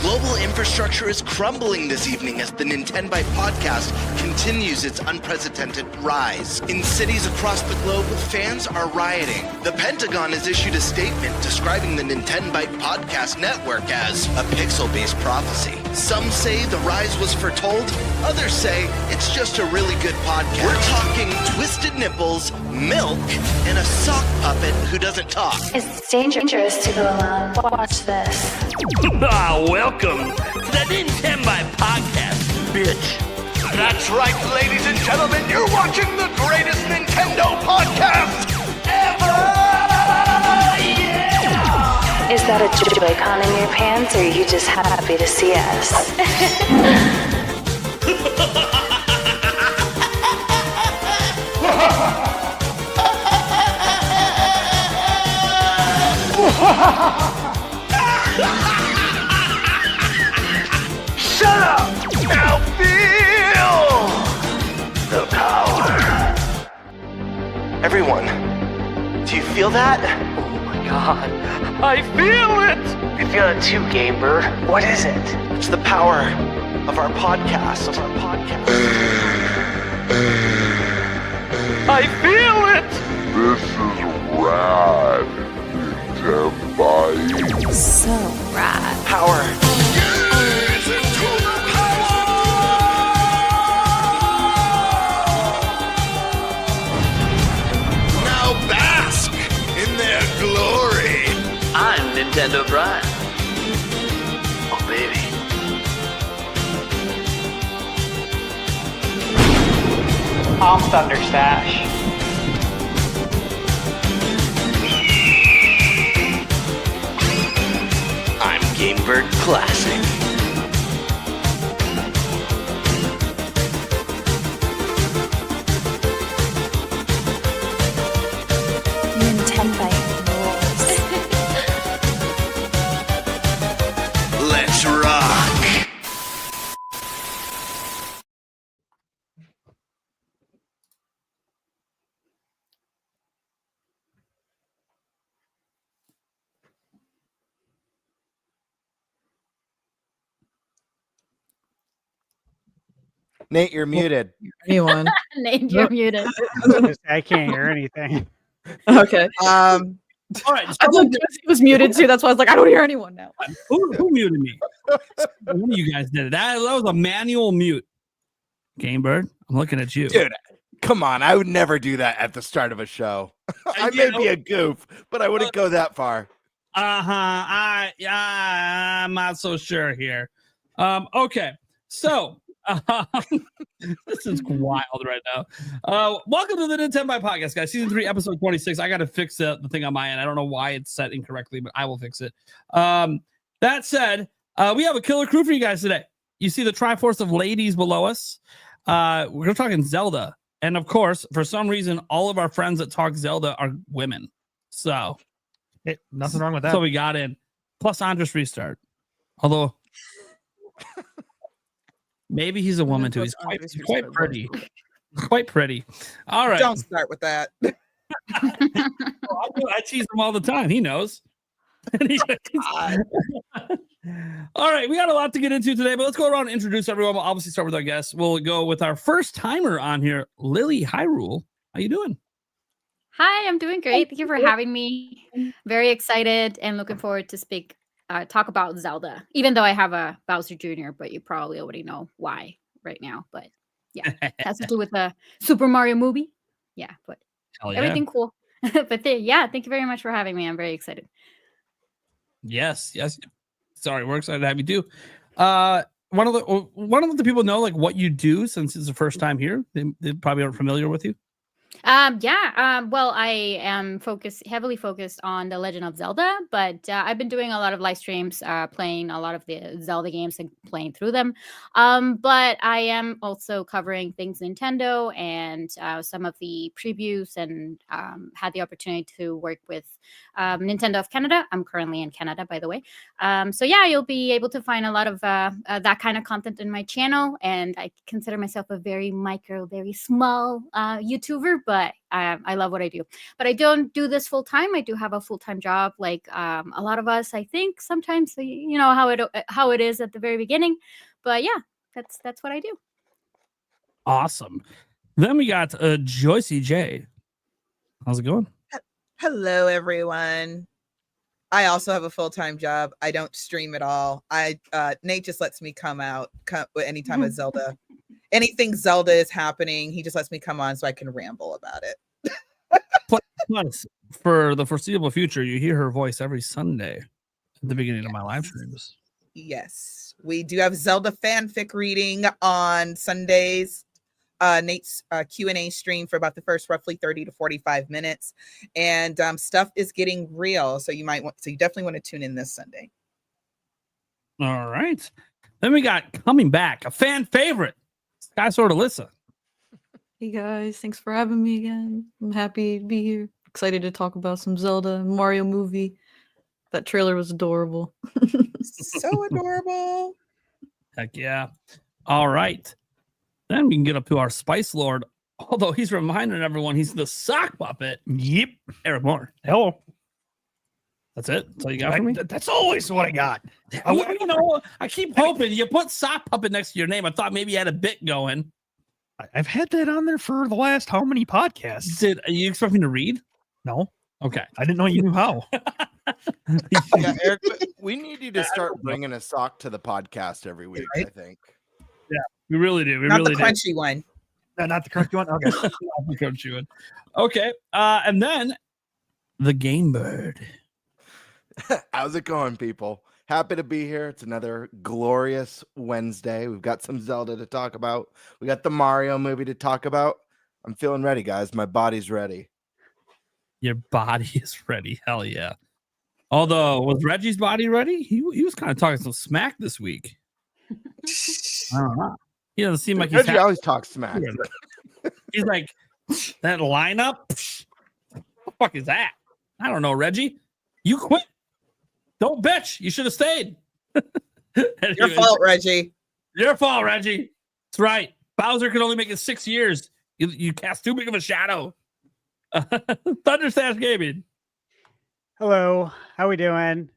Global infrastructure is crumbling this evening as the Nintenbyte Podcast continues its unprecedented rise. In cities across the globe, fans are rioting. The Pentagon has issued a statement describing the Nintenbyte Podcast network as a pixel-based prophecy. Some say the rise was foretold, others say it's just a really good podcast. We're talking twisted nipples, milk, and a sock puppet who doesn't talk. It's dangerous to go alone. Watch this. Welcome to the Nintenbyte Podcast, bitch. That's right, ladies and gentlemen, you're watching the greatest Nintendo podcast ever! Yeah! Is that a Joy-Con in your pants, or are you just happy to see us? Shut up! Now feel the power. Everyone, do you feel that? Oh my god, I feel it! I feel it too, Gamer. What is it? It's the power of our podcast. I feel it! This is rad, Nintenbyte. So rad. Power. Now bask in their glory. I'm Nintendo Brian. Oh baby. I'm Thunderstash. I'm Gamebird Classic. Nintenbyte rules. Let's rock. Nate, you're muted. Anyone? Nate, you're muted. I can't hear anything. Okay. All right, I looked, it was muted too. That's why I was like, I don't hear anyone now. who muted me? One of you guys did it. That was a manual mute. Gamebird, I'm looking at you. Dude, come on. I would never do that at the start of a show. I may be a goof, but I wouldn't go that far. I'm not so sure here. Okay, so this is wild right now. Welcome to the Nintenbyte Podcast, guys. Season 3, episode 26. I got to fix the thing on my end. I don't know why it's set incorrectly, but I will fix it. That said, we have a killer crew for you guys today. You see the Triforce of ladies below us. We're talking Zelda. And of course, for some reason, all of our friends that talk Zelda are women. So Hey, nothing wrong with that. so we got in. Plus Andres Restart. Although maybe he's a woman too. He's quite pretty. Quite pretty. All right. Don't start with that. I tease him all the time. He knows. All right, we got a lot to get into today, but let's go around and introduce everyone. We'll obviously start with our guests. We'll go with our first timer on here, Lily Hyrule. How you doing? Hi, I'm doing great. Thank you for having me. Very excited and looking forward to talk about Zelda. Even though I have a Bowser Jr., but you probably already know why right now. But yeah, it has to do with the Super Mario movie. Yeah, but Hell yeah. everything cool. But thank you very much for having me. I'm very excited. Yes. Sorry, we're excited to have you too. One of the people know like what you do since it's the first time here. They probably aren't familiar with you. Well, I am heavily focused on The Legend of Zelda, but I've been doing a lot of live streams, playing a lot of the Zelda games and playing through them. But I am also covering things Nintendo and some of the previews, and had the opportunity to work with Nintendo of Canada. I'm currently in Canada, by the way. So yeah, you'll be able to find a lot of that kind of content in my channel, and I consider myself a very small YouTuber. but I love what I do. But I don't do this full time. I do have a full-time job, like a lot of us, I think. Sometimes, you know how it is at the very beginning. But yeah, that's what I do. Awesome. Then we got Joycie J. How's it going? Hello, everyone. I also have a full-time job. I don't stream at all. Nate just lets me come anytime a Zelda, anything Zelda is happening. He just lets me come on so I can ramble about it. Plus, for the foreseeable future, you hear her voice every Sunday at the beginning of my live streams. Yes, we do have Zelda fanfic reading on Sundays. Nate's Q&A stream for about the first roughly 30 to 45 minutes, and stuff is getting real. So you definitely want to tune in this Sunday. All right. Then we got coming back a fan favorite, Sky Sword Alyssa. Hey guys, thanks for having me again. I'm happy to be here. Excited to talk about some Zelda Mario movie. That trailer was adorable. So adorable. Heck yeah. All right. Then we can get up to our Spice Lord. Although he's reminding everyone he's the sock puppet. Yep. Eric Moore. Hello. That's it? That's all you got for me? That's always what I got. You know, I keep hoping you put sock puppet next to your name. I thought maybe you had a bit going. I've had that on there for the last how many podcasts? Did you expect me to read? No. Okay. I didn't know you knew how. Yeah, Eric, we need you to start bringing a sock to the podcast every week, Right? I think. Yeah, we really do. We Not really the crunchy one. No, not the crunchy one. Okay. do. Not the crunchy one. Okay. And then the Game Bird. How's it going, people? Happy to be here. It's another glorious Wednesday. We've got some Zelda to talk about. We got the Mario movie to talk about. I'm feeling ready, guys. My body's ready. Your body is ready. Hell yeah. Although, was Reggie's body ready? He was kind of talking some smack this week. I don't know. He doesn't seem like he's Reggie happy. always talks smack. He's like, that lineup? What the fuck is that? I don't know, Reggie. You quit. Don't bitch. You should have stayed. Your Anyways, fault, Reggie. Your fault, Reggie. That's right. Bowser can only make it 6 years. You cast too big of a shadow. Thunderstash Gaming. Hello. How we doing?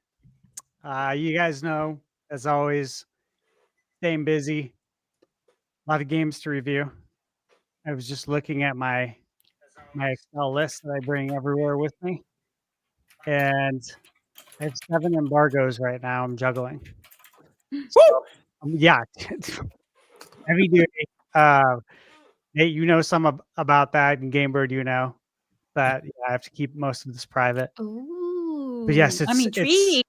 You guys know, as always, staying busy. A lot of games to review. I was just looking at my Excel list that I bring everywhere with me. And I have 7 embargoes right now I'm juggling. So, yeah. Heavy duty. Hey, you know some about that, and Gamebird, you know. But yeah, I have to keep most of this private. Ooh. But yes, I'm intrigued.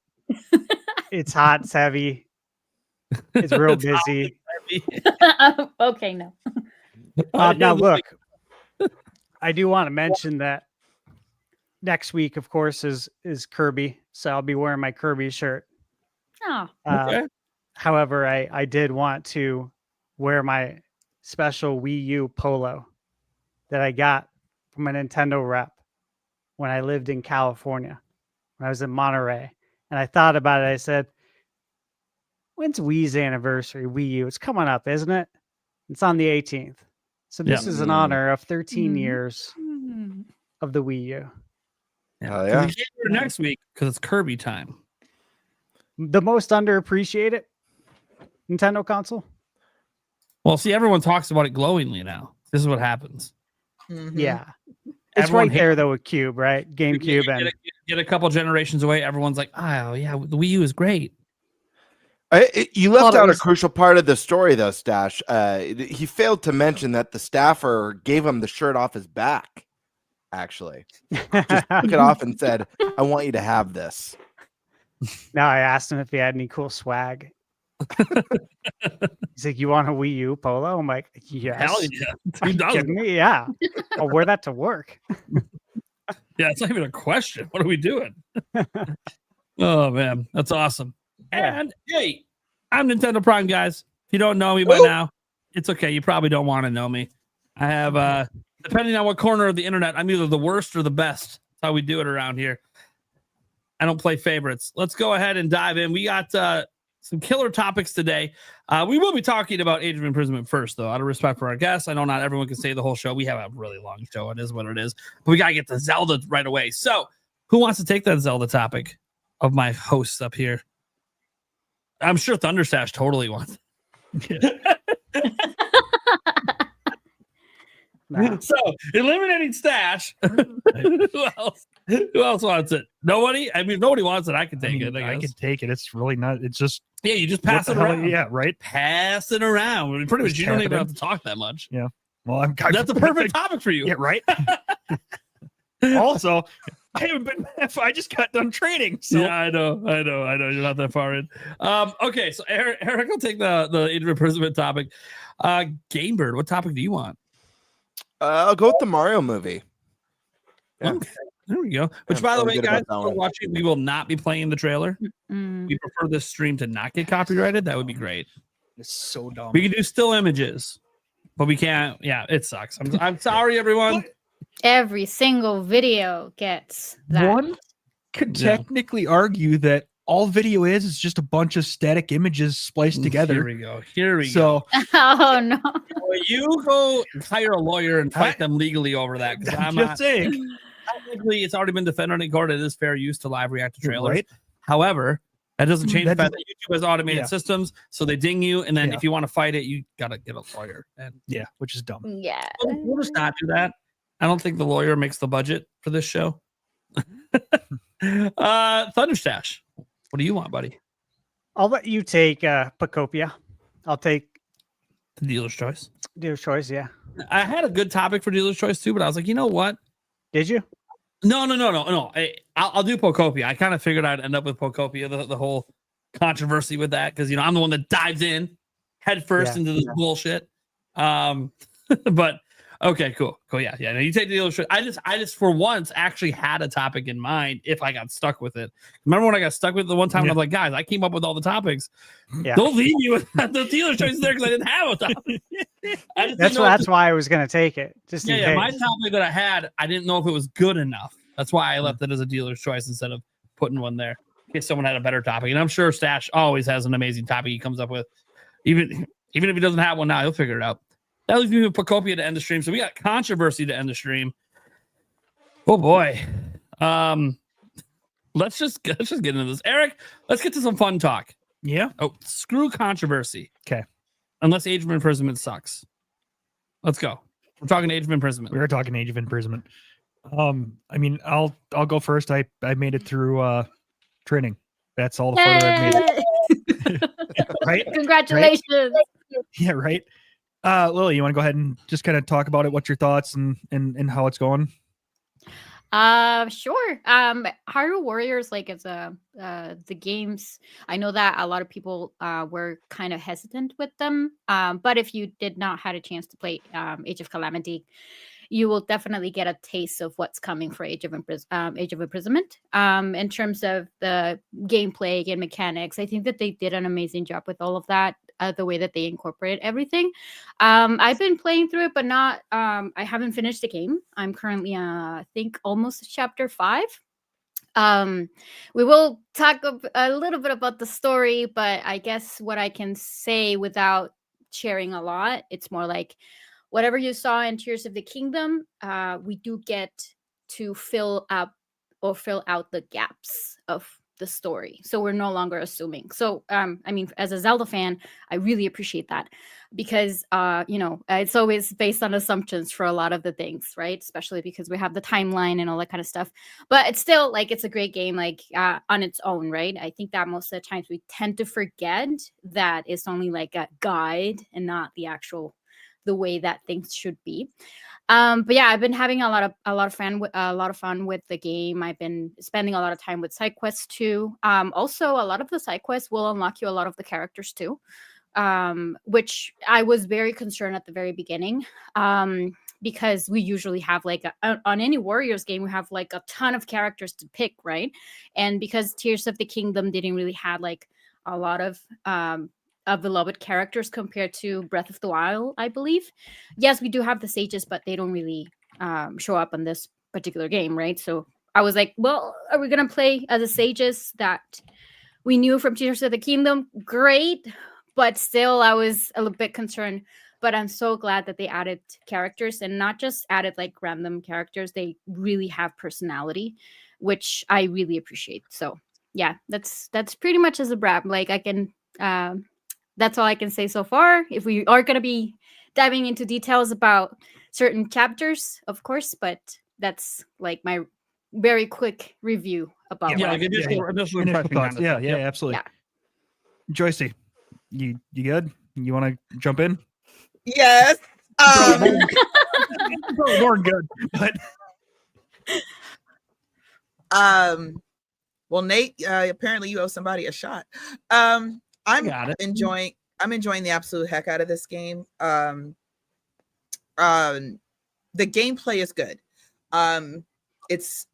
It's hot, it's heavy. It's real busy. Okay, no. Now look, I do want to mention that next week, of course, is Kirby, so I'll be wearing my Kirby shirt. Oh, Okay. However, I did want to wear my special Wii U polo that I got from a Nintendo rep when I lived in California, when I was in Monterey. And I thought about it. I said, when's Wii's anniversary? Wii U. It's coming up, isn't it? It's on the 18th. So this is in honor of 13 years of the Wii U. Hell yeah. Next week, because it's Kirby time. The most underappreciated Nintendo console. Well, see, everyone talks about it glowingly now. This is what happens. Mhm. Yeah. It's Everyone right there, though, with Cube, right? GameCube. And Get a couple generations away. Everyone's like, oh, yeah, the Wii U is great. You left Thought it out a was- crucial part of the story, though, Stash. He failed to mention that the staffer gave him the shirt off his back, actually. Just took it off and said, I want you to have this. now I asked him if he had any cool swag. He's like, you want a Wii U polo? I'm like, yes. Hell yeah. Are Who you doesn't? kidding me? Yeah. I'll wear that to work. Yeah, it's not even a question. What are we doing? Oh, man. That's awesome. Yeah. And hey, I'm Nintendo Prime, guys. If you don't know me by now, it's okay. You probably don't want to know me. I have, depending on what corner of the internet, I'm either the worst or the best. That's how we do it around here. I don't play favorites. Let's go ahead and dive in. We got some killer topics today. We will be talking about Age of Imprisonment first, though, out of respect for our guests. I know not everyone can stay the whole show. We have a really long show. It is what it is. But we got to get to Zelda right away. So who wants to take that Zelda topic of my hosts up here? I'm sure Thunderstash totally wants. So eliminating Stash. Who else wants it? Nobody. I mean, if nobody wants it, I can take it. I can take it. It's really not. It's just you just pass it around. Yeah, right. Pass it around. I mean, pretty much, you don't even have to talk that much. Yeah. Well, that's a perfect topic for you. Yeah. Right. Also, I haven't been. I just got done training. So. Yeah, I know. You're not that far in. Okay, so Eric will take the Age of Imprisonment topic. Gamebird, what topic do you want? I'll go with the Mario movie. Yeah. Okay, there we go. Which, by the way, guys, if we're watching, we will not be playing the trailer. We prefer this stream to not get copyrighted. That would be great. It's so dumb. We can do still images, but we can't. Yeah, it sucks. I'm sorry, everyone. Every single video gets that. One could technically argue that all video is just a bunch of static images spliced together. Here we go. Oh no! Well, you go hire a lawyer and fight them legally over that. Because I'm just not saying. Technically, it's already been defended in court. It is fair use to live react to trailers. Right. However, that doesn't change the fact that YouTube has automated systems, so they ding you, and then if you want to fight it, you gotta get a lawyer. And which is dumb. Yeah, we'll just not do that. I don't think the lawyer makes the budget for this show. Thunderstash, what do you want, buddy? I'll let you take Pacopia. I'll take the dealer's choice. Dealer's choice, yeah. I had a good topic for dealer's choice too, but I was like, you know what? Did you? No. I'll do Pocopia. I kind of figured I'd end up with Pocopia, the whole controversy with that, because I'm the one that dives in head first into this bullshit. But okay, cool. Yeah. No, you take the illustration. I just for once actually had a topic in mind if I got stuck with it. Remember when I got stuck with it the one time? I was like, guys, I came up with all the topics. Yeah. Don't leave me with the dealer choice there because I didn't have a topic. That's why I was gonna take it. Just my topic that I had, I didn't know if it was good enough. That's why I left it as a dealer's choice instead of putting one there in case someone had a better topic. And I'm sure Stash always has an amazing topic he comes up with. Even if he doesn't have one now, he'll figure it out. That leaves me with Pocopia to end the stream. So we got controversy to end the stream. Oh boy. Let's just get into this. Eric, let's get to some fun talk. Yeah. Oh, screw controversy. Okay. Unless Age of Imprisonment sucks. Let's go. We're talking Age of Imprisonment. We are talking Age of Imprisonment. I mean, I'll go first. I made it through training. That's all the further I've made it. Right? Congratulations. Right? Yeah, right. Lily, you want to go ahead and just kind of talk about it? What's your thoughts and how it's going? Sure. Hyrule Warriors, like it's the games. I know that a lot of people were kind of hesitant with them. But if you did not had a chance to play Age of Calamity, you will definitely get a taste of what's coming for Age of Imprisonment. In terms of the gameplay and mechanics, I think that they did an amazing job with all of that. The way that they incorporate everything. I've been playing through it, but not. I haven't finished the game. I'm currently, I think, almost chapter 5. We will talk a little bit about the story, but I guess what I can say without sharing a lot, it's more like whatever you saw in Tears of the Kingdom. We do get to fill out the gaps of the story, so we're no longer assuming. So I mean, as a Zelda fan, I really appreciate that because it's always based on assumptions for a lot of the things, right? Especially because we have the timeline and all that kind of stuff, but it's still like it's a great game, like on its own, right? I think that most of the times we tend to forget that it's only like a guide and not the way that things should be. But yeah, I've been having a lot of fun with the game. I've been spending a lot of time with side quests too. Also, a lot of the side quests will unlock you a lot of the characters too, which I was very concerned at the very beginning, because we usually have like on any Warriors game, we have like a ton of characters to pick, right? And because Tears of the Kingdom didn't really have like a lot of beloved characters compared to Breath of the Wild, I believe. Yes, we do have the sages, but they don't really show up on this particular game, right? So I was like, well, are we gonna play as the sages that we knew from Tears of the Kingdom, great, but still I was a little bit concerned. But I'm so glad that they added characters, and not just added like random characters. They really have personality, which I really appreciate. So yeah, that's pretty much as a wrap. Like I can, that's all I can say so far. If we are gonna be diving into details about certain chapters, of course, but that's like my very quick review about Yeah, what like initial impression thoughts. kind of Yeah, stuff. yeah, Yep. absolutely. Yeah. Joycie, you good? You want to jump in? Yes. Probably more good, but well, Nate, apparently you owe somebody a shot. I'm got it. enjoying the absolute heck out of this game. The gameplay is good. It's,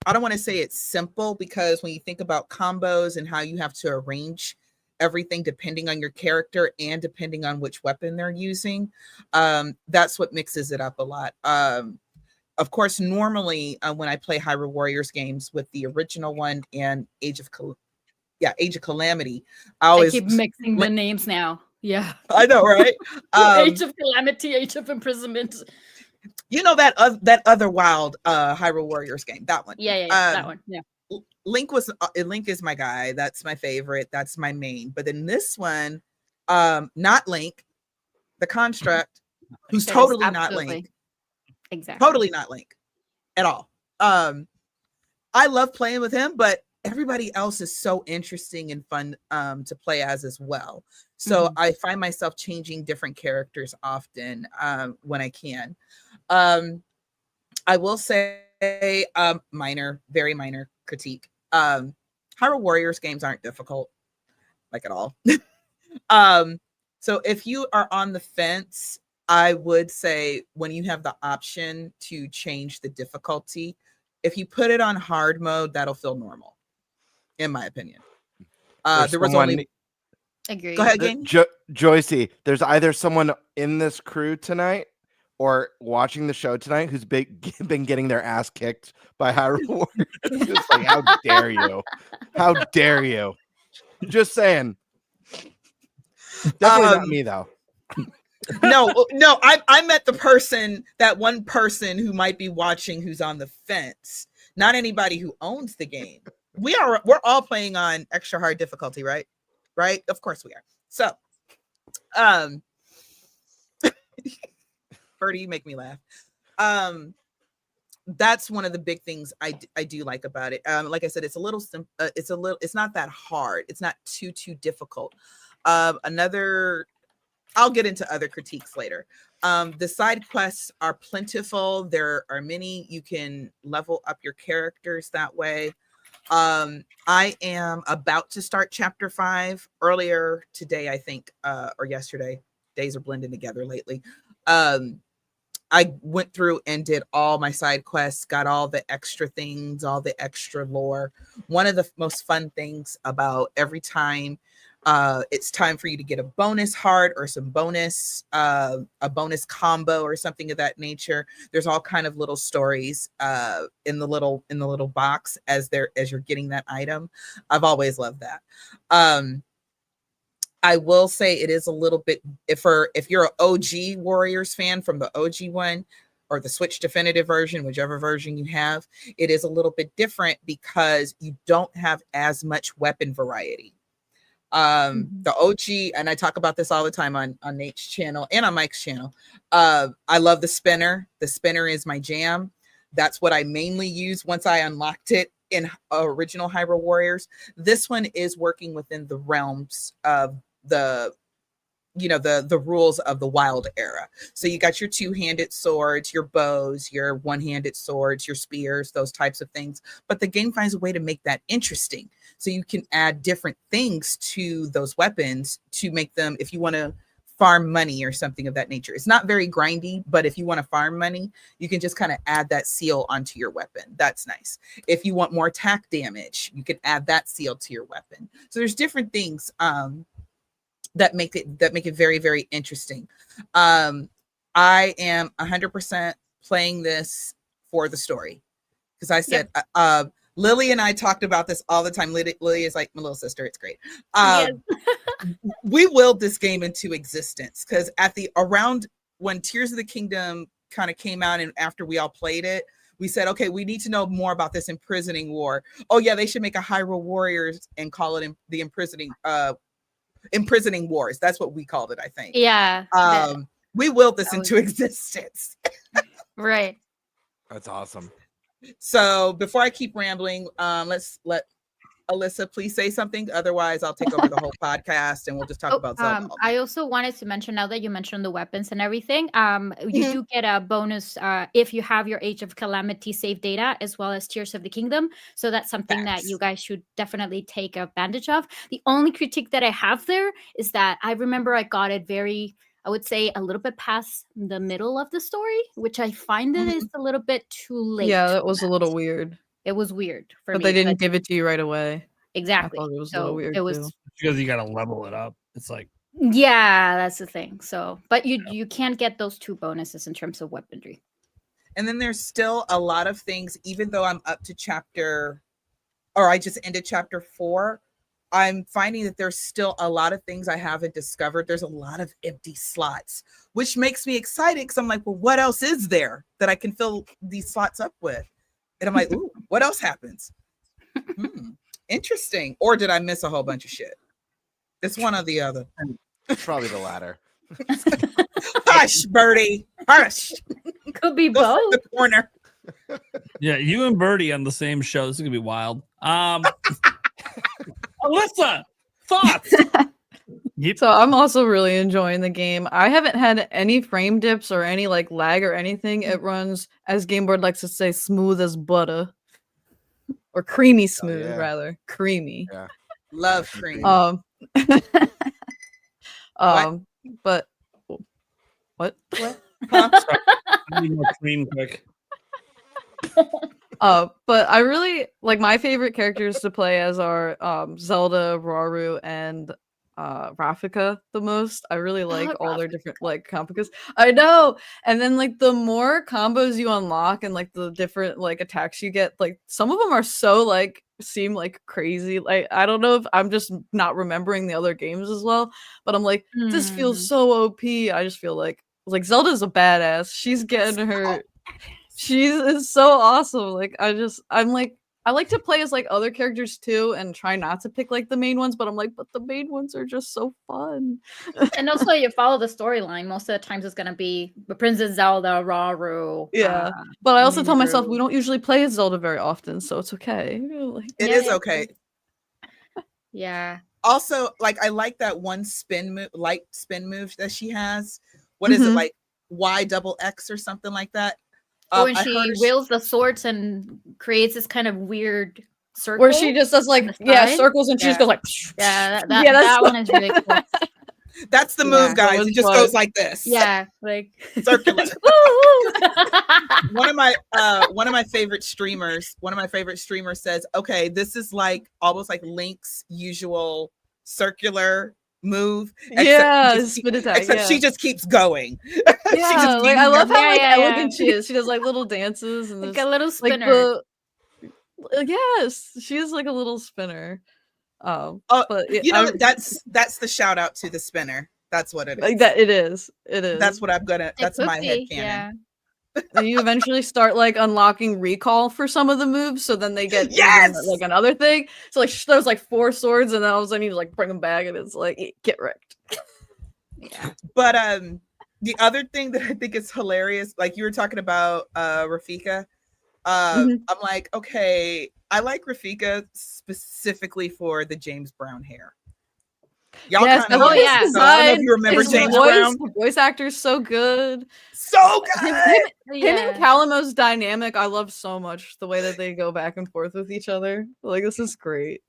I don't want to say it's simple, because when you think about combos and how you have to arrange everything depending on your character and depending on which weapon they're using, that's what mixes it up a lot. Of course, normally when I play Hyrule Warriors games with the original one and Age of Calamity, I keep mixing the names now. Yeah, I know, right? Age of Calamity, Age of Imprisonment. You know that other wild Hyrule Warriors game, that one. Yeah, that one. Yeah. Link is my guy. That's my favorite. That's my main. But then this one, not Link, the construct, who's totally not Link. Exactly. Totally not Link at all. I love playing with him, but everybody else is so interesting and fun to play as well. So I find myself changing different characters often when I can. I will say very minor critique. Hyrule Warriors games aren't difficult, like at all. So if you are on the fence, I would say when you have the option to change the difficulty, if you put it on hard mode, that'll feel normal, in my opinion. There was only... Agree. Go ahead, Gang. Joycie, there's either someone in this crew tonight or watching the show tonight who's been getting their ass kicked by Hyrule Warriors. It's like, how dare you? How dare you? Just saying. Definitely not me, though. No, I met that one person who might be watching who's on the fence, not anybody who owns the game. We're all playing on extra hard difficulty, right? Right? Of course we are. So, Bertie, you make me laugh. That's one of the big things I do like about it. Like I said, it's it's not that hard. It's not too difficult. I'll get into other critiques later. The side quests are plentiful. There are many. You can level up your characters that way. I am about to start chapter 5 earlier today, I think, or yesterday. Days are blending together lately. I went through and did all my side quests, got all the extra things, all the extra lore. One of the most fun things about every time it's time for you to get a bonus heart or some bonus, a bonus combo or something of that nature. There's all kind of little stories in the little box as you're getting that item. I've always loved that. I will say it is a little bit, if you're an OG Warriors fan from the OG one or the Switch Definitive version, whichever version you have, it is a little bit different because you don't have as much weapon variety. The OG, and I talk about this all the time on Nate's channel and on Mike's channel. I love the spinner. The spinner is my jam. That's what I mainly use once I unlocked it in original Hyrule Warriors. This one is working within the realms of the rules of the wild era. So you got your two-handed swords, your bows, your one-handed swords, your spears, those types of things. But the game finds a way to make that interesting. So you can add different things to those weapons to make them, if you want to farm money or something of that nature. It's not very grindy, but if you want to farm money, you can just kind of add that seal onto your weapon. That's nice. If you want more attack damage, you can add that seal to your weapon. So there's different things that make it very, very interesting. I am 100% playing this for the story, because I said Lily and I talked about this all the time. Lily is like my little sister. It's great. We willed this game into existence because around when Tears of the Kingdom kind of came out and after we all played it, we said, okay, we need to know more about this imprisoning war. Oh yeah, they should make a Hyrule Warriors and call it the imprisoning wars. That's what we called it, I think. Yeah. We willed this into existence. Right. That's awesome. So before I keep rambling, let's let Alyssa please say something. Otherwise, I'll take over the whole podcast and we'll just talk about Zelda. I also wanted to mention, now that you mentioned the weapons and everything, you do get a bonus if you have your Age of Calamity save data as well as Tears of the Kingdom. So that's something that you guys should definitely take advantage of. The only critique that I have there is that I remember I got it I would say a little bit past the middle of the story, which I find that is a little bit too late. Yeah, that was a little weird. It was weird for me. But they didn't give it to you right away. Exactly. I thought it was a So little weird it was too. Because you got to level it up. It's like, yeah, that's the thing. So, but you can't get those 2 bonuses in terms of weaponry. And then there's still a lot of things, even though I'm up to I just ended chapter 4. I'm finding that there's still a lot of things I haven't discovered. There's a lot of empty slots, which makes me excited because I'm like, well, what else is there that I can fill these slots up with? And I'm like, ooh, what else happens? Interesting. Or did I miss a whole bunch of shit? It's one or the other. Probably the latter. Hush, Birdie. Hush. Could be Go both. sit in the corner. yeah, you and Birdie on the same show. This is gonna be wild. Alyssa, thoughts? So I'm also really enjoying the game. I haven't had any frame dips or any like lag or anything. It runs, as Game Board likes to say, smooth as butter. Or creamy smooth, rather. Creamy. Yeah. Love cream. But what? Huh? I need more cream quick. But I really like, my favorite characters to play as are Zelda, Rauru, and Rafika the most. I really like all their different like combos. I know. And then like the more combos you unlock and like the different like attacks you get, like some of them are so like seem like crazy. Like I don't know if I'm just not remembering the other games as well, but I'm like, this feels so OP. I just feel like Zelda's a badass. She's getting her. She's so awesome. Like I'm like, I like to play as like other characters too and try not to pick like the main ones, but I'm like, but the main ones are just so fun. And also you follow the storyline. Most of the times it's gonna be Princess Zelda, Rauru. Yeah. But I also tell myself we don't usually play as Zelda very often, so it's okay. Like, It is okay. Yeah. Also, like I like that one light spin move that she has. What is it, like Y XX or something like that? When she wields the swords and creates this kind of weird circle. where she just does like circles and she just goes like that one is really cool. That's the move, guys. It just goes like this. Yeah, like circular. One of my favorite streamers says, okay, this is like almost like Link's usual circular move. Except she just keeps going. Yeah, like I love how elegant she is. She does like little dances and like a little spinner. Yes, she is like a little spinner. But that's the shout out to the spinner. That's what it is. Like that, it is. That's what I'm gonna. That's my headcanon. Yeah. And you eventually start like unlocking recall for some of the moves, so then they get like another thing. So like there's like 4 swords, and then all of a sudden you just like bring them back, and it's like get wrecked. Yeah. But the other thing that I think is hilarious, like you were talking about Rafika. I'm like, okay, I like Rafika specifically for the James Brown hair. Y'all yes, kind of I don't know if you remember James Brown. The voice actor's so good. So good. Him and Calamo's dynamic, I love so much the way that they go back and forth with each other. Like this is great.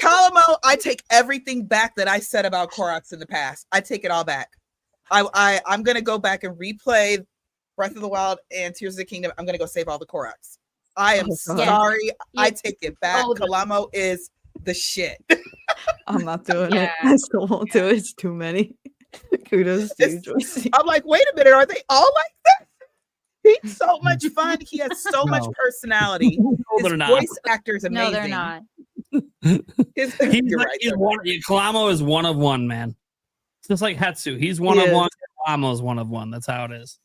Calamo, I take everything back that I said about Koroks in the past. I take it all back. I'm gonna go back and replay Breath of the Wild and Tears of the Kingdom. I'm gonna go save all the Koroks. I am sorry. Yeah. I take it back. Calamo is the shit. I'm not doing it. I still won't do it. It's too many. Kudos to you, Joycie. I'm like, wait a minute, are they all like this? He's so much fun. He has so much personality. His they're not. voice actor is amazing. No, they're not. He's He's right. one. Kalamo is one of one, man. It's just like Hetsu. He's one of one. Kalamo is one of one. That's how it is.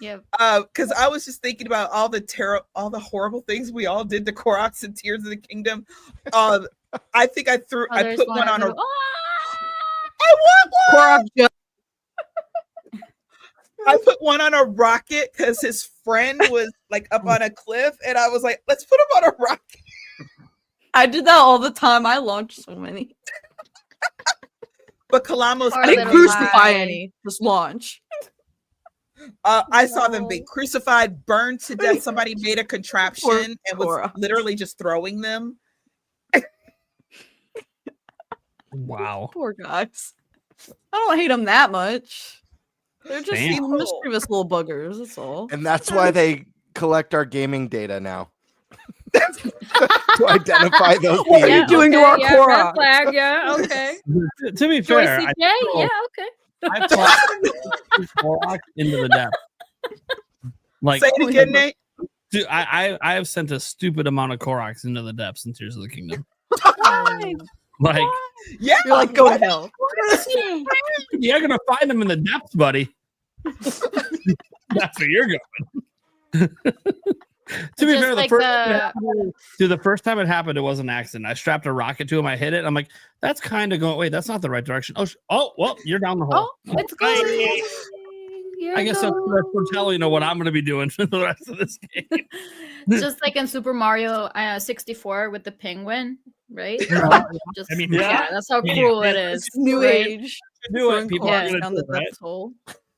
Yep. Because I was just thinking about all the horrible things we all did to Koroks and Tears of the Kingdom. I think I put one on a. I want one. I put one on a rocket because his friend was like up on a cliff, and I was like, "Let's put him on a rocket." I did that all the time. I launched so many. But Kalamo's. I didn't crucify any. Just launch. I saw them be crucified, burned to death. Somebody made a contraption and was literally just throwing them. Wow. Poor guys. I don't hate them that much. They're just mischievous little buggers. That's all. And that's why they collect our gaming data now. To identify those people. What are you doing to our core? Red flag, yeah, okay. To be fair, Joycie J, yeah, okay. I thought into the depth. Like, say it again, Nate. Dude, I have sent a stupid amount of Koroks into the depths in Tears of the Kingdom. Like, yeah, you're like, go to hell. You're gonna find them in the depths, buddy. That's where you're going. To be fair, the first time it happened, it was an accident. I strapped a rocket to him. I hit it. I'm like, that's kind of going. Wait, that's not the right direction. Oh, well, you're down the hole. Oh, it's going. I guess that's telling what I'm going to be doing for the rest of this game. Just like in Super Mario 64 with the penguin, right? Just, that's how cool it is. New age. Do it. People are down the depth hole.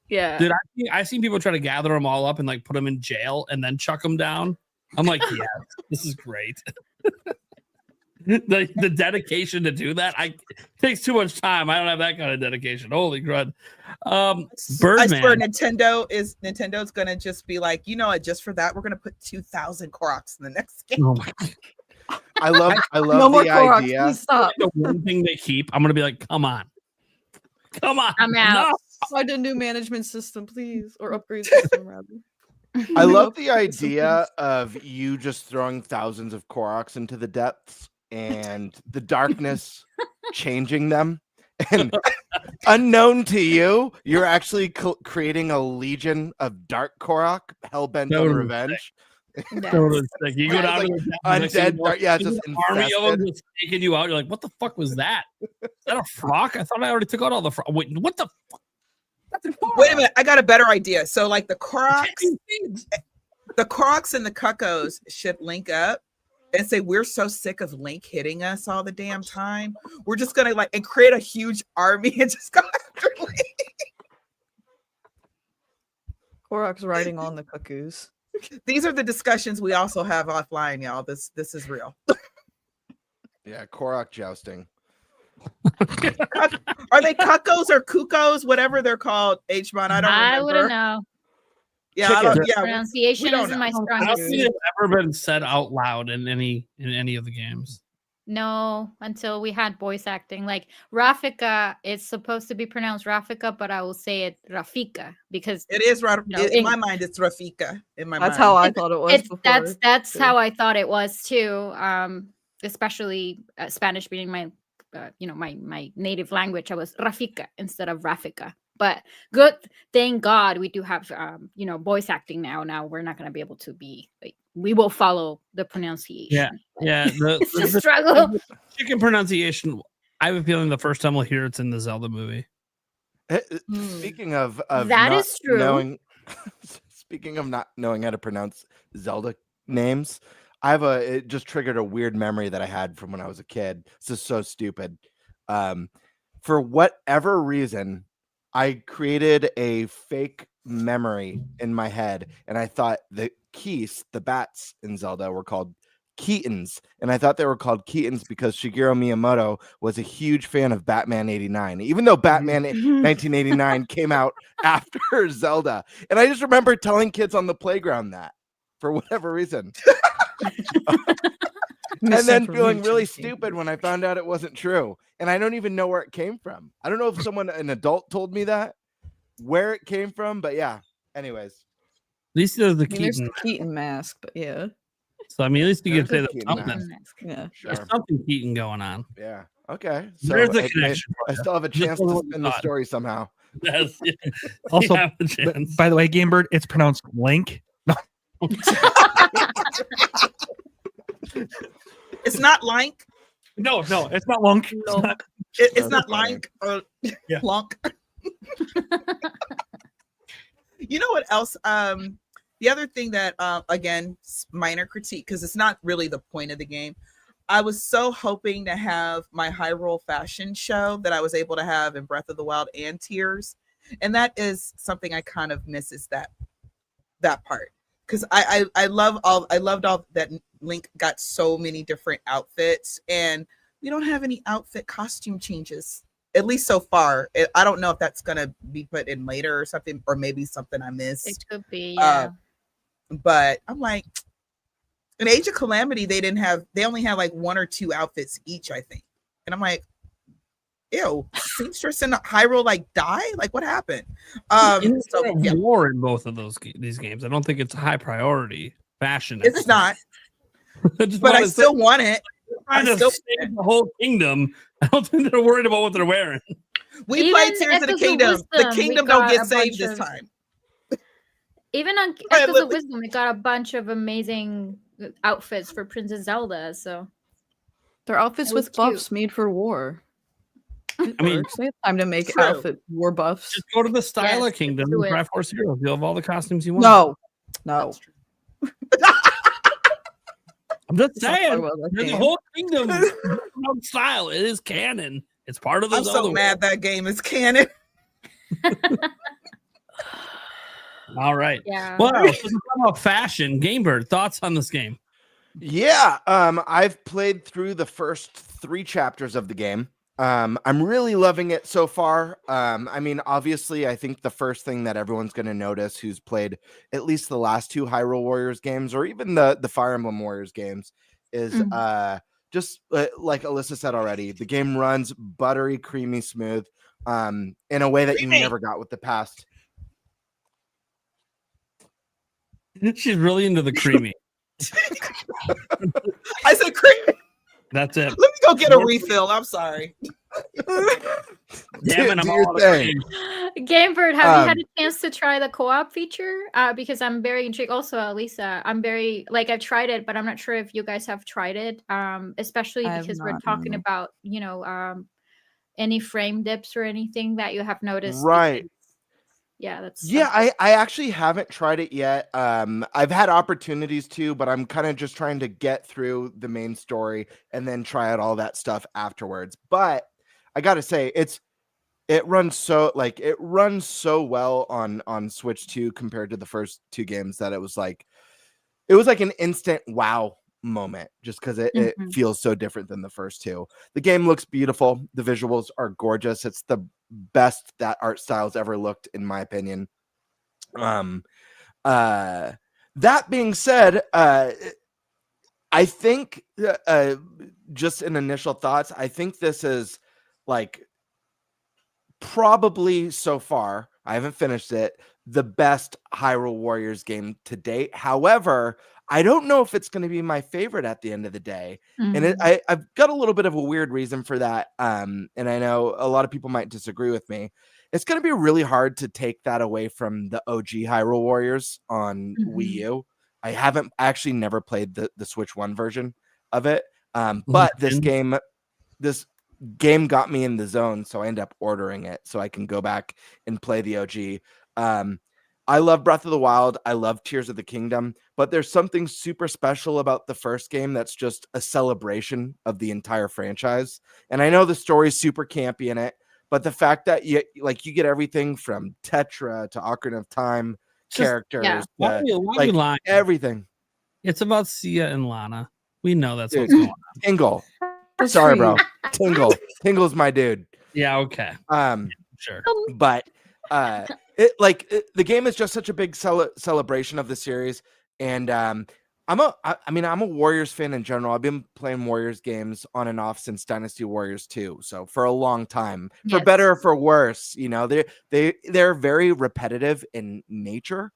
Yeah, dude, I've seen people try to gather them all up and like put them in jail and then chuck them down. I'm like, yeah, this is great. the dedication to do that, it takes too much time. I don't have that kind of dedication. Holy crud. Birdman. I swear Nintendo's gonna just be like, just for that, we're gonna put 2,000 Koroks in the next game. Oh my God. I love no the idea. Please stop. The one thing they keep, I'm gonna be like, come on. I'm out. Find a new management system, please, or upgrade system rather. I love the idea of you just throwing thousands of Koroks into the depths and the darkness changing them. And unknown to you, you're actually creating a legion of dark Korok, hell-bent on revenge. Totally sick. You go down to undead, just an army of them just taking you out. You're like, what the fuck was that? Is that a frog? I thought I already took out all the frog. Wait, what the fuck? Wait a minute, I got a better idea. So like the Koroks and the Cuckos should link up and say, we're so sick of Link hitting us all the damn time. We're just gonna and create a huge army and just go after Link. Koroks riding on the Cuckoos. These are the discussions we also have offline, y'all. This is real. Yeah, Korok jousting. Are they Cuckos or Kukos, whatever they're called? H-Mon, I don't remember. I wouldn't know. Yeah, pronunciation isn't my strong I don't suit. think it's ever been said out loud in any of the games. No, until we had voice acting. Like Rafika, it's supposed to be pronounced Rafika, but I will say it Rafika because it is. In my mind, it's Rafika. That's how I thought it was. That's how I thought it was too. Especially Spanish being my my native language. I was Rafika instead of Rafika. But good, thank God we do have voice acting now. Now we're not going to be able to be we will follow the pronunciation. Yeah. The struggle. Chicken pronunciation. I have a feeling the first time we'll hear it's in the Zelda movie. Speaking of that is true. Speaking of not knowing how to pronounce Zelda names, it just triggered a weird memory that I had from when I was a kid. This is so stupid. For whatever reason, I created a fake memory in my head, and I thought the Keys, the bats in Zelda, were called Keatons, and I thought they were called Keatons because Shigeru Miyamoto was a huge fan of Batman '89, even though Batman 1989 came out after Zelda. And I just remember telling kids on the playground that for whatever reason. And then feeling really stupid when I found out it wasn't true. And I don't even know where it came from. I don't know if an adult told me that, where it came from, but yeah. Anyways. least there's the I mean, there's Keaton. the Keaton mask, but yeah. So I mean, at least you There's can say a there's Keaton something. mask. Yeah. Sure. There's something Keaton going on. Yeah. Okay. So There's a I connection. for I you. still have a Just chance a to little spin the thought. story somehow. Yes. Also, You have a chance. by the way, Gamebird, it's pronounced Link. No. It's not Link. No, it's not Lunk. No. It's not That's funny. Link or Yeah. Lunk. You know what else? The other thing that again, minor critique, because it's not really the point of the game. I was so hoping to have my Hyrule fashion show that I was able to have in Breath of the Wild and Tears, and that is something I kind of miss, is that part, because I loved all that Link got so many different outfits, and we don't have any outfit costume changes, at least so far. I don't know if that's gonna be put in later or something, or maybe something I missed. It could be, yeah. But I'm like, in Age of Calamity, they only had like 1 or 2 outfits each, I think. And I'm like, ew, Seamstress and Hyrule like die? Like, what happened? So, yeah. War in both of these games. I don't think it's a high priority fashion. It's not. But I still want it. Trying to save the whole kingdom. I don't think they're worried about what they're wearing. We played Tears of the Kingdom. The kingdom don't get saved this time. Even on Echoes of Wisdom, we got a bunch of amazing outfits for Princess Zelda. So they're outfits with buffs made for war. I mean, they have time to make true. outfit war buffs. Just go to the Styla Kingdom and try Force Heroes. You'll have all the costumes you want. No. I'm just saying. Well, There's a whole kingdom of style. It is canon. It's part of the I'm so mad that game is canon. All right. Yeah. Well, talking about fashion, Gamebird, thoughts on this game? Yeah, I've played through the first 3 chapters of the game. I'm really loving it so far. I mean, obviously, I think the first thing that everyone's going to notice who's played at least the last 2 Hyrule Warriors games, or even the Fire Emblem Warriors games, is just like Alyssa said already, the game runs buttery, creamy, smooth, in a way that you never got with the past. She's really into the creamy. I said creamy. That's it. Let me go get a refill. I'm sorry. Damn it, I'm Do all your out of thing. cream. Gamebird, have you had a chance to try the co-op feature? Because I'm very intrigued. Also, Lisa, I'm very I've tried it, but I'm not sure if you guys have tried it. Especially because we're talking about any frame dips or anything that you have noticed. Right. Yeah, that's I actually haven't tried it yet. I've had opportunities to, but I'm kind of just trying to get through the main story and then try out all that stuff afterwards. But I gotta say, it runs so well on Switch 2 compared to the first 2 games that it was like an instant wow moment, just because it feels so different than the first 2. The game looks beautiful. The visuals are gorgeous. It's the best that art style's ever looked, in my opinion. That being said, I think just in initial thoughts, I think this is like probably so far, I haven't finished it, the best Hyrule Warriors game to date. However, I don't know if it's going to be my favorite at the end of the day. And I've got a little bit of a weird reason for that. And I know a lot of people might disagree with me. It's going to be really hard to take that away from the OG Hyrule Warriors on Wii U. I haven't actually never played the Switch 1 version of it. But this game got me in the zone, so I ended up ordering it so I can go back and play the OG. I love Breath of the Wild. I love Tears of the Kingdom, but there's something super special about the first game that's just a celebration of the entire franchise. And I know the story's super campy in it, but the fact that you get everything from Tetra to Ocarina of Time characters, everything. It's about Sia and Lana. We know that's what's going on. Tingle. Sorry, bro. Tingle's my dude. Yeah, okay. Sure. But the game is just such a big celebration of the series, and I'm a Warriors fan in general. I've been playing Warriors games on and off since Dynasty Warriors 2, so for a long time, for better or for worse. They're very repetitive in nature,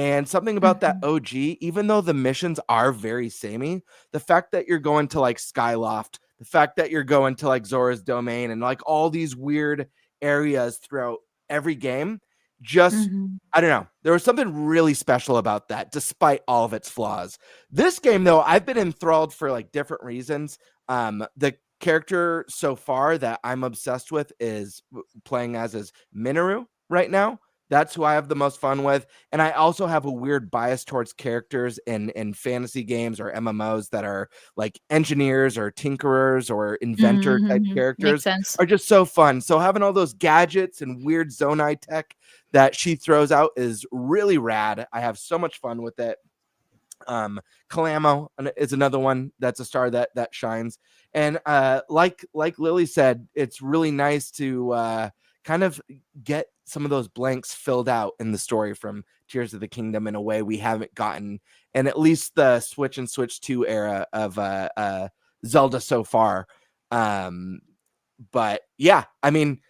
And something about that OG, even though the missions are very samey, the fact that you're going to like Skyloft, the fact that you're going to like Zora's Domain and like all these weird areas throughout every game, just I don't know. There was something really special about that, despite all of its flaws. This game, though, I've been enthralled for like different reasons. The character so far that I'm obsessed with is playing as is Minoru right now. That's who I have the most fun with. And I also have a weird bias towards characters in fantasy games or MMOs that are like engineers or tinkerers or inventor type characters. Makes sense. Are just so fun. So having all those gadgets and weird Zonai tech that she throws out is really rad. I have so much fun with it. Kalamo is another one that's a star that shines. And like Lily said, it's really nice to kind of get some of those blanks filled out in the story from Tears of the Kingdom in a way we haven't gotten in at least the Switch and Switch 2 era of Zelda so far. But yeah, I mean,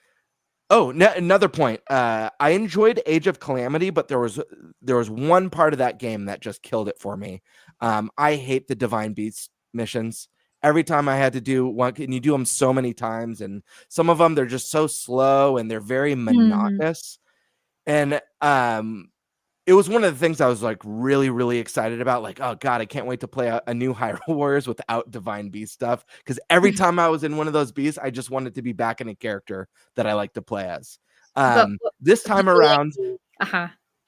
another point. I enjoyed Age of Calamity, but there was one part of that game that just killed it for me. I hate the Divine Beast missions. Every time I had to do one, and you do them so many times, and some of them they're just so slow and they're very monotonous. And it was one of the things I was like really, really excited about. Like, oh god, I can't wait to play a new Hyrule Warriors without Divine Beast stuff. Because every time I was in one of those beasts, I just wanted to be back in a character that I like to play as. This time around,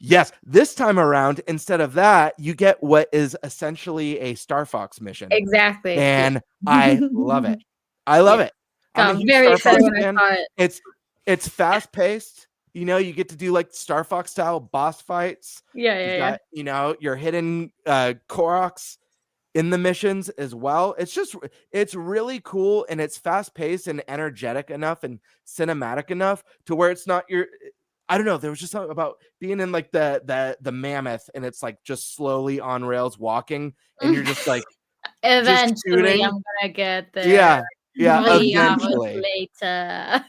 yes, this time around, instead of that, you get what is essentially a Star Fox mission. Exactly. And I love it. I love it. I'm very excited when I saw it. It's fast paced. You know, you get to do like Star Fox style boss fights. Yeah. You know, your hidden Koroks in the missions as well. It's really cool, and it's fast paced and energetic enough and cinematic enough to where it's not I don't know. There was just something about being in like the mammoth, and it's like just slowly on rails walking, and you're just like eventually I'm gonna get there. Yeah, eventually. Later.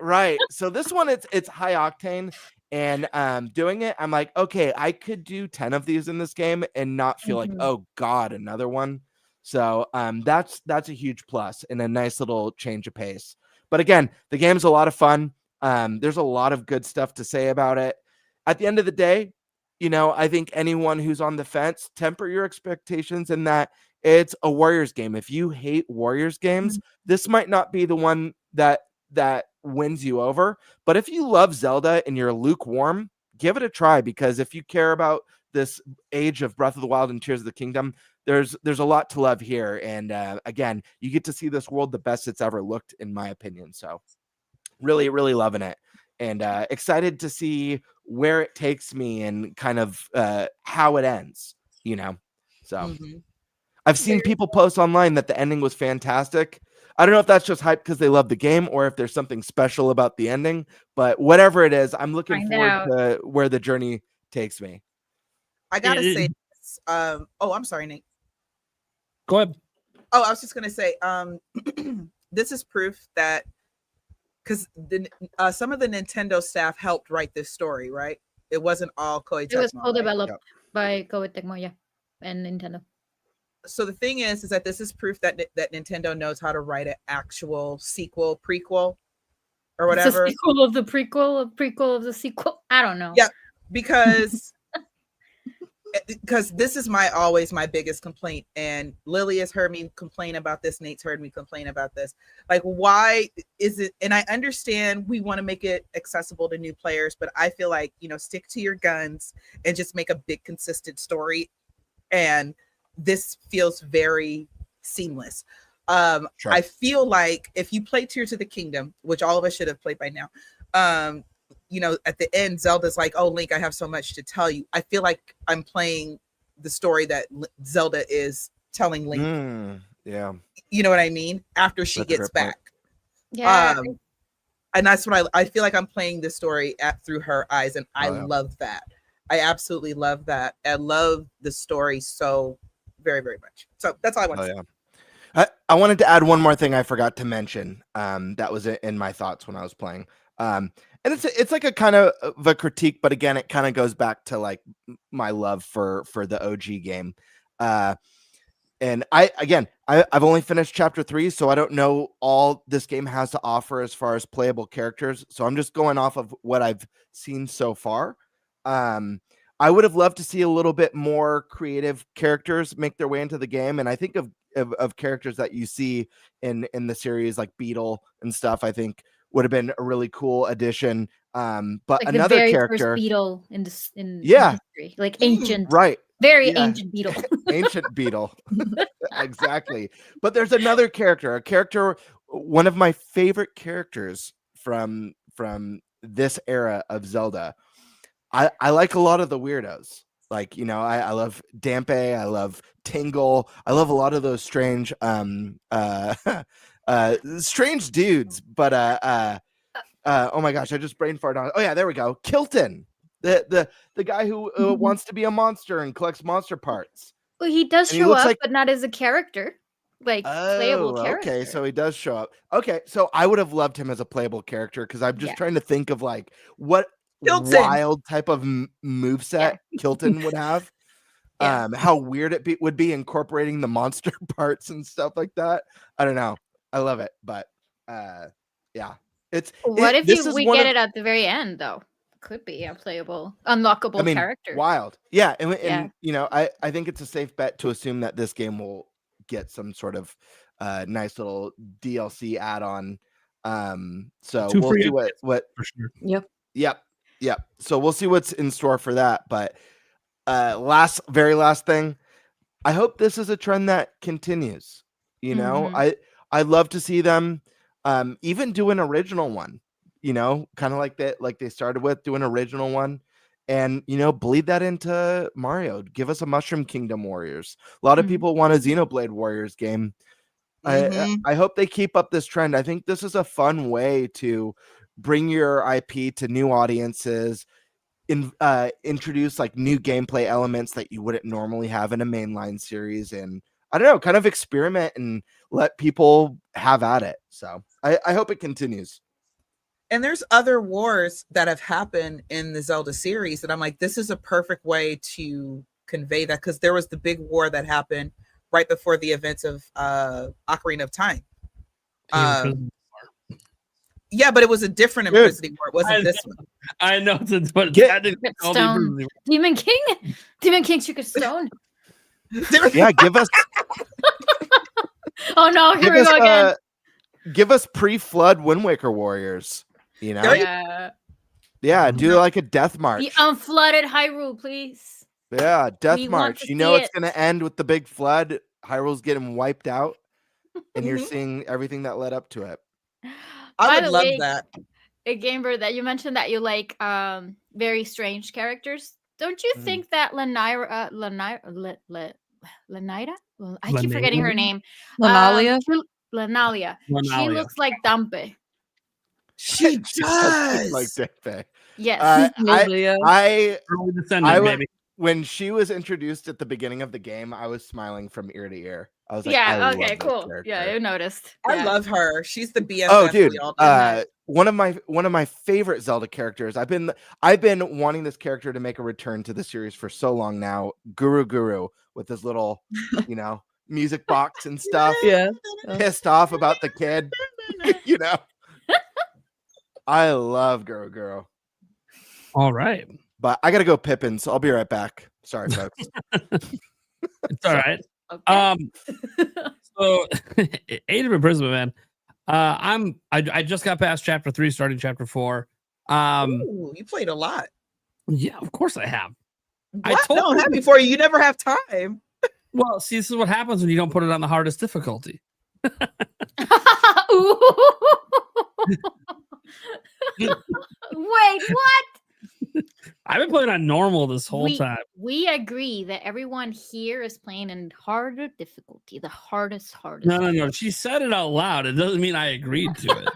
right. So this one, it's high octane, and doing it, I'm like, okay, I could do 10 of these in this game and not feel like, oh god, another one. So that's a huge plus and a nice little change of pace. But again, the game's a lot of fun. There's a lot of good stuff to say about it. At the end of the day, you know, I think anyone who's on the fence, temper your expectations in that it's a Warriors game. If you hate Warriors games, this might not be the one that wins you over. But if you love Zelda and you're lukewarm, give it a try, because if you care about this age of Breath of the Wild and Tears of the Kingdom, there's a lot to love here. And again, you get to see this world the best it's ever looked, in my opinion. So really, really loving it, and excited to see where it takes me and kind of how it ends, you know. So I've seen people post online that the ending was fantastic. I don't know if that's just hype because they love the game, or if there's something special about the ending, but whatever it is, I'm looking forward to where the journey takes me. I gotta say this. I'm sorry, Nate. Go ahead. Oh, I was just gonna say, this is proof that, because some of the Nintendo staff helped write this story, right? It wasn't all Koei Tecmo. It was co-developed by Koei Tecmo, and Nintendo. So the thing is that this is proof that Nintendo knows how to write an actual sequel, prequel, or whatever. It's a sequel of the prequel, a prequel of the sequel. I don't know. Yeah, because this is always my biggest complaint, and Lily has heard me complain about this. Nate's heard me complain about this. Like, why is it? And I understand we want to make it accessible to new players, but I feel like, you know, stick to your guns and just make a big, consistent story. And this feels very seamless. Sure. I feel like if you play Tears of the Kingdom, which all of us should have played by now, you know, at the end, Zelda's like, oh, Link, I have so much to tell you. I feel like I'm playing the story that Zelda is telling Link. Yeah. You know what I mean? After she gets back. Yeah. And that's what I feel like I'm playing this story through her eyes. And I love that. I absolutely love that. I love the story so very, very much. So that's all I want to say. I wanted to add one more thing I forgot to mention. That was in my thoughts when I was playing. And it's like a kind of a critique, but again, it kind of goes back to like my love for the OG game. And I've only finished chapter 3, so I don't know all this game has to offer as far as playable characters. So I'm just going off of what I've seen so far. I would have loved to see a little bit more creative characters make their way into the game. And I think of characters that you see in the series like Beetle and stuff, I think would have been a really cool addition. But like another the very character, first beetle in history, like ancient, right? Very ancient beetle. Ancient beetle. Exactly. But there's another character, one of my favorite characters from this era of Zelda. I like a lot of the weirdos. Like, I love Dampe, I love Tingle, I love a lot of those strange strange dudes, but oh my gosh, I just brain farted on. Oh yeah, there we go. Kilton. The guy who wants to be a monster and collects monster parts. Well, he does And show looks up, like- but not as a character, like playable character. Okay, so he does show up. Okay, so I would have loved him as a playable character because I'm just trying to think of like what Kilton. wild type of moveset Kilton would have. How weird it would be incorporating the monster parts and stuff like that. I don't know. I love it, but yeah, What if we get it at the very end though? Could be a playable, unlockable character. Wild, yeah, and I think it's a safe bet to assume that this game will get some sort of nice little DLC add-on. So we'll see what for sure. Yep. So we'll see what's in store for that. But very last thing, I hope this is a trend that continues. I'd love to see them even do an original one. Kind of like that, like they started with, do an original one, and bleed that into Mario. Give us a Mushroom Kingdom Warriors. A lot of people want a Xenoblade Warriors game. I hope they keep up this trend. I think this is a fun way to bring your IP to new audiences, introduce like new gameplay elements that you wouldn't normally have in a mainline series, and I don't know, kind of experiment and let people have at it. So I hope it continues. And there's other wars that have happened in the Zelda series that I'm like, this is a perfect way to convey that, because there was the big war that happened right before the events of Ocarina of Time. Yeah, but it was a different imprisoning war. It wasn't this one. I know, but Stone. Demon King? Demon King shook a stone. Yeah, give us. Oh no, here we go again. Give us pre-flood Wind Waker Warriors. Yeah. Yeah, do like a death march. The unflooded Hyrule, please. Yeah, death We want march. to It's see going to end with the big flood. Hyrule's getting wiped out, and you're seeing everything that led up to it. I would love that. A gamer that you mentioned that you like very strange characters. Don't you think that Lanira? I keep forgetting her name. Lanalia? Lanalia. She looks like Dampe. She does. Like Dampe. Yes. When she was introduced at the beginning of the game, I was smiling from ear to ear. I was like, yeah, okay, cool. Yeah, I noticed. I love her. She's the BFF. Oh, dude. One of my favorite Zelda characters. I've been wanting this character to make a return to the series for so long now. Guru with his little, music box and stuff. Yeah. Pissed off about the kid. I love Guru. All right. But I gotta go Pippin, so I'll be right back. Sorry, folks. It's all right. Okay. So Age of Imprisonment, man. I just got past chapter 3, starting chapter 4. Ooh, you played a lot. Yeah, of course I have. What? No, I'm happy for you. You never have time. Well, see, this is what happens when you don't put it on the hardest difficulty. Wait, what? I've been playing on normal this whole time. We agree that everyone here is playing in harder difficulty, the hardest. No. She said it out loud. It doesn't mean I agreed to it.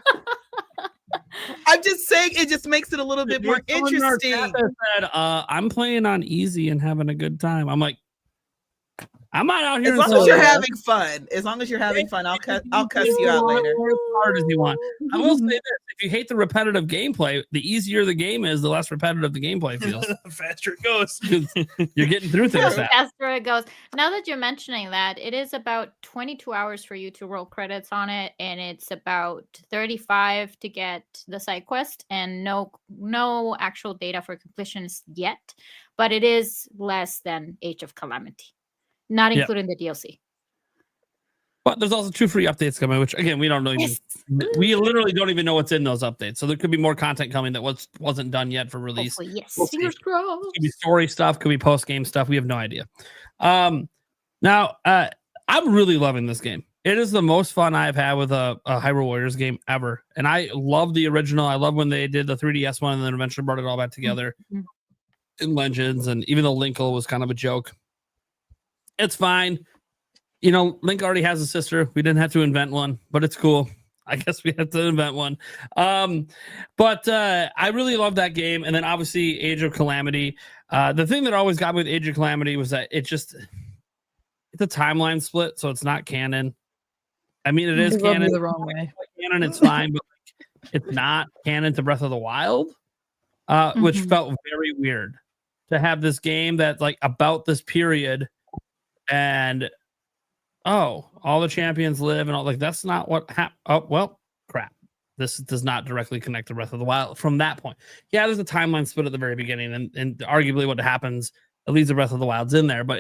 I'm just saying it just makes it a little bit more interesting. Said, I'm playing on easy and having a good time. I'm like, I'm not out here. As long as you're having fun. As long as you're having fun, I'll cuss you out later. As hard as you want. I will say this: if you hate the repetitive gameplay, the easier the game is, the less repetitive the gameplay feels. The faster it goes. You're getting through things. The faster it goes. Now that you're mentioning that, it is about 22 hours for you to roll credits on it, and it's about 35 to get the side quest, and no actual data for completions yet, but it is less than Age of Calamity. Not including the DLC. But there's also 2 free updates coming, which again we don't know. We literally don't even know what's in those updates. So there could be more content coming that wasn't done yet for release. Hopefully, yes. We'll Fingers crossed. Could be story stuff, could be post game stuff. We have no idea. Now I'm really loving this game. It is the most fun I've had with a Hyrule Warriors game ever, and I love the original. I love when they did the 3DS one and then eventually brought it all back together in Legends. And even though Linkle was kind of a joke. It's fine. You know, Link already has a sister. We didn't have to invent one, but it's cool. I guess we have to invent one. But I really love that game. And then obviously Age of Calamity. The thing that always got me with Age of Calamity was that it's a timeline split, so it's not canon. I mean, it is canon the wrong way. Canon, it's fine, but it's not canon to Breath of the Wild, which felt very weird to have this game that's like about this period. And all the champions live and all, like that's not what happened. Oh well, crap. This does not directly connect to Breath of the Wild from that point. Yeah, there's a timeline split at the very beginning, and arguably what happens at least the Breath of the Wild's in there, but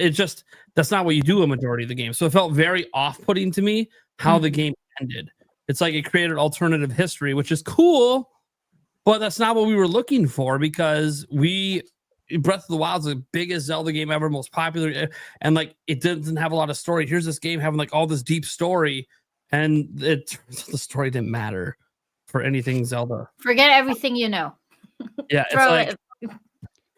that's not what you do a majority of the game. So it felt very off-putting to me how the game ended. It's like it created alternative history, which is cool, but that's not what we were looking for, because Breath of the Wild's the biggest Zelda game ever, most popular, and like it doesn't have a lot of story. Here's this game having like all this deep story, and the story didn't matter for anything Zelda. Forget everything you know. Yeah, it's like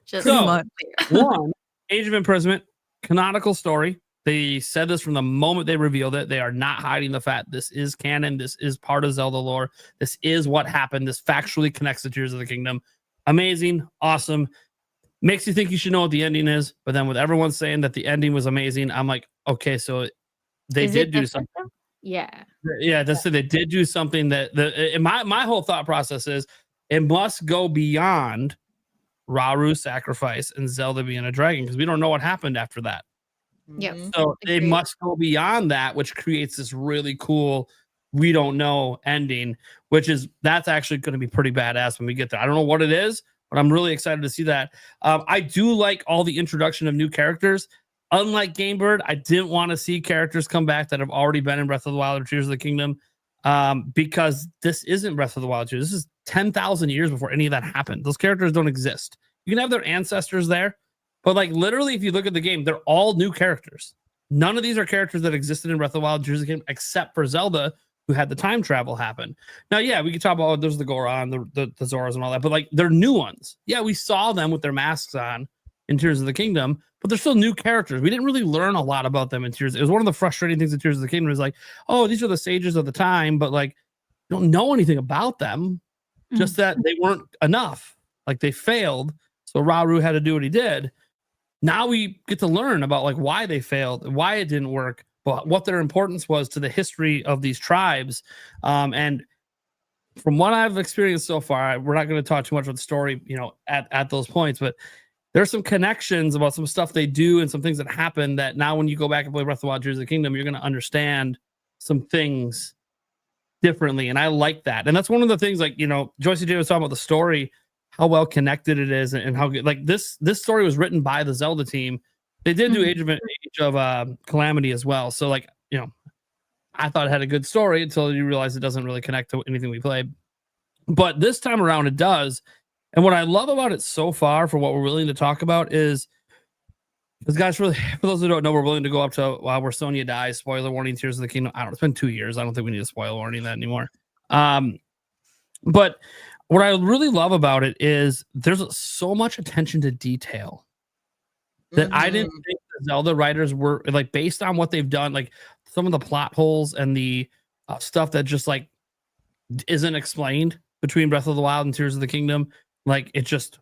just one Age of Imprisonment, canonical story. They said this from the moment they revealed it. They are not hiding the fact this is canon. This is part of Zelda lore. This is what happened. This factually connects the Tears of the Kingdom. Amazing, awesome. Makes you think you should know what the ending is, but then with everyone saying that the ending was amazing, I'm like, okay, so they did do something. Yeah. They did do something that my whole thought process is it must go beyond Raru's sacrifice and Zelda being a dragon, because we don't know what happened after that. Yeah. So they must go beyond that, which creates this really cool we don't know ending, that's actually going to be pretty badass when we get there. I don't know what it is, but I'm really excited to see that. I do like all the introduction of new characters. Unlike Game Bird, I didn't want to see characters come back that have already been in Breath of the Wild or Tears of the Kingdom, because this isn't Breath of the Wild. This is 10,000 years before any of that happened. Those characters don't exist. You can have their ancestors there, but like literally, if you look at the game, they're all new characters. None of these are characters that existed in Breath of the Wild, Tears of the Kingdom, except for Zelda, who had the time travel happen. Now, yeah, we could talk about, there's the Goron, the Zoras and all that, but like they're new ones. Yeah, we saw them with their masks on in Tears of the Kingdom, but they're still new characters. We didn't really learn a lot about them in Tears. It was one of the frustrating things in Tears of the Kingdom is like, oh, these are the sages of the time, but like you don't know anything about them, just that they weren't enough. Like they failed, so Rauru had to do what he did. Now we get to learn about like why they failed, why it didn't work, but what their importance was to the history of these tribes. And from what I've experienced so far, we're not going to talk too much about the story, at those points, but there's some connections about some stuff they do and some things that happen that now when you go back and play Breath of the Wild, Tears of the Kingdom, you're going to understand some things differently. And I like that. And that's one of the things, like, Joycie J was talking about the story, how well connected it is, and how good, like this story was written by the Zelda team. They did do Age of Calamity as well. So like, I thought it had a good story until you realize it doesn't really connect to anything we played. But this time around it does. And what I love about it so far, for what we're willing to talk about, is because, guys, for those who don't know, we're willing to go up to where Sonya dies. Spoiler warning, Tears of the Kingdom. I don't know, it's been 2 years. I don't think we need a spoiler warning that anymore. But what I really love about it is there's so much attention to detail that I didn't think the Zelda writers were, like, based on what they've done, like some of the plot holes and the stuff that just like isn't explained between Breath of the Wild and Tears of the Kingdom. Like it just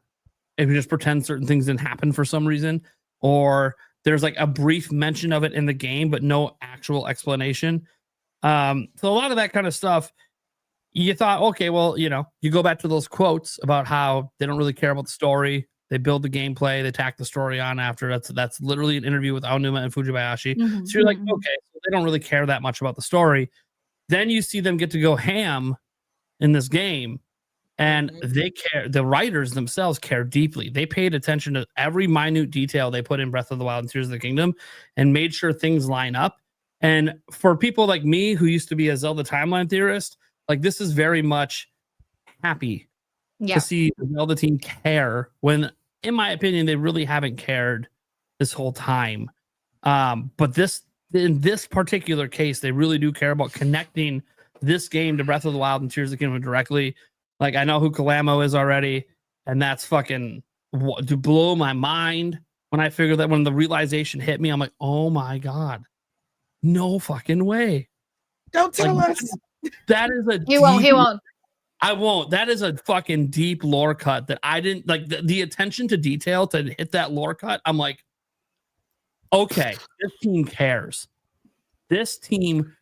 pretends certain things didn't happen for some reason, or There's like a brief mention of it in the game, but no actual explanation. So a lot of that kind of stuff, you thought, okay, well, you know, you go back to those quotes about how they don't really care about the story. They build the gameplay, they tack the story on after. That's literally an interview with Aonuma and Fujibayashi. So you're like, okay, so they don't really care that much about the story. Then you see them get to go ham in this game, and they care. The writers themselves care deeply. They paid attention to every minute detail they put in Breath of the Wild and Tears of the Kingdom and made sure things line up. And for people like me who used to be a Zelda timeline theorist, like this is very much happy to see the Zelda team care when, in my opinion, they really haven't cared this whole time. But in this particular case, they really do care about connecting this game to Breath of the Wild and Tears of the Kingdom directly. Like, I know who Kalamo is already, and that's fucking to blow my mind when I figured that. When the realization hit me, I'm like, oh my God, no fucking way. Don't tell us. That is a He won't. I won't. That is a fucking deep lore cut that I didn't like. The attention to detail to hit that lore cut. I'm like, okay, this team cares. This team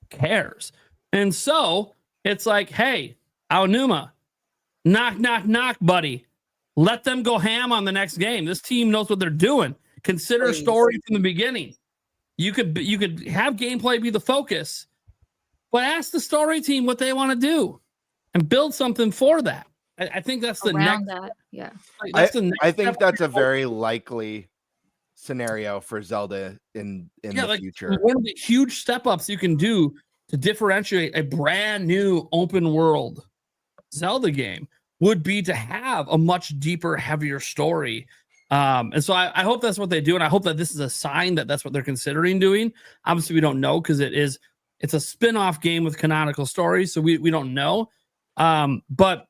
cares. And so it's like, hey, Aonuma, knock, knock, knock, buddy. Let them go ham on the next game. This team knows what they're doing. Consider story from the beginning. You could have gameplay be the focus, but ask the story team what they want to do and build something for that. I think that's the Around next. that, yeah. I think that's a very likely scenario for Zelda in the future. One of the huge step ups you can do to differentiate a brand new open world Zelda game would be to have a much deeper, heavier story. And so I hope that's what they do, and I hope that this is a sign that that's what they're considering doing. Obviously, we don't know because it's a spin-off game with canonical stories, so we don't know. But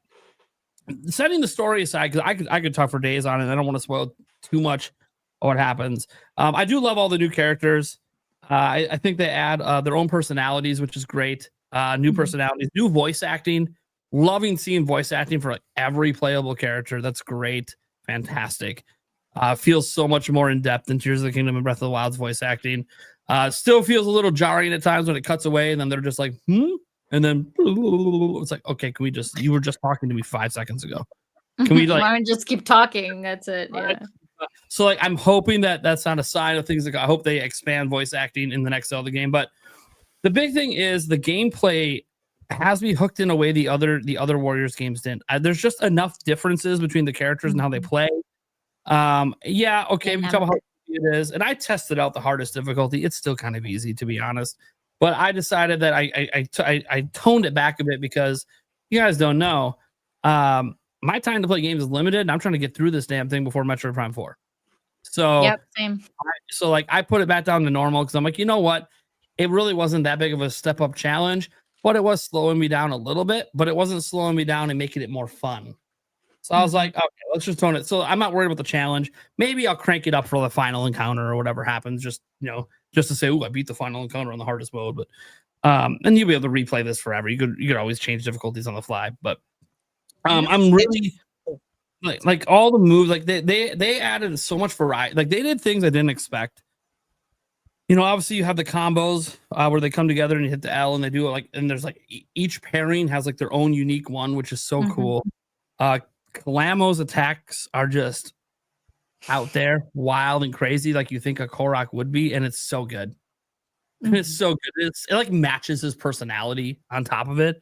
setting the story aside, because I could talk for days on it. I don't want to spoil too much of what happens. I do love all the new characters. I think they add their own personalities, which is great. New personalities, new voice acting. Loving seeing voice acting for like every playable character. That's great. Fantastic. Feels so much more in depth than Tears of the Kingdom and Breath of the Wild's voice acting. Still feels a little jarring at times when it cuts away and then they're just like, and then it's like, okay, can we just, you were just talking to me 5 seconds ago. Can we like Why don't you just keep talking? That's it. Yeah. So like, I'm hoping that that's not a sign of things. Like, I hope they expand voice acting in the next Zelda game. But the big thing is the gameplay has me hooked in a way the other Warriors games didn't. There's just enough differences between the characters and how they play. Yeah, okay, we talk about how easy it is, and I tested out the hardest difficulty. It's still kind of easy, to be honest. But I decided that I toned it back a bit because you guys don't know. My time to play games is limited, and I'm trying to get through this damn thing before Metroid Prime 4. So yep, same. So like I put it back down to normal because I'm like, you know what? It really wasn't that big of a step up challenge, but it was slowing me down a little bit, but it wasn't slowing me down and making it more fun. So I was like, okay, let's just tone it. So I'm not worried about the challenge. Maybe I'll crank it up for the final encounter or whatever happens. Just, just to say, oh, I beat the final encounter on the hardest mode. But and you'll be able to replay this forever. You could always change difficulties on the fly. But I'm really like all the moves, like they added so much variety. Like they did things I didn't expect. Obviously you have the combos where they come together and you hit the L and they do it like, and there's like each pairing has like their own unique one, which is so cool. Kalamo's attacks are just out there, wild and crazy, like you think a Korok would be, and it's so good. It's so good. It like matches his personality on top of it.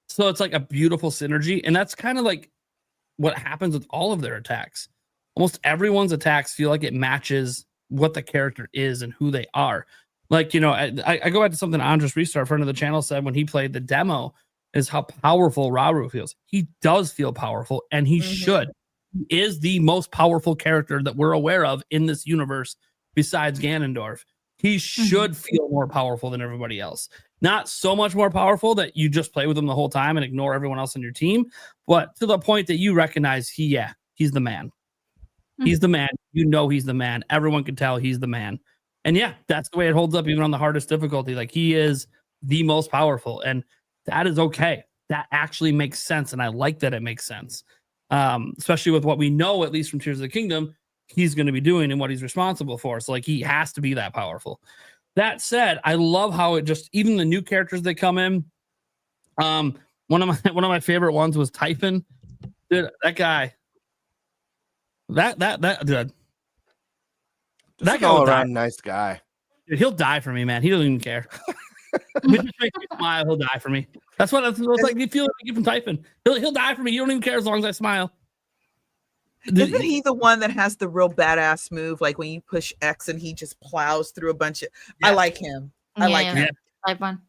So it's like a beautiful synergy. And that's kind of like what happens with all of their attacks. Almost everyone's attacks feel like it matches what the character is and who they are. Like, I go back to something Andres Restart, friend of the channel, said when he played the demo, is how powerful Rauru feels. He does feel powerful, and he should. He is the most powerful character that we're aware of in this universe besides Ganondorf. He should feel more powerful than everybody else. Not so much more powerful that you just play with him the whole time and ignore everyone else on your team, but to the point that you recognize he's the man. He's the man. He's the man. Everyone can tell he's the man. And yeah, that's the way it holds up even on the hardest difficulty. Like he is the most powerful, and that is okay. That actually makes sense, and I like that it makes sense. Especially with what we know, at least from Tears of the Kingdom, he's going to be doing and what he's responsible for. So like he has to be that powerful. That said, I love how it just even the new characters that come in. One of my favorite ones was Typhon. Dude, that guy. That dude. That guy all around nice guy. Dude, he'll die for me, man. He doesn't even care. He just makes me smile. He'll die for me. That's what it's like. You feel like you from Typhon. He'll die for me. You don't even care as long as I smile. Isn't he the one that has the real badass move? Like when you push X and he just plows through a bunch of. Yeah. I like him. I like him. Like one.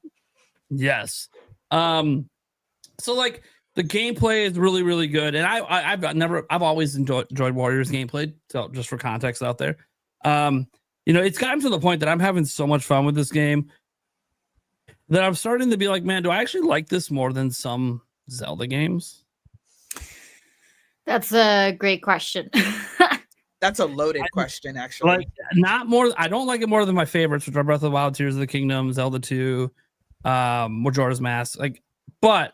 Yes. So like the gameplay is really, really good, and I've always enjoyed Warriors gameplay. So just for context out there, it's gotten to the point that I'm having so much fun with this game that I'm starting to be like, man, do I actually like this more than some Zelda games? That's a great question. That's a loaded question, actually. Like, not more. I don't like it more than my favorites, which are Breath of the Wild, Tears of the Kingdom, Zelda 2, Majora's Mask. Like, but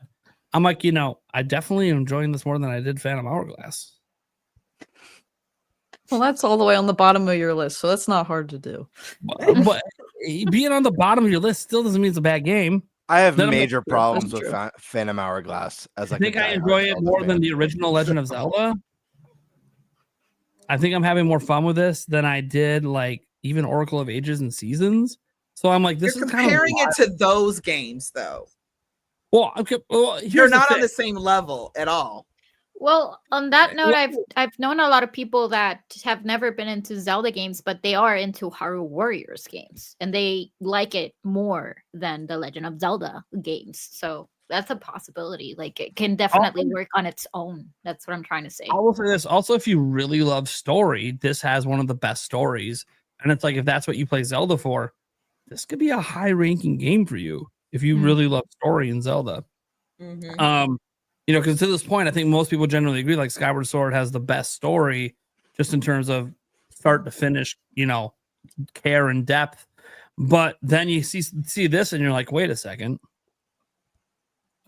I'm like, I definitely am enjoying this more than I did Phantom Hourglass. Well, that's all the way on the bottom of your list, so that's not hard to do. But being on the bottom of your list still doesn't mean it's a bad game. I have major problems with Phantom Hourglass. As I think I enjoy it more than the original Legend of Zelda. I think I'm having more fun with this than I did like even Oracle of Ages and Seasons. So I'm like, this You're is comparing it to those games, though. Well, okay. Well, you're not on the same level at all. Well, on that note, I've known a lot of people that have never been into Zelda games, but they are into Hyrule Warriors games, and they like it more than the Legend of Zelda games. So that's a possibility. Like it can definitely work on its own. That's what I'm trying to say. I will say this. Also, if you really love story, this has one of the best stories. And it's like, if that's what you play Zelda for, this could be a high-ranking game for you if you really love story in Zelda. Mm-hmm. Because to this point, I think most people generally agree, like Skyward Sword has the best story just in terms of start to finish, care and depth. But then you see this and you're like, wait a second.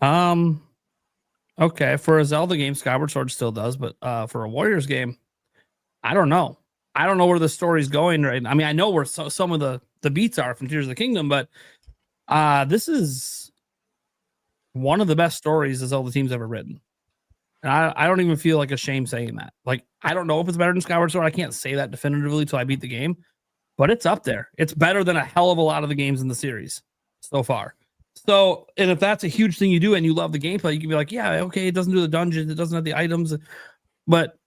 Okay, for a Zelda game, Skyward Sword still does, but for a Warriors game, I don't know. I don't know where the story's going right now. I mean, I know where some of the beats are from Tears of the Kingdom, but this is one of the best stories the Zelda team's ever written. And I don't even feel like ashamed saying that. Like, I don't know if it's better than Skyward Sword. I can't say that definitively until I beat the game, but it's up there. It's better than a hell of a lot of the games in the series so far. So, and if that's a huge thing you do and you love the gameplay, you can be like, yeah, okay, it doesn't do the dungeons, it doesn't have the items, but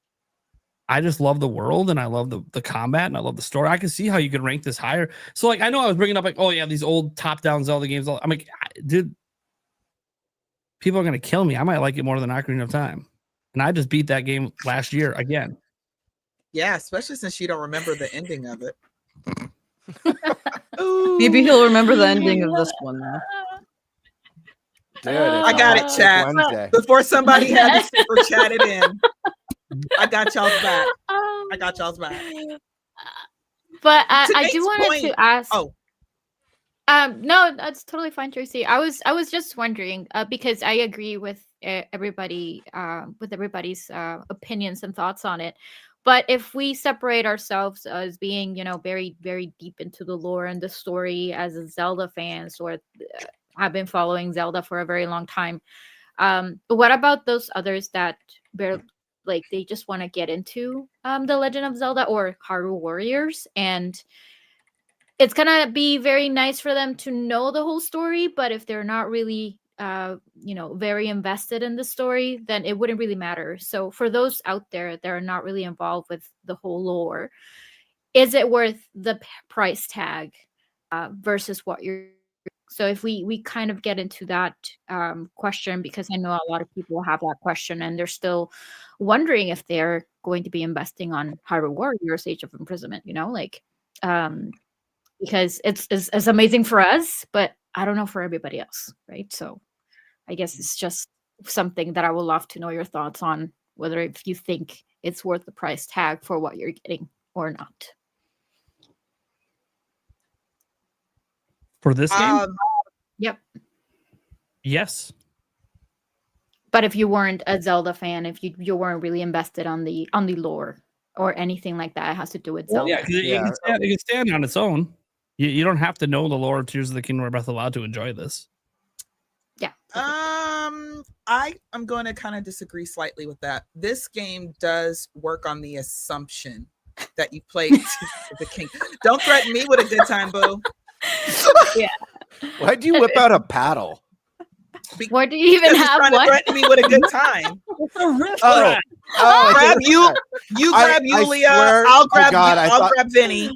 I just love the world and I love the combat and I love the story. I can see how you could rank this higher. So, like, I know I was bringing up like, oh yeah, these old top-down Zelda games. I'm like, dude, people are going to kill me. I might like it more than Ocarina of Time. And I just beat that game last year again. Yeah, especially since you don't remember the ending of it. Maybe he'll remember the ending of this one now. Dude, I got it, chat. Wednesday. Before somebody had to super chat it in. I got y'all's back. I got y'all's back. But I do want to ask. Oh. No, that's totally fine, Joycie. I was just wondering because I agree with everybody's opinions and thoughts on it. But if we separate ourselves as being, very, very deep into the lore and the story as a Zelda fans or have been following Zelda for a very long time, what about those others that they just want to get into the Legend of Zelda or Hyrule Warriors, and it's gonna be very nice for them to know the whole story, but if they're not really very invested in the story, then it wouldn't really matter. So for those out there that are not really involved with the whole lore, is it worth the price tag versus what you're? So if we kind of get into that question, because I know a lot of people have that question and they're still wondering if they're going to be investing on Hyrule Warriors Age of Imprisonment, because it's amazing for us, but I don't know for everybody else, right? So I guess it's just something that I would love to know your thoughts on, whether if you think it's worth the price tag for what you're getting or not. For this game? Yep. Yes. But if you weren't a Zelda fan, if you weren't really invested on the lore. or anything like that has to do with Well, Zelda. yeah, 'cause it can stand on its own. You don't have to know the lore of Tears of the Kingdom or Breath of the Wild to enjoy this. Yeah. I am going to kind of disagree slightly with that. This game does work on the assumption that you played the king. Don't threaten me with a good time, boo. Yeah. Why'd you whip out a paddle? What do you even Because he's have? trying to What? threaten me with a good time. Oh, Grab you. You grab Yulia. swear I'll to grab God, you. I I'll thought- grab Vinny.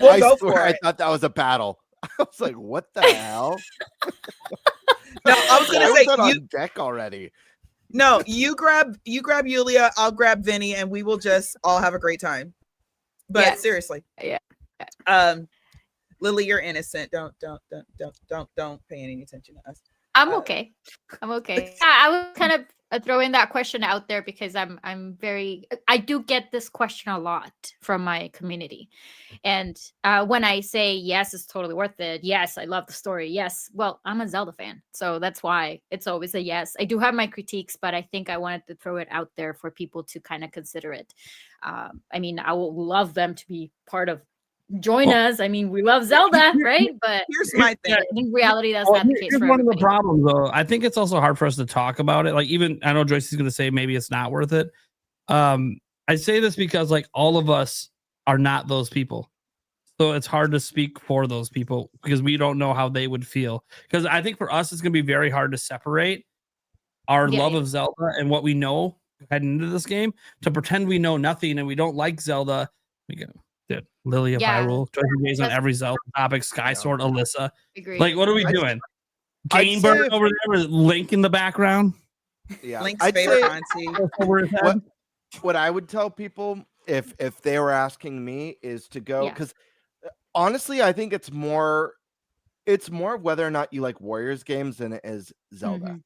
We'll go for I it. thought that was a paddle. I was like, what the hell? No, I was gonna Why say was that on you. deck already. No, you grab Yulia. I'll grab Vinny, and we will just all have a great time. But Yeah. seriously, Yeah. Lily, you're innocent. Don't pay any attention to us. I'm okay. I'm okay. I was kind of throwing that question out there because I do get this question a lot from my community. And when I say, yes, it's totally worth it. Yes, I love the story. Yes. Well, I'm a Zelda fan. So that's why it's always a yes. I do have my critiques, but I think I wanted to throw it out there for people to kind of consider it. I mean, I would love them to be part of join us. I mean, we love Zelda, right? But here's my thing. In reality, that's not the case Here's for one of the everybody. problems, though. I think it's also hard for us to talk about it. Like, even I know Joycie's going to say maybe it's not worth it. I say this because like all of us are not those people, so it's hard to speak for those people because we don't know how they would feel. Because I think for us, it's going to be very hard to separate our love of Zelda and what we know heading into this game to pretend we know nothing and we don't like Zelda. We go. Dude, Lily of Hyrule, Joycie J's on every Zelda topic, Sky Sword, Alyssa. Agreed. Like, what are we doing? I'd Game say Bird if- over there with Link in the background. Yeah, Link's I'd favorite say auntie. what I would tell people if they were asking me is to go because honestly, I think it's more whether or not you like Warriors games than it is Zelda.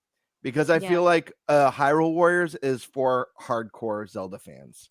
Because I feel like Hyrule Warriors is for hardcore Zelda fans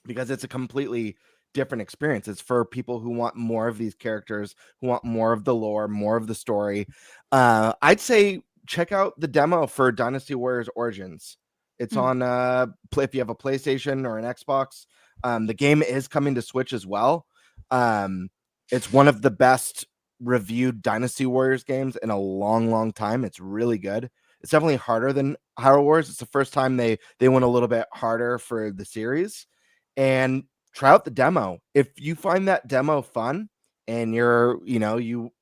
because it's a completely different experience. It's for people who want more of these characters, who want more of the lore, more of the story. I'd say check out the demo for Dynasty Warriors Origins. It's on if you have a PlayStation or an Xbox. The game is coming to Switch as well. It's one of the best reviewed Dynasty Warriors games in a long time. It's really good. It's definitely harder than Hyrule Warriors. It's the first time they went a little bit harder for the series. And try out the demo. If you find that demo fun and you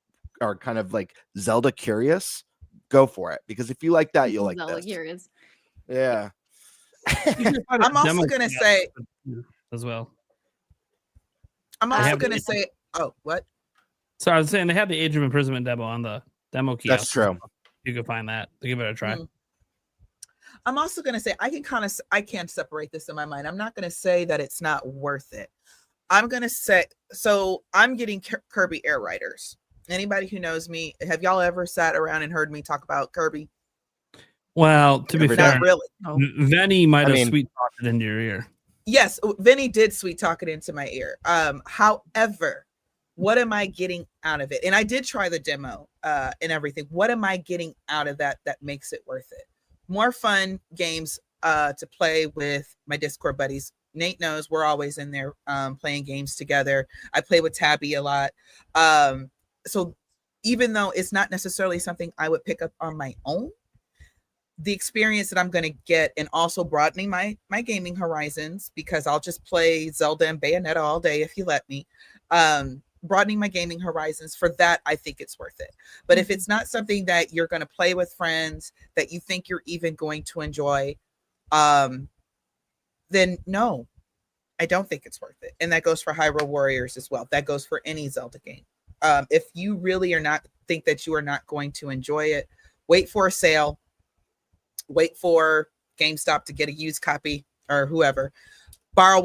are kind of like Zelda curious, go for it. Because if you like that, you'll like Zelda this. curious. Yeah. I'm also gonna say as well. I'm also gonna say, oh, what? So I was saying they have the Age of Imprisonment demo on the demo kiosk. That's true. You can find that. Give it a try. I'm also going to say I can't separate this in my mind. I'm not going to say that it's not worth it. I'm going to say, so I'm getting Kirby Air Riders. Anybody who knows me, have y'all ever sat around and heard me talk about Kirby? Well, to be fair, Not really. Venny might have sweet talked it into your ear. Yes, Vinny did sweet talk it into my ear. However, what am I getting out of it? And I did try the demo and everything. What am I getting out of that makes it worth it? More fun games to play with my Discord buddies. Nate knows we're always in there playing games together. I play with Tabby a lot. So even though it's not necessarily something I would pick up on my own, the experience that I'm going to get and also broadening my gaming horizons, because I'll just play Zelda and Bayonetta all day if you let me. Broadening my gaming horizons, for that, I think it's worth it. But if it's not something that you're going to play with friends, that you think you're even going to enjoy, then no, I don't think it's worth it. And that goes for Hyrule Warriors as well. That goes for any Zelda game. If you really think that you are not going to enjoy it, wait for a sale, wait for GameStop to get a used copy or whoever, borrow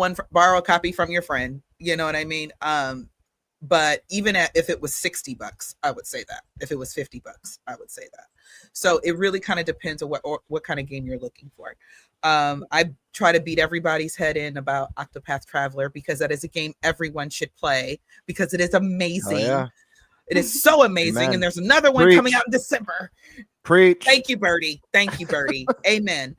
a copy from your friend. You know what I mean? But even if it was $60, I would say that. If it was $50, I would say that. So it really kind of depends on what kind of game you're looking for. I try to beat everybody's head in about Octopath Traveler because that is a game everyone should play because it is amazing. Oh, yeah. It is so amazing. Amen. And there's another one coming out in December. Preach. Thank you, Birdie. Thank you, Birdie. Amen.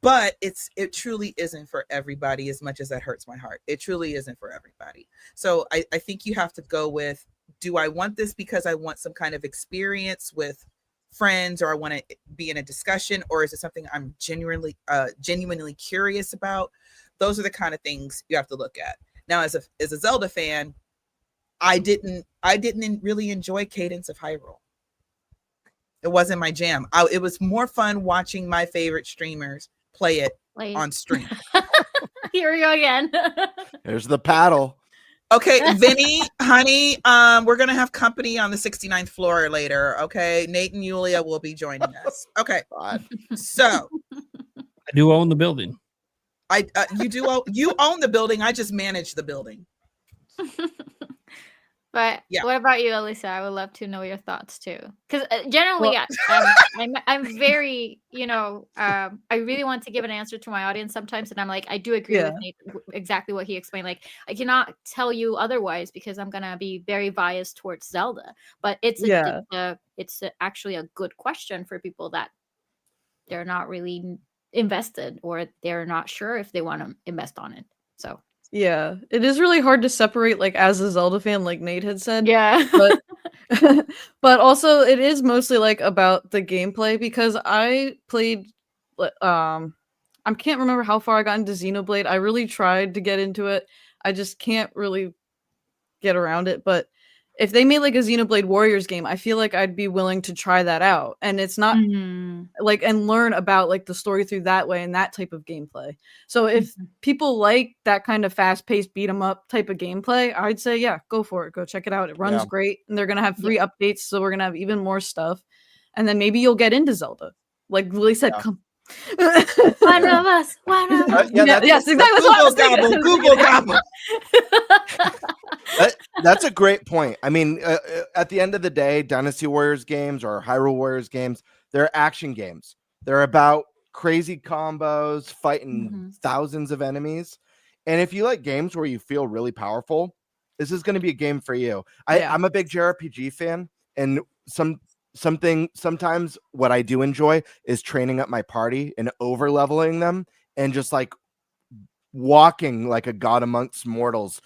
but it truly isn't for everybody, as much as that hurts my heart. It truly isn't for everybody. So I think you have to go with, do I want this because I want some kind of experience with friends, or I want to be in a discussion, or is it something I'm genuinely curious about? Those are the kind of things you have to look at. Now, as a Zelda fan, I didn't really enjoy Cadence of Hyrule. It wasn't my jam. It was more fun watching my favorite streamers play it on stream. Here we go again. There's the paddle. Okay, Vinny, honey, we're gonna have company on the 69th floor later. Okay, Nate and Yulia will be joining us. Okay, so I do own the building. You own the building. I just manage the building. But what about you, Alyssa? I would love to know your thoughts too. Because generally, I'm very, I really want to give an answer to my audience sometimes, and I'm like, I do agree with Nate, exactly what he explained. Like, I cannot tell you otherwise because I'm gonna be very biased towards Zelda. But it's actually a good question for people that they're not really invested, or they're not sure if they want to invest on it. So. Yeah, it is really hard to separate, like, as a Zelda fan, like Nate had said. Yeah. But but also it is mostly like about the gameplay, because I played I can't remember how far I got into Xenoblade. I really tried to get into it. I just can't really get around it, but if they made like a Xenoblade Warriors game, I feel like I'd be willing to try that out. And it's not like, and learn about like the story through that way and that type of gameplay. So if people like that kind of fast-paced beat 'em up type of gameplay, I'd say, yeah, go for it. Go check it out. It runs great, and they're gonna have free updates, so we're gonna have even more stuff. And then maybe you'll get into Zelda. Like Lily said, come. One of us. Yes, exactly. Google gobble. That's a great point. I mean, at the end of the day, Dynasty Warriors games or Hyrule Warriors games, they're action games. They're about crazy combos, fighting thousands of enemies. And if you like games where you feel really powerful, this is going to be a game for you. I'm a big JRPG fan, and sometimes what I do enjoy is training up my party and over leveling them, and just like walking like a god amongst mortals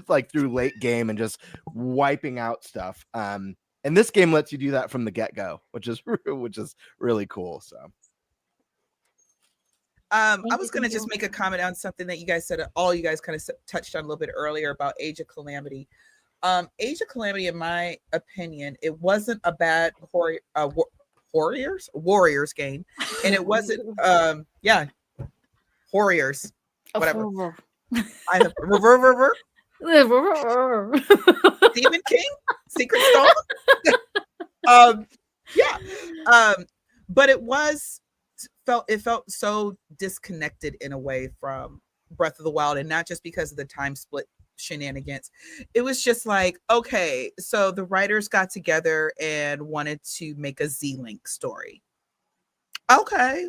like through late game and just wiping out stuff. And this game lets you do that from the get-go, which is really cool. So I was going to just make a comment on something that you guys said, all you guys kind of touched on a little bit earlier about Age of Calamity. Age of Calamity, in my opinion, it wasn't a bad Warriors game, and it wasn't Warriors, whatever. I have Demon King, Secret Stone. But it felt so disconnected in a way from Breath of the Wild, and not just because of the time split shenanigans. It was just like, okay, so the writers got together and wanted to make a Z-Link story. Okay,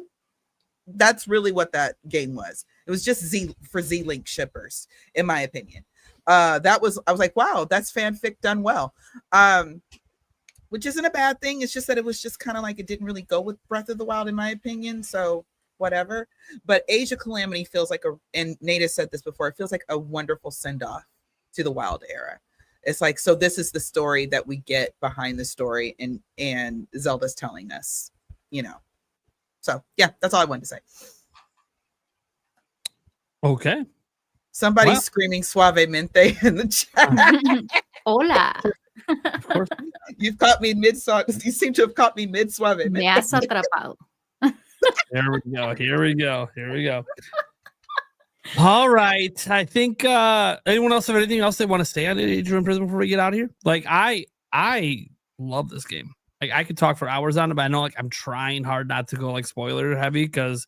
that's really what that game was. It was just Z-Link shippers, in my opinion. I was like, wow, that's fanfic done well. Which isn't a bad thing. It's just that it was just kind of like, it didn't really go with Breath of the Wild, in my opinion. So whatever. But Age of Calamity feels like and Nate has said this before, it feels like a wonderful send-off to the Wild era. It's like, so this is the story that we get behind the story, and Zelda's telling us, So yeah, that's all I wanted to say. Okay. Somebody's screaming suavemente in the chat. Hola. Of course. You've caught me mid-song. You seem to have caught me mid-suavemente. Me has atrapado. Here we go. All right. I think anyone else have anything else they want to say on Age of Imprisonment before we get out of here? Like, I love this game. Like, I could talk for hours on it, but I know, like, I'm trying hard not to go like spoiler heavy, because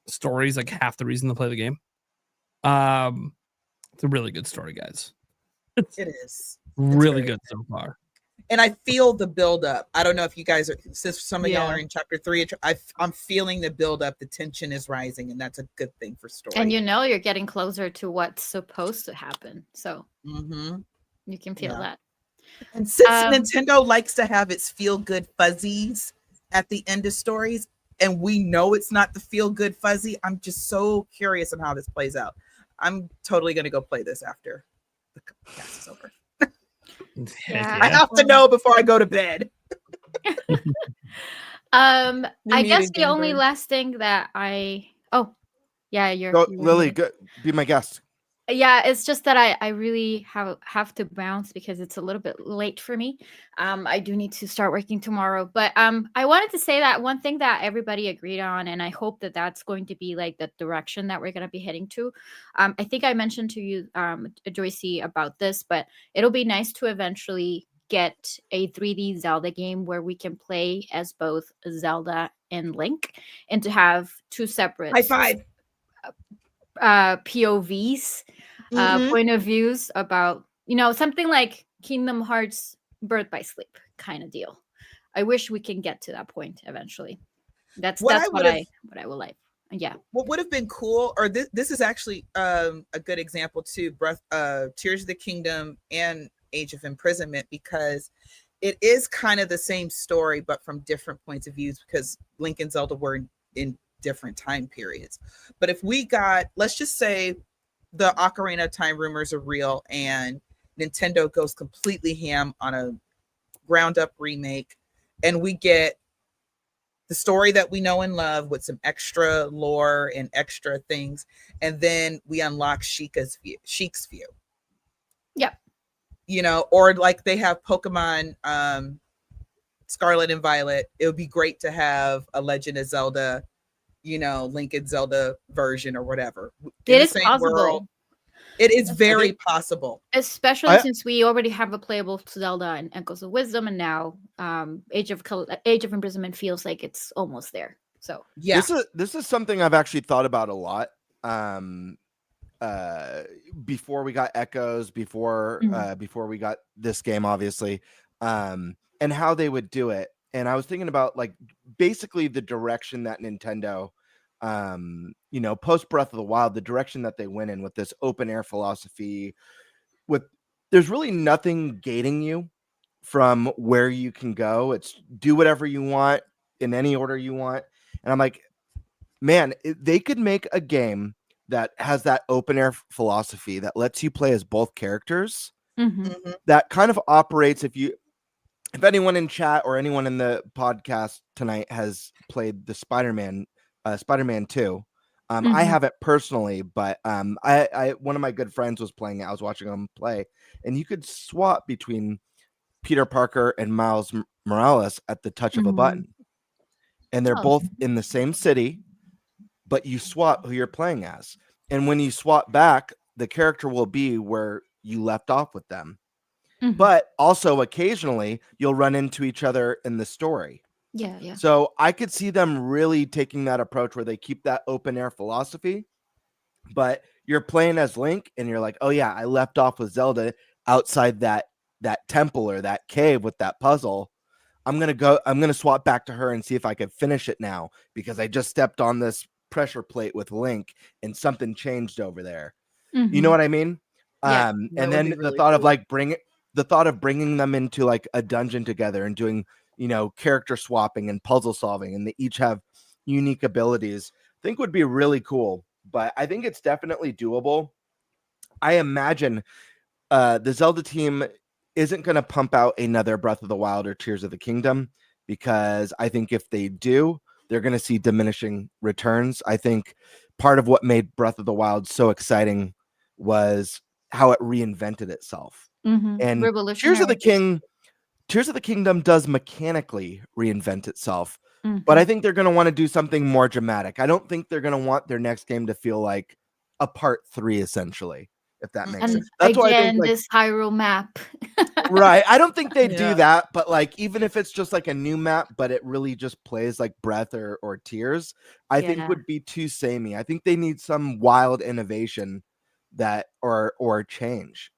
story's like half the reason to play the game. It's a really good story, guys. It is. It's really good so far. And I feel the build up. I don't know if you guys are, since some of y'all are in chapter 3, I'm feeling the build up. The tension is rising, and that's a good thing for story. And you're getting closer to what's supposed to happen. So you can feel that. And since Nintendo likes to have its feel good fuzzies at the end of stories, and we know it's not the feel good fuzzy. I'm just so curious on how this plays out. I'm totally going to go play this after the cast is over. Yeah. I have to know before I go to bed. I guess muted, the only Gamber. last thing that you're Go, you're Lily, muted. go, be my guest. Yeah, it's just that I really have to bounce because it's a little bit late for me. I do need to start working tomorrow, but I wanted to say that one thing that everybody agreed on, and I hope that that's going to be like the direction that we're going to be heading to. I think I mentioned to you, Joycie, about this, but it'll be nice to eventually get a 3D Zelda game where we can play as both Zelda and Link, and to have two separate High five. POVs, Mhm. point of views about, something like Kingdom Hearts Birth by Sleep kind of deal. I wish we can get to that point eventually. That's what I would like. Yeah. What would have been cool, or this is actually a good example too, Tears of the Kingdom and Age of Imprisonment, because it is kind of the same story but from different points of views, because Link and Zelda were in different time periods. But if we got, let's just say the Ocarina of Time rumors are real and Nintendo goes completely ham on a ground up remake, and we get the story that we know and love with some extra lore and extra things, and then we unlock Sheik's view. Yep. Or like they have Pokemon Scarlet and Violet. It would be great to have a Legend of Zelda, Link and Zelda version or whatever. It is possible. It is very possible. Especially since we already have a playable Zelda and Echoes of Wisdom, and now Age of Imprisonment feels like it's almost there. So yeah, this is something I've actually thought about a lot. Before we got Echoes, before we got this game, obviously, and how they would do it. And I was thinking about like basically the direction that Nintendo, post Breath of the Wild, the direction that they went in with this open air philosophy, there's really nothing gating you from where you can go. It's do whatever you want in any order you want. And I'm like, man, they could make a game that has that open air philosophy that lets you play as both characters, that kind of operates. If anyone in chat or anyone in the podcast tonight has played the Spider-Man 2, I haven't personally, but I one of my good friends was playing it. I was watching him play, and you could swap between Peter Parker and Miles Morales at the touch of a button, and they're both in the same city, but you swap who you're playing as, and when you swap back, the character will be where you left off with them. But also occasionally you'll run into each other in the story. Yeah. So I could see them really taking that approach where they keep that open air philosophy, but you're playing as Link and you're like, oh yeah, I left off with Zelda outside that temple or that cave with that puzzle. I'm going to swap back to her and see if I could finish it now because I just stepped on this pressure plate with Link and something changed over there. You know what I mean? Yeah, and then the thought of like bringing them into like a dungeon together and doing, character swapping and puzzle solving, and they each have unique abilities, I think would be really cool. But I think it's definitely doable. I imagine the Zelda team isn't going to pump out another Breath of the Wild or Tears of the Kingdom, because I think if they do, they're going to see diminishing returns. I think part of what made Breath of the Wild so exciting was how it reinvented itself. And Tears of the Kingdom does mechanically reinvent itself, but I think they're going to want to do something more dramatic. I don't think they're going to want their next game to feel like a part 3, essentially, if that makes sense. That's why I think, like, this Hyrule map. Right. I don't think they'd do that, but like even if it's just like a new map, but it really just plays like Breath or Tears, I think would be too samey. I think they need some wild innovation that or change,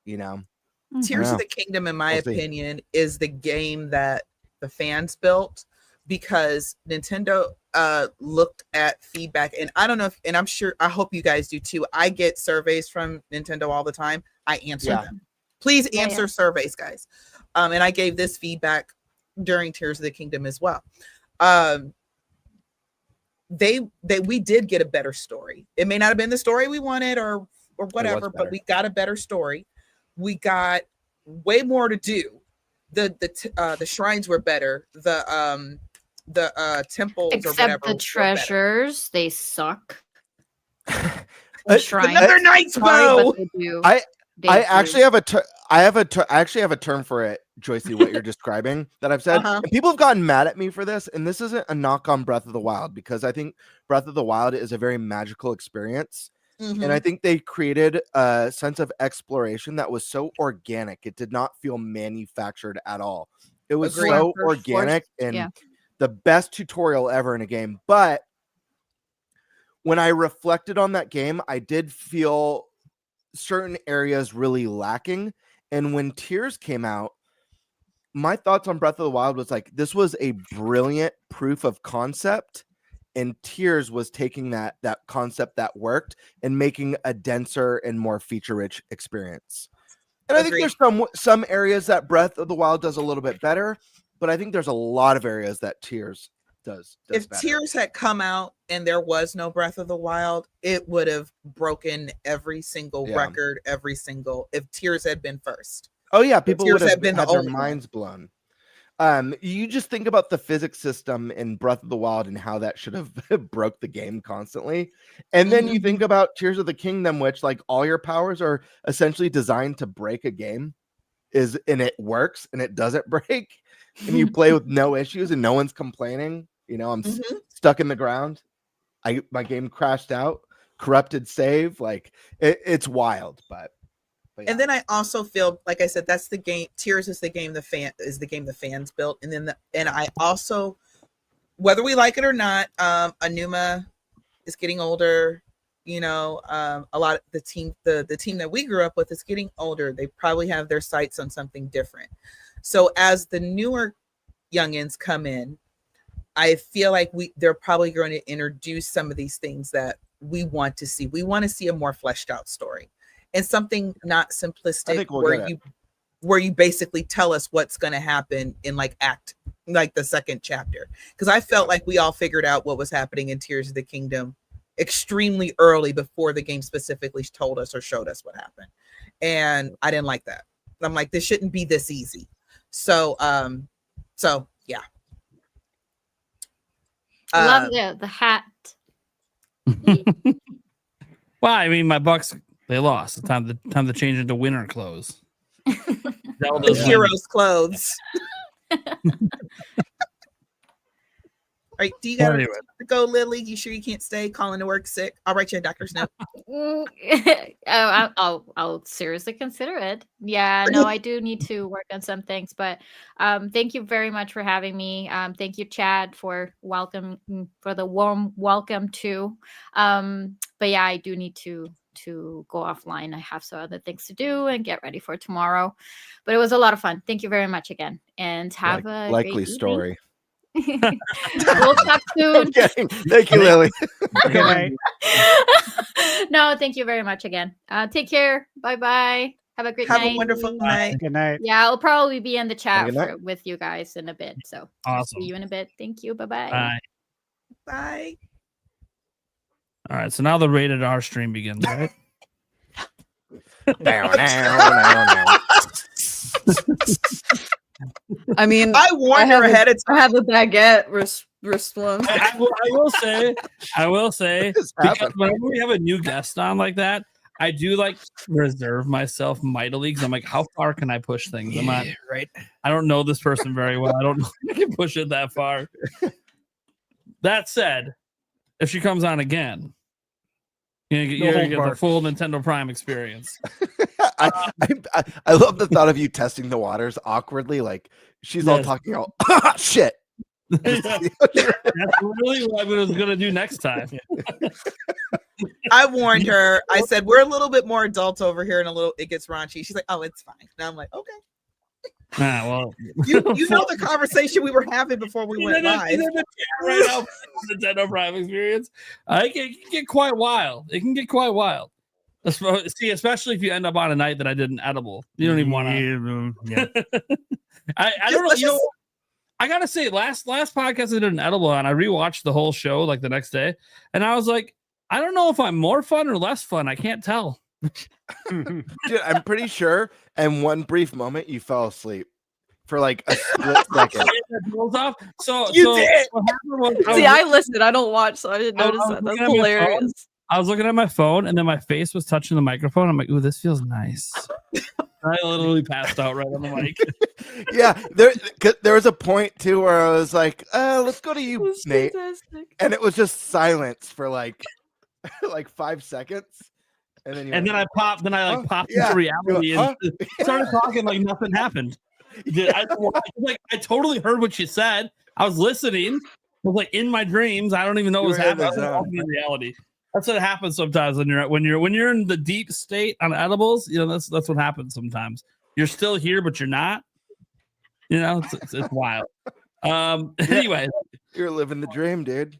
Tears of the Kingdom, in my opinion, is the game that the fans built, because Nintendo looked at feedback, and I don't know if, and I'm sure, I hope you guys do too. I get surveys from Nintendo all the time. I answer them. Please answer surveys, guys. And I gave this feedback during Tears of the Kingdom as well. we did get a better story. It may not have been the story we wanted or whatever, but we got a better story. We got way more to do. The shrines were better. The temples Except or whatever the treasures, they suck. Another knight's bow. I actually have a term for it, Joycie, what you're describing that I've said. And people have gotten mad at me for this, and this isn't a knock on Breath of the Wild, because I think Breath of the Wild is a very magical experience. And I think they created a sense of exploration that was so organic. It did not feel manufactured at all. It was so organic and the best tutorial ever in a game. But when I reflected on that game, I did feel certain areas really lacking. And when Tears came out, my thoughts on Breath of the Wild was like, this was a brilliant proof of concept. And Tears was taking that concept that worked and making a denser and more feature-rich experience. And I think there's some areas that Breath of the Wild does a little bit better, but I think there's a lot of areas that Tears does if better. Tears had come out and there was no Breath of the Wild, it would have broken every single record, if Tears had been first. Oh yeah, people would have been had their minds blown. You just think about the physics system in Breath of the Wild and how that should have broke the game constantly. And then you think about Tears of the Kingdom, which like all your powers are essentially designed to break a game, and it works and it doesn't break. And you play with no issues and no one's complaining. You know, I'm stuck in the ground. My game crashed out, corrupted save. Like it's wild, but yeah. And then I also feel, like I said, that's the game. Tears is the game the fans built. And then I also, whether we like it or not, Anuma is getting older. You know, a lot of the team that we grew up with is getting older. They probably have their sights on something different. So as the newer youngins come in, I feel like they're probably going to introduce some of these things that we want to see. We want to see a more fleshed out story. And something not simplistic where you basically tell us what's going to happen in like the second chapter. Because I felt like we all figured out what was happening in Tears of the Kingdom extremely early before the game specifically told us or showed us what happened. And I didn't like that. I'm like, this shouldn't be this easy. So yeah. I love the hat. Well, I mean, my Bucks, they lost. It's time to change into winter clothes. Heroes' clothes. All right, do you gotta go, Lily? You sure you can't stay? Calling to work sick? I'll write you a doctor's note. I'll seriously consider it. Yeah, no, I do need to work on some things, but thank you very much for having me. Thank you, Chad, for the warm welcome too. But yeah, I do need to go offline. I have some other things to do and get ready for tomorrow. But it was a lot of fun. Thank you very much again, and have a likely great story. We'll talk soon. Thank you, Lily. Good night. No, thank you very much again. Take care. Bye. Have a great night. Have a wonderful night. Good night. Yeah, I'll probably be in the chat with you guys in a bit. So awesome. See you in a bit. Thank you. Bye-bye. Bye. Bye. All right, so now the rated R stream begins, right? I mean, I warned her ahead of time. I have a baguette wrist one. I will say, because whenever we have a new guest on like that, I do like reserve myself mightily because I'm like, how far can I push things? I'm not right. I don't know this person very well. I don't know if I can push it that far. That said, if she comes on again, you're gonna get the full Nintendo Prime experience. I love the thought of you testing the waters awkwardly, like she's all talking out shit. That's really what I was gonna do next time. I warned her. I said we're a little bit more adult over here, and it gets raunchy. She's like, "Oh, it's fine." And I'm like, "Okay." Well, you know the conversation we were having before we went live. Right now, Nintendo Prime experience. It can get quite wild. It can get quite wild. See, especially if you end up on a night that I did an edible. You don't even want to. Yeah. I don't know. I gotta say, last podcast I did an edible on, I rewatched the whole show like the next day, and I was like, I don't know if I'm more fun or less fun. I can't tell. Dude, I'm pretty sure in one brief moment you fell asleep for like a split second. So You did. what happened was, See, I listened. I don't watch, so I didn't notice that. That's hilarious. I was looking at my phone, and then my face was touching the microphone. I'm like, ooh, this feels nice. I literally passed out right on the mic. Yeah, there was a point too where I was like, let's go to you, Nate. Fantastic. And it was just silence for like 5 seconds. And then I popped yeah. into reality and started talking like nothing happened. Dude, I totally heard what you said. I was listening. I was like in my dreams. I don't even know what was happening. I was talking in reality. That's what happens sometimes when you're in the deep state on edibles. You know, that's what happens sometimes. You're still here, but you're not. You know, it's wild. Anyway, you're living the dream, dude.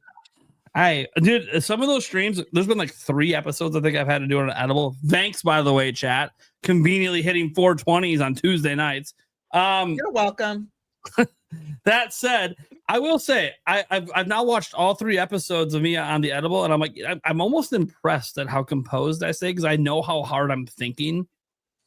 Dude, some of those streams, there's been like 3 episodes I think I've had to do on an edible. Thanks, by the way, chat. Conveniently hitting 420s on Tuesday nights. You're welcome. That said, I will say I've now watched all 3 episodes of me on the edible, and I'm like, I'm almost impressed at how composed I stay, because I know how hard I'm thinking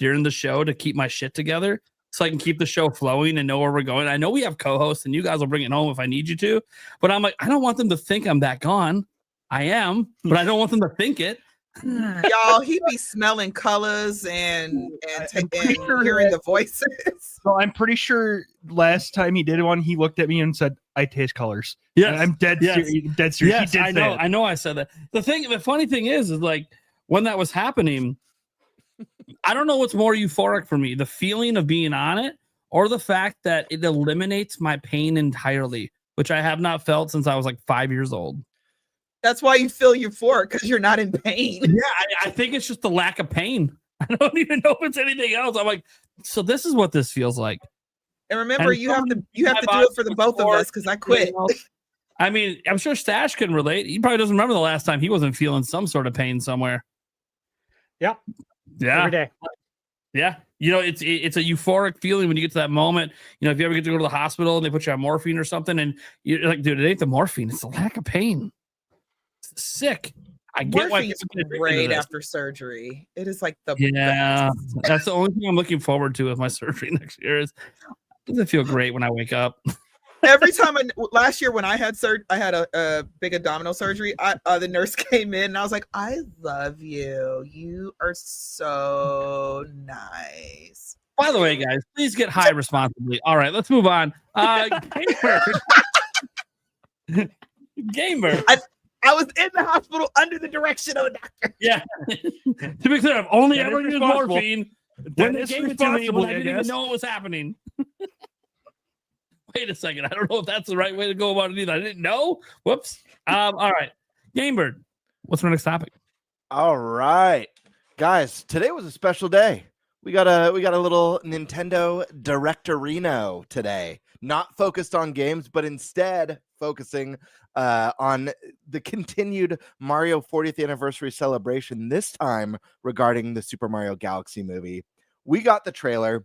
during the show to keep my shit together, so I can keep the show flowing and know where we're going. I know we have co-hosts, and you guys will bring it home if I need you to, but I'm like, I don't want them to think I'm that gone. I am, but I don't want them to think it. Y'all, he be smelling colors and hearing the voices. So I'm pretty sure last time he did one, he looked at me and said, "I taste colors." Yeah, I'm dead serious. Yes, he did I know. I know. I said that. The funny thing is like when that was happening, I don't know what's more euphoric for me: the feeling of being on it, or the fact that it eliminates my pain entirely, which I have not felt since I was like 5 years old. That's why you feel euphoric, because you're not in pain. Yeah, I think it's just the lack of pain. I don't even know if it's anything else. I'm like, so this is what this feels like. And remember, you have to do it for the both of us, because I quit. I mean, I'm sure Stash can relate. He probably doesn't remember the last time he wasn't feeling some sort of pain somewhere. Yep. Yeah. Every day. Yeah. You know, it's a euphoric feeling when you get to that moment. You know, if you ever get to go to the hospital and they put you on morphine or something, and you're like, dude, it ain't the morphine, it's the lack of pain. It's sick. I get why it's great after surgery. It is like the best. That's the only thing I'm looking forward to with my surgery next year. Is does it feel great when I wake up? Every time last year when I had I had a big abdominal surgery. The nurse came in and I was like, "I love you. You are so nice." By the way, guys, please get high responsibly. All right, let's move on. Gamer. I was in the hospital under the direction of a doctor. Yeah. To be clear, I've only ever used morphine when they gave it to me when I didn't even know what was happening. Wait a second. I don't know if that's the right way to go about it either. I didn't know. Whoops. All right. Gamebird, what's our next topic? All right. Guys, today was a special day. We got a little Nintendo Directorino today. Not focused on games, but instead focusing on the continued Mario 40th anniversary celebration, this time regarding the Super Mario Galaxy movie. We got the trailer.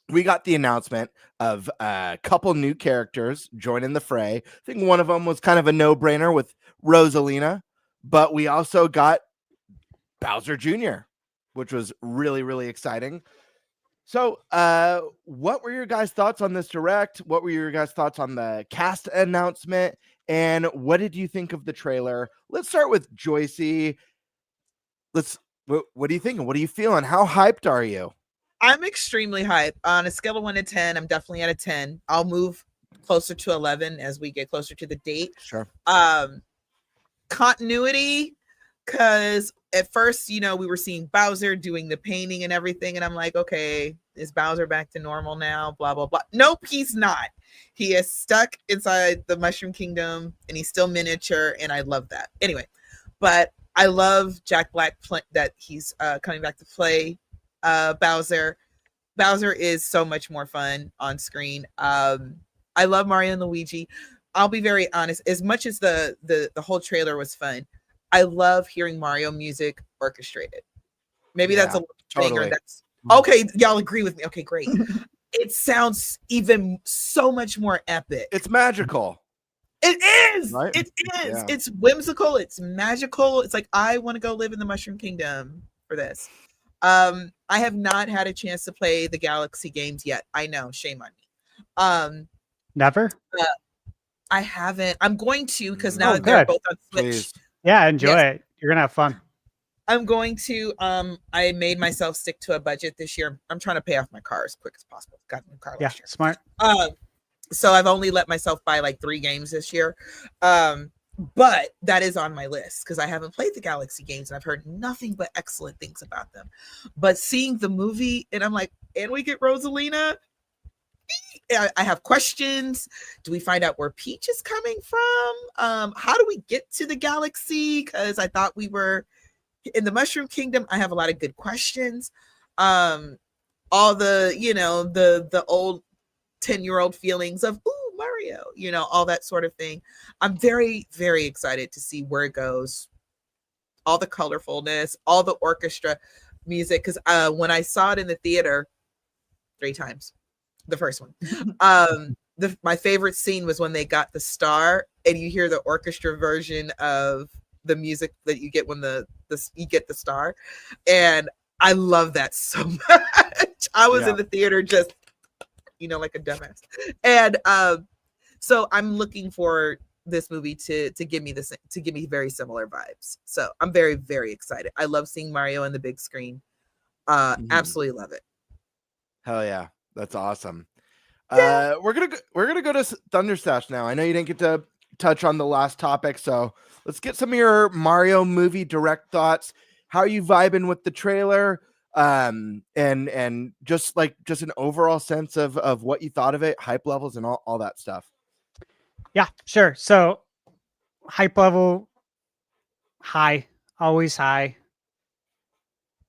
We got the announcement of a couple new characters joining the fray. I think one of them was kind of a no-brainer with Rosalina, but we also got Bowser Jr., which was really, really exciting. So, what were your guys' thoughts on this direct? What were your guys' thoughts on the cast announcement? And what did you think of the trailer? Let's start with Joycie. What are you thinking? What are you feeling? How hyped are you? I'm extremely hyped. On a scale of 1 to 10, I'm definitely at a 10. I'll move closer to 11 as we get closer to the date. Sure. Continuity, because at first, we were seeing Bowser doing the painting and everything, and I'm like, okay, is Bowser back to normal now? Blah, blah, blah. Nope, he's not. He is stuck inside the Mushroom Kingdom, and he's still miniature, and I love that. Anyway, but I love Jack Black that he's coming back to play Bowser. Bowser is so much more fun on screen. I love Mario and Luigi. I'll be very honest, as much as the whole trailer was fun, I love hearing Mario music orchestrated. Maybe that's a little totally. That's okay. Y'all agree with me. Okay, great. it sounds even so much more epic. It's magical. It is. Right? It is. Yeah. It's whimsical. It's magical. It's like I want to go live in the Mushroom Kingdom for this. I have not had a chance to play the Galaxy games yet. I know, shame on me. Never. I haven't. I'm going to because now Oh, that they're good. both on Switch. Please. Yeah, enjoy Yes. it. You're gonna have fun. I'm going to. I made myself stick to a budget this year. I'm trying to pay off my car as quick as possible. Got a new car Yeah, last year. smart. So I've only let myself buy like 3 games this year. But that is on my list because I haven't played the Galaxy games and I've heard nothing but excellent things about them. But seeing the movie and I'm like, and we get Rosalina. I have questions. Do we find out where Peach is coming from? How do we get to the galaxy? Because I thought we were in the Mushroom Kingdom. I have a lot of good questions. All the, the old 10-year-old feelings of, ooh, Mario, all that sort of thing. I'm very, very excited to see where it goes. All the colorfulness, all the orchestra music. Because when I saw it in the theater 3 times, the first one, my favorite scene was when they got the star and you hear the orchestra version of the music that you get when you get the star. And I love that so much. I was in the theater just, like a dumbass. And so I'm looking for this movie to give me very similar vibes. So I'm very, very excited. I love seeing Mario on the big screen. Absolutely love it. Hell yeah. That's awesome. We're gonna go to Thunderstash now. I know you didn't get to touch on the last topic, so let's get some of your Mario movie direct thoughts. How are you vibing with the trailer? And just an overall sense of what you thought of it, hype levels, and all that stuff. Yeah, sure. So hype level high, always high.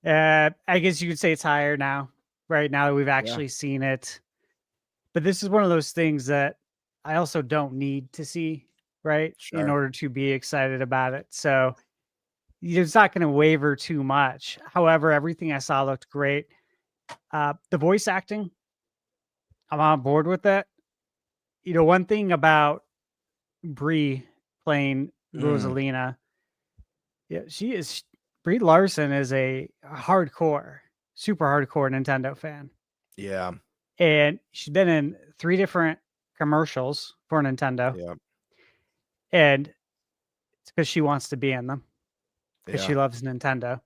I guess you could say it's higher now, right? Now that we've actually seen it. But this is one of those things that I also don't need to see, right? In order to be excited about it. So it's not going to waver too much. However, everything I saw looked great. The voice acting, I'm on board with that. One thing about Brie playing Rosalina, Brie Larson is a super hardcore Nintendo fan. Yeah. And she's been in 3 different commercials for Nintendo. Yeah. And it's because she wants to be in them. Because she Yeah. loves Nintendo.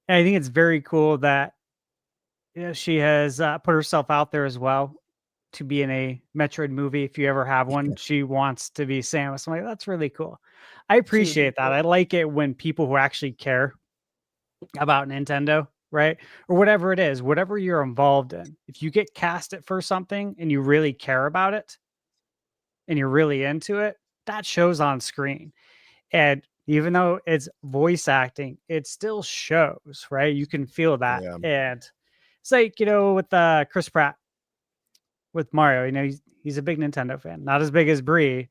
And I think it's very cool that she has put herself out there as well to be in a Metroid movie. If you ever have one, she wants to be Samus. I'm like, that's really cool. I appreciate that. I like it when people who actually care about Nintendo, right? Or whatever it is, whatever you're involved in. If you get casted for something and you really care about it and you're really into it, that shows on screen. And even though it's voice acting, it still shows, right? You can feel that. Yeah. And it's like, with Chris Pratt with Mario, he's a big Nintendo fan, not as big as Brie,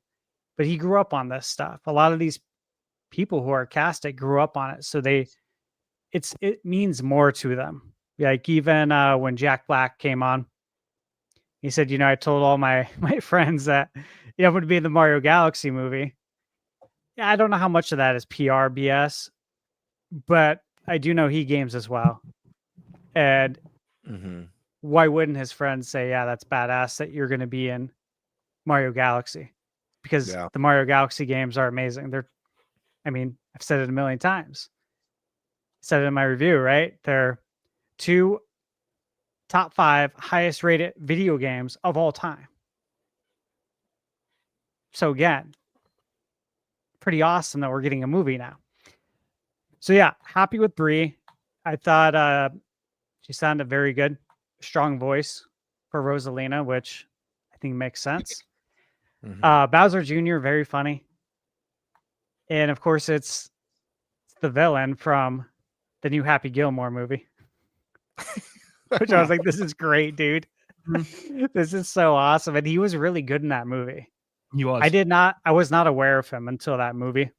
but he grew up on this stuff. A lot of these people who are casted grew up on it. So it means more to them. Like even when Jack Black came on, he said, I told all my friends that I'm going to be in the Mario Galaxy movie. Yeah, I don't know how much of that is PR BS, but I do know he games as well. And why wouldn't his friends say, yeah, that's badass that you're going to be in Mario Galaxy? Because the Mario Galaxy games are amazing. I've said it a million times. I said it in my review, right? They're 2 top 5 highest rated video games of all time. So again, pretty awesome that we're getting a movie now. So yeah, happy with Brie. I thought she sounded very good. Strong voice for Rosalina, which I think makes sense. Bowser Jr., very funny. And of course, it's the villain from the new Happy Gilmore movie. Which I was like, this is great, dude. This is so awesome. And he was really good in that movie. He was. I was not aware of him until that movie.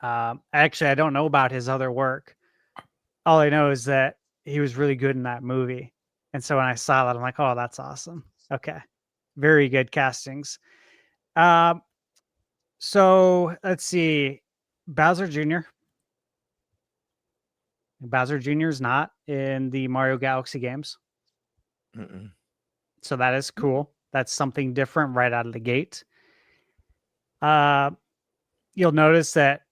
Actually, I don't know about his other work. All I know is that he was really good in that movie. And so when I saw that, I'm like, oh, that's awesome. Okay. Very good castings. So let's see. Bowser Jr. Bowser Jr. is not in the Mario Galaxy games. Mm-mm. So that is cool. That's something different right out of the gate. You'll notice that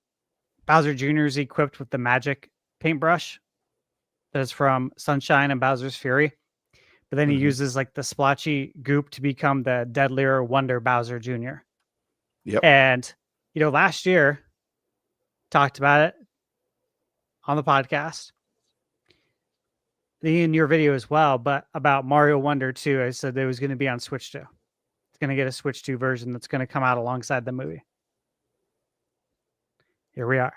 Bowser Jr. is equipped with the magic paintbrush that is from Sunshine and Bowser's Fury. But then he uses like the splotchy goop to become the deadlier Wonder Bowser Jr. Yep. And, last year, talked about it on the podcast, in your video as well, but about Mario Wonder 2, I said that it was going to be on Switch 2. It's going to get a Switch 2 version that's going to come out alongside the movie. Here we are.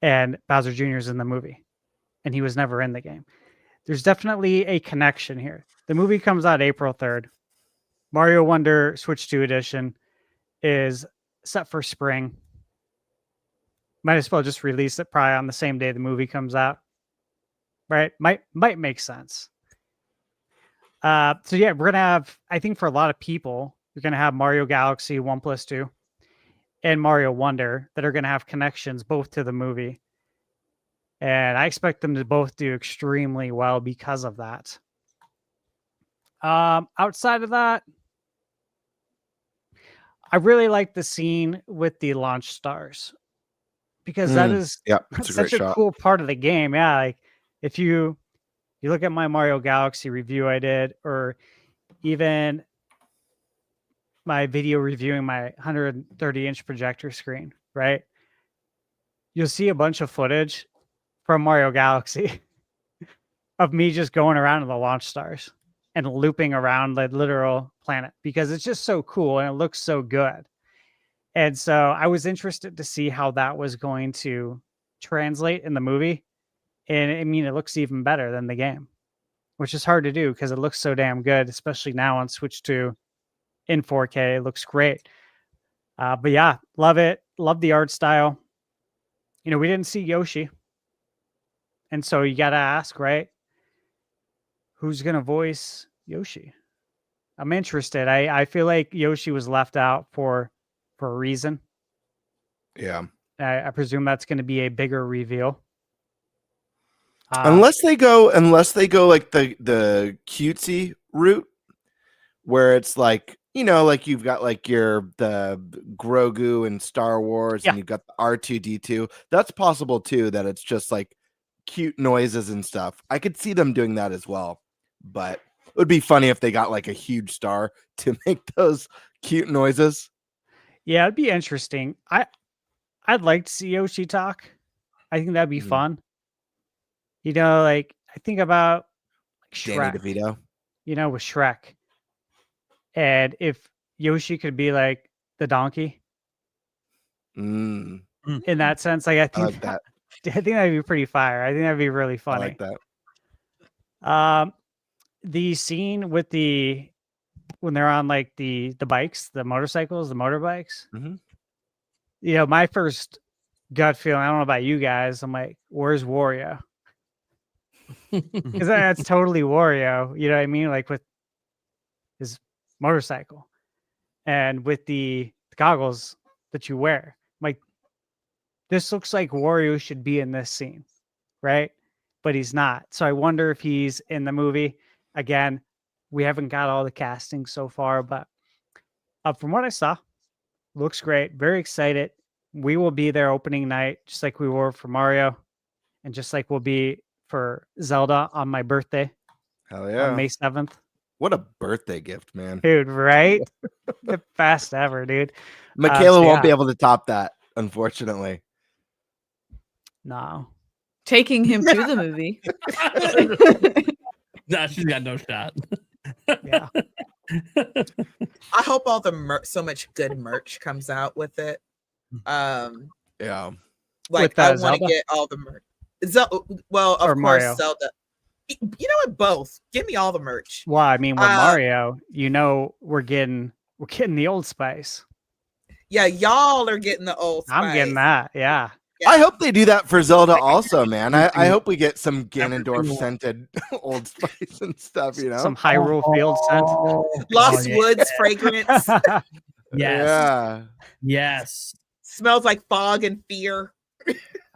And Bowser Jr. is in the movie, and he was never in the game. There's definitely a connection here. The movie comes out April 3rd. Mario Wonder Switch 2 edition is set for spring. Might as well just release it probably on the same day the movie comes out. Right? Might make sense. So yeah, we're gonna have, I think for a lot of people, you're gonna have Mario Galaxy 1+2 and Mario Wonder that are gonna have connections both to the movie. And I expect them to both do extremely well because of that. Outside of that, I really like the scene with the launch stars because that is such a cool part of the game. Yeah, like if you look at my Mario Galaxy review I did, or even my video reviewing my 130-inch projector screen, right? You'll see a bunch of footage from Mario Galaxy of me just going around in the launch stars and looping around the literal planet because it's just so cool and it looks so good. And so I was interested to see how that was going to translate in the movie. And I mean, it looks even better than the game, which is hard to do because it looks so damn good, especially now on Switch 2 in 4K. It looks great. But yeah, love it. Love the art style. We didn't see Yoshi. And so you got to ask, right? Who's going to voice Yoshi? I'm interested. I feel like Yoshi was left out for a reason. Yeah. I presume that's going to be a bigger reveal. Unless they go like the cutesy route where it's like, like you've got like the Grogu in Star Wars and you've got the R2D2. That's possible too, that it's just like cute noises and stuff. I could see them doing that as well, but it would be funny if they got like a huge star to make those cute noises. Yeah, it'd be interesting. I'd like to see Yoshi talk. I think that'd be fun. Like I think about Shrek. Danny DeVito. With Shrek. And if Yoshi could be like the donkey. In that sense, like I think that. I think that'd be pretty fire. I think that'd be really funny. I like that. The scene with when they're on like the bikes, the motorcycles, the motorbikes. My first gut feeling, I don't know about you guys, I'm like, where's Wario? Because that's totally Wario, you know what I mean? Like with his motorcycle and with the goggles that you wear. I'm like, this looks like Wario should be in this scene, right? But he's not. So I wonder if he's in the movie. Again, we haven't got all the casting so far, but from what I saw, looks great. Very excited. We will be there opening night, just like we were for Mario, and just like we'll be for Zelda on my birthday. Hell yeah. On May 7th. What a birthday gift, man. Dude, right? The best ever, dude. Michaela won't be able to top that, unfortunately. No. Taking him to the movie. No, she's got no shot. Yeah. I hope all the so much good merch comes out with it. Yeah. Like I want to get all the merch. Well, of course, Mario. Zelda. You know what? Both. Give me all the merch. Well, I mean, with Mario, we're getting the Old Spice. Yeah, y'all are getting the Old Spice. I'm getting that. Yeah. I hope they do that for Zelda also, man. I hope we get some Ganondorf scented Old Spice and stuff, you know? Some Hyrule Field scent. Lost Woods fragrance. Yeah. Yes. Smells like fog and fear.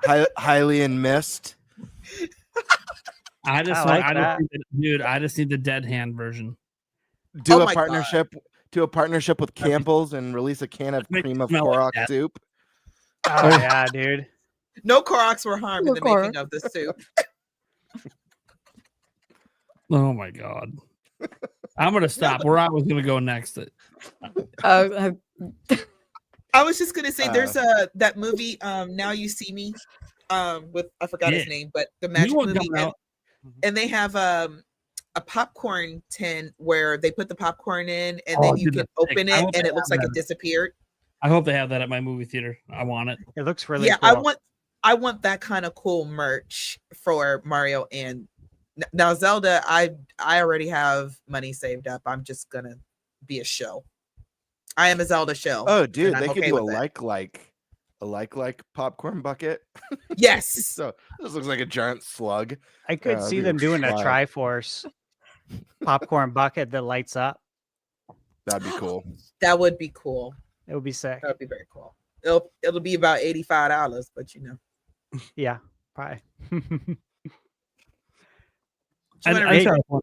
Hylian Mist. I just need the dead hand version. Do a partnership with Campbell's and release a can of Make cream of smell like Korok that. soup. Oh yeah, dude. No Koroks were harmed in the making of this soup. Oh my god. I'm gonna stop. Where I was gonna go next. I was just gonna say there's that movie Now You See Me with I forgot his name, but the magic movie and they have a popcorn tin where they put the popcorn in and then you can open it and it looks like it disappeared. I hope they have that at my movie theater. I want it. It looks really cool. I want that kind of cool merch for Mario and now Zelda. I already have money saved up. I'm just gonna be a show. I am a Zelda show. Oh, dude, they could do a like popcorn bucket. Yes. So this looks like a giant slug. I could see them doing a Triforce popcorn bucket that lights up. That'd be cool. That would be cool. It would be sick. That would be very cool. It'll be about $85, but you know. Yeah, probably. Do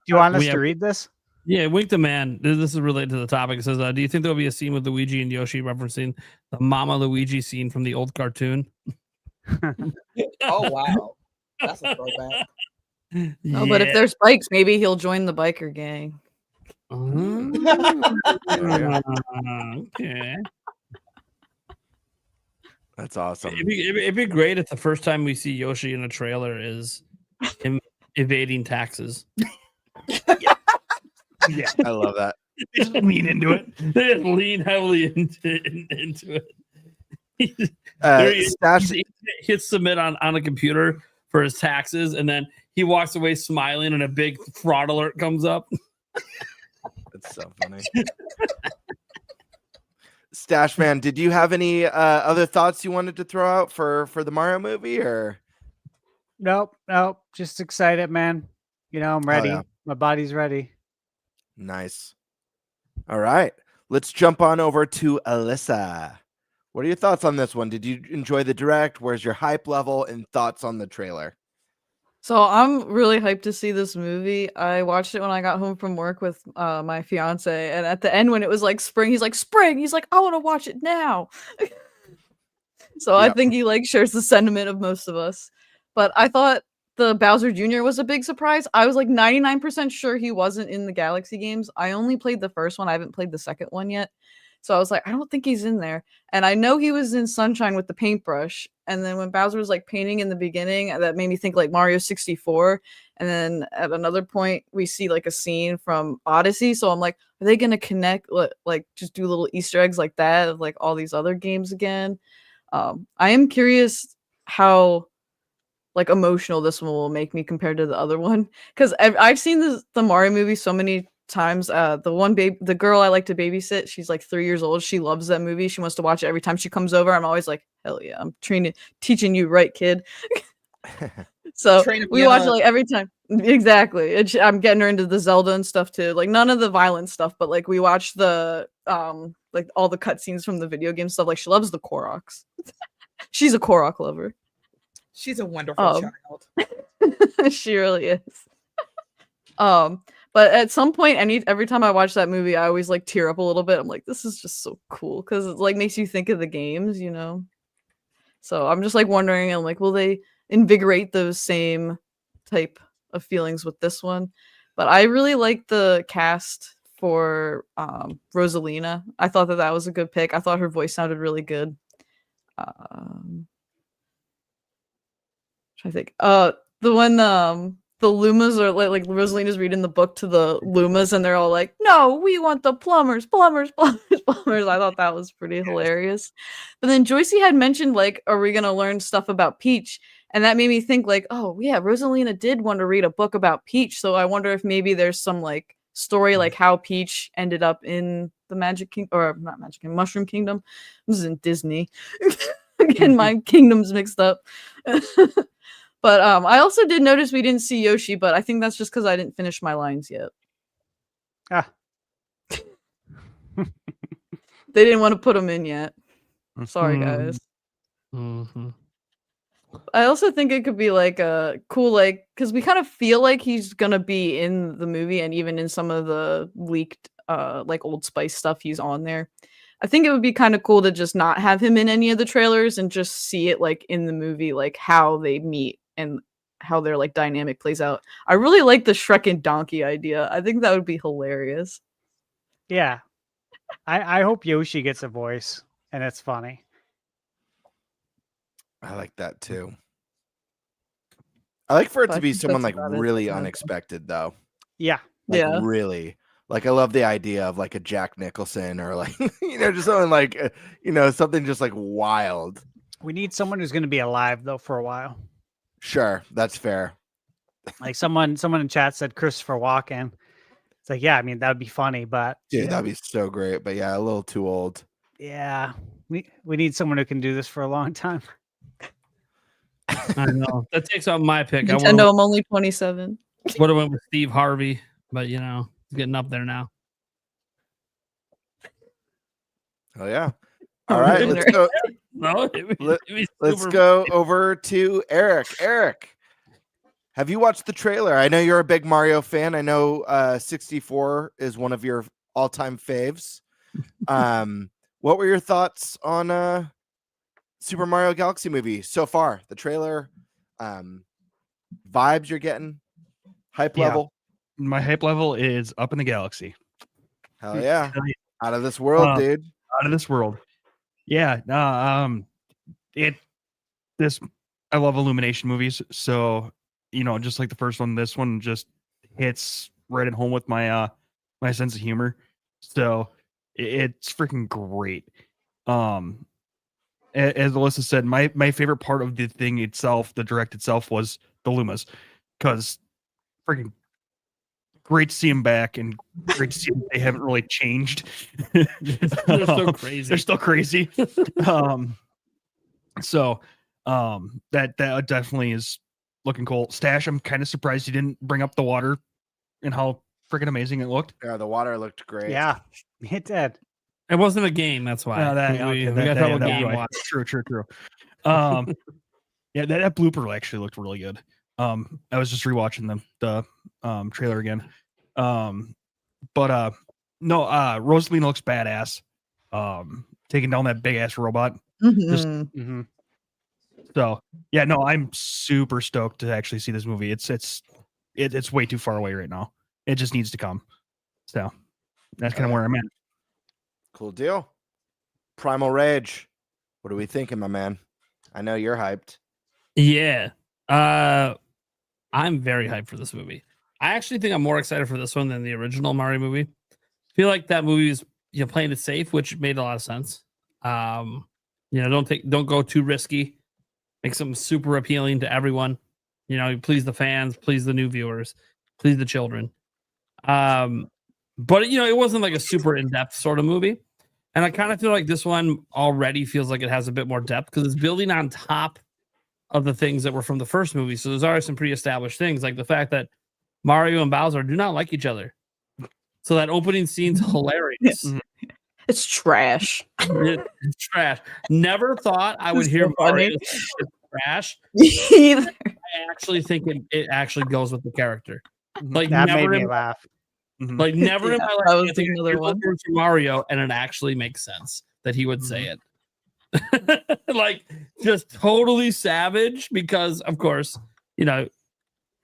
you want us to read this? Yeah, Wink the Man. This is related to the topic. It says, do you think there'll be a scene with Luigi and Yoshi referencing the Mama Luigi scene from the old cartoon? Oh, wow. That's a throwback. Yeah. Oh, but if there's bikes, maybe he'll join the biker gang. Okay. That's awesome. It'd be great if the first time we see Yoshi in a trailer is him evading taxes. Yeah, I love that. They just lean into it. They just lean heavily into it. He hits submit on a computer for his taxes, and then he walks away smiling, and a big fraud alert comes up. That's so funny. Stash Man, did you have any other thoughts you wanted to throw out for the Mario movie, or? Nope. Just excited, man. You know, I'm ready. Yeah. My body's ready. Nice. All right. Let's jump on over to Alyssa. What are your thoughts on this one? Did you enjoy the direct? Where's your hype level and thoughts on the trailer? So I'm really hyped to see this movie. I watched it when I got home from work with my fiance, and at the end when it was like spring, he's like, spring. He's like, I want to watch it now. So I think he like shares the sentiment of most of us. But I thought the Bowser Jr. was a big surprise. I was like 99% sure he wasn't in the Galaxy games. I only played the first one. I haven't played the second one yet. So I was like, I don't think he's in there. And I know he was in Sunshine with the paintbrush. And then when Bowser was like painting in the beginning, that made me think like Mario 64. And then at another point, we see like a scene from Odyssey. So I'm like, are they going to connect, like just do little Easter eggs like that of like all these other games again? I am curious how like emotional this one will make me compared to the other one. Because I've seen the Mario movie so many times. The girl I like to babysit, she's like 3 years old. She loves that movie. She wants to watch it every time she comes over. I'm always like, hell yeah, I'm teaching you right, kid. So we watch it like every time. Exactly. I'm getting her into the Zelda and stuff too. Like none of the violent stuff, but like we watch the like all the cutscenes from the video game stuff. Like she loves the Koroks. She's a Korok lover. She's a wonderful child. She really is. But at some point, every time I watch that movie, I always like tear up a little bit. I'm like, this is just so cool because it like makes you think of the games, you know. So I'm just like wondering, and like, will they invigorate those same type of feelings with this one? But I really like the cast for Rosalina. I thought that was a good pick. I thought her voice sounded really good. I think the one the Lumas are like Rosalina's reading the book to the Lumas and they're all like, no, we want the plumbers. I thought that was pretty hilarious. But then Joycie had mentioned like, are we gonna learn stuff about Peach? And that made me think like, oh yeah, Rosalina did want to read a book about Peach. So I wonder if maybe there's some like story like how Peach ended up in the Mushroom Kingdom. This is in Disney. Getting my kingdoms mixed up. But I also did notice we didn't see Yoshi, but I think that's just because I didn't finish my lines yet. Ah. They didn't want to put him in yet. Sorry, guys. Mm-hmm. I also think it could be like a cool, like, because we kind of feel like he's gonna be in the movie, and even in some of the leaked, like Old Spice stuff, he's on there. I think it would be kind of cool to just not have him in any of the trailers and just see it like in the movie, like how they meet and how their like dynamic plays out. I really like the Shrek and Donkey idea. I think that would be hilarious. Yeah. I hope Yoshi gets a voice and it's funny. I like that too. I like for it But to I be think someone that's like about it. really Yeah. unexpected though. Yeah. Like Yeah. really. Like I love the idea of like a Jack Nicholson or like just something like something just like wild. We need someone who's going to be alive though for a while. Sure, that's fair. Like someone in chat said Christopher Walken. It's like, yeah, I mean that would be funny, but Dude, that'd be so great. But yeah, a little too old. yeah, we need someone who can do this for a long time. I know that takes out my pick. Nintendo, I'm only 27. Would have went with Steve Harvey, but he's getting up there now. Oh yeah. All right, let's go. No, Let's go over to Eric. Eric, have you watched the trailer? I know you're a big Mario fan. I know 64 is one of your all-time faves. What were your thoughts on Super Mario Galaxy movie so far? The trailer, vibes you're getting, hype level. My hype level is up in the galaxy. Hell yeah. Out of this world, dude. Out of this world. Yeah. I love Illumination movies. So, just like the first one, this one just hits right at home with my my sense of humor. So it's freaking great. As Alyssa said, my favorite part of the thing itself, the direct itself, was the Lumas, because freaking great to see them back, and great to see them. They haven't really changed. They're so crazy. They're still crazy. So that definitely is looking cool. Stash, I'm kind of surprised you didn't bring up the water and how freaking amazing it looked. Yeah, the water looked great. Yeah, it did. It wasn't a game, that's why. We got that game. Right. True. Yeah, that blooper actually looked really good. I was just rewatching the trailer again. But Rosalina looks badass. Taking down that big ass robot. Mm-hmm. So yeah, no, I'm super stoked to actually see this movie. It's way too far away right now. It just needs to come. So that's kind of where I'm at. Cool deal. Primal Rage. What are we thinking, my man? I know you're hyped. Yeah. I'm very hyped for this movie. I actually think I'm more excited for this one than the original Mario movie. I feel like that movie is playing it safe, which made a lot of sense. Don't go too risky. Make something super appealing to everyone. Please the fans, please the new viewers, please the children. But it wasn't like a super in-depth sort of movie. And I kind of feel like this one already feels like it has a bit more depth because it's building on top of the things that were from the first movie. So there's already some pre-established things, like the fact that Mario and Bowser do not like each other. So that opening scene's hilarious. It's trash. It's trash. Never thought I would hear Mario say it's trash. Either. I actually think it actually goes with the character. Like That never made me laugh. Like never in my life. that was I think another one. For Mario, and it actually makes sense that he would say it. Like just totally savage because, of course,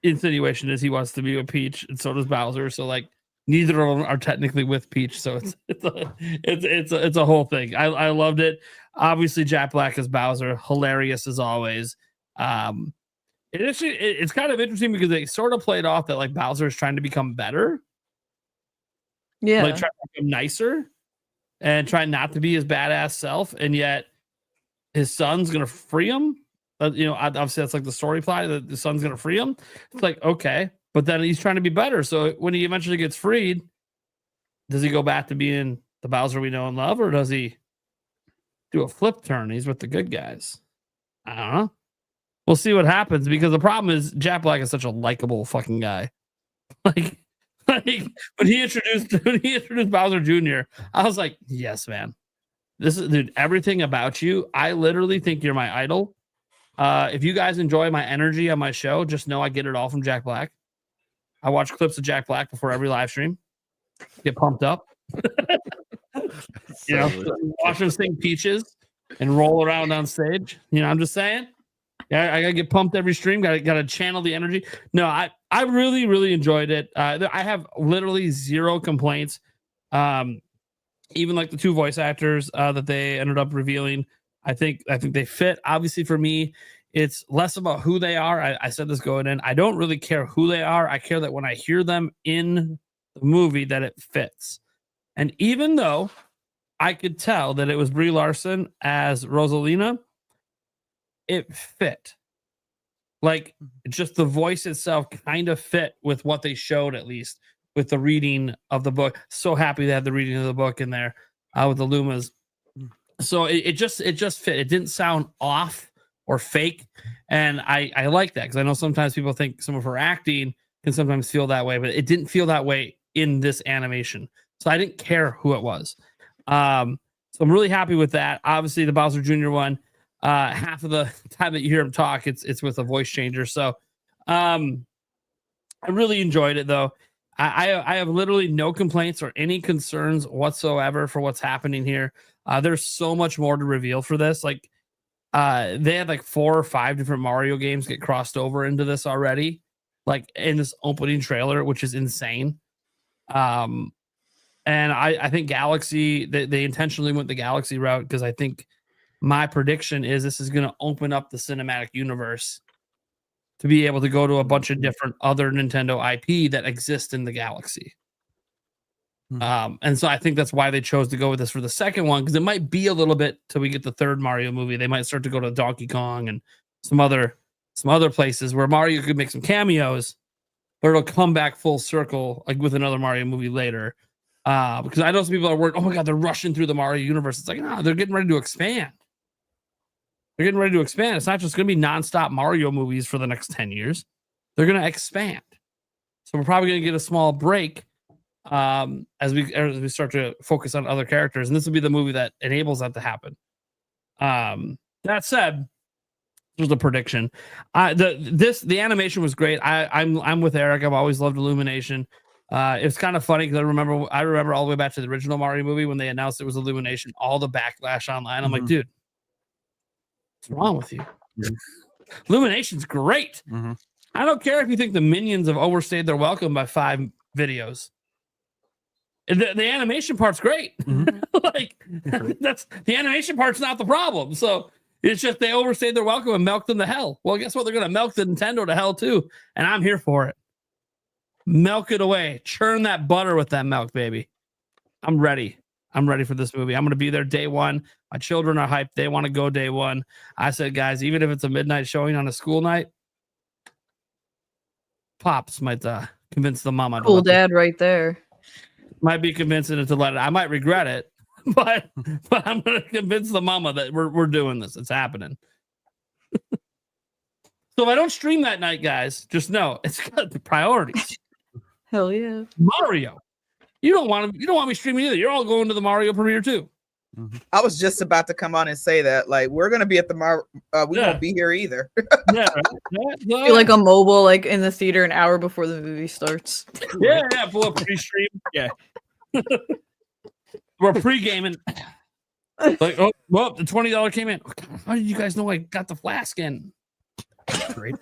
insinuation is he wants to be with Peach, and so does Bowser. So like neither of them are technically with Peach. So it's a whole thing. I loved it. Obviously, Jack Black as Bowser, hilarious as always. It's kind of interesting because they sort of played off that like Bowser is trying to become better. Yeah. Like trying to become nicer and trying not to be his badass self, and yet his son's gonna free him. Obviously that's like the story plot that the son's gonna free him. It's like, okay, but then he's trying to be better. So when he eventually gets freed, does he go back to being the Bowser we know and love, or does he do a flip turn. He's with the good guys. I don't know. We'll see what happens because the problem is Jack Black is such a likable fucking guy. Like when he introduced Bowser Jr., I was like, yes, man. This is, dude, everything about you. I literally think you're my idol. If you guys enjoy my energy on my show, just know I get it all from Jack Black. I watch clips of Jack Black before every live stream. Get pumped up. You know, watch him sing Peaches and roll around on stage. You know, I'm just saying. Yeah, I gotta get pumped every stream. Gotta channel the energy. No, I really, really enjoyed it. I have literally zero complaints. Even like the two voice actors that they ended up revealing, I think they fit. Obviously, for me, it's less about who they are. I said this going in. I don't really care who they are. I care that when I hear them in the movie, that it fits. And even though I could tell that it was Brie Larson as Rosalina, it fit. Like, just the voice itself kind of fit with what they showed, at least with the reading of the book. So happy they had the reading of the book in there with the Lumas. So it just fit. It didn't sound off or fake. And I like that because I know sometimes people think some of her acting can sometimes feel that way, but it didn't feel that way in this animation. So I didn't care who it was. So I'm really happy with that. Obviously, the Bowser Jr. one, half of the time that you hear him talk, it's with a voice changer. So I really enjoyed it, though. I have literally no complaints or any concerns whatsoever for what's happening here. There's so much more to reveal for this. Like, they had like 4 or 5 different Mario games get crossed over into this already, like in this opening trailer, which is insane. And I think Galaxy, they intentionally went the Galaxy route because I think my prediction is this is going to open up the cinematic universe to be able to go to a bunch of different other Nintendo IP that exist in the Galaxy. And so I think that's why they chose to go with this for the second one, because it might be a little bit till we get the third Mario movie. They might start to go to Donkey Kong and some other places where Mario could make some cameos, but it'll come back full circle like with another Mario movie later. Because I know some people are worried, oh my God, they're rushing through the Mario universe. It's like, no, they're getting ready to expand. They're getting ready to expand. It's not just going to be nonstop Mario movies for the next 10 years. They're going to expand. So we're probably going to get a small break as we start to focus on other characters. And this will be the movie that enables that to happen. That said, there's a prediction. The animation was great. I'm with Eric. I've always loved Illumination. It's kind of funny because I remember all the way back to the original Mario movie when they announced it was Illumination, all the backlash online. I'm like, dude, what's wrong with you? Illumination's great. I don't care if you think the Minions have overstayed their welcome by 5 videos. The animation part's great. Like, that's the animation part's not the problem. So it's just they overstayed their welcome and milked them to hell. Well, guess what? They're going to milk the Nintendo to hell too. And I'm here for it. Milk it away. Churn that butter with that milk, baby. I'm ready. I'm ready for this movie. I'm going to be there day one. My children are hyped. They want to go day one. I said, guys, even if it's a midnight showing on a school night, Pops might convince the mama. Cool dad right there. Might be convincing it to let it. I might regret it, but I'm going to convince the mama that we're doing this. It's happening. So if I don't stream that night, guys, just know it's got the priorities. Hell yeah. Mario. You don't want me streaming either. You're all going to the Mario premiere too. I was just about to come on and say that. Like, we're gonna be at the we won't be here either. Yeah, Be like a mobile, like in the theater an hour before the movie starts. Yeah, pull up pre-stream. Yeah. We're pre-gaming. Like, oh, well, the $20 came in. How did you guys know I got the flask in? Great.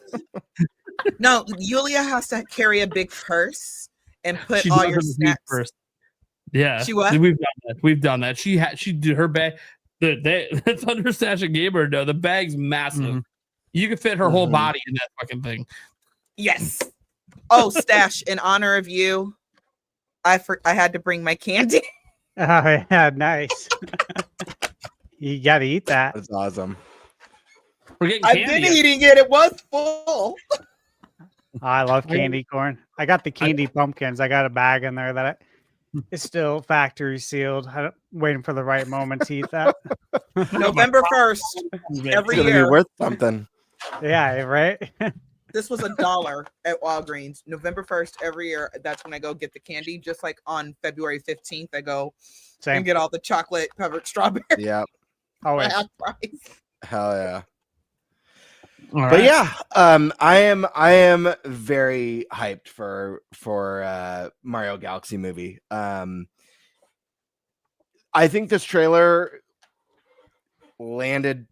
No, Yulia has to carry a big purse and put all your snacks. First. Yeah, she what? We've done that. She did her bag. That's under Stash and Gamer. No, the bag's massive. You can fit her whole body in that fucking thing. Yes. Oh, Stash, in honor of you, I had to bring my candy. Oh yeah, nice. You gotta eat that. That's awesome. I've been eating it. It was full. I love candy corn. I got the candy pumpkins. I got a bag in there that It's still factory sealed. Waiting for the right moment to eat that. November 1st It's every gonna be year. worth something. Yeah, right. This was $1 at Walgreens. November 1st every year. That's when I go get the candy. Just like on February 15th, I go and get all the chocolate covered strawberries. Yeah. Always. Half price. Hell yeah. All But right. yeah, I am very hyped for Mario Galaxy movie. I think this trailer landed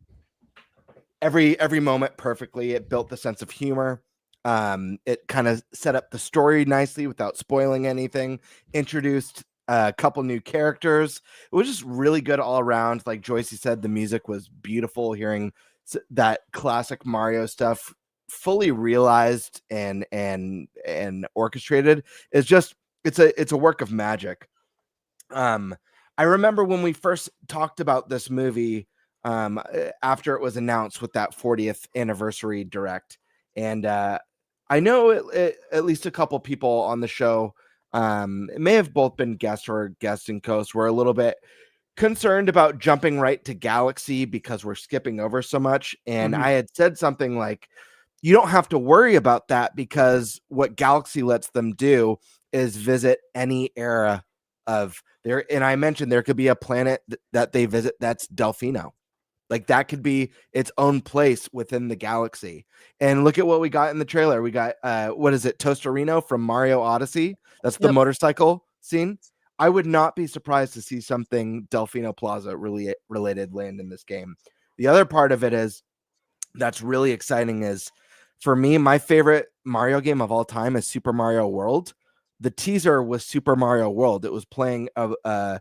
every moment perfectly. It built the sense of humor. It kind of set up the story nicely without spoiling anything. Introduced a couple new characters. It was just really good all around. Like Joycie said, the music was beautiful. Hearing that classic Mario stuff fully realized and orchestrated is just it's a work of magic. I remember when we first talked about this movie after it was announced with that 40th anniversary direct, and I know at least a couple people on the show, it may have both been guests or guest and host, were a little bit concerned about jumping right to Galaxy because we're skipping over so much. And I had said something like, you don't have to worry about that because what Galaxy lets them do is visit any era of there. And I mentioned there could be a planet that they visit that's Delfino. Like that could be its own place within the galaxy. And look at what we got in the trailer. We got what is it, Tostarino from Mario Odyssey? That's the motorcycle scene. I would not be surprised to see something Delfino Plaza really related land in this game. The other part of it is that's really exciting is, for me, my favorite Mario game of all time is Super Mario World. The teaser was Super Mario World. It was playing a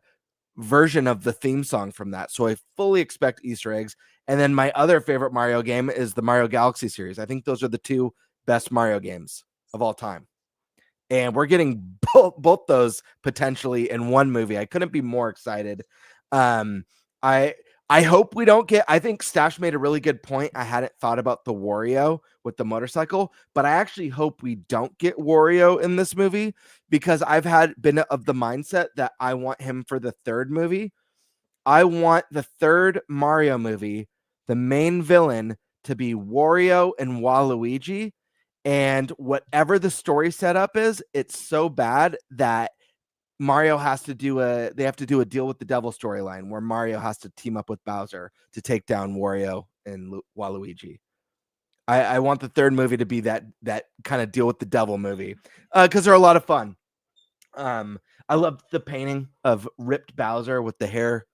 version of the theme song from that. So I fully expect Easter eggs. And then my other favorite Mario game is the Mario Galaxy series. I think those are the two best Mario games of all time. And we're getting both those potentially in one movie. I couldn't be more excited. I hope we don't get, I think Stash made a really good point. I hadn't thought about the Wario with the motorcycle, but I actually hope we don't get Wario in this movie because I've been of the mindset that I want him for the third movie. I want the third Mario movie, the main villain, to be Wario and Waluigi. And whatever the story setup is, it's so bad that Mario has to do a deal with the devil storyline where Mario has to team up with Bowser to take down Wario and Waluigi. I want the third movie to be that kind of deal with the devil movie because they're a lot of fun. I loved the painting of ripped Bowser with the hair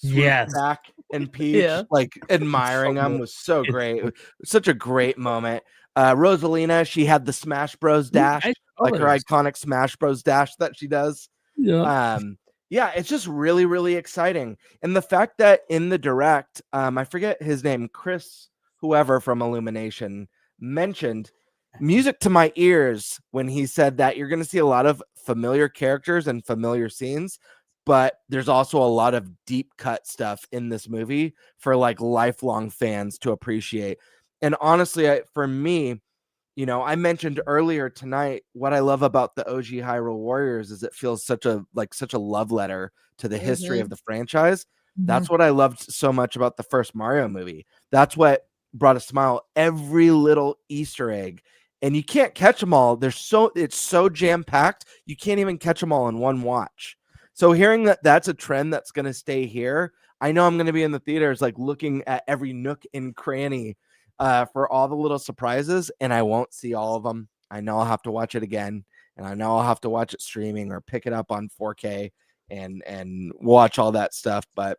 back and Peach, like admiring him was so great. Such a great moment. Rosalina, she had the Smash Bros dash, like her iconic Smash Bros dash that she does. Yeah, it's just really, really exciting. And the fact that in the direct, I forget his name, Chris, whoever from Illumination, mentioned music to my ears when he said that you're going to see a lot of familiar characters and familiar scenes, but there's also a lot of deep cut stuff in this movie for like lifelong fans to appreciate. And honestly, for me, you know, I mentioned earlier tonight what I love about the OG Hyrule Warriors is it feels such a love letter to the history of the franchise. That's what I loved so much about the first Mario movie. That's what brought a smile. Every little Easter egg, and you can't catch them all. It's so jam packed. You can't even catch them all in one watch. So hearing that that's a trend that's going to stay here, I know I'm going to be in the theaters like looking at every nook and cranny for all the little surprises, and I won't see all of them. I know I'll have to watch it again, and I know I'll have to watch it streaming or pick it up on 4K and watch all that stuff. But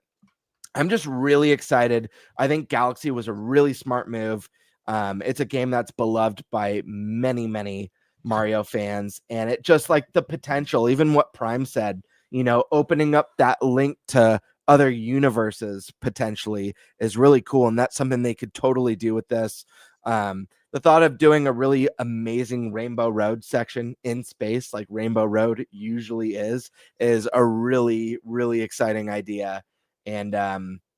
I'm just really excited. I think Galaxy was a really smart move. It's a game that's beloved by many, many Mario fans, and it just like the potential, even what Prime said, you know, opening up that link to other universes potentially is really cool. And that's something they could totally do with this. The thought of doing a really amazing Rainbow Road section in space, like Rainbow Road usually is a really, really exciting idea. And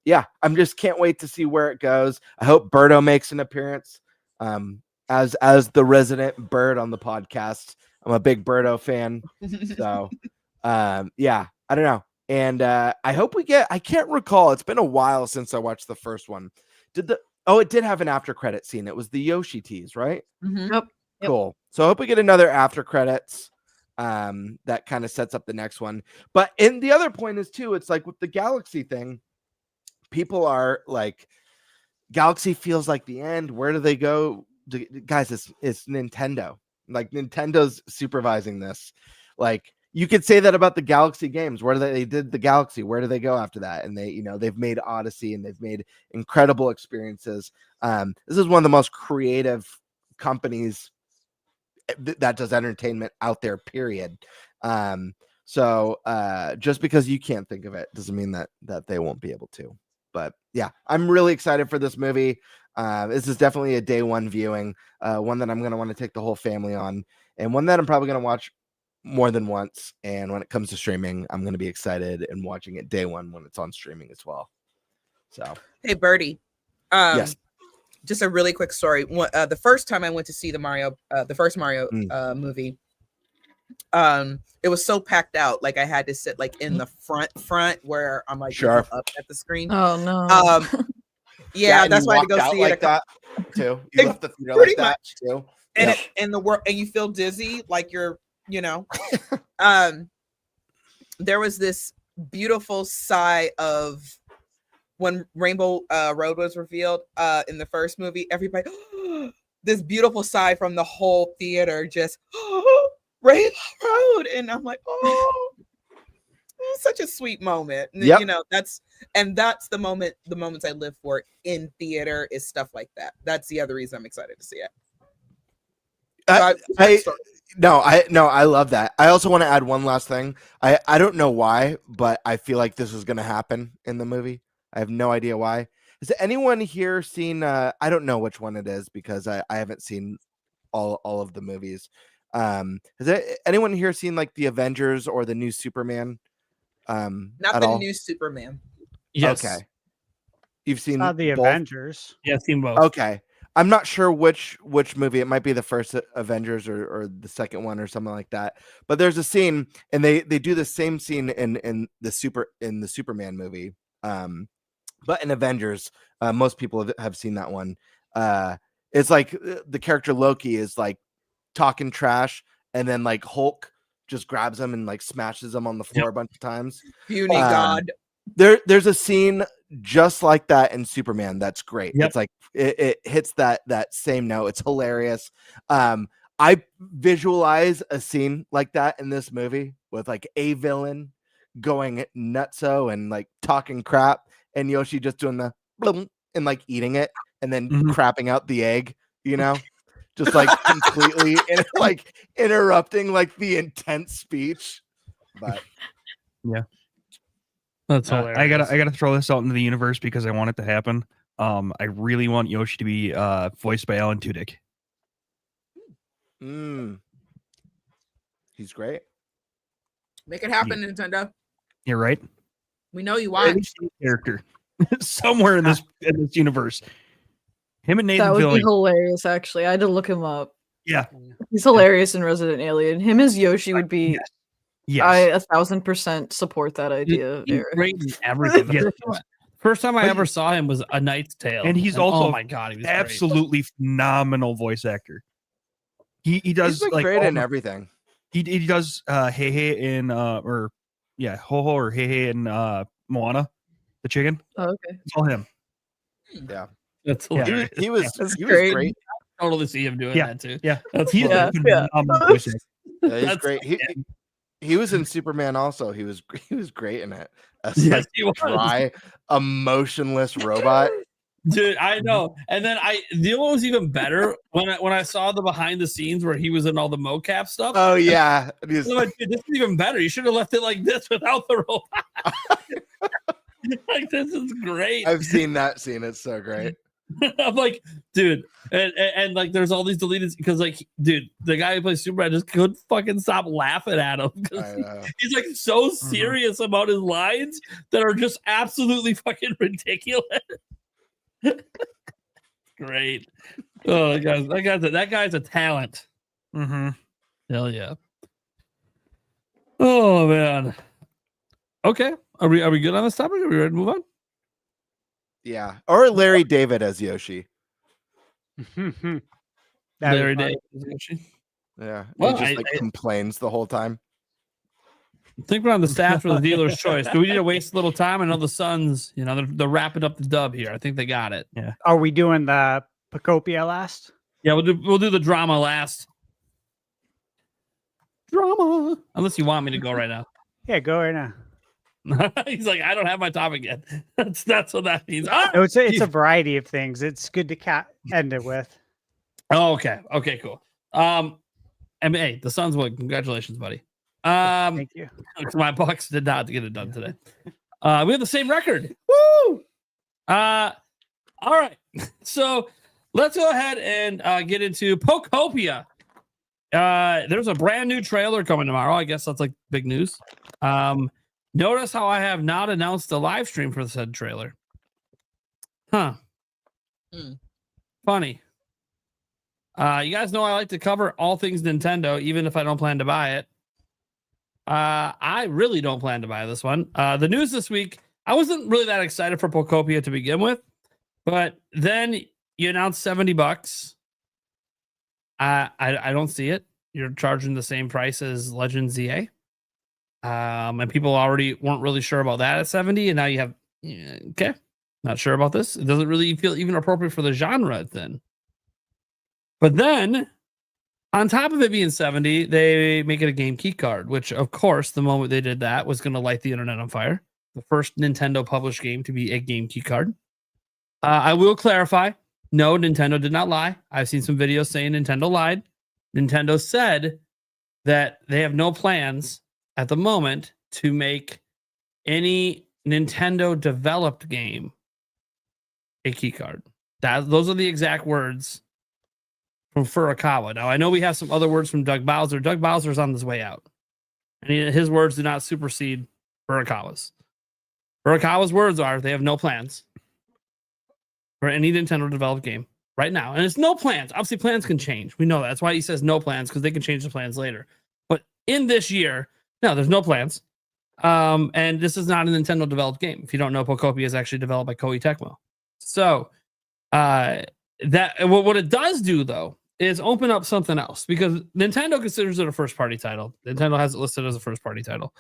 yeah, I'm just can't wait to see where it goes. I hope Birdo makes an appearance as the resident bird on the podcast. I'm a big Birdo fan. So Yeah, I don't know. And I hope we get, I can't recall. It's been a while since I watched the first one. It did have an after credit scene. It was the Yoshi tease, right? Yep. Cool. So I hope we get another after credits that kind of sets up the next one. But and the other point is too, it's like with the Galaxy thing, people are like, Galaxy feels like the end. Where do they go? Guys, it's Nintendo. Like Nintendo's supervising this. Like you could say that about the Galaxy games. Where they did the Galaxy? Where do they go after that? And they've made Odyssey and they've made incredible experiences. This is one of the most creative companies that does entertainment out there, period. So just because you can't think of it doesn't mean that they won't be able to. But yeah, I'm really excited for this movie. This is definitely a day one viewing, one that I'm going to want to take the whole family on, and one that I'm probably going to watch more than once. And when it comes to streaming, I'm going to be excited and watching it day one when it's on streaming as well. So, hey, Birdie. Yes. Just a really quick story. The first time I went to see the first Mario movie, it was so packed out. Like I had to sit like in the front where I'm like sure up at the screen. Oh no. Yeah, that's why I had to go see like it. That too. You left the theater like that too. And in the world, and you feel dizzy, like you're, there was this beautiful sigh of when Rainbow Road was revealed in the first movie. Everybody, this beautiful sigh from the whole theater, just Rainbow Road, and I'm like, oh, such a sweet moment. Yep. That's the moments I live for in theater is stuff like that. That's the other reason I'm excited to see it. I love that. I also want to add one last thing. I don't know why, but I feel like this is going to happen in the movie. I have no idea why. Has anyone here seen? I don't know which one it is because I haven't seen all of the movies. Has anyone here seen like the Avengers or the new Superman? Not the new Superman. Yes. Okay. You've seen the both? Avengers. Yeah, I've seen both. Okay. I'm not sure which movie. It might be the first Avengers or the second one or something like that. But there's a scene, and they do the same scene in the Superman movie. But in Avengers, most people have seen that one. It's like the character Loki is like talking trash, and then like Hulk just grabs him and like smashes him on the floor a bunch of times. Puny God. There's a scene just like that in Superman. That's great. Yep. It's like it hits that same note. It's hilarious. I visualize a scene like that in this movie with like a villain going nutso and like talking crap, and Yoshi just doing the blum and like eating it and then crapping out the egg, just like completely and like interrupting like the intense speech. But yeah. That's hilarious. I gotta throw this out into the universe because I want it to happen. I really want Yoshi to be voiced by Alan Tudyk. He's great. Make it happen, Nintendo. You're right. We know you want character somewhere in this universe. Him and Nathan That would Fillion. be hilarious. Actually, I had to look him up. Yeah, he's hilarious in Resident Alien. Him as Yoshi would be. Yes. I 1,000% support that idea. He's great in everything. First time I ever saw him was A Knight's Tale, and he's also oh my god, he was absolutely phenomenal voice actor. He does he's like great in everything. He does Hey Hey in Ho Ho or Hey Hey in Moana, the chicken. Oh, okay, it's all him. Yeah, that's hilarious. He was great. great. I totally see him doing that too. Yeah, that's he's phenomenal voice actor. Yeah, he's great. He was in Superman also. He was great in it. Yes, he was. Dry, emotionless robot. Dude, I know. And then the one was even better when I saw the behind the scenes where he was in all the mocap stuff. Oh yeah, I'm like, dude, this is even better. You should have left it like this without the robot. Like, this is great. I've seen that scene. It's so great. I'm like, dude, and like, there's all these deleted because, like, dude, the guy who plays Superman just couldn't fucking stop laughing at him because he's like so serious about his lines that are just absolutely fucking ridiculous. Great. Oh, that guy's a talent. Mm-hmm. Hell yeah. Oh man. Okay. Are we good on this topic? Are we ready to move on? Yeah. Or Larry David as Yoshi. Larry David as Yoshi. Yeah. Well, He just complains the whole time. I think we're on the staff for the dealer's choice. Do we need to waste a little time? I know the Suns, they're wrapping up the dub here. I think they got it. Yeah. Are we doing the Pacopia last? Yeah, we'll do the drama last. Drama. Unless you want me to go right now. Yeah, go right now. He's like, I don't have my topic yet. That's what that means. No, it's a variety of things. It's good to end it with. Oh, okay. Okay, cool. And hey, the Suns won. Congratulations, buddy. Thank you. My Bucks did not get it done today. We have the same record. Woo! All right. So let's go ahead and get into Pokopia. There's a brand new trailer coming tomorrow. I guess that's like big news. Notice how I have not announced a live stream for said trailer. Huh. Funny. You guys know I like to cover all things Nintendo, even if I don't plan to buy it. I really don't plan to buy this one. The news this week, I wasn't really that excited for Pokopia to begin with, but then you announced $70. I don't see it. You're charging the same price as Legend ZA. And people already weren't really sure about that at 70, and now you have okay, not sure about this. It doesn't really feel even appropriate for the genre then. But then on top of it being 70, they make it a game key card, which of course, the moment they did that was going to light the internet on fire. The first Nintendo published game to be a game key card. I will clarify. No, Nintendo did not lie. I've seen some videos saying Nintendo lied. Nintendo said that they have no plans at the moment to make any Nintendo developed game a key card. Those are the exact words from Furukawa. Now, I know we have some other words from Doug Bowser. Doug Bowser's on his way out. And his words do not supersede Furukawa's. Furukawa's words are they have no plans for any Nintendo developed game right now. And it's no plans. Obviously, plans can change. We know that. That's why he says no plans, because they can change the plans later. But in this year, no, there's no plans. And this is not a Nintendo developed game. If you don't know, Pokopia is actually developed by Koei Tecmo. So what it does do, though, is open up something else, because Nintendo considers it a first party title. Nintendo has it listed as a first party title.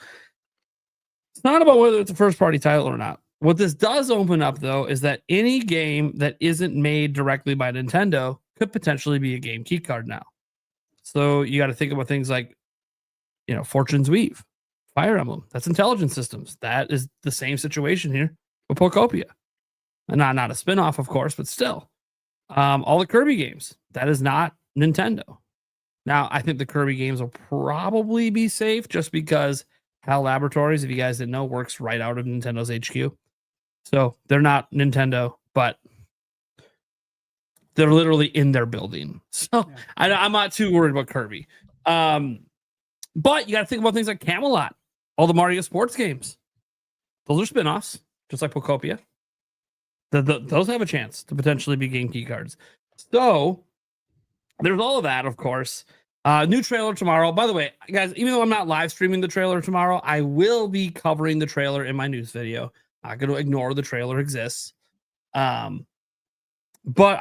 It's not about whether it's a first party title or not. What this does open up, though, is that any game that isn't made directly by Nintendo could potentially be a game key card now. So you got to think about things like, Fortune's Weave, Fire Emblem. That's Intelligent Systems. That is the same situation here with Pokopia. And not a spinoff, of course, but still. All the Kirby games. That is not Nintendo. Now, I think the Kirby games will probably be safe just because HAL Laboratories, if you guys didn't know, works right out of Nintendo's HQ. So they're not Nintendo, but they're literally in their building. So I'm not too worried about Kirby. But you got to think about things like Camelot, all the Mario sports games. Those are spinoffs, just like Pokopia. Those have a chance to potentially be game key cards. So there's all of that, of course. New trailer tomorrow. By the way, guys, even though I'm not live streaming the trailer tomorrow, I will be covering the trailer in my news video. I'm not going to ignore the trailer exists. But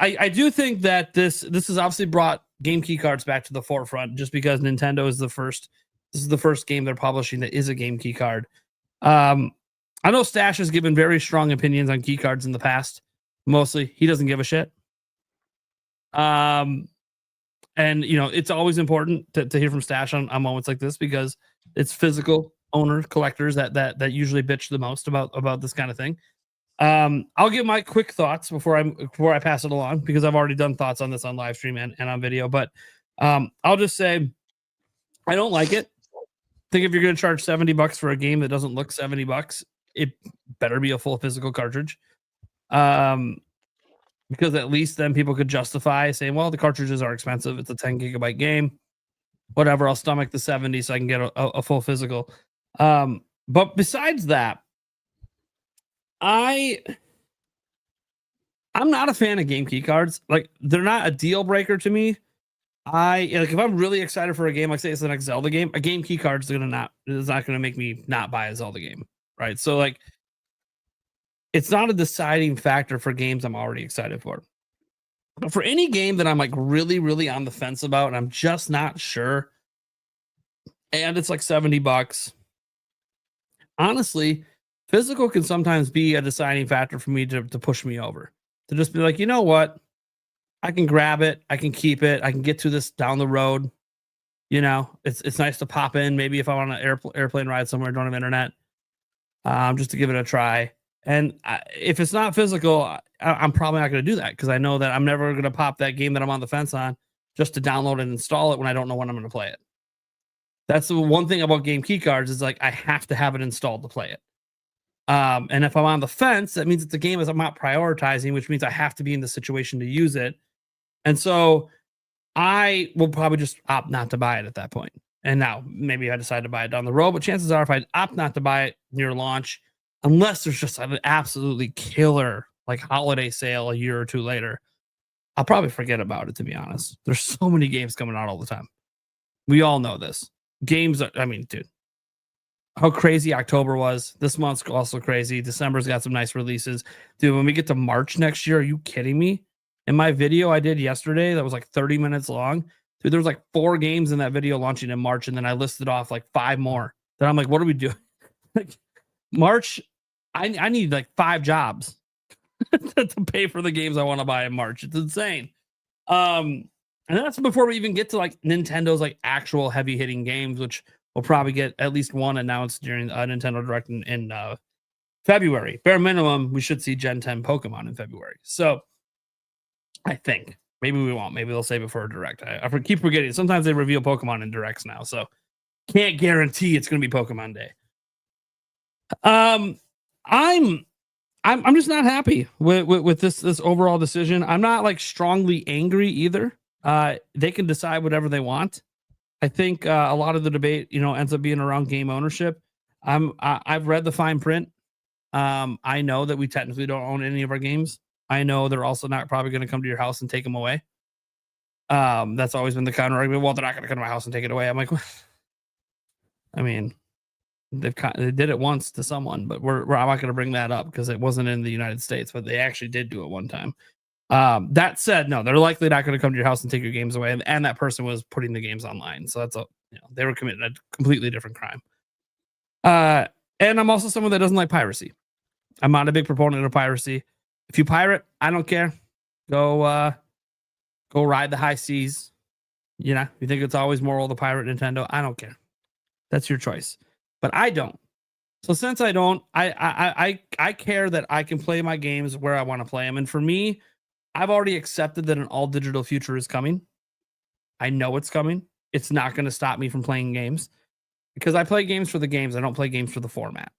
I do think that this has obviously brought game key cards back to the forefront, just because Nintendo is the first. This is the first game they're publishing that is a game key card. I know Stash has given very strong opinions on key cards in the past. Mostly, he doesn't give a shit. And it's always important to hear from Stash on moments like this, because it's physical owners, collectors that usually bitch the most about this kind of thing. I'll give my quick thoughts before I pass it along, because I've already done thoughts on this on live stream and on video. But I'll just say I don't like it. I think if you're going to charge $70 for a game that doesn't look $70, it better be a full physical cartridge. Because at least then people could justify saying, well, the cartridges are expensive. It's a 10 gigabyte game. Whatever, I'll stomach the 70 so I can get a full physical. But besides that, I'm not a fan of game key cards. Like, they're not a deal breaker to me, Like if I'm really excited for a game, like say it's the next Zelda game, a game key card is not gonna make me not buy a Zelda game, right? So like, it's not a deciding factor for games I'm already excited for. But for any game that I'm like really, really on the fence about, and I'm just not sure, and it's like $70, honestly, physical can sometimes be a deciding factor for me to push me over. To just be like, you know what? I can grab it, I can keep it, I can get to this down the road. You know, it's nice to pop in, maybe if I want an airplane ride somewhere, don't have internet, just to give it a try. And if it's not physical, I'm probably not going to do that because I know that I'm never going to pop that game that I'm on the fence on just to download and install it when I don't know when I'm going to play it. That's the one thing about game key cards is like I have to have it installed to play it. And if I'm on the fence, that means it's a game as I'm not prioritizing, which means I have to be in the situation to use it. And so I will probably just opt not to buy it at that point. And now maybe I decide to buy it down the road, but chances are if I opt not to buy it near launch, unless there's just an absolutely killer like holiday sale a year or two later, I'll probably forget about it, to be honest. There's so many games coming out all the time. We all know this. Games, I mean, dude, how crazy October was. This month's also crazy. December's got some nice releases. Dude, when we get to March next year, are you kidding me? In my video I did yesterday that was like 30 minutes long, dude, there was like 4 games in that video launching in March, and then I listed off like 5 more. Then I'm like, what are we doing? Like March, I need like 5 jobs to pay for the games I want to buy in March. It's insane. And that's before we even get to like Nintendo's like actual heavy hitting games, which we'll probably get at least one announced during Nintendo Direct in February. Bare minimum, we should see Gen 10 Pokemon in February. So I think maybe we won't. Maybe they'll save it for a Direct. I keep forgetting. Sometimes they reveal Pokemon in Directs now, so can't guarantee it's going to be Pokemon Day. I'm just not happy with this overall decision. I'm not like strongly angry either. They can decide whatever they want. I think a lot of the debate, ends up being around game ownership. I've read the fine print. I know that we technically don't own any of our games. I know they're also not probably going to come to your house and take them away. That's always been the counter argument. Well, they're not going to come to my house and take it away. I'm like, I mean, they did it once to someone, but I'm not going to bring that up because it wasn't in the United States, but they actually did do it one time. That said, no, they're likely not going to come to your house and take your games away. And that person was putting the games online. So that's they were committing a completely different crime. And I'm also someone that doesn't like piracy. I'm not a big proponent of piracy. If you pirate, I don't care. Go ride the high seas. You think it's always moral to pirate Nintendo? I don't care. That's your choice. But I don't. So since I don't, I care that I can play my games where I want to play them. And for me, I've already accepted that an all digital future is coming. I know it's coming. It's not going to stop me from playing games because I play games for the games. I don't play games for the format.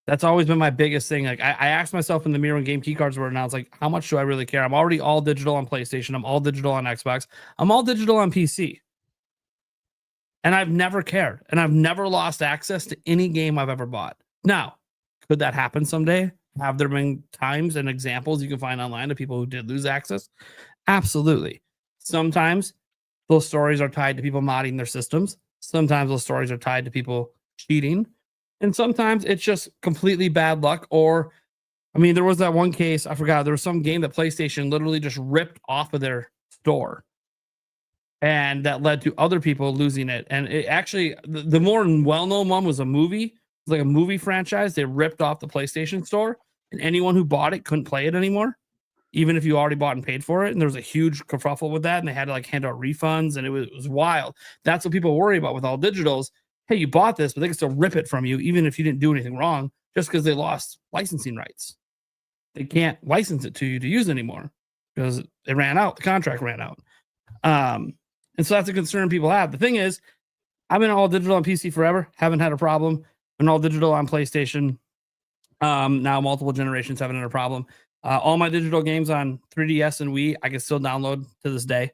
That's always been my biggest thing. Like I asked myself in the mirror when game key cards were announced, like, how much do I really care? I'm already all digital on PlayStation. I'm all digital on Xbox. I'm all digital on PC. And I've never cared. And I've never lost access to any game I've ever bought. Now, could that happen someday? Have there been times and examples you can find online of people who did lose access? Absolutely. Sometimes those stories are tied to people modding their systems. Sometimes those stories are tied to people cheating. And sometimes it's just completely bad luck. Or, there was that one case, I forgot, there was some game that PlayStation literally just ripped off of their store. And that led to other people losing it. And it actually, the more well-known one was a movie. It was like a movie franchise. They ripped off the PlayStation store. And anyone who bought it couldn't play it anymore, even if you already bought and paid for it. And there was a huge kerfuffle with that. And they had to hand out refunds. And it was wild. That's what people worry about with all digitals. Hey, you bought this, but they can still rip it from you, even if you didn't do anything wrong, just because they lost licensing rights. They can't license it to you to use anymore because it ran out. The contract ran out. And so that's a concern people have. The thing is, I've been all digital on PC forever. Haven't had a problem. Been all digital on PlayStation. Now multiple generations haven't had a problem. All my digital games on 3DS and Wii, I can still download to this day.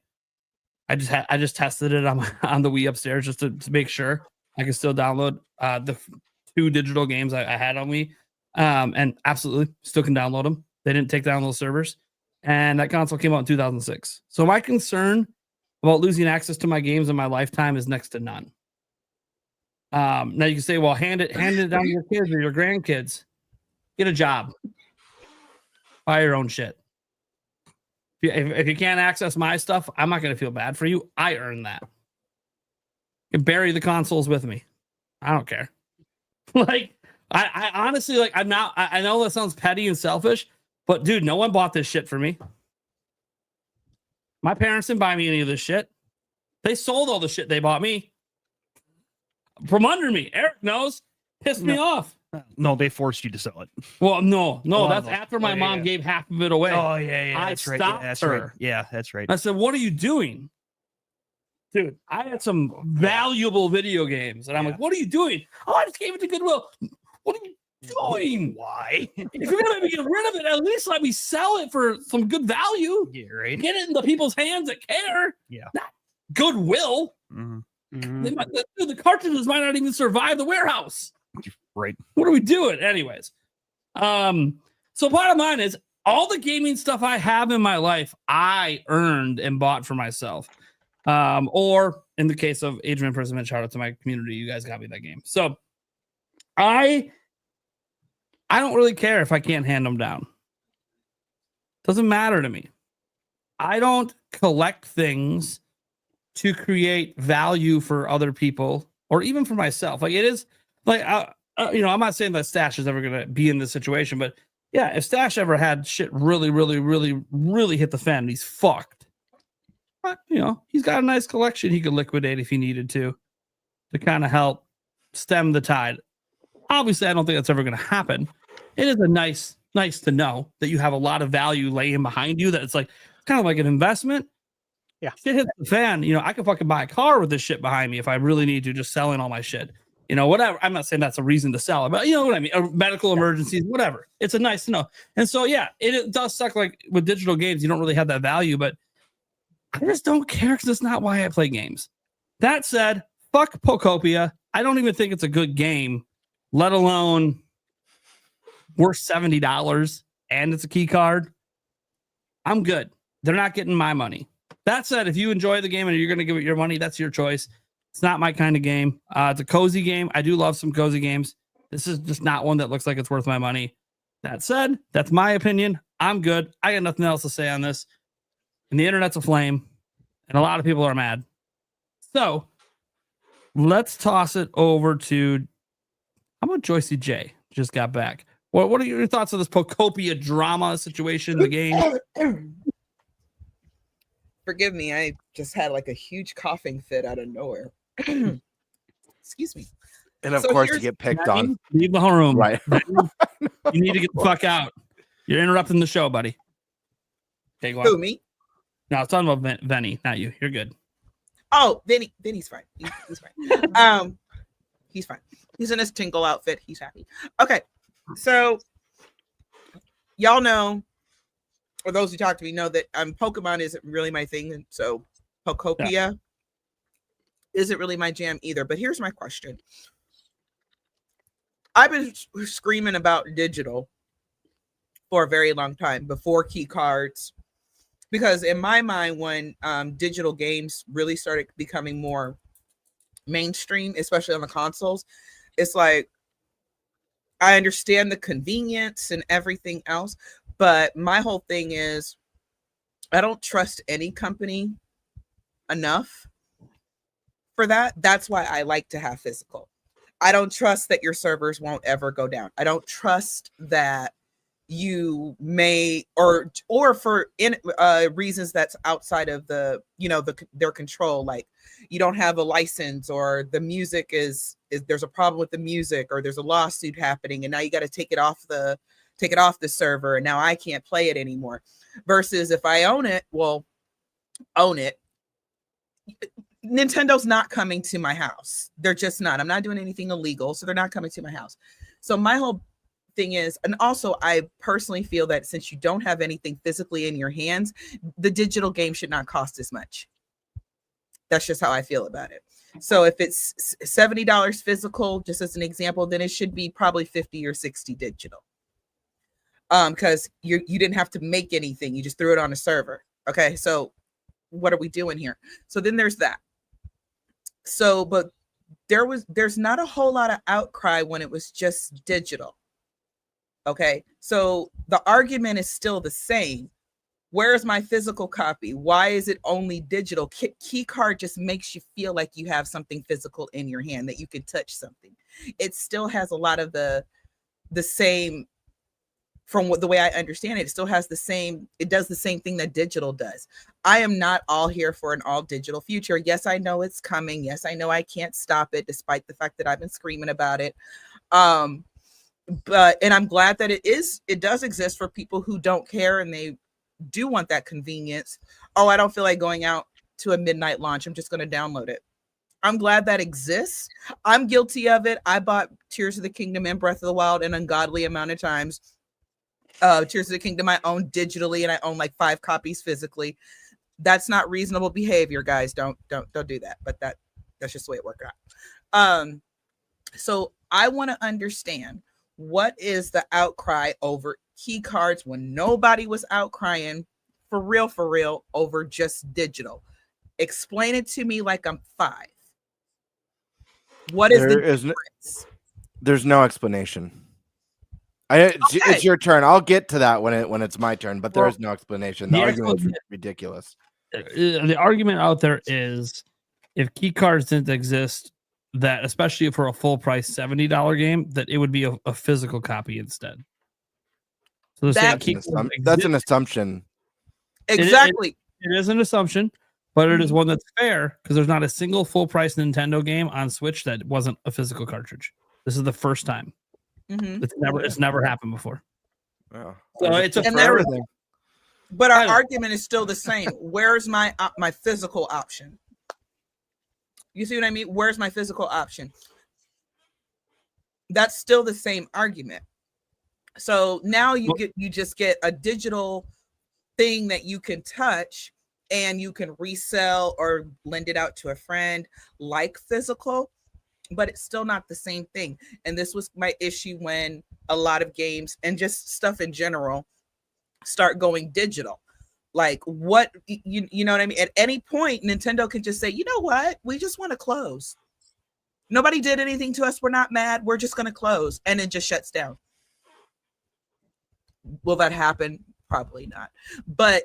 I just tested it on the Wii upstairs just to make sure I can still download the 2 digital games I had on Wii. And absolutely still can download them. They didn't take down those servers. And that console came out in 2006. So my concern about losing access to my games in my lifetime is next to none. Now you can say, well, hand it down to your kids or your grandkids. Get a job. Buy your own shit. If you can't access my stuff, I'm not going to feel bad for you. I earned that. You can bury the consoles with me. I don't care. Like, I honestly, like, I know that sounds petty and selfish, but dude, no one bought this shit for me. My parents didn't buy me any of this shit. They sold all the shit they bought me from under me. Eric knows. Pissed me off. No, they forced you to sell it. Well, no, that's after my mom gave half of it away. Oh, yeah. I That's right. stopped Yeah, that's her. right. Yeah, that's right. I said, what are you doing? Dude, I had some valuable video games. And I'm like, what are you doing? Oh, I just gave it to Goodwill. What are you doing? Why? If you're going to let me get rid of it, at least let me sell it for some good value. Yeah, right. Get it in the people's hands that care. Yeah. Not Goodwill. Mm-hmm. The cartridges might not even survive the warehouse. Right. What are we doing? Anyways. So bottom line is all the gaming stuff I have in my life, I earned and bought for myself. Or in the case of Age of Imprisonment, shout out to my community. You guys got me that game. So I don't really care if I can't hand them down. Doesn't matter to me. I don't collect things to create value for other people or even for myself. Like it is like, I'm not saying that Stash is ever going to be in this situation, but yeah, if Stash ever had shit really, really, really, really hit the fan, he's fucked. But, he's got a nice collection he could liquidate if he needed to kind of help stem the tide. Obviously, I don't think that's ever going to happen. It is a nice to know that you have a lot of value laying behind you. That it's like kind of like an investment. Yeah, shit hits the fan. I can fucking buy a car with this shit behind me if I really need to. Just selling all my shit. Whatever. I'm not saying that's a reason to sell it, but you know what I mean. Medical emergencies, whatever. It's a nice to know. And so yeah, it does suck. Like with digital games, you don't really have that value, but I just don't care because it's not why I play games. That said, fuck Pokopia. I don't even think it's a good game, let alone worth $70 and it's a key card. I'm good. They're not getting my money. That said, if you enjoy the game and you're going to give it your money, that's your choice. It's not my kind of game. It's a cozy game. I do love some cozy games. This is just not one that looks like it's worth my money. That said, that's my opinion. I'm good. I got nothing else to say on this. And the internet's aflame. And a lot of people are mad. So let's toss it over to, how about Joycie J? Just got back. What are your thoughts on this Pokopia drama situation in the game? Forgive me, I just had like a huge coughing fit out of nowhere. Excuse me. And of course, you get picked on. Leave the room. Right. You need to get the fuck out. You're interrupting the show, buddy. Okay, go on. Who, me? No, I was talking about Venny, not you. You're good. Oh, Vinny's fine. He's fine. He's fine. He's in his Tingle outfit. He's happy. Okay, so y'all know, or those who talk to me know that Pokemon isn't really my thing, and so Pokopia isn't really my jam either. But here's my question: I've been screaming about digital for a very long time before key cards. Because in my mind, when digital games really started becoming more mainstream, especially on the consoles, it's like, I understand the convenience and everything else, but my whole thing is I don't trust any company enough for that. That's why I like to have physical. I don't trust that your servers won't ever go down. I don't trust that you may or for reasons that's outside of their control, like you don't have a license, or the music is there's a problem with the music, or there's a lawsuit happening and now you got to take it off the server and now I can't play it anymore. Versus if I own it, Nintendo's not coming to my house. They're just not. I'm not doing anything illegal, so they're not coming to my house. So my whole thing is, and also I personally feel that since you don't have anything physically in your hands, the digital game should not cost as much. That's just how I feel about it. So if it's $70 physical, just as an example, then it should be probably 50 or 60 digital. Because you didn't have to make anything, you just threw it on a server. Okay, so what are we doing here? So then there's that. So, but there's not a whole lot of outcry when it was just digital. Okay, so the argument is still the same. Where's my physical copy? Why is it only digital? Key card just makes you feel like you have something physical in your hand, that you can touch something. It still has a lot of the same, from what the way I understand it, it still has the same, it does the same thing that digital does. I am not all here for an all digital future. Yes, I know it's coming. Yes, I know I can't stop it, despite the fact that I've been screaming about it. But I'm glad that it does exist for people who don't care and they do want that convenience. Oh, I don't feel like going out to a midnight launch. I'm just going to download it. I'm glad that exists. I'm guilty of it. I bought Tears of the Kingdom and Breath of the Wild an ungodly amount of times. Tears of the Kingdom I own digitally, and I own like 5 copies physically. That's not reasonable behavior, guys. Don't do that. But that's just the way it worked out. So I want to understand, what is the outcry over key cards when nobody was outcrying for real over just digital? Explain it to me like I'm 5. What is the difference? There's no explanation. It's your turn. I'll get to that when it's my turn, but there is no explanation. The argument is ridiculous. The argument out there is, if key cards didn't exist, that especially for a full price $70 game, that it would be a physical copy instead. So that's an assumption. Exactly. It is an assumption, but it is one that's fair, because there's not a single full price Nintendo game on Switch that wasn't a physical cartridge. This is the first time. It's never happened before. Oh, so it's a fair thing. But our argument is still the same. Where's my physical option? You see what I mean? Where's my physical option? That's still the same argument. So now you just get a digital thing that you can touch and you can resell or lend it out to a friend like physical, but it's still not the same thing. And this was my issue when a lot of games and just stuff in general start going digital. Like, what, you know what I mean? At any point, Nintendo can just say, you know what? We just want to close. Nobody did anything to us. We're not mad. We're just going to close. And it just shuts down. Will that happen? Probably not. But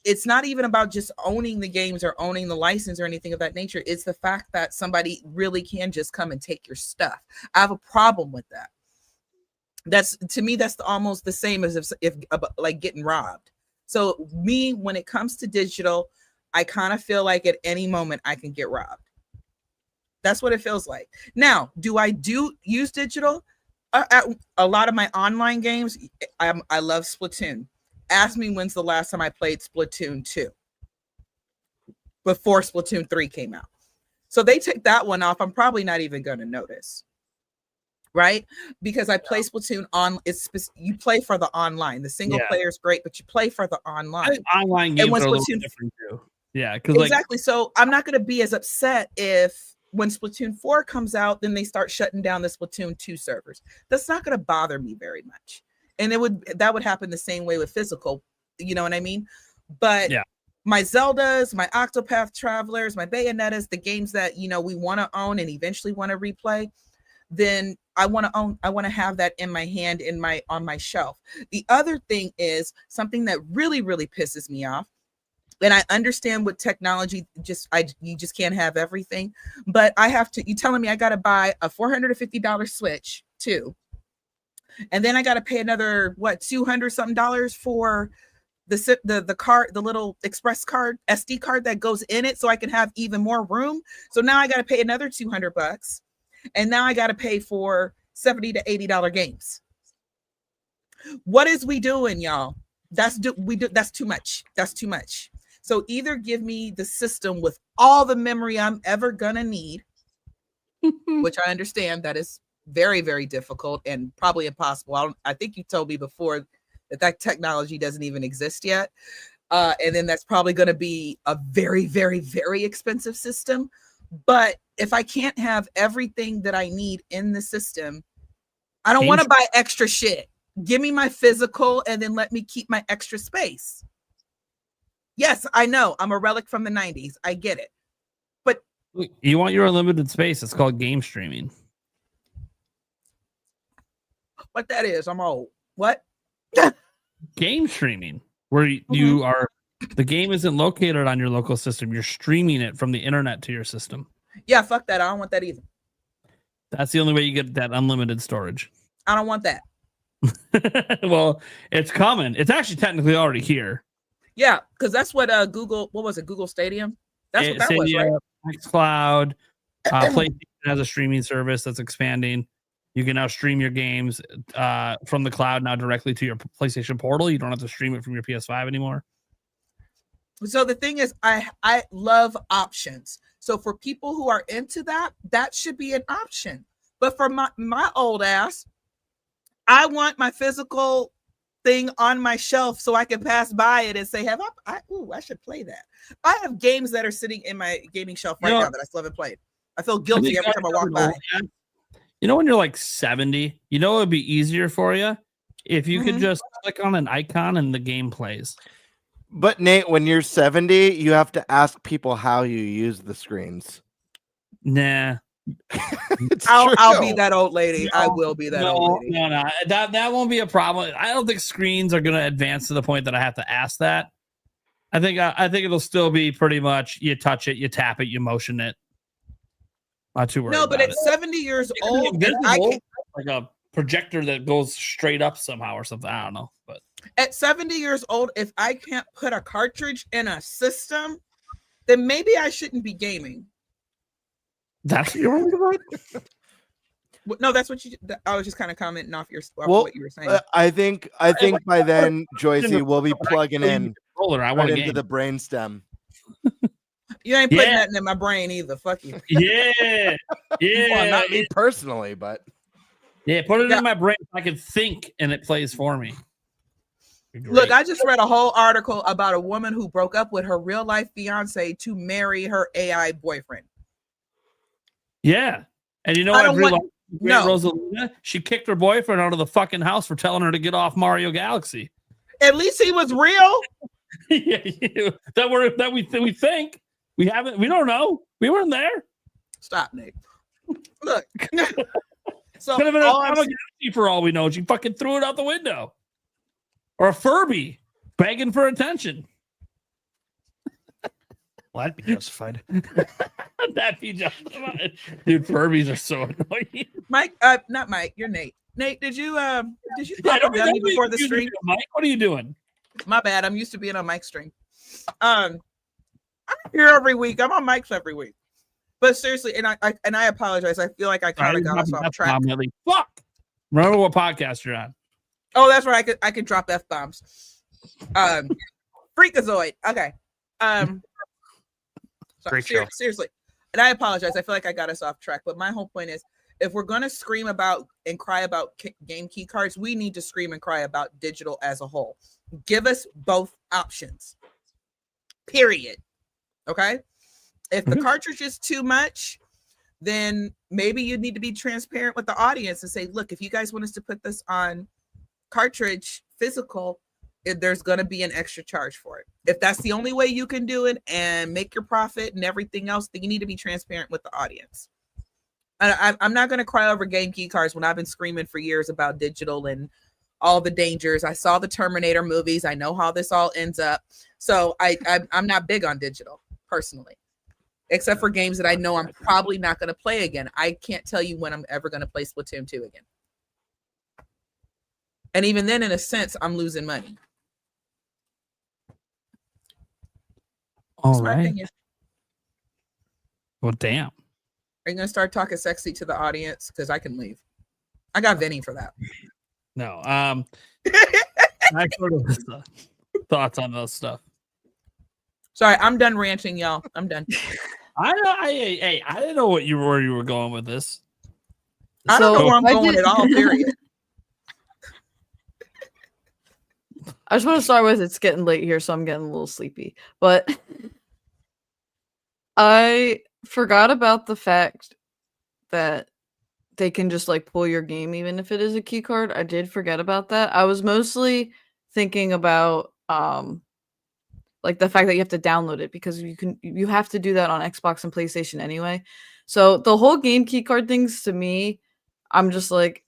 it's not even about just owning the games or owning the license or anything of that nature. It's the fact that somebody really can just come and take your stuff. I have a problem with that. That's, to me, that's almost the same as if like getting robbed. So me, when it comes to digital, I kind of feel like at any moment I can get robbed. That's what it feels like. Now, do I use digital? At a lot of my online games, I love Splatoon. Ask me when's the last time I played Splatoon 2 before Splatoon 3 came out. So they take that one off. I'm probably not even going to notice. Right? Because I play Splatoon on, you play for the online. The single player is great, but you play for the online. Online games are a little different too. Yeah, exactly. So I'm not going to be as upset if when Splatoon 4 comes out, then they start shutting down the Splatoon 2 servers. That's not going to bother me very much. And that would happen the same way with physical, you know what I mean? But my Zeldas, my Octopath Travelers, my Bayonettas, the games that, you know, we want to own and eventually want to replay, then I want to have that in my hand, on my shelf. The other thing is something that really, really pisses me off. And I understand with technology, you just can't have everything. But you telling me I got to buy a $450 Switch too. And then I got to pay another, $200 something for the card, the little express card, SD card that goes in it so I can have even more room. So now I got to pay another $200. And now I got to pay for $70 to $80 games. What is we doing, y'all? That's too much. That's too much. So either give me the system with all the memory I'm ever gonna need, which I understand that is very, very difficult and probably impossible. I think you told me before that technology doesn't even exist yet. And then that's probably going to be a very, very, very expensive system. But if I can't have everything that I need in the system, I don't want to buy extra shit. Give me my physical and then let me keep my extra space. Yes, I know. I'm a relic from the 90s. I get it. But You want your unlimited space. It's called game streaming. what that is, I'm old. What? Game streaming, where you are, the game isn't located on your local system. You're streaming it from the internet to your system. Yeah, fuck that. I don't want that either. That's the only way you get that unlimited storage. I don't want that. Well, it's coming. It's actually technically already here. Yeah, because that's what Google, what was it? Google Stadium? That's what that was, right? xCloud, PlayStation has a streaming service that's expanding. You can now stream your games from the cloud now directly to your PlayStation Portal. You don't have to stream it from your PS5 anymore. So the thing is, I love options. So for people who are into that, that should be an option. But for my old ass, I want my physical thing on my shelf so I can pass by it and say, I should play that. I have games that are sitting in my gaming shelf right now that I still haven't played. I feel guilty every time I walk by. You know, when you're like 70, you know, it would be easier for you if you could just click on an icon and the game plays. But Nate, when you're 70, you have to ask people how you use the screens. Nah. I'll be that old lady. I will be that old lady. No. That won't be a problem. I don't think screens are going to advance to the point that I have to ask that. I think it'll still be pretty much you touch it, you tap it, you motion it. Not too worried. No, but at at 70 years old, like a projector that goes straight up somehow or something. I don't know. But at 70 years old, if I can't put a cartridge in a system, then maybe I shouldn't be gaming. That's what you're about? No, that's what I was just kind of commenting off what you were saying. I think by then, Joycie will be plugging in right into the brainstem. You ain't putting nothing in my brain either. Fuck you. Yeah. Well, not me personally, but put it in my brain so I can think and it plays for me. Look, I just read a whole article about a woman who broke up with her real life fiance to marry her AI boyfriend. Yeah. And you know what? Rosalina, she kicked her boyfriend out of the fucking house for telling her to get off Mario Galaxy. At least he was real. That we think. We don't know. We weren't there. Stop, Nick. Look. So could have been a Tamagotchi for all we know. She fucking threw it out the window. Or a Furby begging for attention. Well, that'd be justified. That'd be justified. Dude, Furbies are so annoying. Mike, not Mike, you're Nate. Nate, did you pop up on me before the stream? Mike, what are you doing? My bad. I'm used to being on Mike's stream. I'm here every week. I'm on Mike's every week. But seriously, and I apologize. I feel like I kind of got us off track. Fuck. Remember what podcast you're on. Oh, that's right. I could drop F-bombs. Freakazoid. Okay. Great show. Seriously. And I apologize. I feel like I got us off track. But my whole point is, if we're going to scream about and cry about game key cards, we need to scream and cry about digital as a whole. Give us both options. Period. Okay? If the cartridge is too much, then maybe you need to be transparent with the audience and say, look, if you guys want us to put this on cartridge physical, there's going to be an extra charge for it. If that's the only way you can do it and make your profit and everything else, then you need to be transparent with the audience. I'm not going to cry over game key cards when I've been screaming for years about digital and all the dangers. I saw the Terminator movies. I know how this all ends up. So I'm not big on digital personally, except for games that I know I'm probably not going to play again. I can't tell you when I'm ever going to play Splatoon 2 again. And even then, in a sense, I'm losing money. All right. Well, damn. Are you going to start talking sexy to the audience? Because I can leave. I got Vinny for that. No. I sort of thoughts on those stuff. Sorry, I'm done ranting, y'all. I'm done. I didn't know where you were going with this. I don't know where I'm going at all, period. I just want to start with, it's getting late here, so I'm getting a little sleepy. But I forgot about the fact that they can just like pull your game even if it is a key card. I did forget about that. I was mostly thinking about like the fact that you have to download it, because you have to do that on Xbox and PlayStation anyway. So the whole game keycard things, to me, I'm just like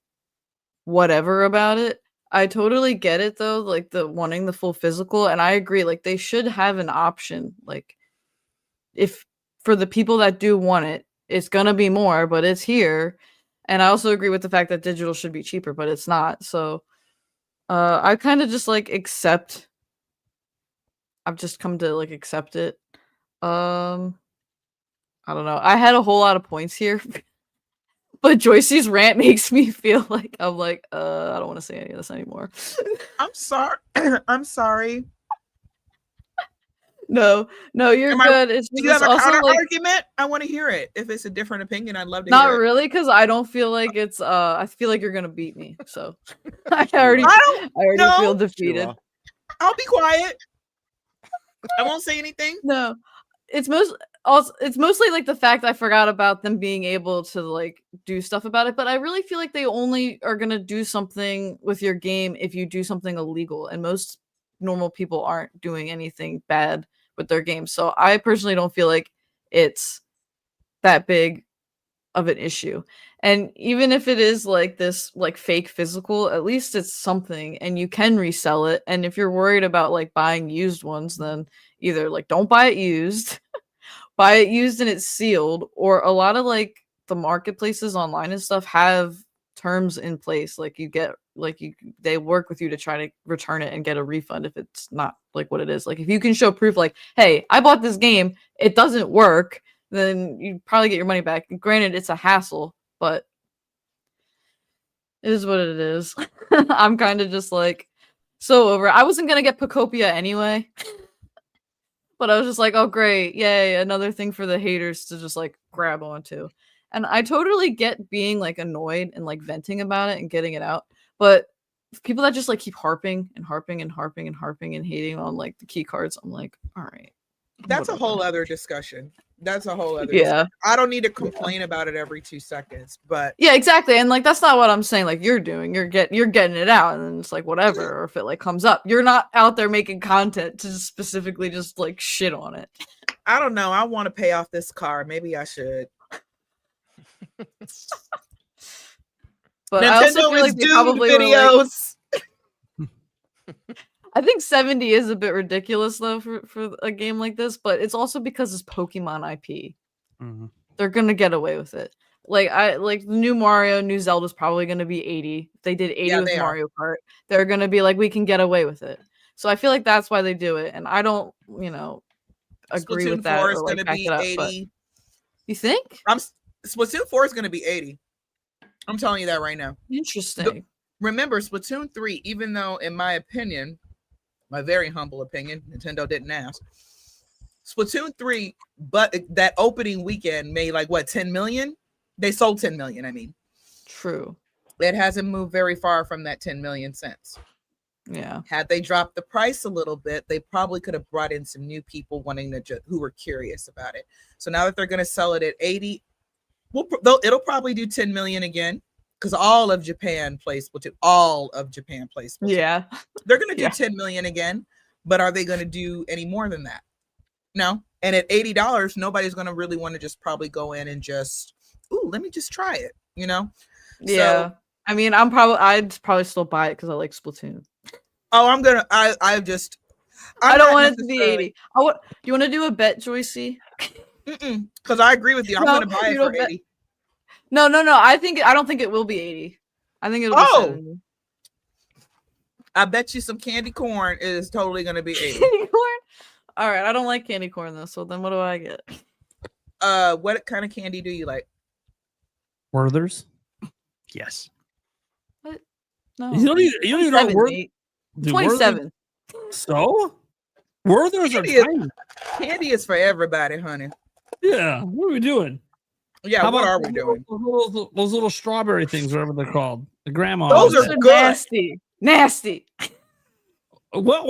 whatever about it. I totally get it though, like the wanting the full physical, and I agree, like they should have an option, like if for the people that do want it, it's gonna be more, but it's here. And I also agree with the fact that digital should be cheaper, but it's not. So I kind of just like I've just come to like accept it. I don't know. I had a whole lot of points here, but Joycie's rant makes me feel like I'm like, I don't want to say any of this anymore. I'm sorry. I'm sorry. No, you're good. It's do you have a also counter like, argument? I want to hear it. If it's a different opinion, I'd love to not hear it. really, because I don't feel like it's. I feel like you're gonna beat me. So I already no. feel defeated. I'll be quiet. I won't say anything. No, it's mostly like the fact I forgot about them being able to like do stuff about it. But I really feel like they only are gonna do something with your game if you do something illegal, and most normal people aren't doing anything bad with their games. So I personally don't feel like it's that big of an issue. And even if it is like this like fake physical, at least it's something and you can resell it. And if you're worried about like buying used ones, then either like don't buy it used, buy it used and it's sealed, or a lot of like the marketplaces online and stuff have terms in place, like you get they work with you to try to return it and get a refund if it's not like what it is. Like if you can show proof like, hey, I bought this game, it doesn't work, then you probably get your money back. Granted, it's a hassle, but it is what it is. I'm kind of just like so over it. I wasn't gonna get Pacopia anyway. But I was just like, oh great, yay, another thing for the haters to just like grab onto. And I totally get being like annoyed and like venting about it and getting it out. But people that just like keep harping and hating on like the key cards, I'm like, all right. That's a whole other discussion. That's a whole other discussion. I don't need to complain about it every 2 seconds, but yeah, exactly. And like that's not what I'm saying. Like you're doing, you're getting it out, and then it's like whatever. Or if it like comes up, you're not out there making content to specifically just like shit on it. I don't know. I want to pay off this car. Maybe I should. But Nintendo I also feel like they probably videos. I think 70 is a bit ridiculous though for a game like this, but it's also because it's Pokemon IP. Mm-hmm. They're gonna get away with it. Like the new Mario, new Zelda's probably gonna be 80. If they did 80 with Mario Kart, they're gonna be like, we can get away with it. So I feel like that's why they do it, and I don't, agree with that. 4 is or, like, gonna back be it up, 80. You think? Splatoon 4 is gonna be 80. I'm telling you that right now. Interesting. Remember, Splatoon 3, even though, in my opinion, my very humble opinion, Nintendo didn't ask, Splatoon 3, but that opening weekend made like what, 10 million? They sold 10 million, I mean. True. It hasn't moved very far from that 10 million cents. Yeah. Had they dropped the price a little bit, they probably could have brought in some new people who were curious about it. So now that they're going to sell it at 80, it'll probably do 10 million again, because all of Japan plays Splatoon. All of Japan plays Splatoon. Yeah. They're going to do 10 million again, but are they going to do any more than that? No. And at $80, nobody's going to really want to just probably go in and just, let me just try it, Yeah. So, I mean, I'd probably still buy it because I like Splatoon. Oh, I don't want it to be 80. You want to do a bet, Joycie? Because I agree with you. I'm going to buy it for 80. No. I don't think it will be 80. I think it'll be 70. I bet you some candy corn is totally going to be 80. Candy corn? All right. I don't like candy corn though. So then what do I get? What kind of candy do you like? Werther's? Yes. What? No. You don't even know Werther's. 27. So? Werther's are tiny. Candy is for everybody, honey. Yeah. What are we doing? Yeah, what are we doing? Those little strawberry things, whatever they're called. The grandma. Those are good. Nasty. What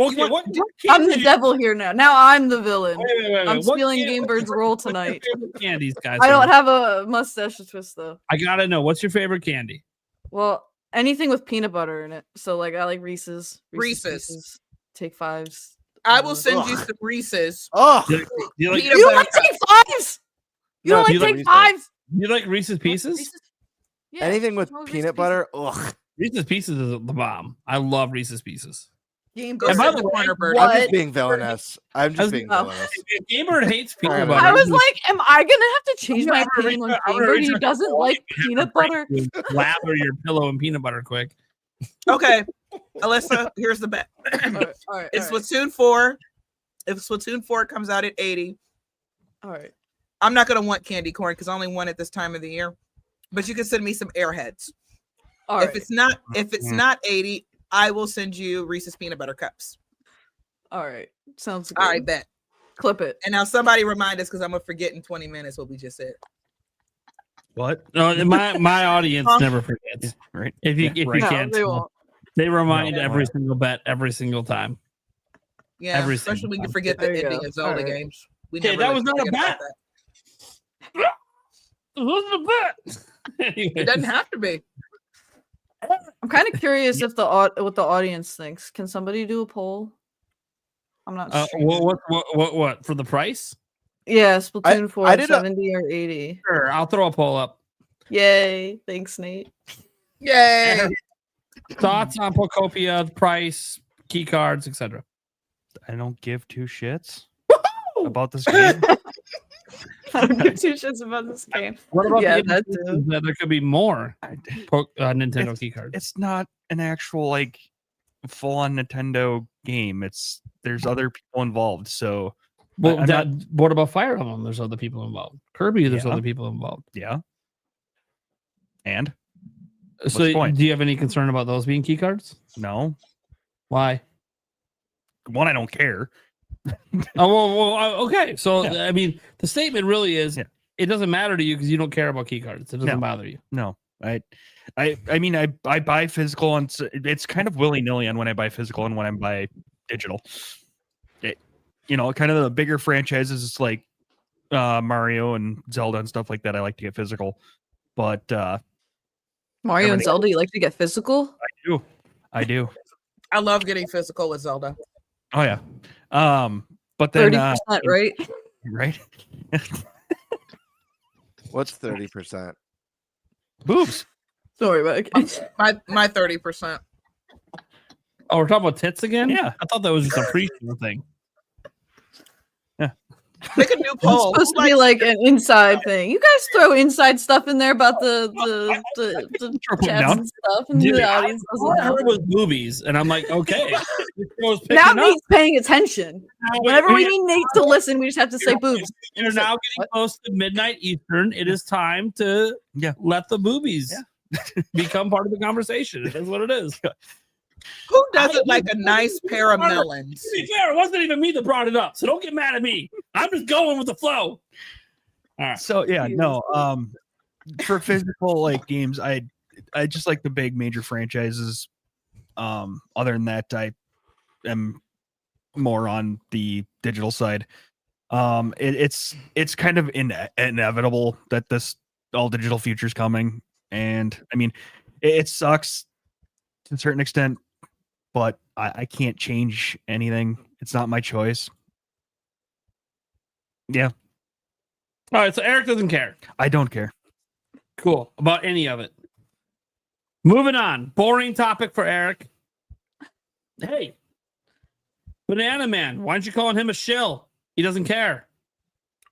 I'm the devil here now. Now I'm the villain. Wait. I'm stealing Game Bird's role tonight. Candies, guys. I don't have a mustache to twist though. I gotta know, what's your favorite candy? Well, anything with peanut butter in it. So like I like Reese's. Reese's. Take Fives. I will send you some Reese's. Oh, You like, Peanut You butter like cups. take fives? You No, don't you like like take fives? you like Reese's Pieces? Reese's? Yeah, anything with what's wrong peanut Reese's butter. Ugh. Reese's Pieces is the bomb. I love Reese's Pieces. Game And by sit in the the way, corner, Bird. what? I'm just being villainous. I'm just being Oh. villainous. If Gamer hates peanut Alright. butter, I was like, am I gonna have to change my I'm gonna opinion reach on out- I'm gonna Chamber? reach He out to doesn't all like you and peanut have a break butter. and lather your pillow in peanut butter quick. Okay, Alyssa, here's the bet. All right, It's Splatoon 4. If Splatoon 4 comes out at 80, all right. I'm not gonna want candy corn because I only want it this time of the year. But you can send me some Airheads. All right. If it's not 80, I will send you Reese's peanut butter cups. All right. Sounds good. All right, bet. Clip it. And now somebody remind us because I'm gonna forget in 20 minutes what we just said. What? No, my audience never forgets. Right. If you Yeah, right. you No, can't, they tell. won't. They remind No, every right. single bet every single time. Yeah, Every especially single when you time. forget the There you ending go. of Zelda All right. games. We Okay, never that really was not a forget about bet. that. It wasn't a bet. It Anyways. doesn't have to be. I'm kind of curious if what the audience thinks. Can somebody do a poll? I'm not streaming. What for the price? Yeah, Splatoon 4, I did a- 70 or 80. Sure, I'll throw a poll up. Yay. Thanks, Nate. Yay! Thoughts on Pocopia, price, key cards, etc. I don't give two shits about this game. I don't give two shits about this game. What about Yeah, the that indications too. that there could be more Nintendo key cards? It's not an actual like full-on Nintendo game. There's other people involved. So Well, I'm not- what about Fire Emblem? There's other people involved. Kirby, there's Yeah. other people involved. yeah. And So, the point? do you have any concern about those being key cards? no, Why? one, I don't care. Okay. So, Yeah. I mean, the statement really is Yeah. it doesn't matter to you because you don't care about key cards. It doesn't No. bother you. No, I mean, I buy physical, and it's kind of willy nilly on when I buy physical and when I buy digital. Kind of the bigger franchises, it's like Mario and Zelda and stuff like that. I like to get physical, but Mario and Everything- Zelda, you like to get physical? I do. I love getting physical with Zelda. Oh yeah. But then 30%, right? right? What's 30%? Boobs. Don't worry about it. My 30%. Oh, we're talking about tits again? Yeah. I thought that was just a pre-show thing. Make a new It's poll. supposed to be like an inside thing. You guys throw inside stuff in there about the Put them chats down. and stuff, and Dude, the audience All doesn't I heard know. was boobies, and I'm like, okay. This show's picking Now up. Nate's paying attention. Now, Whenever we we- need Nate to listen, we just have to say boobs. You're now getting close to midnight Eastern. It is time to let the boobies become part of the conversation. It is what it is. Who doesn't like a nice pair of melons? To be fair, it wasn't even me that brought it up, so don't get mad at me. I'm just going with the flow. All right. So yeah, no. For physical like games, I just like the big major franchises. Other than that, I am more on the digital side. It's kind of inevitable that this all digital future is coming, and I mean, it sucks to a certain extent, but I can't change anything. It's not my choice. Yeah, All right, so Eric doesn't care. I don't care. Cool. About any of it. Moving on. Boring topic for Eric. Hey, Banana Man, why aren't you calling him a shill? He doesn't care.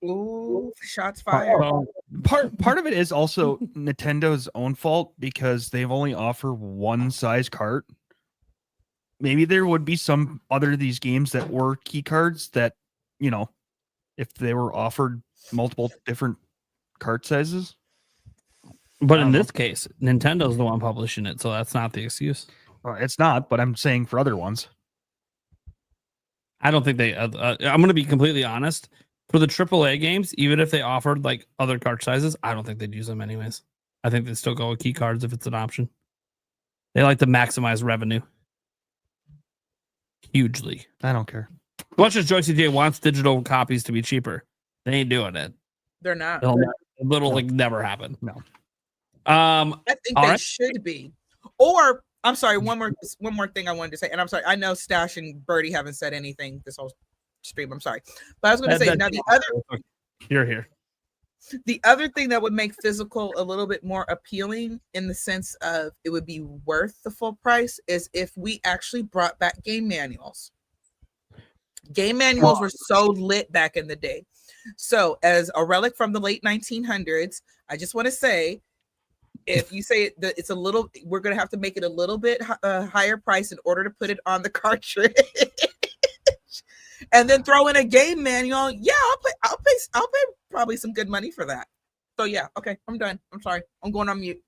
Ooh, shots fired. Well, Part of it is also Nintendo's own fault because they've only offered one size cart. Maybe there would be some other of these games that were key cards that, if they were offered multiple different cart sizes. but I in don't this case, Nintendo's the one publishing it, so that's not the excuse. It's not, but I'm saying for other ones. I don't think they. I'm going to be completely honest. For the AAA games, even if they offered like other card sizes, I don't think they'd use them anyways. I think they'd still go with key cards if it's an option. They like to maximize revenue hugely. I don't care. Much as Joycie J wants digital copies to be cheaper, they ain't doing it. They're not. It'll like never happen. No. Um, I think all they right. should be. Or I'm sorry. One more thing I wanted to say, and I'm sorry. I know Stash and Birdie haven't said anything this whole stream. I'm sorry, but I was going to say now Here. The other thing that would make physical a little bit more appealing in the sense of it would be worth the full price is if we actually brought back game manuals. Game manuals were so lit back in the day. So as a relic from the late 1900s, I just want to say, if you say that it's a little, we're going to have to make it a little bit higher price in order to put it on the cartridge. And then throw in a game manual. Yeah, I'll pay probably some good money for that. So yeah, okay, I'm done. I'm sorry. I'm going on mute.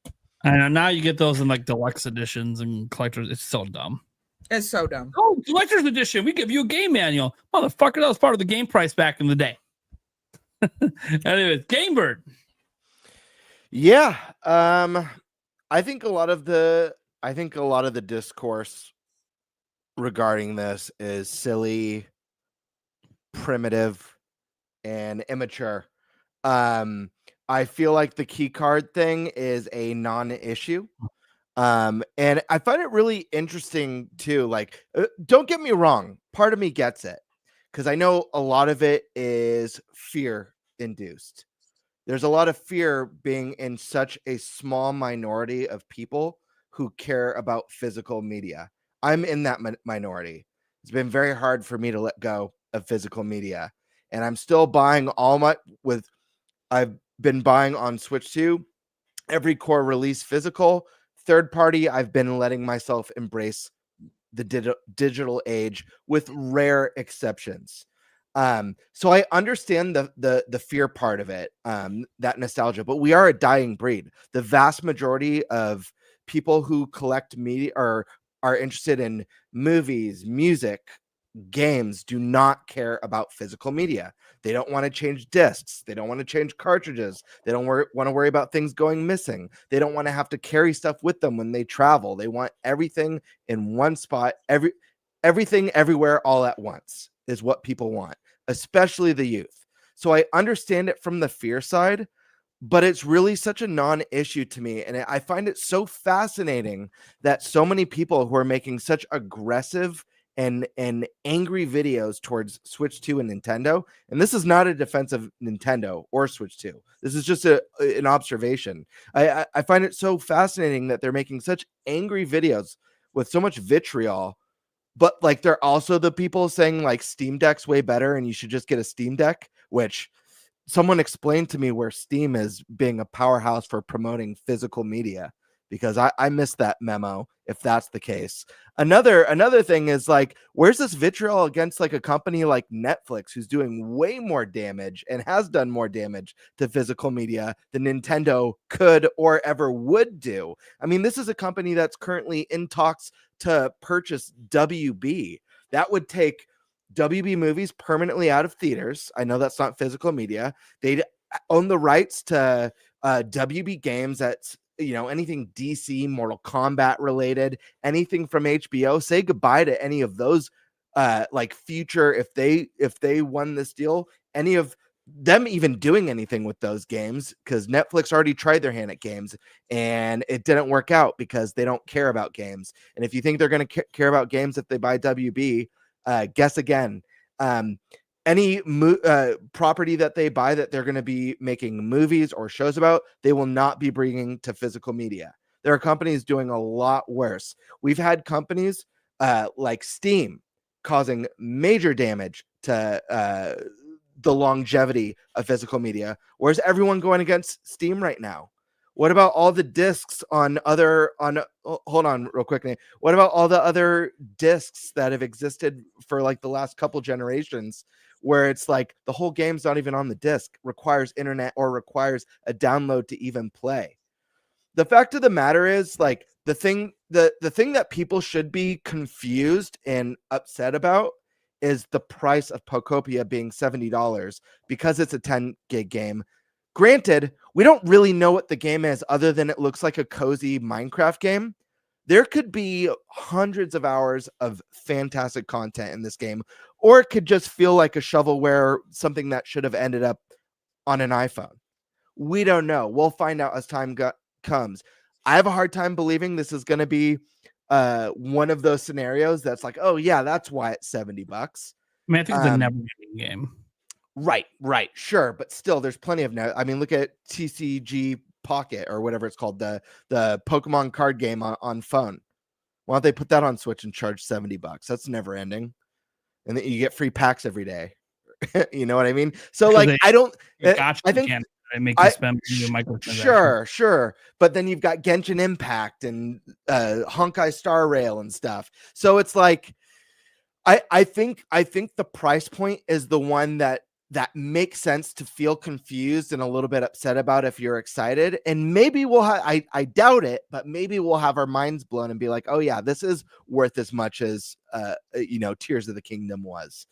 I know now you get those in like deluxe editions and collectors. It's so dumb. It's so dumb. Oh, collector's edition. We give you a game manual. Motherfucker, that was part of the game price back in the day. Anyways, Game Bird. Yeah. I think a lot of the discourse regarding this is silly, primitive, and immature. I feel like the key card thing is a non-issue. And I find it really interesting too. Like, don't get me wrong, part of me gets it because I know a lot of it is fear induced. There's a lot of fear being in such a small minority of people who care about physical media. I'm in that minority. It's been very hard for me to let go of physical media, and I'm still buying I've been buying on Switch 2 every core release physical. Third party, I've been letting myself embrace the digital age with rare exceptions. So I understand the fear part of it, that nostalgia, but we are a dying breed. The vast majority of people who collect media or are interested in movies, music, games do not care about physical media. They don't want to change discs. They don't want to change cartridges. They don't want to worry about things going missing. They don't want to have to carry stuff with them when they travel. They want everything in one spot, everything everywhere all at once is what people want, especially the youth. So I understand it from the fear side, but it's really such a non-issue to me. And I find it so fascinating that so many people who are making such aggressive and angry videos towards Switch 2 and Nintendo, and this is not a defense of Nintendo or Switch 2. This is just an observation. I find it so fascinating that they're making such angry videos with so much vitriol, but like they're also the people saying like Steam Deck's way better and you should just get a Steam Deck, which someone explained to me where Steam is being a powerhouse for promoting physical media, because I missed that memo if that's the case. Another thing is like, where's this vitriol against like a company like Netflix, who's doing way more damage and has done more damage to physical media than Nintendo could or ever would do? I mean, this is a company that's currently in talks to purchase WB. That would take WB movies permanently out of theaters. I know that's not physical media. They'd own the rights to WB games that's, you know, anything DC, Mortal Kombat related, anything from HBO. Say goodbye to any of those like future, if they won this deal, any of them even doing anything with those games, because Netflix already tried their hand at games and it didn't work out because they don't care about games. And if you think they're going to care about games if they buy WB, guess again. Any property that they buy that they're going to be making movies or shows about, they will not be bringing to physical media. There are companies doing a lot worse. We've had companies like Steam causing major damage to the longevity of physical media. Where's everyone going against Steam right now? What about all the discs hold on real quick, Nate. What about all the other discs that have existed for like the last couple generations, where it's like the whole game's not even on the disc, requires internet or requires a download to even play? The fact of the matter is, like, the thing that people should be confused and upset about is the price of Pokopia being $70 because it's a 10 gig game. Granted, we don't really know what the game is other than it looks like a cozy Minecraft game. There could be hundreds of hours of fantastic content in this game, or it could just feel like a shovelware, something that should have ended up on an iPhone. We don't know. We'll find out as time comes. I have a hard time believing this is going to be one of those scenarios that's like, oh yeah, that's why it's $70. I mean, I think it's a never-ending game. Right, sure, but still, there's plenty of I mean, look at TCG Pocket or whatever it's called, the Pokemon card game on phone. Why don't they put that on Switch and charge $70? That's never ending, and then you get free packs every day. You know what I mean? So like, I don't. I think I make you spend microtransactions. Sure, but then you've got Genshin Impact and Honkai Star Rail and stuff. So it's like, I think the price point is the one that makes sense to feel confused and a little bit upset about if you're excited. And maybe we'll have, I doubt it, but maybe we'll have our minds blown and be like, oh yeah, this is worth as much as, Tears of the Kingdom was.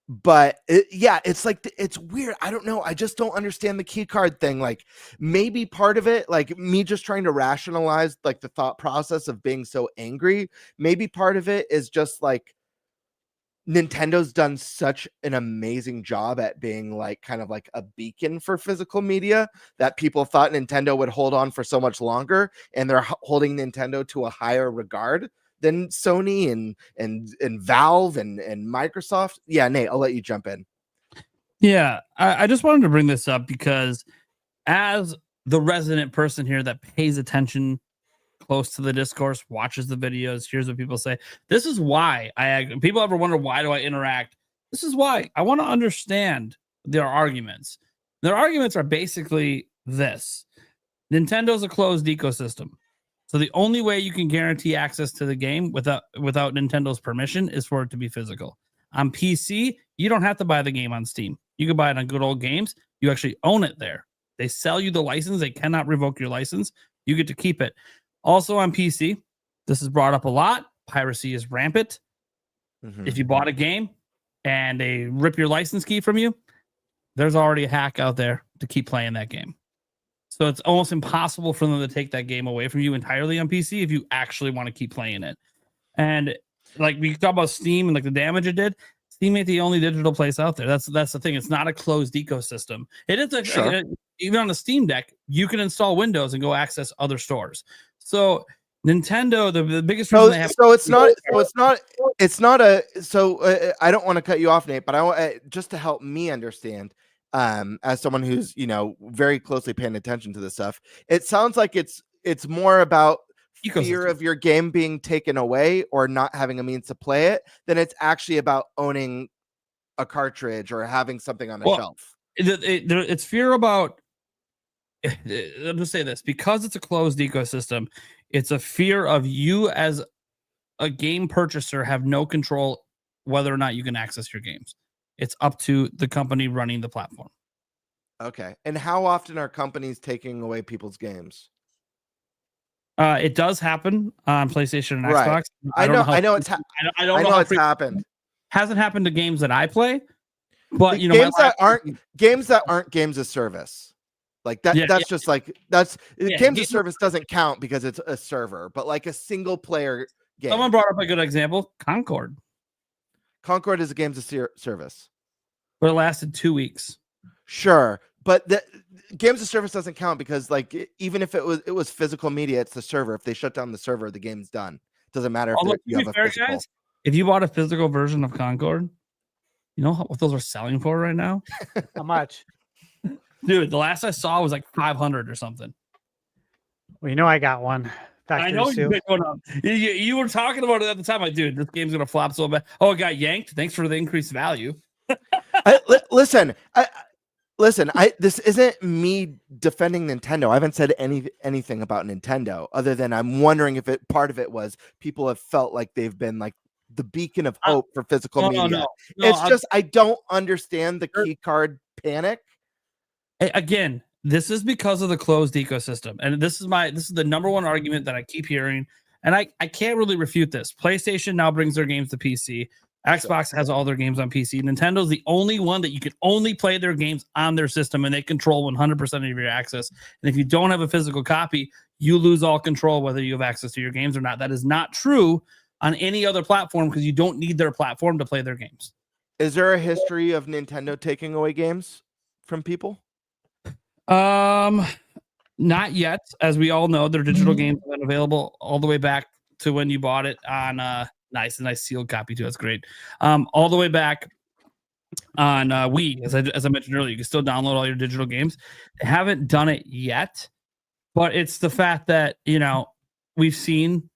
But it's like, it's weird. I don't know. I just don't understand the key card thing. Like maybe part of it, like me just trying to rationalize like the thought process of being so angry. Maybe part of it is just like, Nintendo's done such an amazing job at being like kind of like a beacon for physical media that people thought Nintendo would hold on for so much longer, and they're holding Nintendo to a higher regard than Sony and Valve and Microsoft. Yeah, Nate, I'll let you jump in. Yeah, I just wanted to bring this up because as the resident person here that pays attention close to the discourse, watches the videos, here's what people say. This is why people ever wonder, why do I interact? This is why I want to understand their arguments. Their arguments are basically this: Nintendo's a closed ecosystem. So the only way you can guarantee access to the game without Nintendo's permission is for it to be physical. On PC, you don't have to buy the game on Steam. You can buy it on Good Old Games. You actually own it there. They sell you the license. They cannot revoke your license. You get to keep it. Also on PC, this is brought up a lot. Piracy is rampant. Mm-hmm. If you bought a game and they rip your license key from you, there's already a hack out there to keep playing that game. So it's almost impossible for them to take that game away from you entirely on PC if you actually want to keep playing it. And like we talk about Steam and like the damage it did, Steam ain't the only digital place out there. That's the thing. It's not a closed ecosystem. It is even on the Steam Deck, you can install Windows and go access other stores. So Nintendo, the biggest reason they have. I don't want to cut you off, Nate, but I want just to help me understand, as someone who's very closely paying attention to this stuff. It sounds like it's more about fear of your game being taken away or not having a means to play it than it's actually about owning a cartridge or having something on a shelf. It's fear about. Let me say this: because it's a closed ecosystem, it's a fear of you as a game purchaser have no control whether or not you can access your games. It's up to the company running the platform. Okay. And how often are companies taking away people's games? It does happen on PlayStation and Xbox. Right. I know it's happened. Hasn't happened to games that I play, but games that aren't games of service. Like that, games of service doesn't count because it's a server, but like a single player game. Someone brought up a good example: Concord. Concord is a games of service, but it lasted 2 weeks. Sure, but the games of service doesn't count because like even if it was physical media, it's the server. If they shut down the server, the game's done. It doesn't matter if you have a physical. Guys, if you bought a physical version of Concord, you know what those are selling for right now? How much? Dude, the last I saw was like 500 or something. Well, I got one. I know you were talking about it at the time. Like, dude, this game's gonna flop so bad. Oh, it got yanked. Thanks for the increased value. Listen. This isn't me defending Nintendo. I haven't said anything about Nintendo other than I'm wondering if part of it was people have felt like they've been like the beacon of hope for physical media. No, it's just I don't understand the key card panic. Again, this is because of the closed ecosystem, and this is the number one argument that I keep hearing, and I can't really refute this. PlayStation now brings their games to PC. Xbox has all their games on PC. Nintendo's the only one that you can only play their games on their system, and they control 100% of your access. And if you don't have a physical copy, you lose all control whether you have access to your games or not. That is not true on any other platform because you don't need their platform to play their games. Is there a history of Nintendo taking away games from people? Not yet. As we all know, their digital games have been available all the way back to when you bought it on nice sealed copy too. That's great. All the way back on Wii, as I mentioned earlier, you can still download all your digital games. They haven't done it yet, but it's the fact that we've seen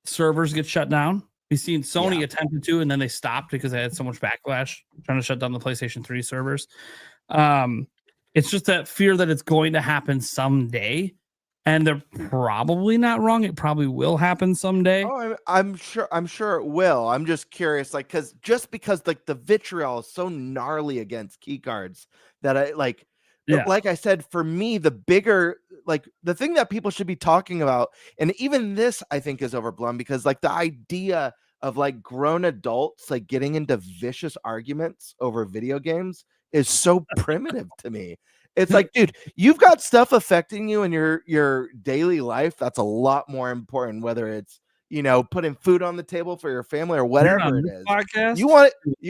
servers get shut down. We've seen Sony attempted to, and then they stopped because they had so much backlash trying to shut down the PlayStation 3 servers. It's just that fear that it's going to happen someday, and they're probably not wrong. It probably will happen someday. Oh, I'm sure it will. I'm just curious, like, because like the vitriol is so gnarly against key cards that like I said, for me, the bigger, like, the thing that people should be talking about, and even this I think is overblown, because like the idea of like grown adults like getting into vicious arguments over video games is so primitive to me. It's like, dude, you've got stuff affecting you in your daily life that's a lot more important, whether it's putting food on the table for your family or whatever it is. Podcast? You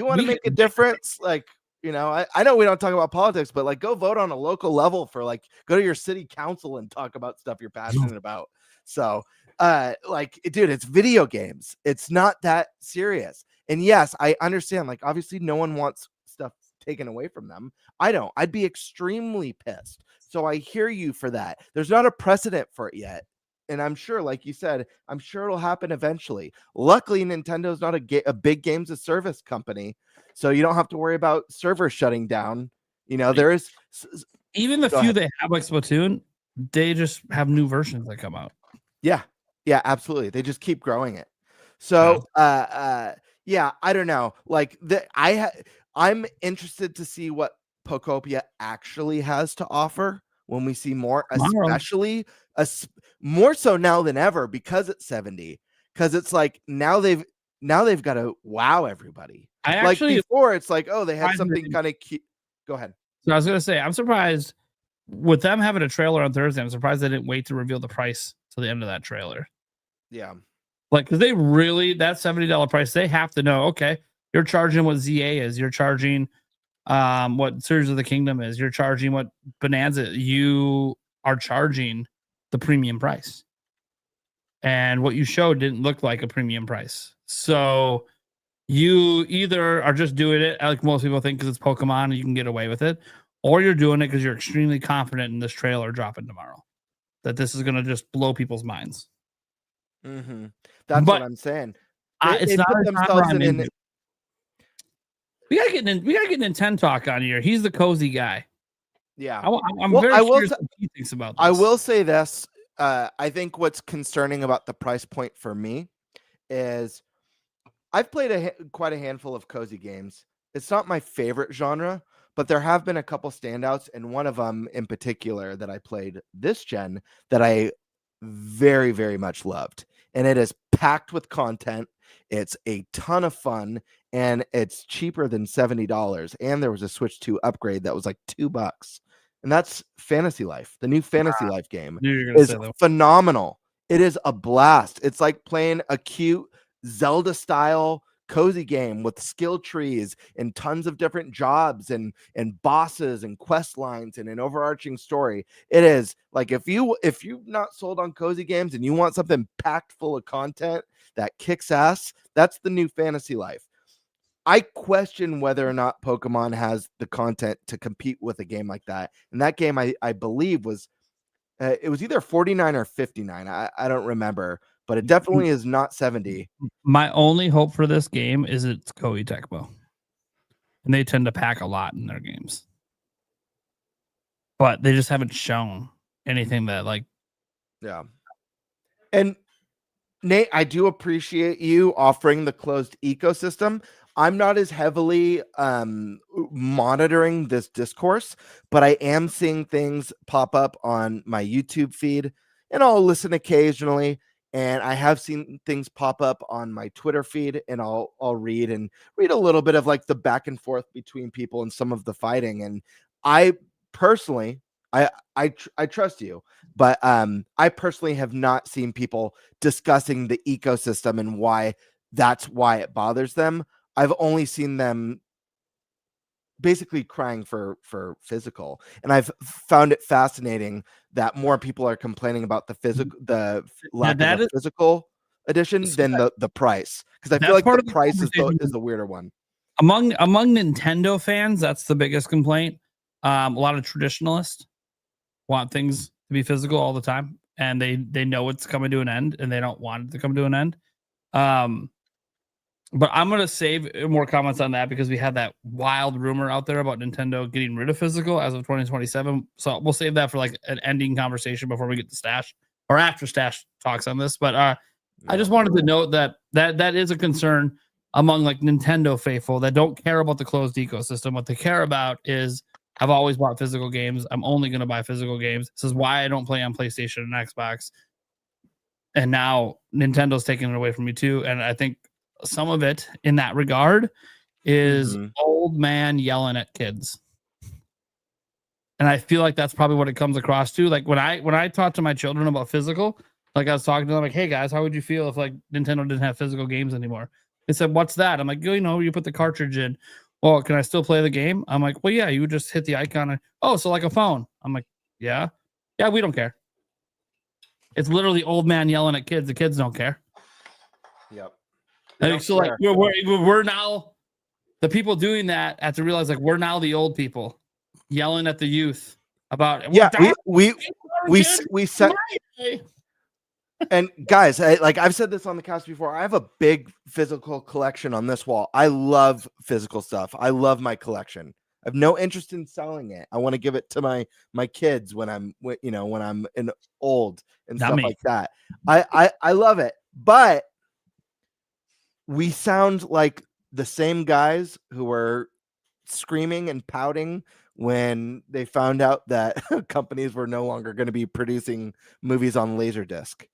want to make a difference, like, I know we don't talk about politics, but like, go vote on a local level for like, go to your city council and talk about stuff you're passionate about. So like, dude, it's video games. It's not that serious. And yes, I understand, like, obviously no one wants stuff taken away from them. I don't. I'd be extremely pissed. So I hear you for that. There's not a precedent for it yet. And I'm sure, like you said, I'm sure it'll happen eventually. Luckily, Nintendo's not a big games of service company, so you don't have to worry about servers shutting down. There is even the few they have, like Splatoon, they just have new versions that come out. Yeah, absolutely. They just keep growing it. So, yeah, I don't know. Like I'm interested to see what Pokopia actually has to offer when we see more, especially more so now than ever, because it's 70. Because it's like now they've got to wow everybody. Before it's like, oh, they had something kind of cute. Go ahead. So I was gonna say, I'm surprised with them having a trailer on Thursday. I'm surprised they didn't wait to reveal the price till the end of that trailer. Yeah, like, because they really, that $70 price, they have to know, okay, you're charging what ZA is, you're charging what Tears of the Kingdom is, you're charging what Bonanza, you are charging the premium price. And what you showed didn't look like a premium price. So you either are just doing it like most people think because it's Pokemon and you can get away with it, or you're doing it because you're extremely confident in this trailer dropping tomorrow, that this is going to just blow people's minds. That's what I'm saying. It's not themselves in. We gotta get Nintendo talk on here. He's the cozy guy. Yeah, I'm very curious what he thinks about this. I will say this. I think what's concerning about the price point for me is I've played quite a handful of cozy games. It's not my favorite genre, but there have been a couple standouts, and one of them in particular that I played this gen that I very, very much loved. And it is packed with content. It's a ton of fun, and it's cheaper than $70. And there was a Switch 2 upgrade that was like $2. And that's Fantasy Life. The new Fantasy Life game is phenomenal. It is a blast. It's like playing a cute Zelda style cozy game with skill trees and tons of different jobs and bosses and quest lines and an overarching story. It is like, if you're not sold on cozy games and you want something packed full of content that kicks ass, that's the new Fantasy Life. I question whether or not Pokemon has the content to compete with a game like that. And that game, I believe, was it was either 49 or 59. I don't remember, but it definitely is not 70. My only hope for this game is it's Koei Tecmo, and they tend to pack a lot in their games, but they just haven't shown anything that, like, yeah. And Nate, I do appreciate you offering the closed ecosystem. I'm not as heavily monitoring this discourse, but I am seeing things pop up on my YouTube feed, and I'll listen occasionally. And I have seen things pop up on my Twitter feed, and I'll read a little bit of like the back and forth between people and some of the fighting. And I personally, I trust you, but I personally have not seen people discussing the ecosystem and why it bothers them. I've only seen them basically crying for physical, and I've found it fascinating that more people are complaining about the lack of a physical edition than the price, because I feel like the price is the weirder one. Among Nintendo fans, that's the biggest complaint. A lot of traditionalists want things to be physical all the time, and they know it's coming to an end, and they don't want it to come to an end. But I'm going to save more comments on that because we had that wild rumor out there about Nintendo getting rid of physical as of 2027. So we'll save that for like an ending conversation before we get to Stash or after Stash talks on this. But I just wanted to note that is a concern among like Nintendo faithful that don't care about the closed ecosystem. What they care about is, I've always bought physical games. I'm only going to buy physical games. This is why I don't play on PlayStation and Xbox. And now Nintendo's taking it away from me too. And I think some of it in that regard is old man yelling at kids. And I feel like that's probably what it comes across to. Like when I talk to my children about physical, like I was talking to them like, hey guys, how would you feel if like Nintendo didn't have physical games anymore? They said, what's that? I'm like, you put the cartridge in. Well, can I still play the game? I'm like, well, yeah, you would just hit the icon. And, so like a phone. I'm like, yeah, we don't care. It's literally old man yelling at kids. The kids don't care. Yep. So like we're now the people doing that have to realize like we're now the old people yelling at the youth about we set. And guys, I've said this on the cast before. I have a big physical collection on this wall. I love physical stuff. I love my collection. I have no interest in selling it. I want to give it to my kids when I'm old and stuff like that. I love it, but we sound like the same guys who were screaming and pouting when they found out that companies were no longer going to be producing movies on Laserdisc.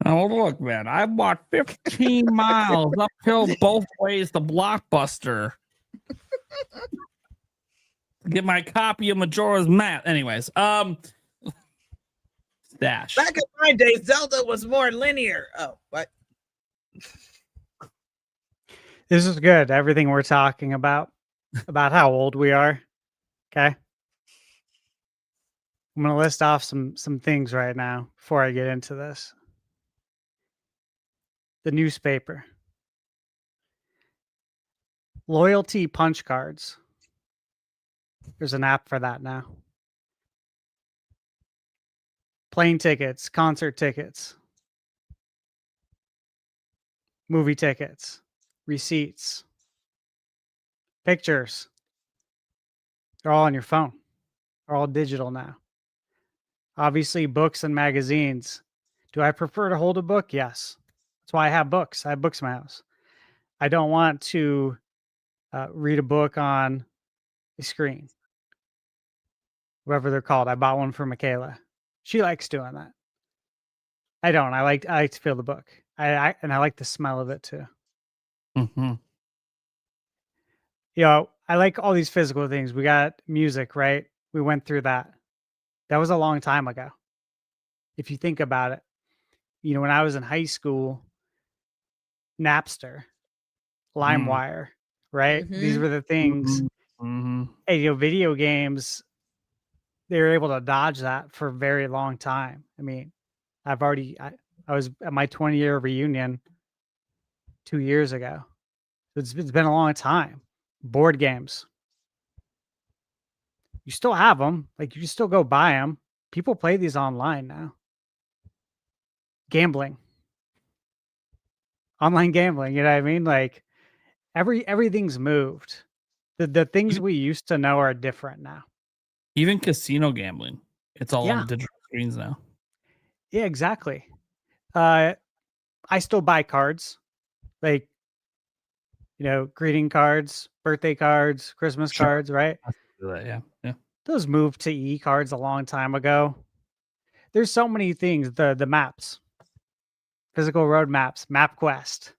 Oh, look, man, I walked 15 miles uphill both ways to Blockbuster to get my copy of Majora's Mask. Anyways, Stash. Back in my day, Zelda was more linear. Oh, what? This is good. Everything we're talking about how old we are. Okay. I'm going to list off some things right now before I get into this. The newspaper. Loyalty punch cards. There's an app for that now. Plane tickets, concert tickets, movie tickets, receipts, pictures. They're all on your phone. They're all digital now. Obviously, books and magazines. Do I prefer to hold a book? Yes. That's why I have books. I have books in my house. I don't want to read a book on a screen. Whatever they're called. I bought one for Michaela. She likes doing that. I don't. I like to feel the book. I like the smell of it too. Mm-hmm. I like all these physical things. We got music, right? We went through that. That was a long time ago. If you think about it, when I was in high school, Napster, LimeWire, right? These were the things. Hey, video games, they were able to dodge that for a very long time. I mean, I was at my 20-year reunion 2 years ago. It's been a long time. Board games. You still have them. Like, you can still go buy them. People play these online now. Gambling. Online gambling, you know what I mean? Like, everything's moved. The things we used to know are different now. Even casino gambling. It's all on the digital screens now. Yeah, exactly. I still buy cards. Like, greeting cards, birthday cards, Christmas cards, right? Yeah. Those moved to e-cards a long time ago. There's so many things. The maps, physical road maps, MapQuest.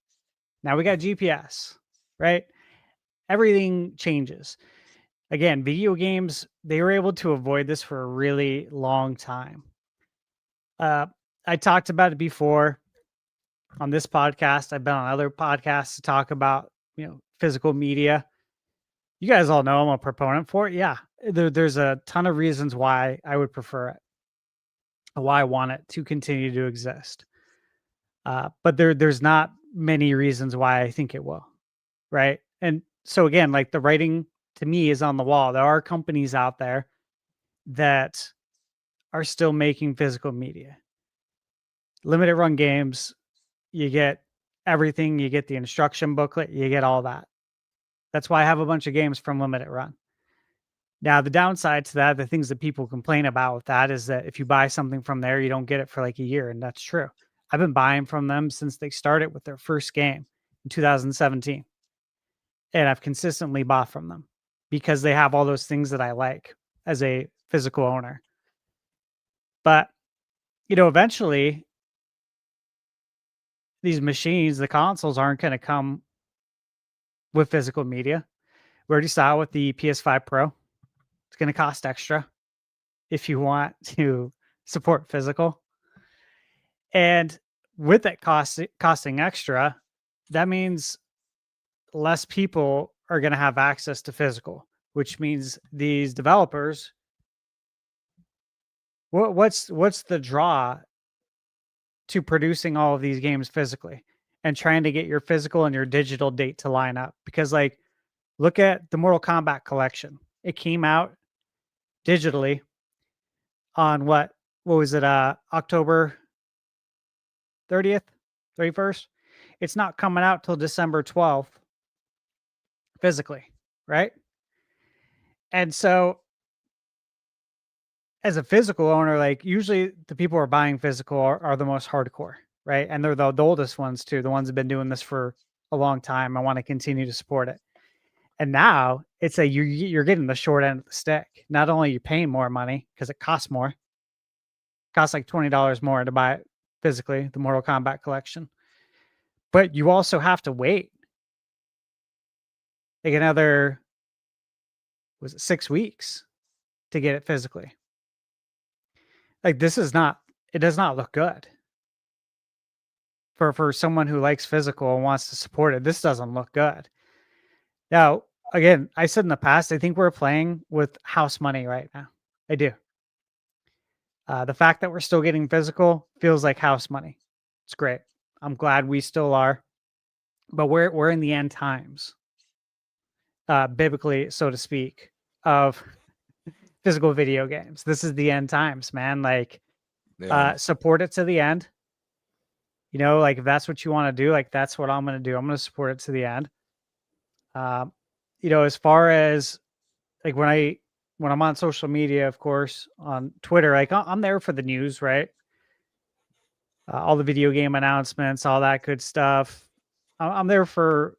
Now we got GPS, right? Everything changes. Again, video games, they were able to avoid this for a really long time. I talked about it before on this podcast. I've been on other podcasts to talk about, physical media. you guys all know I'm a proponent for it. Yeah, there's a ton of reasons why I would prefer it, why I want it to continue to exist. But there's not many reasons why I think it will, right? And so again, like the writing to me is on the wall. There are companies out there that are still making physical media. Limited run games, you get everything, you get the instruction booklet, you get all that. That's why I have a bunch of games from limited run. Now, the downside to that, the things that people complain about with that is that if you buy something from there, you don't get it for like a year. And that's true. I've been buying from them since they started with their first game in 2017. And I've consistently bought from them because they have all those things that I like as a physical owner. But, eventually these machines, the consoles aren't going to come with physical media. We already saw with the PS5 Pro. It's going to cost extra if you want to support physical. And with that costing extra, that means less people are going to have access to physical, which means these developers, what's the draw to producing all of these games physically and trying to get your physical and your digital date to line up? Because like, look at the Mortal Kombat collection. It came out digitally on what was it? October 30th, 31st. It's not coming out till December 12th physically, right? And so as a physical owner, like usually the people who are buying physical are the most hardcore, right? And they're the oldest ones too. The ones that have been doing this for a long time. I want to continue to support it. And now it's you're getting the short end of the stick. Not only are you paying more money because it costs more, it costs like $20 more to buy it physically, the Mortal Kombat collection, but you also have to wait like another, was it 6 weeks to get it physically? Like it does not look good for someone who likes physical and wants to support it. This doesn't look good. Now, again, I said in the past, I think we're playing with house money right now. I do. The fact that we're still getting physical feels like house money. It's great. I'm glad we still are, but we're in the end times, biblically, so to speak, of physical video games. This is the end times, man. Like, support it to the end. Like if that's what you want to do, like that's what I'm going to do. I'm going to support it to the end. As far as like when I'm on social media, of course, on Twitter, like I'm there for the news, right? All the video game announcements, all that good stuff. I'm there for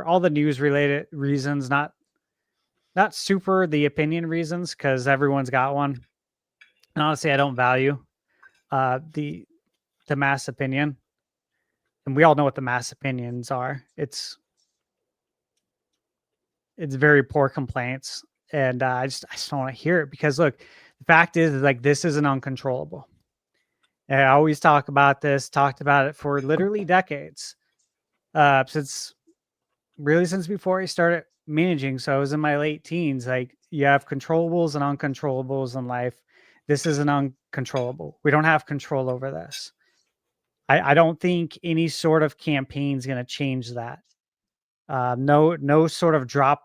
all the news related reasons, not super the opinion reasons, because everyone's got one. And honestly, I don't value the mass opinion. And we all know what the mass opinions are. It's very poor complaints. And I just don't want to hear it, because look, the fact is like this isn't uncontrollable. And I always talked about it for literally decades, since before I started managing. So I was in my late teens. Like you have controllables and uncontrollables in life. This is an uncontrollable. We don't have control over this. I don't think any sort of campaign is going to change that. No sort of drop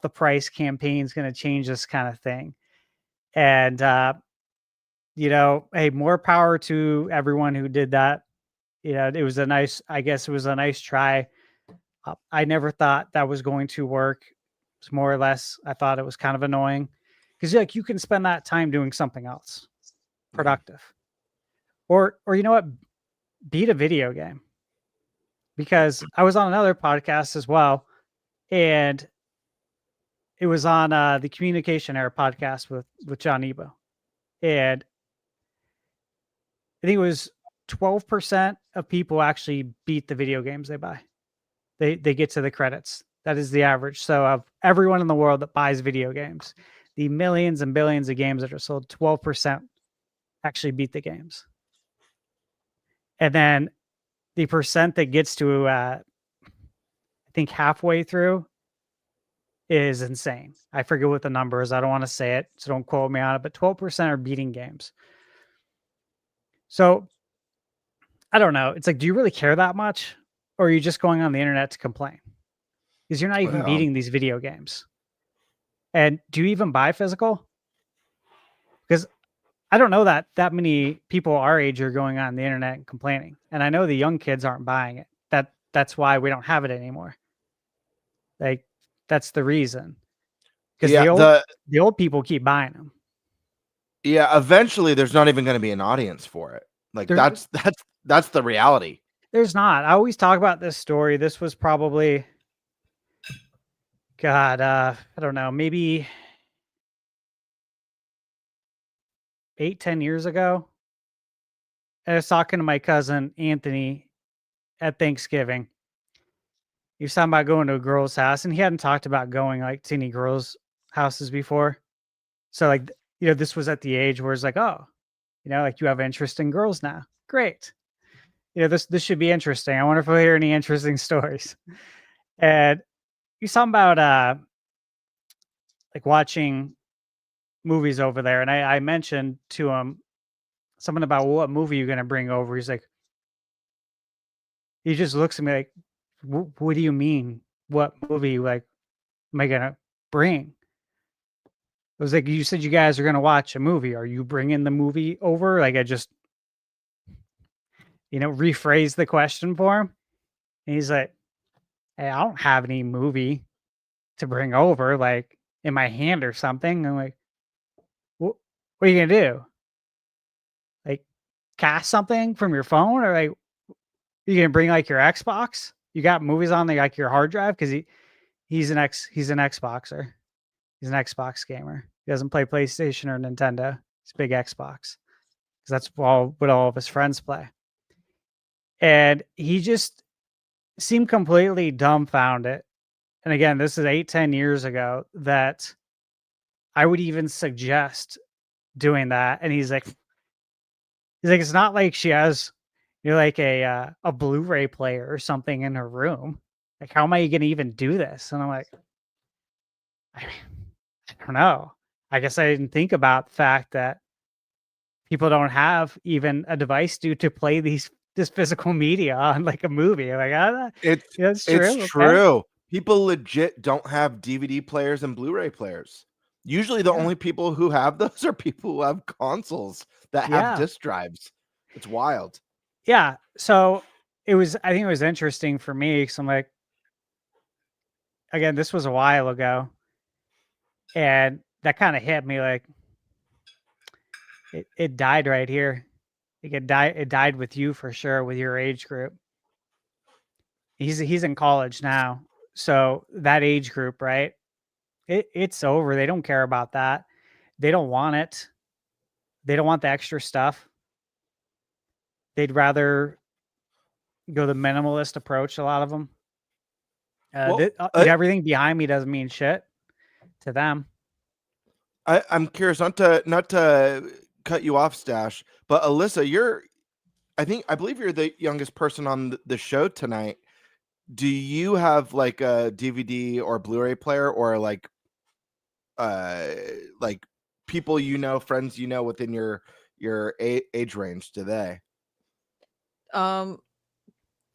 the price campaign is going to change this kind of thing. And, hey, more power to everyone who did that. It was a nice try. I never thought that was going to work. It's more or less, I thought it was kind of annoying, because like you can spend that time doing something else productive, or you know what, beat a video game. Because I was on another podcast as well, and it was on the Communication Era podcast with John Ebo, and I think it was 12% of people actually beat the video games they buy. They get to the credits. That is the average. So of everyone in the world that buys video games, the millions and billions of games that are sold, 12% actually beat the games. And then the percent that gets to, I think halfway through, is insane. I forget what the number is. I don't want to say it, so don't quote me on it, but 12% are beating games. So I don't know. It's like, do you really care that much? Or are you just going on the internet to complain? Because you're not even Well, beating these video games. And do you even buy physical? Because I don't know that many people our age are going on the internet and complaining. And I know the young kids aren't buying it. That's why we don't have it anymore. Like, that's the reason. Because yeah, the old people keep buying them. yeah. Eventually, there's not even going to be an audience for it. Like There- that's the reality. There's not. I always talk about this story. This was probably, God, I don't know, maybe 8-10 years ago. I was talking to my cousin Anthony at Thanksgiving. He was talking about going to a girl's house, and he hadn't talked about going like to any girls' houses before. So like, this was at the age where it's like, oh, like you have interest in girls now. Great. This should be interesting. I wonder if we'll hear any interesting stories. And he's talking about like watching movies over there, and I mentioned to him something about what movie you're going to bring over. He's like, he just looks at me like, what do you mean? What movie, like, am I going to bring? I was like, you said you guys are going to watch a movie. Are you bringing the movie over? Like, I just, rephrase the question for him. And he's like, hey, I don't have any movie to bring over, like, in my hand or something. I'm like, what are you going to do? Like, cast something from your phone? Or like, you going to bring like your Xbox? You got movies on like your hard drive? Because he's an Xboxer. He's an Xbox gamer. He doesn't play PlayStation or Nintendo. He's a big Xbox. Because that's what all of his friends play. And he just seemed completely dumbfounded. And again, this is 8-10 years ago that I would even suggest doing that. And he's like, it's not like she has, like a Blu-ray player or something in her room. Like, how am I going to even do this? And I'm like, I don't know. I guess I didn't think about the fact that people don't have even a device to play this physical media on like a movie. Like, It's true. It's Okay. true. People legit don't have DVD players and Blu-ray players. Usually the only people who have those are people who have consoles that have disk drives. It's wild. Yeah. So I think it was interesting for me because I'm like, again, this was a while ago. And that kind of hit me like it died right here. Like it died with you for sure, with your age group. He's in college now. So that age group, right? It's over. They don't care about that. They don't want it. They don't want the extra stuff. They'd rather go the minimalist approach, a lot of them. Everything behind me doesn't mean shit to them. I'm curious, not to cut you off, Stash, but Alyssa, I believe you're the youngest person on the show tonight. Do you have like a DVD or Blu-ray player, or like people friends within your age range? Do they?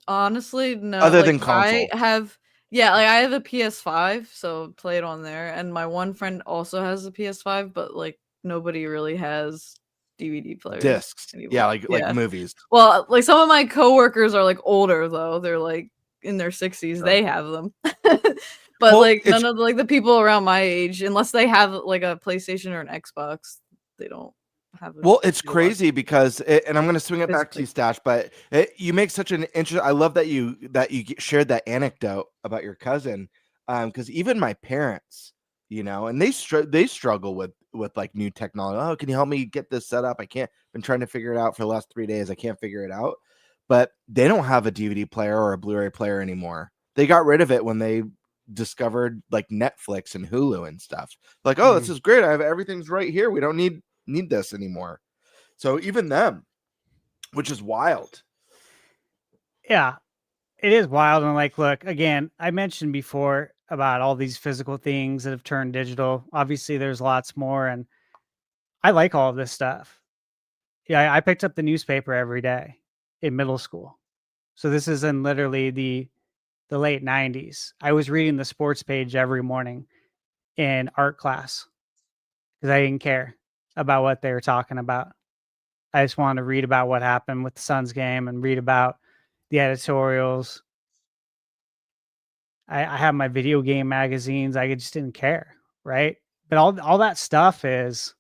Honestly, no. Other than console. I have a PS5, so play it on there. And my one friend also has a PS5, but like nobody really has DVD players. Discs. anymore. Yeah, like movies. Well, like some of my coworkers are like older though. They're like in their 60s. Sure. They have them. But like none of the people around my age, unless they have like a PlayStation or an Xbox, they don't have. Well, it's crazy because, and I'm going to swing it back to you, Stash, but you make such an interesting. I love that you shared that anecdote about your cousin, because even my parents, and they struggle with like new technology. Oh, can you help me get this set up? I can't. Been trying to figure it out for the last 3 days. I can't figure it out. But they don't have a DVD player or a Blu-ray player anymore. They got rid of it when they discovered like Netflix and Hulu and stuff. Like, oh, this is great. I have everything's right here. We don't need this anymore. So even them, which is wild. Yeah, it is wild. And like, look, again, I mentioned before, about all these physical things that have turned digital. Obviously, there's lots more, and I like all of this stuff. Yeah, I picked up the newspaper every day in middle school. So this is in literally the late 90s. I was reading the sports page every morning in art class because I didn't care about what they were talking about. I just wanted to read about what happened with the Suns game and read about the editorials. I have my video game magazines. I just didn't care, right? But all that stuff is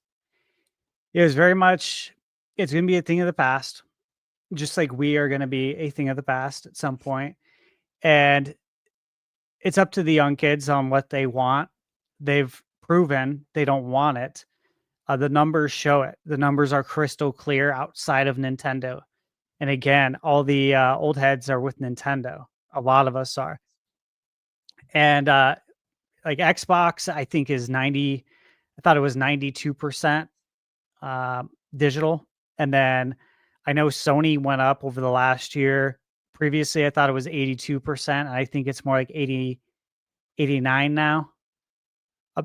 very much, it's going to be a thing of the past, just like we are going to be a thing of the past at some point. And it's up to the young kids on what they want. They've proven they don't want it. The numbers show it. The numbers are crystal clear outside of Nintendo. And again, all the old heads are with Nintendo. A lot of us are. And like Xbox, I think is 90. I thought it was 92% digital. And then I know Sony went up over the last year. Previously, I thought it was 82%. And I think it's more like 80, 89 now.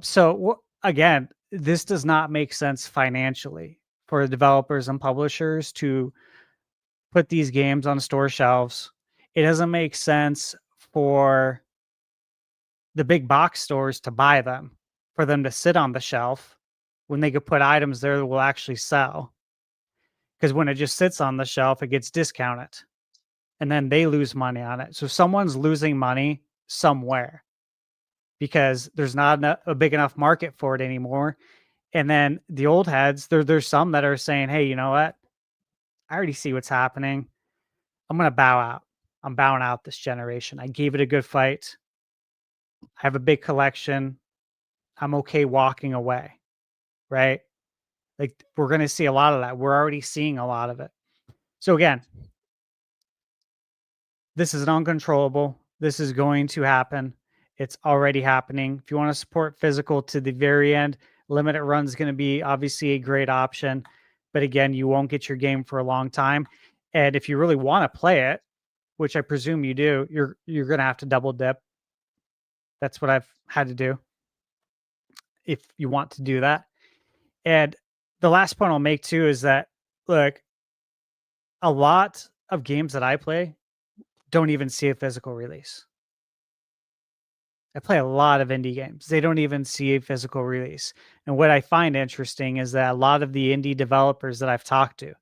So again, this does not make sense financially for developers and publishers to put these games on store shelves. It doesn't make sense for the big box stores to buy them, for them to sit on the shelf when they could put items there that will actually sell. Because when it just sits on the shelf, it gets discounted and then they lose money on it. So someone's losing money somewhere because there's not a big enough market for it anymore. And then the old heads, there's some that are saying, hey, you know what? I already see what's happening. I'm going to bow out. I'm bowing out this generation. I gave it a good fight. I have a big collection. I'm okay walking away, right? Like we're going to see a lot of that. We're already seeing a lot of it. So again, this is an uncontrollable. This is going to happen. It's already happening. If you want to support physical to the very end, limited run is going to be obviously a great option. But again, you won't get your game for a long time. And if you really want to play it, which I presume you do, you're going to have to double dip. That's what I've had to do if you want to do that. And the last point I'll make too is that, look, a lot of games that I play don't even see a physical release. I play a lot of indie games. They don't even see a physical release. And what I find interesting is that a lot of the indie developers that I've talked to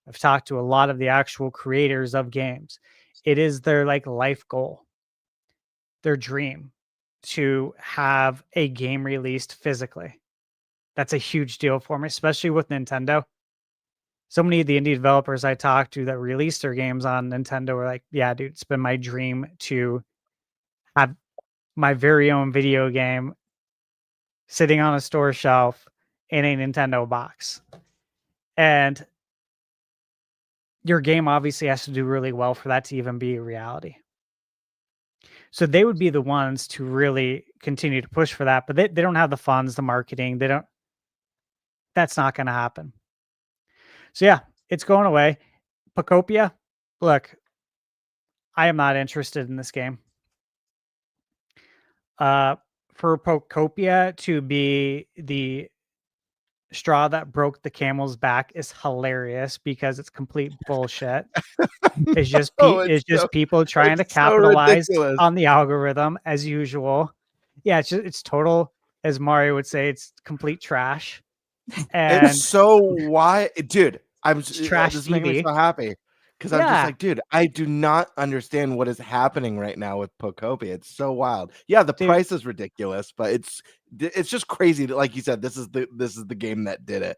a lot of the actual creators of games. It is their like life goal, their dream to have a game released physically. That's a huge deal for me, especially with Nintendo. So many of the indie developers I talked to that released their games on Nintendo were like, yeah, dude, it's been my dream to have my very own video game sitting on a store shelf in a Nintendo box. And your game obviously has to do really well for that to even be a reality. So they would be the ones to really continue to push for that, but they don't have the funds, the marketing. That's not going to happen. So yeah, it's going away. Pocopia, look, I am not interested in this game. For Pocopia to be the straw that broke the camel's back is hilarious because it's complete bullshit. It's just people trying to capitalize on the algorithm as usual. Yeah, it's total, as Mario would say, it's complete trash. And it's so why, dude. Trash this makes me TV. so happy because I'm just like, dude, I do not understand what is happening right now with Pocopia. It's so wild. Yeah, the price is ridiculous, but it's just crazy. Like you said, this is the game that did it.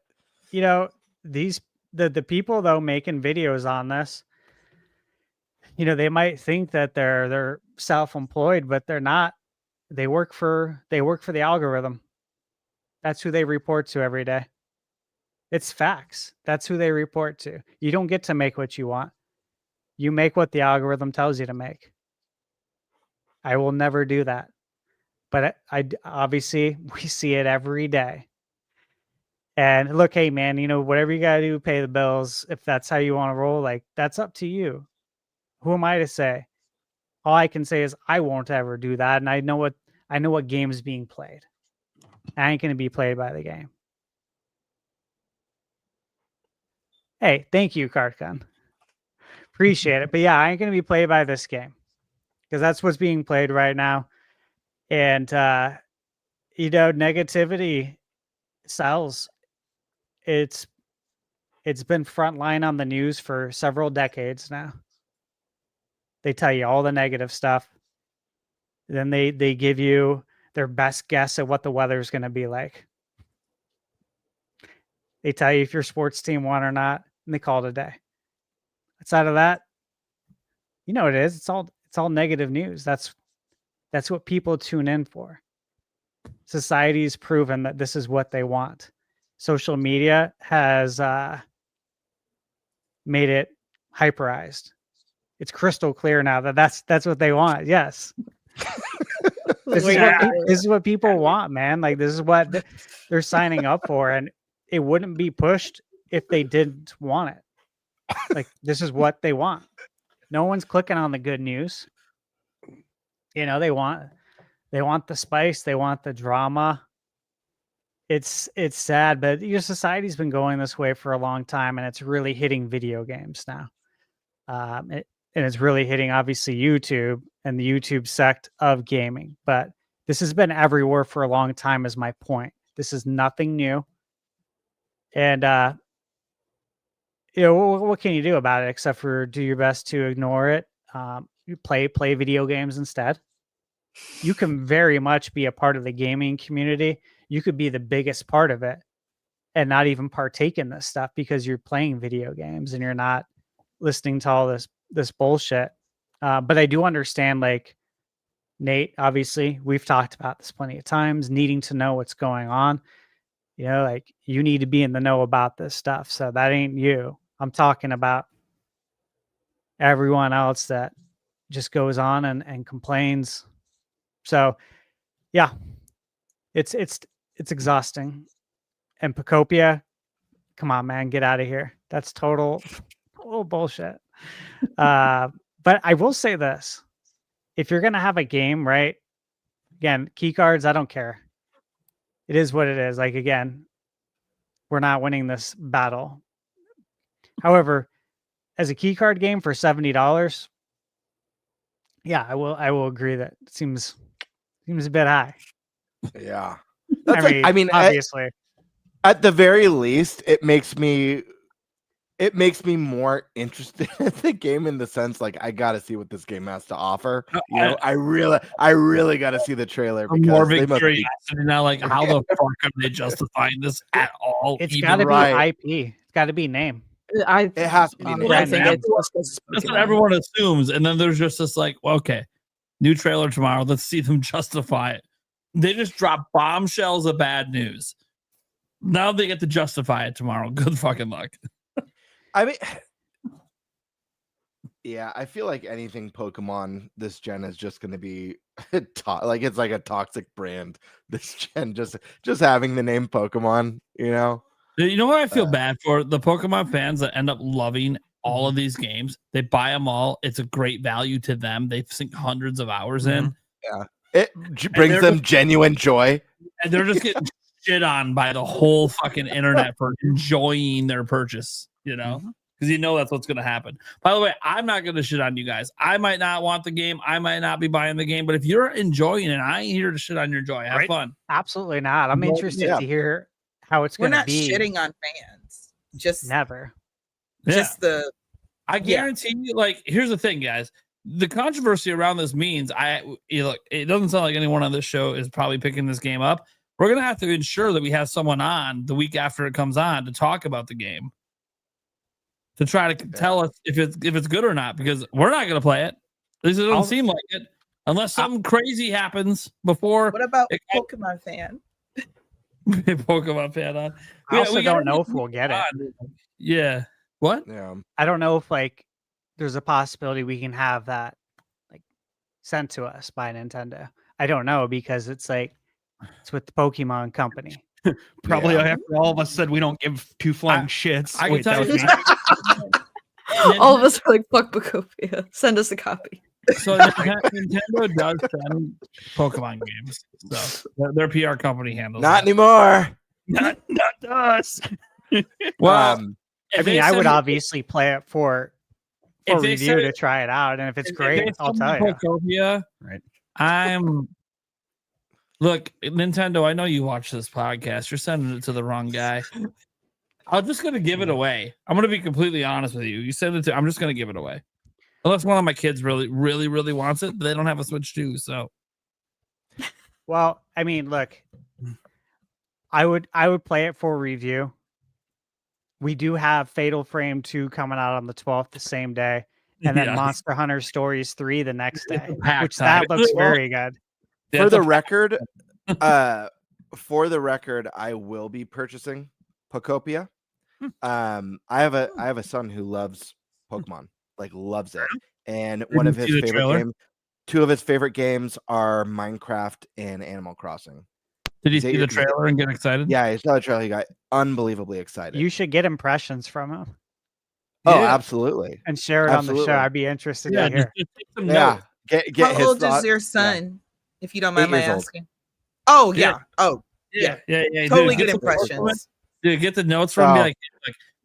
You know, the people though making videos on this, you know, they might think that they're self-employed, but they're not. They work for the algorithm. That's who they report to every day. It's facts. That's who they report to. You don't get to make what you want. You make what the algorithm tells you to make. I will never do that. But I obviously we see it every day. And look, hey man, you know, whatever you gotta do, pay the bills. If that's how you want to roll, like that's up to you. Who am I to say? All I can say is I won't ever do that. And I know I know what game is being played. I ain't going to be played by the game. Hey, thank you, Cardcon. Appreciate it. But yeah, I ain't going to be played by this game because that's what's being played right now. And, negativity sells. It's been frontline on the news for several decades now. They tell you all the negative stuff. Then they give you their best guess at what the weather is going to be like. They tell you if your sports team won or not, and they call it a day. Outside of that, you know what it is. It's all negative news. That's what people tune in for. Society's proven that this is what they want. Social media has made it hyperized. It's crystal clear now that that's what they want. Yes. This is what people want, man. Like, this is what they're signing up for, and it wouldn't be pushed if they didn't want it. Like, this is what they want. No one's clicking on the good news. They want the spice, they want the drama. It's sad, but your society's been going this way for a long time, and it's really hitting video games now. And it's really hitting, obviously, YouTube and the YouTube sect of gaming. But this has been everywhere for a long time, is my point. This is nothing new. And, what can you do about it except for do your best to ignore it? You play video games instead. You can very much be a part of the gaming community. You could be the biggest part of it and not even partake in this stuff because you're playing video games and you're not listening to all this bullshit. But I do understand, like, Nate, obviously, we've talked about this plenty of times, needing to know what's going on. Like, you need to be in the know about this stuff. So that ain't you. I'm talking about everyone else that just goes on and complains. So, yeah, it's exhausting. And Pacopia, come on, man, get out of here. That's total bullshit. But I will say this. If you're going to have a game, right? Again, key cards, I don't care. It is what it is. Like, again, we're not winning this battle. However, as a key card game for $70, yeah, I will agree that it seems a bit high. Yeah. I mean, obviously. At the very least, it makes me more interested in the game, in the sense, like, I got to see what this game has to offer. I really got to see the trailer, because more big curiosity now. Like, how the fuck are they justifying this at all? It's got to be IP. It's got to be name. It has to be name. That's what everyone assumes, and then there's just this like, well, okay, new trailer tomorrow. Let's see them justify it. They just drop bombshells of bad news. Now they get to justify it tomorrow. Good fucking luck. I mean, yeah, I feel like anything Pokemon this gen is just going to be like, it's like a toxic brand this gen, just having the name Pokemon, You know what I feel bad for? The Pokemon fans that end up loving all of these games. They buy them all. It's a great value to them. They've sunk hundreds of hours in. Yeah. It brings them genuine joy. And they're just getting shit on by the whole fucking internet for enjoying their purchase, because that's what's going to happen. By the way, I'm not going to shit on you guys. I might not want the game. I might not be buying the game, but if you're enjoying it, I ain't here to shit on your joy. Have fun. Absolutely not. I'm interested to hear how it's going to be. We're not shitting on fans. Just never. Just I guarantee you, like, here's the thing, guys. The controversy around this means it doesn't sound like anyone on this show is probably picking this game up. We're going to have to ensure that we have someone on the week after it comes on to talk about the game, to try to tell us if it's good or not, because we're not going to play it. At least it doesn't seem like it, unless something crazy happens before. What about Pokemon fan? Pokemon fan on. I also don't know if we'll get it. Yeah. What? Yeah. I don't know if, like, there's a possibility we can have that, like, sent to us by Nintendo. I don't know, because it's like, it's with the Pokemon company. Probably after all of us said we don't give two flying shits. I can tell you. All of us are like, fuck Bacopia. Send us a copy. So Nintendo does send Pokemon games. So their PR company handles Not that. anymore. Not us. Well, I mean, I would obviously play it for if they review send- to try it out, and if it's if great, they I'll send tell me you. Pokemon, Right. Look, Nintendo, I know you watch this podcast. You're sending it to the wrong guy. I'm just gonna give it away. I'm gonna be completely honest with you. You send it to, I'm just gonna give it away. Unless one of my kids really, really, really wants it, but they don't have a Switch 2, so Well, I mean, look, I would play it for review. We do have Fatal Frame 2 coming out on the 12th, the same day, and then Yes. Monster Hunter Stories 3 the next day, packed which time. that looks very good. For the record, I will be purchasing Pokopia. I have a son who loves Pokemon, like loves it, and one of his favorite games. Two of his favorite games are Minecraft and Animal Crossing. Did he see the trailer and get excited? Yeah, he saw the trailer. He got unbelievably excited. You should get impressions from him Oh, absolutely. and share it on the show. I'd be interested to hear. Yeah. Get How his old thought. is your son, if you don't mind 8 my years old. asking? Oh, Yeah. yeah. Oh, Yeah. totally Dude, good get the notes from him. impressions. Dude, get the notes from me. Oh. Like,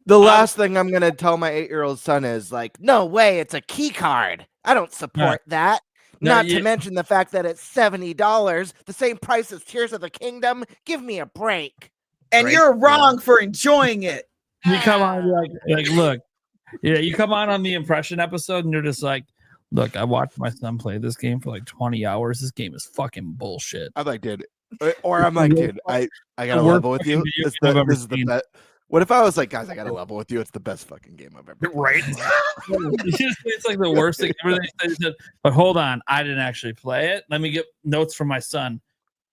The last thing I'm gonna tell my 8-year-old son is like, no way, it's a key card. I don't support that. No, Not to mention the fact that it's $70, the same price as Tears of the Kingdom. Give me a break. And Right? you're wrong for enjoying it. you come on, you're like, look, yeah, you come on the impression episode, and you're just like, look, I watched my son play this game for like 20 hours. This game is fucking bullshit. I'm like, dude, or I'm like, dude, I gotta worst level with you. fucking video This game I've ever is the seen. best. What if I was like, guys, I gotta level with you? It's the best fucking game I've ever played. Right. It's like the worst thing ever. They said, but hold on, I didn't actually play it. Let me get notes from my son.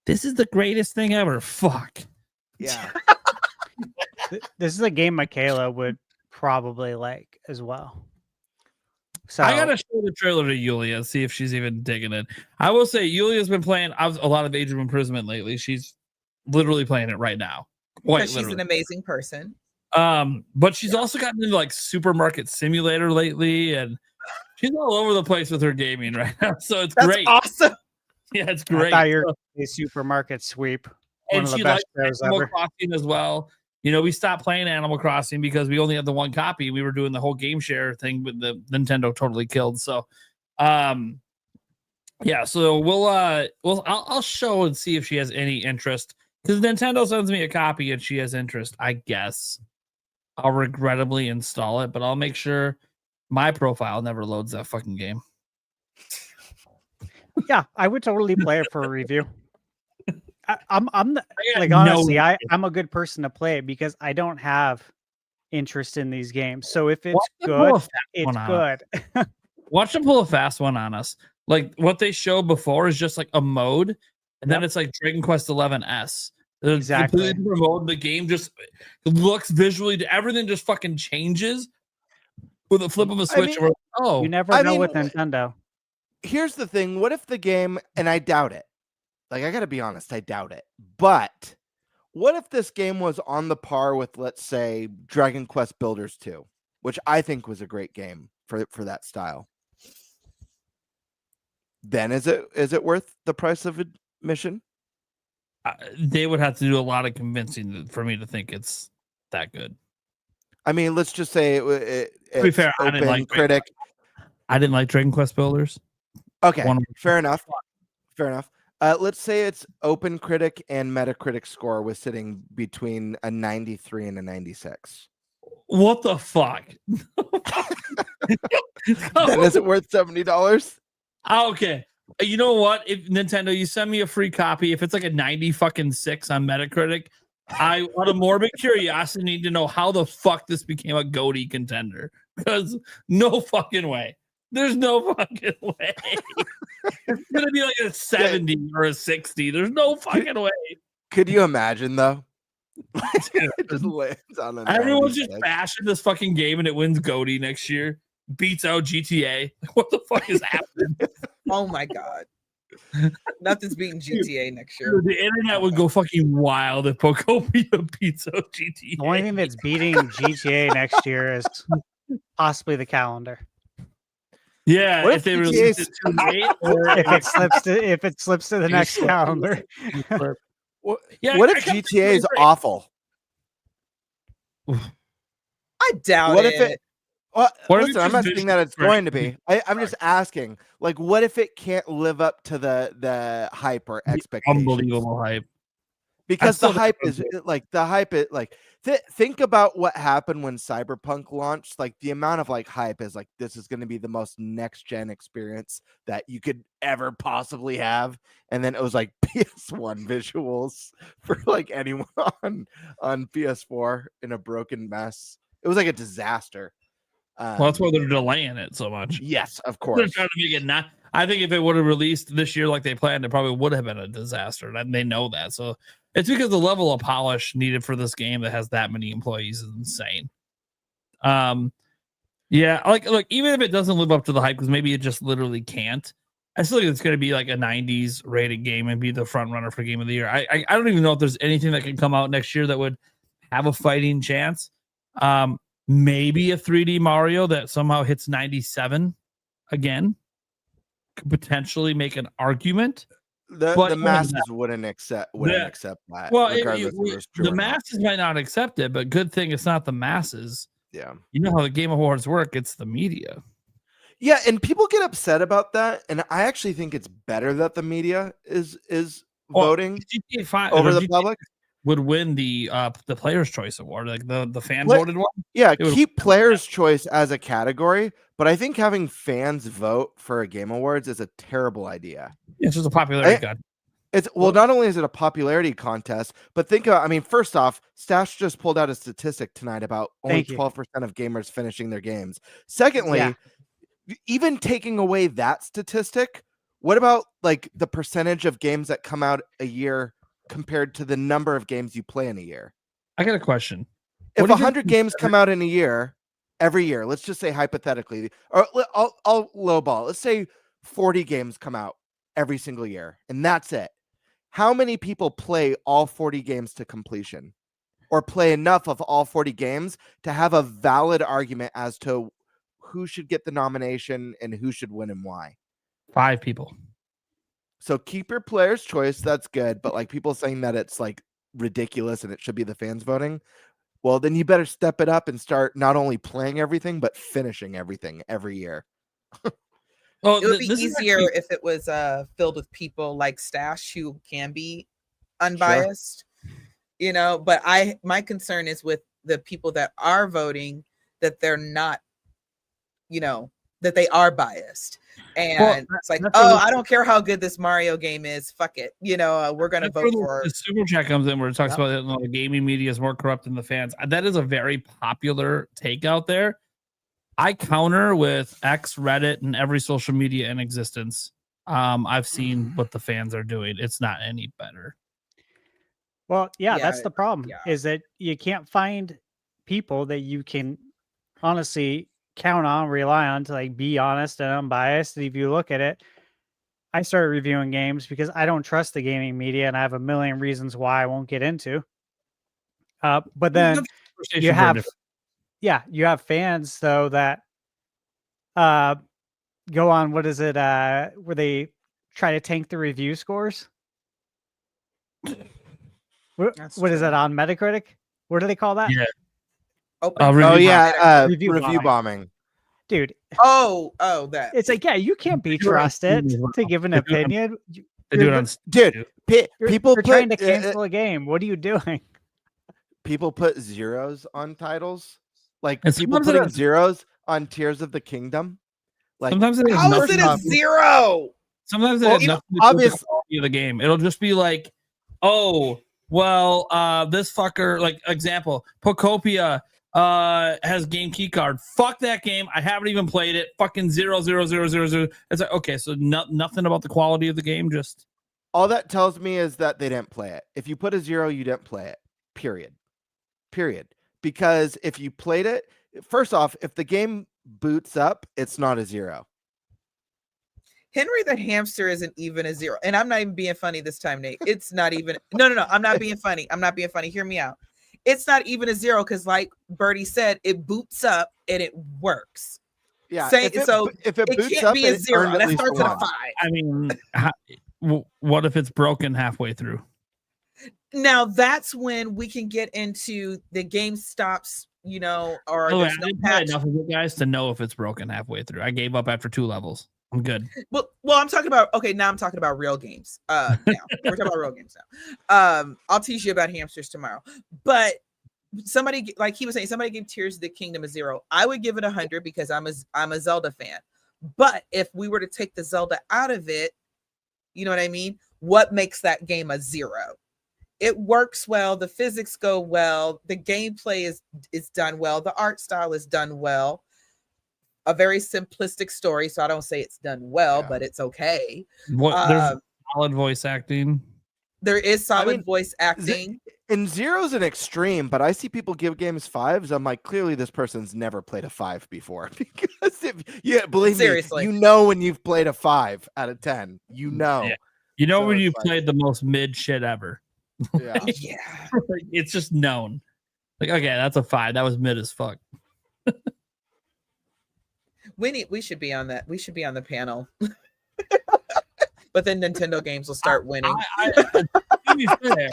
This is the greatest thing ever. Fuck. Yeah. This is a game Michaela would probably like as well. So I gotta show the trailer to Yulia and see if she's even digging it. I will say Yulia's been playing a lot of Age of Imprisonment lately. She's literally playing it right now. Quite Because she's literally. an amazing person. But she's also gotten into like Supermarket Simulator lately, and she's all over the place with her gaming right now. So it's That's great. awesome. Yeah, it's I great. thought you were a supermarket sweep. One And of the she best likes shows Animal ever. Crossing as well. You know, we stopped playing Animal Crossing because we only had the one copy. We were doing the whole game share thing, but the Nintendo totally killed. So, yeah. So I'll show and see if she has any interest, because Nintendo sends me a copy and she has interest. I guess I'll regrettably install it, but I'll make sure my profile never loads that fucking game. Yeah, I would totally play it for a review. I'm got like, no honestly, interest. I'm a good person to play it because I don't have interest in these games. So if it's Watch them good, pull a fast it's one on good. Watch them pull a fast one on us. Like what they showed before is just like a mode, and then it's like Dragon Quest 11S. Exactly. Completely different mode. The game just looks visually, everything just fucking changes with a flip of a switch. mean, Oh, You never I know mean, with Nintendo. Here's the thing. What if the game, and I doubt it. Like, I gotta be honest, I doubt it. But what if this game was on the par with, let's say, Dragon Quest Builders 2, which I think was a great game for that style? Then is it worth the price of admission? they would have to do a lot of convincing for me to think it's that good. I mean, let's just say To be it's fair, I didn't open like critic. I didn't like Dragon Quest Builders. Okay, One of- fair enough. Fair enough. Let's say its open critic and Metacritic score was sitting between a 93 and a 96. What the fuck? And is it worth $70? Okay. You know what? If Nintendo, you send me a free copy. If it's like a 96 on Metacritic, I out of morbid curiosity need to know how the fuck this became a GOTY contender. Because no fucking way. There's no fucking way. It's gonna be like a 70 or a 60. There's no fucking way. Could you imagine though? It just lands on a Everyone's 96. just bashing this fucking game and it wins GOTY next year. Beats out GTA. What the fuck is happening? Oh my god. Nothing's beating GTA next year. Dude, the internet would go fucking wild if Pokopia beats out GTA. The only thing that's beating GTA next year is possibly the calendar. Yeah, What if if they GTA release it too late, or if it slips to the next calendar. What Yeah, if I kinda think GTA is it's great. awful? I doubt What it. if it? Well, What if listen, it's I'm not just saying that it's visually going to great? be. I'm just asking, like, what if it can't live up to the hype or expectations? Unbelievable hype. Because still the hype think is it's like the hype it like think about what happened when Cyberpunk launched. Like the amount of like hype is like this is going to be the most next gen experience that you could ever possibly have, and then it was like PS1 visuals for like anyone on PS4 in a broken mess. It was like a disaster. Well, that's why they're delaying it so much. Yes, of They're course. trying to make it not. I think if it would have released this year like they planned, it probably would have been a disaster, and they know that. So it's because the level of polish needed for this game that has that many employees is insane. Yeah, like look, even if it doesn't live up to the hype, because maybe it just literally can't. I still think it's going to be like a 90s rated game and be the front runner for Game of the Year. I don't even know if there's anything that can come out next year that would have a fighting chance. Maybe a 3D Mario that somehow hits 97 again could potentially make an argument. The masses wouldn't accept that. Well, regardless if it was true the or not. masses might not accept it, but good thing it's not the masses. Yeah. You know how the Game Awards work, it's the media. Yeah, and people get upset about that, and I actually think it's better that the media is voting GTA 5 over the GTA public. Would win the Players' Choice Award, like the fan voted one. Yeah, It would- keep Players' Choice as a category, but I think having fans vote for a Game Awards is a terrible idea. It's just a popularity contest. It's not only is it a popularity contest, but think about, I mean, first off, Stash just pulled out a statistic tonight about only 12% of gamers finishing their games. Secondly, even taking away that statistic, what about like the percentage of games that come out a year compared to the number of games you play in a year? I got a question. If What do you 100 think- games come out in a year, every year, let's just say hypothetically, or I'll lowball. Let's say 40 games come out every single year, and that's it. How many people play all 40 games to completion, or play enough of all 40 games to have a valid argument as to who should get the nomination and who should win and why? 5 people. So keep your Players' Choice. That's good. But like people saying that it's like ridiculous and it should be the fans voting. Well, then you better step it up and start not only playing everything, but finishing everything every year. It would be easier if it was filled with people like Stash who can be unbiased, you know. But my concern is with the people that are voting, that they're not, you know, that they are biased. And it's like, oh, I don't care how good this Mario game is. Fuck it. You know, we're going to vote for the super chat comes in where it talks about the gaming media is more corrupt than the fans. That is a very popular take out there. I counter with X, Reddit, and every social media in existence. I've seen what the fans are doing. It's not any better. Well, that's the problem is that you can't find people that you can honestly count on, rely on to like be honest and unbiased. And if you look at it, I started reviewing games because I don't trust the gaming media, and I have a million reasons why I won't get into. But then you have fans though that go on, what is it, where they try to tank the review scores. What is that on Metacritic? What do they call that? Yeah. Review bombing. Dude. Oh, that. It's like, you can't be trusted to give an opinion. People you're trying to cancel a game. What are you doing? People put zeros on titles, like and people putting zeros on Tears of the Kingdom. Like, sometimes it how is it a zero? Sometimes it has nothing to do with the quality of the game. It'll just be like, oh, well, this fucker, like example, Pocopia has game key card. Fuck that game. I haven't even played it. Fucking 00000. It's like, okay, so nothing about the quality of the game. Just all that tells me is that they didn't play it. If you put a 0, you didn't play it. Period. Because if you played it, first off, if the game boots up, it's not a 0. Henry the hamster isn't even a 0. And I'm not even being funny this time, Nate. It's not even. No. I'm not being funny. Hear me out. It's not even a 0 because, like Birdie said, it boots up and it works. Yeah. If if it boots can't up, be a it 0. earned at That least starts at a one. 5. I mean, what if it's broken halfway through? Now that's when we can get into the game stops, or I there's no didn't play patch. enough of it, guys, to know if it's broken halfway through. I gave up after 2 levels. I'm good. Well, I'm talking about now I'm talking about real games. Now we're talking about real games now. I'll teach you about hamsters tomorrow. But somebody, like he was saying, somebody gave Tears of the Kingdom a 0. I would give it 100 because I'm a Zelda fan. But if we were to take the Zelda out of it, you know what I mean? What makes that game a 0? It works well, the physics go well, the gameplay is done well, the art style is done well. A very simplistic story, so I don't say it's done well, but it's okay. There's solid voice acting. There is solid voice acting. And 0's an extreme, but I see people give games 5s. I'm like, clearly this person's never played a 5 before. Because believe seriously, me, when you've played a 5 out of 10. Yeah. When you played the most mid shit ever. Yeah. Yeah. It's just known. Like, okay, that's a 5. That was mid as fuck. We should be on that. We should be on the panel. But then Nintendo games will start winning. To be fair,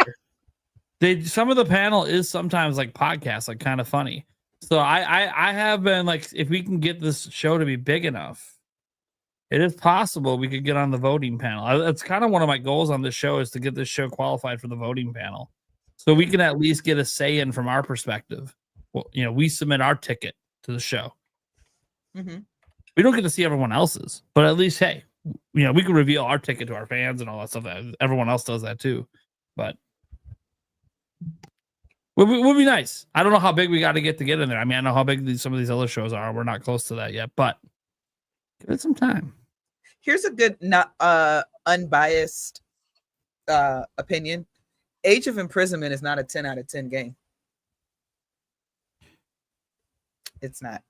some of the panel is sometimes like podcasts, like kind of funny. So I have been like, if we can get this show to be big enough, it is possible we could get on the voting panel. That's kind of one of my goals on this show, is to get this show qualified for the voting panel, so we can at least get a say in from our perspective. Well, we submit our ticket to the show. Mm-hmm. We don't get to see everyone else's, but at least, hey, we can reveal our ticket to our fans and all that stuff. That everyone else does that too, but would be nice. I don't know how big we got to get in there. I mean, I know how big some of these other shows are. We're not close to that yet, but give it some time. Here's a good, not unbiased opinion. Age of Imprisonment is not a 10 out of 10 game. It's not.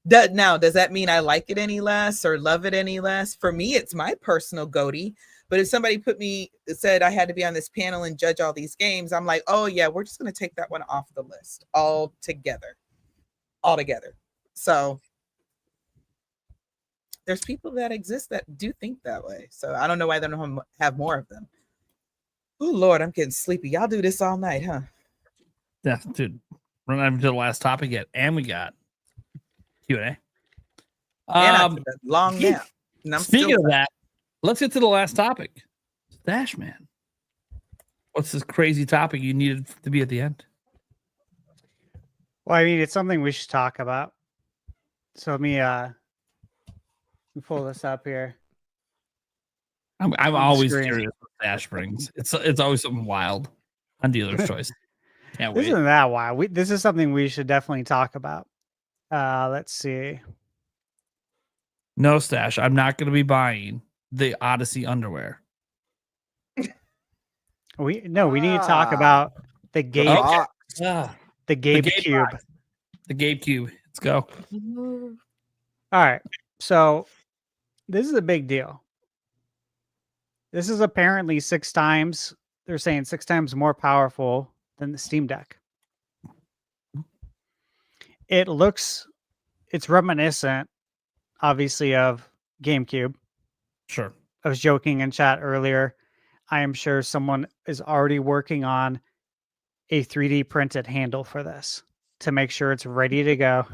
Does that mean I like it any less or love it any less? For me, it's my personal goatee. But if somebody said I had to be on this panel and judge all these games, I'm like, oh yeah, we're just going to take that one off the list altogether. So there's people that exist that do think that way. So I don't know why they don't have more of them. Oh Lord, I'm getting sleepy. Y'all do this all night, huh? Yeah, dude. We're not even to the last topic yet, and we got Q&A. Long nap. Speaking of that, let's get to the last topic. Stash Man. What's this crazy topic you needed to be at the end? Well, I mean, it's something we should talk about. So let me pull this up here. I'm always curious what Stash brings. It's always something wild on Dealer's Choice. Can't wait. This isn't that wild. This is something we should definitely talk about. Let's see. No, Stash, I'm not going to be buying the Odyssey underwear. We need to talk about the Gabe. The Gabe Cube. Box. The Gabe Cube. Let's go. All right. So this is a big deal. This is apparently 6 times. They're saying 6 times more powerful than the Steam Deck. It's reminiscent, obviously, of GameCube. Sure. I was joking in chat earlier. I am sure someone is already working on a 3D printed handle for this to make sure it's ready to go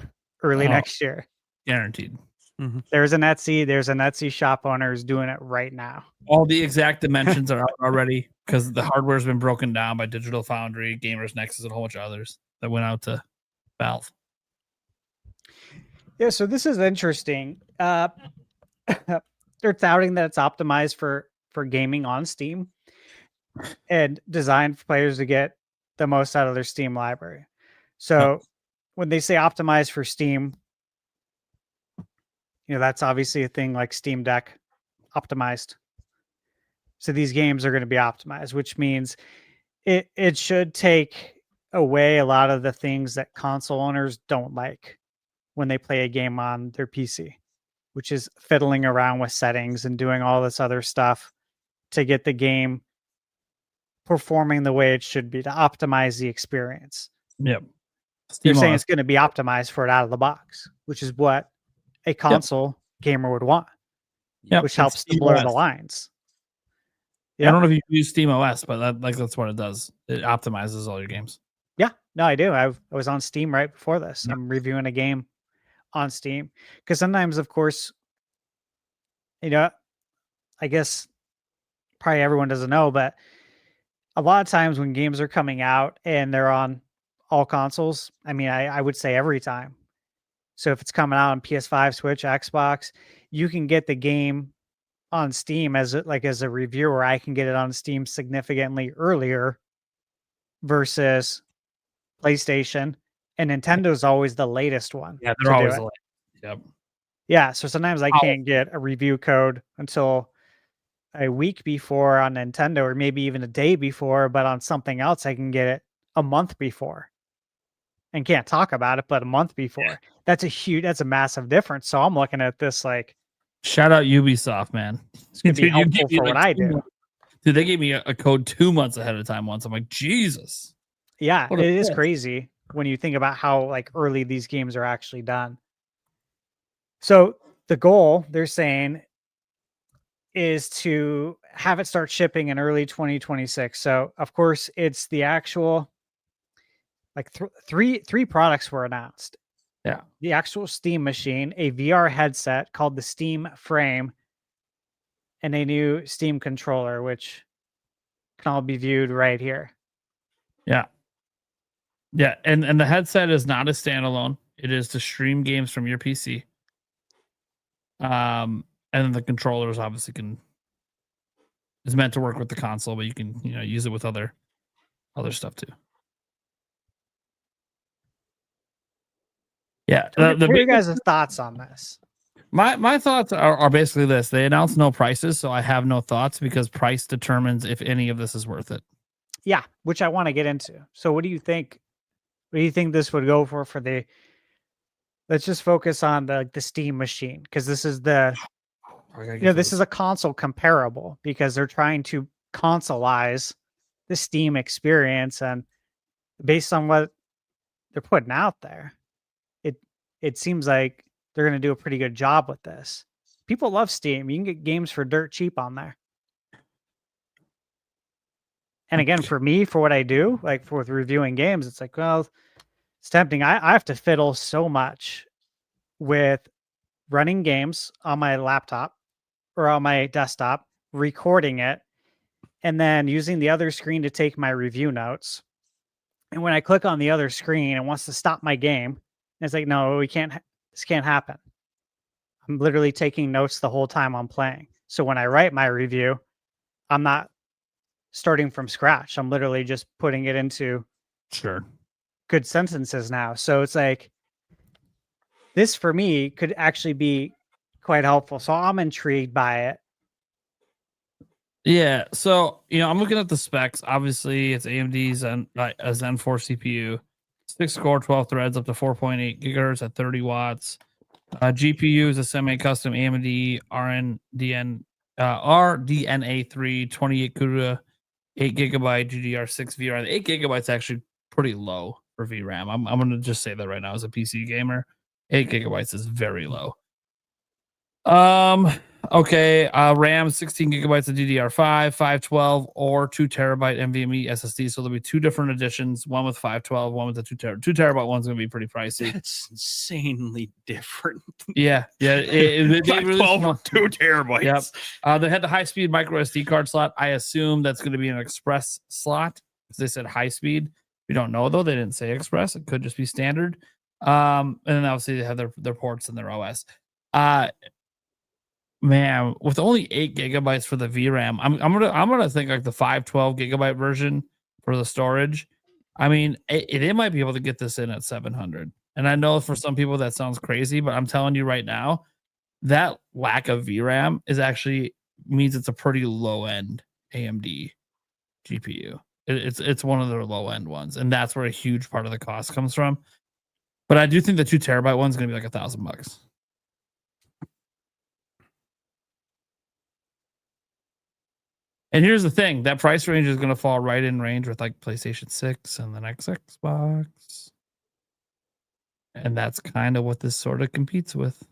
early next year. Guaranteed. Mm-hmm. There's an Etsy shop owner who's doing it right now. All the exact dimensions are out already because the hardware has been broken down by Digital Foundry, Gamers Nexus, and a whole bunch of others that went out to Valve. Yeah, so this is interesting. They're touting that it's optimized for gaming on Steam and designed for players to get the most out of their Steam library. So when they say optimized for Steam, that's obviously a thing like Steam Deck optimized. So these games are going to be optimized, which means it should take away a lot of the things that console owners don't like when they play a game on their PC, which is fiddling around with settings and doing all this other stuff to get the game performing the way it should be, to optimize the experience. Yep. You're saying it's going to be optimized for it out of the box, which is what a console gamer would want, Yep, which it's helps to Steam blur the OS. lines. I don't know if you use Steam OS, but that's what it does. It optimizes all your games. Yeah, no, I do. I was on Steam right before this. I'm reviewing a game on Steam because sometimes, of course, I guess probably everyone doesn't know, but a lot of times when games are coming out and they're on all consoles, I mean, I would say every time. So if it's coming out on PS5, Switch, Xbox, you can get the game on Steam as a reviewer. I can get it on Steam significantly earlier versus PlayStation, and Nintendo's always the latest one. Yeah, to they're do always it. the latest. Yep. Yeah, so sometimes I can't get a review code until a week before on Nintendo, or maybe even a day before, but on something else I can get it a month before. And can't talk about it, but a month before. That's a massive difference. So I'm looking at this like, Shout out Ubisoft, man. it's gonna be Dude, you helpful gave me for what I 2 do. months. Dude, they gave me a code 2 months ahead of time once. I'm like, Jesus. Yeah, What it a is bitch. crazy when you think about how like early these games are actually done. So the goal, they're saying, is to have it start shipping in early 2026. So of course it's the actual like three products were announced. Yeah. The actual Steam machine, a VR headset called the Steam Frame, and a new Steam controller, which can all be viewed right here. Yeah. Yeah. And the headset is not a standalone. It is to stream games from your PC. And then the controllers obviously is meant to work with the console, but you can use it with other stuff too. Yeah. What are your guys' thoughts on this? My thoughts are basically this. They announced no prices, so I have no thoughts because price determines if any of this is worth it. Yeah, which I want to get into. So what do you think? What do you think this would go for the? Let's just focus on the Steam machine, because this is this is a console comparable, because they're trying to consoleize the Steam experience, and based on what they're putting out there, it seems like they're going to do a pretty good job with this. People love Steam. You can get games for dirt cheap on there. And again, for me, for what I do, like with reviewing games, it's like, well, it's tempting. I have to fiddle so much with running games on my laptop or on my desktop, recording it, and then using the other screen to take my review notes. And when I click on the other screen, it wants to stop my game. And it's like, no, this can't happen. I'm literally taking notes the whole time I'm playing. So when I write my review, I'm not starting from scratch. I'm literally just putting it into good sentences now. So it's like, this for me could actually be quite helpful. So I'm intrigued by it. Yeah. So, I'm looking at the specs. Obviously, it's AMD's a Zen 4 CPU, 6 core, 12 threads, up to 4.8 gigahertz at 30 watts. GPU is a semi-custom AMD RDNA3 28 CUDA 8 gigabyte GDR6 VRAM. 8 gigabytes actually pretty low for VRAM. I'm going to just say that right now as a PC gamer. 8 gigabytes is very low. Okay. RAM 16 gigabytes of DDR5, 512 or 2 terabyte NVMe SSD. So there'll be 2 different editions, one with 512, one with the 2 terabyte one's going to be pretty pricey. It's insanely different. Yeah. Yeah. 512 or 2 terabytes. Yep. They had the high speed micro SD card slot. I assume that's going to be an express slot because they said high speed. We don't know though. They didn't say express. It could just be standard. And then obviously they have their ports and their OS. Man, with only 8 gigabytes for the VRAM, I'm gonna think like the 512 gigabyte version for the storage. I mean, they might be able to get this in at 700. And I know for some people that sounds crazy, but I'm telling you right now, that lack of VRAM is actually means it's a pretty low end AMD GPU. It's one of their low end ones, and that's where a huge part of the cost comes from. But I do think the 2 terabyte one's gonna be like $1,000. And here's the thing, that price range is going to fall right in range with like PlayStation 6 and the next Xbox. And that's kind of what this sort of competes with.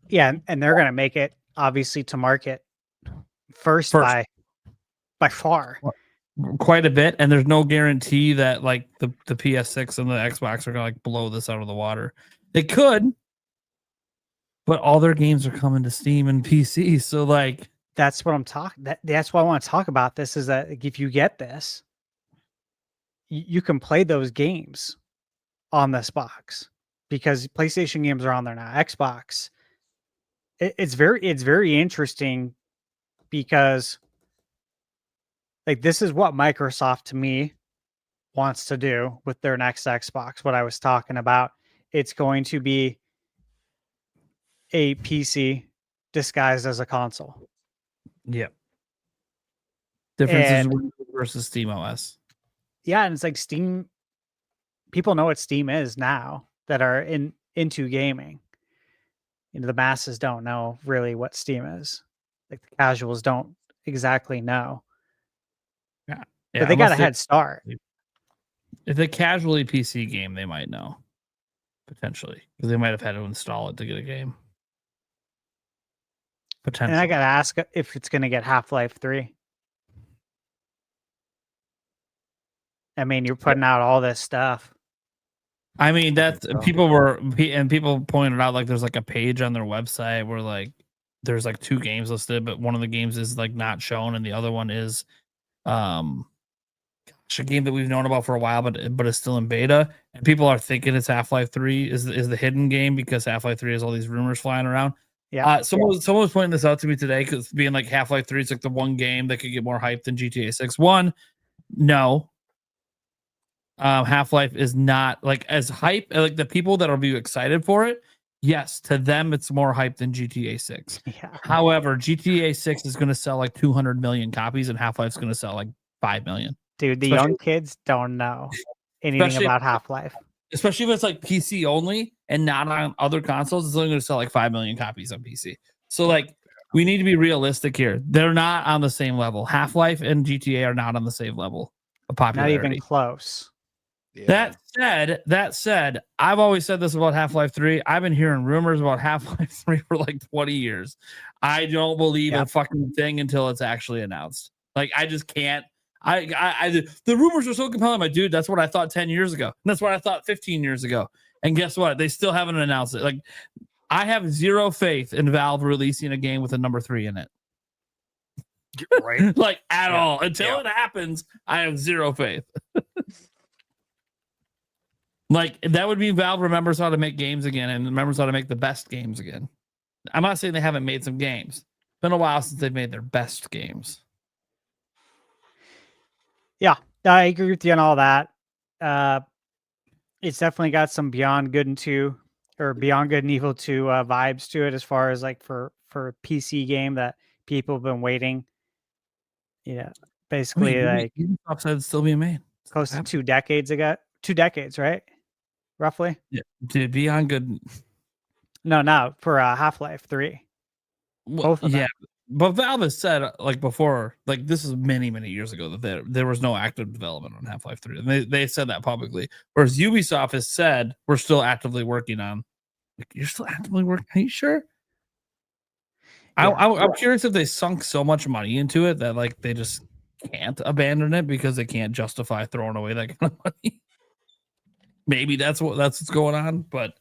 Yeah, and they're gonna make it obviously to market first. by far. Quite a bit, and there's no guarantee that like the PS6 and the Xbox are gonna like blow this out of the water. They could, but all their games are coming to Steam and PC. So like that's what I'm talking. That's why I want to talk about this. Is that like, if you get this, you can play those games on this box because PlayStation games are on there now. Xbox. It's very interesting because like this is what Microsoft to me wants to do with their next Xbox. What I was talking about. It's going to be a PC disguised as a console. Yeah. Differences versus Steam OS. Yeah, and it's like Steam. People know what Steam is now that are into gaming. You know, the masses don't know really what Steam is. Like the casuals don't exactly know. Yeah, but they got a head start. If they casually PC game, they might know potentially because they might have had to install it to get a game. Potentially. And I got to ask if it's going to get Half-Life 3. I mean, you're putting out all this stuff. I mean, that's people pointed out like there's like a page on their website where like there's like 2 games listed, but one of the games is like not shown, and the other one is a game that we've known about for a while, but it's still in beta. And people are thinking it's Half-Life 3 is the hidden game because Half-Life 3 has all these rumors flying around. Yeah. Someone was pointing this out to me today because being like Half-Life 3 is like the one game that could get more hype than GTA 6. No. Half-Life is not like as hype. Like the people that will be excited for it, yes, to them it's more hype than GTA 6. Yeah. However, GTA 6 is going to sell like 200 million copies, and Half-Life's going to sell like 5 million. Dude, the young kids don't know anything about Half-Life. Especially if it's like PC only and not on other consoles, it's only going to sell like 5 million copies on PC. So like we need to be realistic here. They're not on the same level. Half-Life and GTA are not on the same level of popularity. Not even close. Yeah. That said, I've always said this about Half-Life 3. I've been hearing rumors about Half-Life 3 for like 20 years. I don't believe a fucking thing until it's actually announced. Like I just can't. The rumors are so compelling, my dude. That's what I thought 10 years ago. And that's what I thought 15 years ago. And guess what? They still haven't announced it. Like I have zero faith in Valve releasing a game with a number 3 in it. Right. Like at all. Until it happens, I have zero faith. Like that would mean Valve remembers how to make games again and remembers how to make the best games again. I'm not saying they haven't made some games. It's been a while since they've made their best games. Yeah, I agree with you on all that. It's definitely got some Beyond Good and Evil 2 vibes to it, as far as like for a PC game that people have been waiting. Yeah, basically like Ubisoft said it's still being made. Close to 2 decades ago. 2 decades, right? Roughly. Yeah, dude, Beyond Good. No, for Half-Life 3. Both of them. But Valve has said like before, like this is many years ago that there was no active development on Half-Life 3. And they said that publicly. Whereas Ubisoft has said we're still actively working on. Like, you're still actively working? Are you sure? Yeah. I'm curious if they sunk so much money into it that like they just can't abandon it because they can't justify throwing away that kind of money. Maybe that's what's going on, but.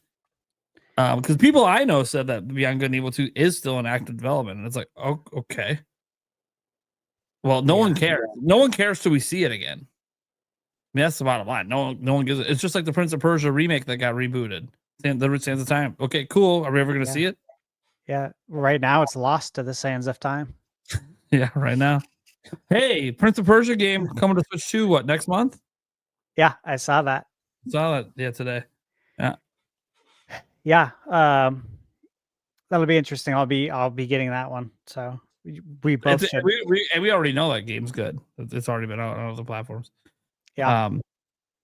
Because people I know said that Beyond Good and Evil 2 is still in active development, and it's like, oh, okay. Well, no one cares. No one cares till we see it again. I mean, that's the bottom line. No one gives it. It's just like the Prince of Persia remake that got rebooted. The Sands of Time. Okay, cool. Are we ever going to see it? Yeah. Right now, it's lost to the Sands of Time. Yeah, right now. Hey, Prince of Persia game coming to Switch 2. What, next month? Yeah, I saw that. Yeah, today. Yeah. Yeah, that'll be interesting. I'll be getting that one. So we both should. We already know that game's good. It's already been out on other platforms. Yeah.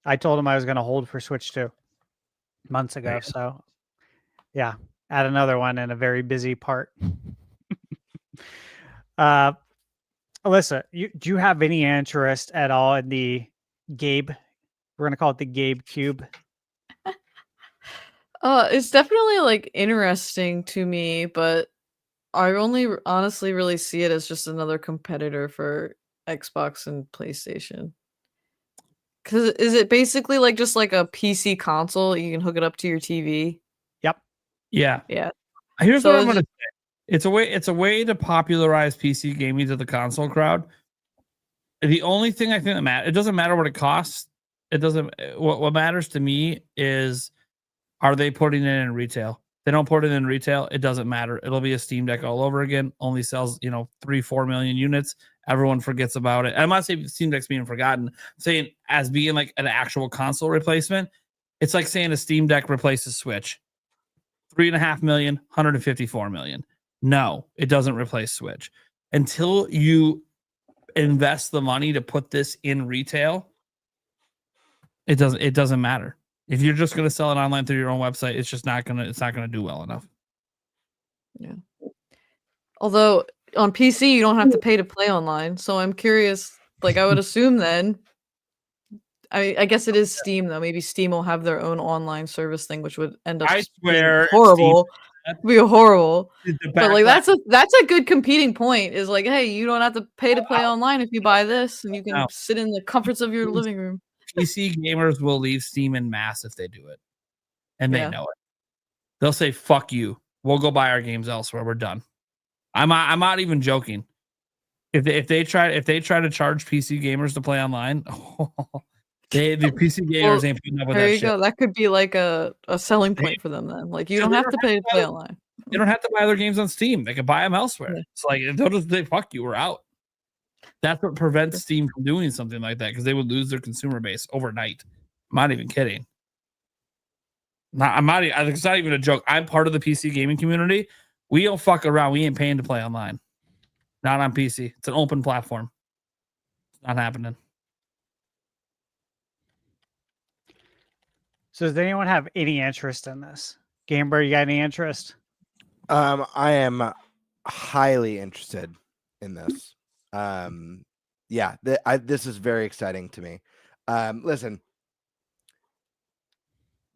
I told him I was going to hold for Switch 2 months ago. So yeah, add another one in a very busy part. Alyssa, do you have any interest at all in the Gabe? We're going to call it the Gabe Cube. It's definitely like interesting to me, but I only honestly really see it as just another competitor for Xbox and PlayStation. Cause is it basically like just like a PC console? You can hook it up to your TV. Yep. Yeah. Yeah. Here's So what I'm is gonna it- say. It's a way to popularize PC gaming to the console crowd. The only thing I think that matters, it doesn't matter what it costs. It doesn't. What matters to me is, are they putting it in retail? They don't put it in retail, it doesn't matter. It'll be a Steam Deck all over again. Only sells 3-4 million units. Everyone forgets about it. I'm not saying Steam Deck's being forgotten. I'm saying as being like an actual console replacement. It's like saying a Steam Deck replaces Switch. 3.5 million, 154 million. No, it doesn't replace Switch until you invest the money to put this in retail. It doesn't matter. If you're just going to sell it online through your own website, it's not going to do well enough. Yeah. Although on PC you don't have to pay to play online, so I'm curious. Like I would assume then. I guess it is Steam though. Maybe Steam will have their own online service thing, which would end up I being swear, horrible. Be horrible. The But like backlash- that's a good competing point. Is like, hey, you don't have to pay to play online if you buy this, and you can No. sit in the comforts of your living room. PC gamers will leave Steam in mass if they do it, and they Yeah. know it. They'll say, "Fuck you. We'll go buy our games elsewhere. We're done." I'm not even joking. If they try to charge PC gamers to play online, the PC gamers Well, ain't putting up with there that you shit. go. That could be like a selling point for them then. Like you don't have to pay to play online. They don't have to buy their games on Steam. They can buy them elsewhere. Yeah. It's like they'll just say, "Fuck you, we're out." That's what prevents Steam from doing something like that, because they would lose their consumer base overnight. I'm not even kidding. It's not even a joke. I'm part of the PC gaming community. We don't fuck around. We ain't paying to play online. Not on PC. It's an open platform. It's not happening. So does anyone have any interest in this? Gamer, you got any interest? I am highly interested in this. Yeah, this is very exciting to me. Listen,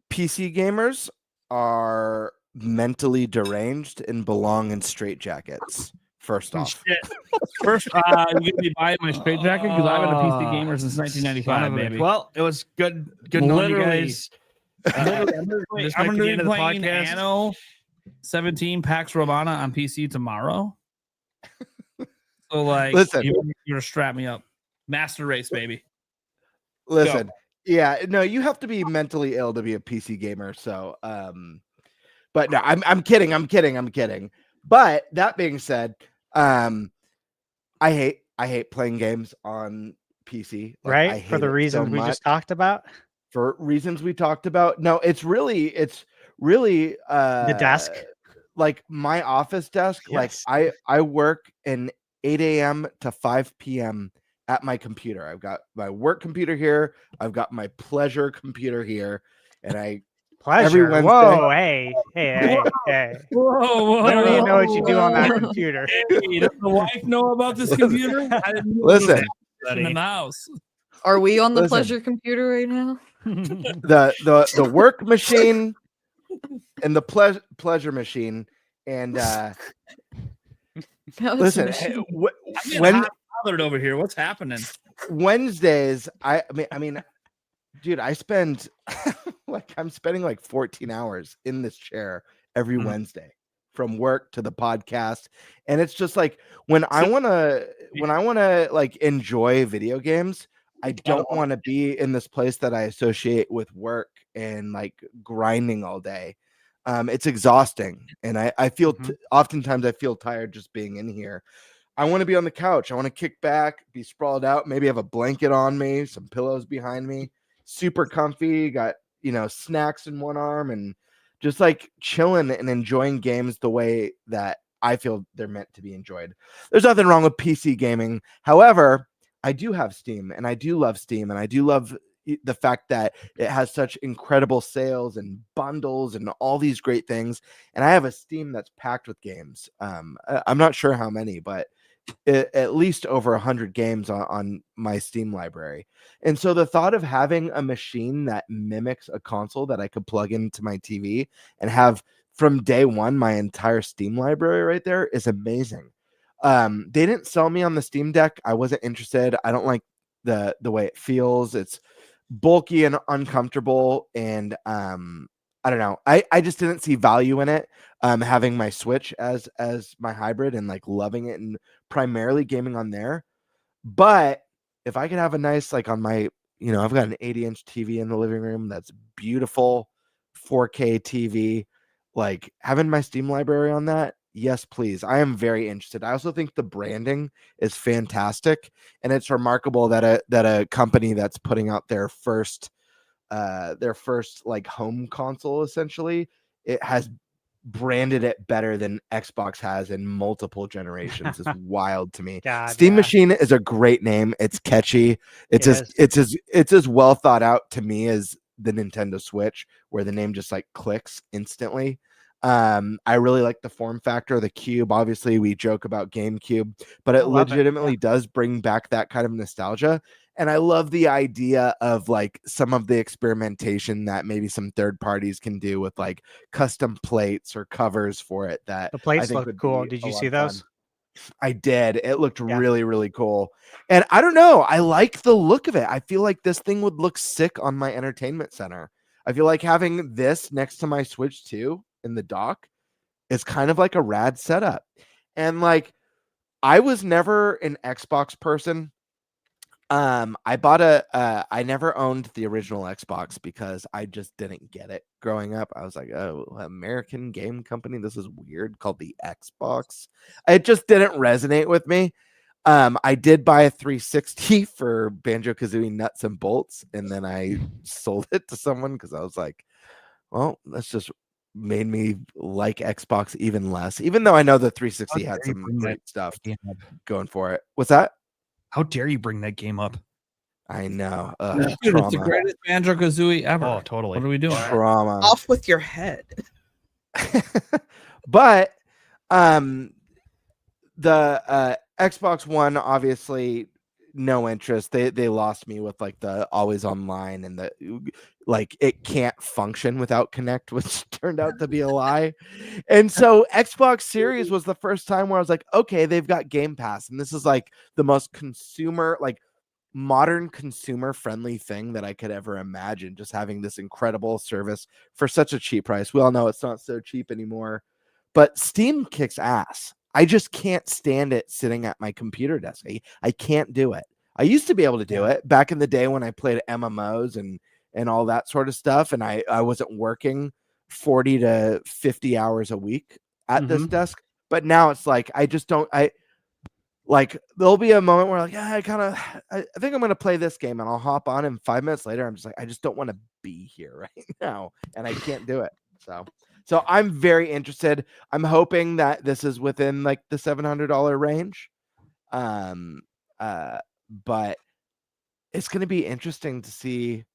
PC gamers are mentally deranged and belong in straitjackets. First off, Shit. First, you're gonna be buying my straight jacket because I've been a PC gamer since 1995, baby. Well, it was good knowing you Literally. guys. I'm I'm gonna be playing Anno 17 Pax Romana on PC tomorrow. So like, Listen. you're gonna strap me up. Master race, baby. listen, yeah, no, you have to be mentally ill to be a PC gamer. So, but no, I'm kidding. But that being said, I hate playing games on PC. Like, I Right? hate For the it so reasons we much. just talked about. For reasons we talked about. No, it's really The desk. like my office desk. Yes. Like I work in 8 a.m. to 5 p.m. at my computer. I've got my work computer here. I've got my pleasure computer here, and I Pleasure. Wednesday- Whoa, hey. Whoa, I don't even know what you do on that computer. Hey, does the wife know about this computer? I didn't know Listen. this was in the house. Are we on the Listen. pleasure computer right now? the work machine and the pleasure machine, and Now it's a listen, machine. I'm getting when hot bothered over here. What's happening? Wednesdays, I mean, dude, I spend I'm spending like 14 hours in this chair every Wednesday, from work to the podcast, and it's just like when I want to like enjoy video games, I don't want to be in this place that I associate with work and like grinding all day. It's exhausting, and I feel oftentimes I feel tired just being in here. I want to be on the couch. I want to kick back, be sprawled out, maybe have a blanket on me, some pillows behind me, super comfy, got, snacks in one arm, and just like chilling and enjoying games the way that I feel they're meant to be enjoyed. There's nothing wrong with PC gaming. However, I do have Steam, and I do love Steam, and I do love the fact that it has such incredible sales and bundles and all these great things. And I have a Steam that's packed with games. I'm not sure how many, but at least over 100 games on my Steam library. And so the thought of having a machine that mimics a console that I could plug into my TV and have from day one my entire Steam library right there is amazing. They didn't sell me on the Steam Deck. I wasn't interested. I don't like the way it feels. It's bulky and uncomfortable, and I don't know. I just didn't see value in it. Having my Switch as my hybrid and like loving it and primarily gaming on there. But if I could have a nice, like on my, I've got an 80-inch TV in the living room that's beautiful, 4K TV, like having my Steam library on that. Yes, please. I am very interested. I also think the branding is fantastic, and it's remarkable that a company that's putting out their first like home console, essentially, it has branded it better than Xbox has in multiple generations. Is wild to me. God, Steam yeah. Machine is a great name. It's catchy. It's as well thought out to me as the Nintendo Switch, where the name just like clicks instantly. I really like the form factor of the cube. Obviously, we joke about GameCube, but it legitimately does bring back that kind of nostalgia. And I love the idea of like some of the experimentation that maybe some third parties can do with like custom plates or covers for it. That The plates I think look would cool. be Did a you lot see of fun. those? I did. It looked really, really cool. And I don't know. I like the look of it. I feel like this thing would look sick on my entertainment center. I feel like having this next to my Switch 2 in the dock is kind of like a rad setup. And like, I was never an Xbox person. I never owned the original Xbox because I just didn't get it growing up. I was like, oh, American game company, this is weird, called the Xbox. It just didn't resonate with me. I did buy a 360 for Banjo-Kazooie Nuts and Bolts, and then I sold it to someone because I was like, well, that's just made me like Xbox even less, even though I know the 360 had some great stuff going for it. What's that? How dare you bring that game up? I know. Dude, it's the greatest Banjo-Kazooie ever. Oh, totally. What are we doing? Trauma. Off with your head. But the Xbox One, obviously no interest. They lost me with like the always online and the like it can't function without Kinect, which turned out to be a lie. And so Xbox Series was the first time where I was like, okay, they've got Game Pass, and this is like the most modern consumer friendly thing that I could ever imagine, just having this incredible service for such a cheap price. We all know it's not so cheap anymore, but Steam kicks ass. I just can't stand it sitting at my computer desk. I can't do it. I used to be able to do it back in the day when I played MMOs and all that sort of stuff, and I wasn't working 40 to 50 hours a week at this desk. But now it's like I just don't. Like there'll be a moment where like, yeah, I think I'm gonna play this game, and I'll hop on, and 5 minutes later I'm just like, I just don't want to be here right now, and I can't do it. So I'm very interested. I'm hoping that this is within like the $700 range. But it's gonna be interesting to see.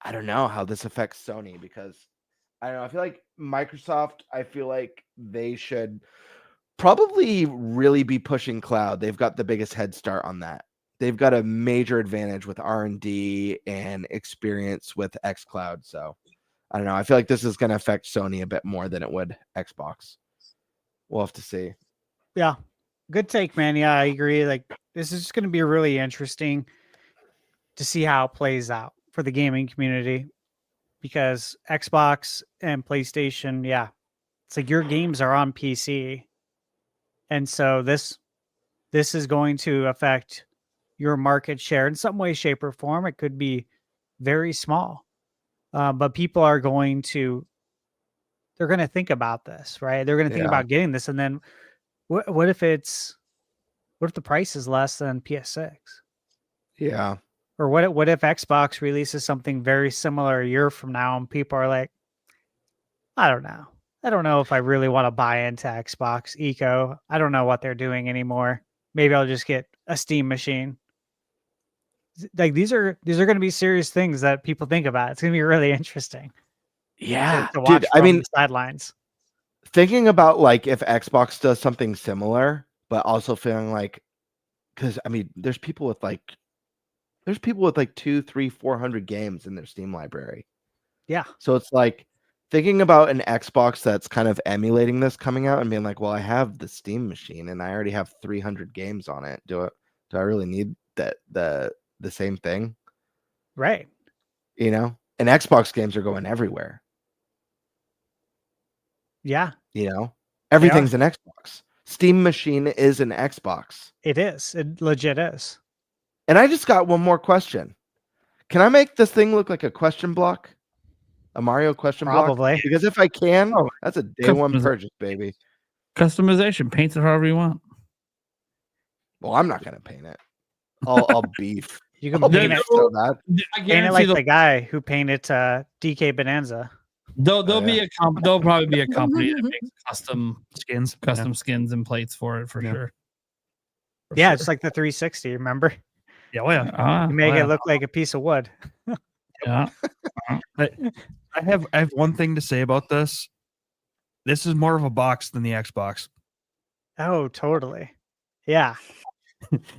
I don't know how this affects Sony, because I don't know. I feel like Microsoft, I feel like they should probably really be pushing cloud. They've got the biggest head start on that. They've got a major advantage with R&D and experience with xCloud. So I don't know. I feel like this is going to affect Sony a bit more than it would Xbox. We'll have to see. Yeah. Good take, man. Yeah, I agree. Like this is just going to be really interesting to see how it plays out for the gaming community, because Xbox and PlayStation, yeah, it's like your games are on PC. And so this is going to affect your market share in some way, shape, or form. It could be very small, but people are going to think about this, right? They're going to think about getting this, and then what if the price is less than PS6? Yeah. Or what if Xbox releases something very similar a year from now, and people are like, I don't know if I really want to buy into Xbox Eco. I don't know what they're doing anymore. Maybe I'll just get a Steam machine. Like these are going to be serious things that people think about. It's going to be really interesting. Yeah, to watch dude. I mean, the sidelines. Thinking about like if Xbox does something similar, but also feeling like, because I mean, there's people with like 200, 300, 400 games in their Steam library. Yeah. So it's like thinking about an Xbox that's kind of emulating this coming out and being like, well, I have the Steam machine and I already have 300 games on it. Do I really need the same thing? Right. You know, and Xbox games are going everywhere. Yeah. You know, everything's an Xbox. Steam machine is an Xbox. It is. It legit is. And I just got one more question. Can I make this thing look like a question block? A Mario question block? Probably. Because if I can, that's a day one Customization. purchase, baby. Customization. Paint it however you want. Well, I'm not gonna paint it. I'll beef. You can I'll paint beef it. so bad. I Paint it guarantee like they'll, the guy who painted DK Bonanza. there'll yeah. there'll probably be a company that makes custom Skins. skins and plates for it for sure. For Yeah, sure. it's like the 360. Remember? Yeah, well, yeah. You make yeah. it look like a piece of wood. Yeah. I have one thing to say about this. This is more of a box than the Xbox. Oh, totally. Yeah.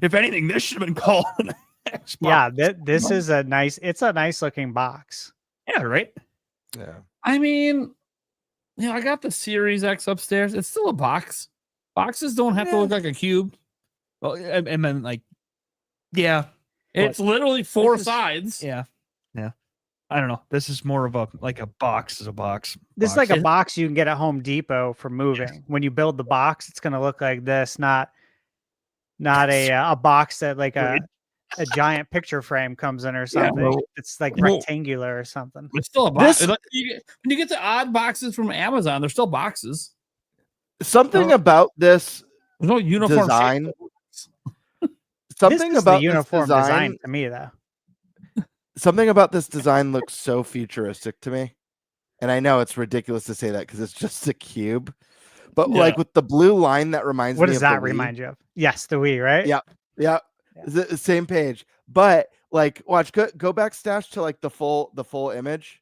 If anything, this should have been called an Xbox. Yeah. This is it's a nice looking box. Yeah, right. Yeah. I mean, I got the Series X upstairs. It's still a box. Boxes don't have to look like a cube. Well, and then like, yeah, It's literally four this is- sides. yeah. I don't know. This is more of a box is a box. This is box. like a box you can get at Home Depot for moving. When you build the box, it's going to look like this, not a box that like a giant picture frame comes in or something. well, It's like well, rectangular or something. It's still a box. This- When you get the odd boxes from Amazon, they're still boxes. Something about this There's no uniform shape. design. This Something is about the uniform this design to me, though. Something about this design looks so futuristic to me. And I know it's ridiculous to say that because it's just a cube. But Yeah. like with the blue line that reminds What me does of the that Wii. remind you of? Yes, the Wii, right? Yeah. Yeah. The same page. But like watch go backstash to like the full image.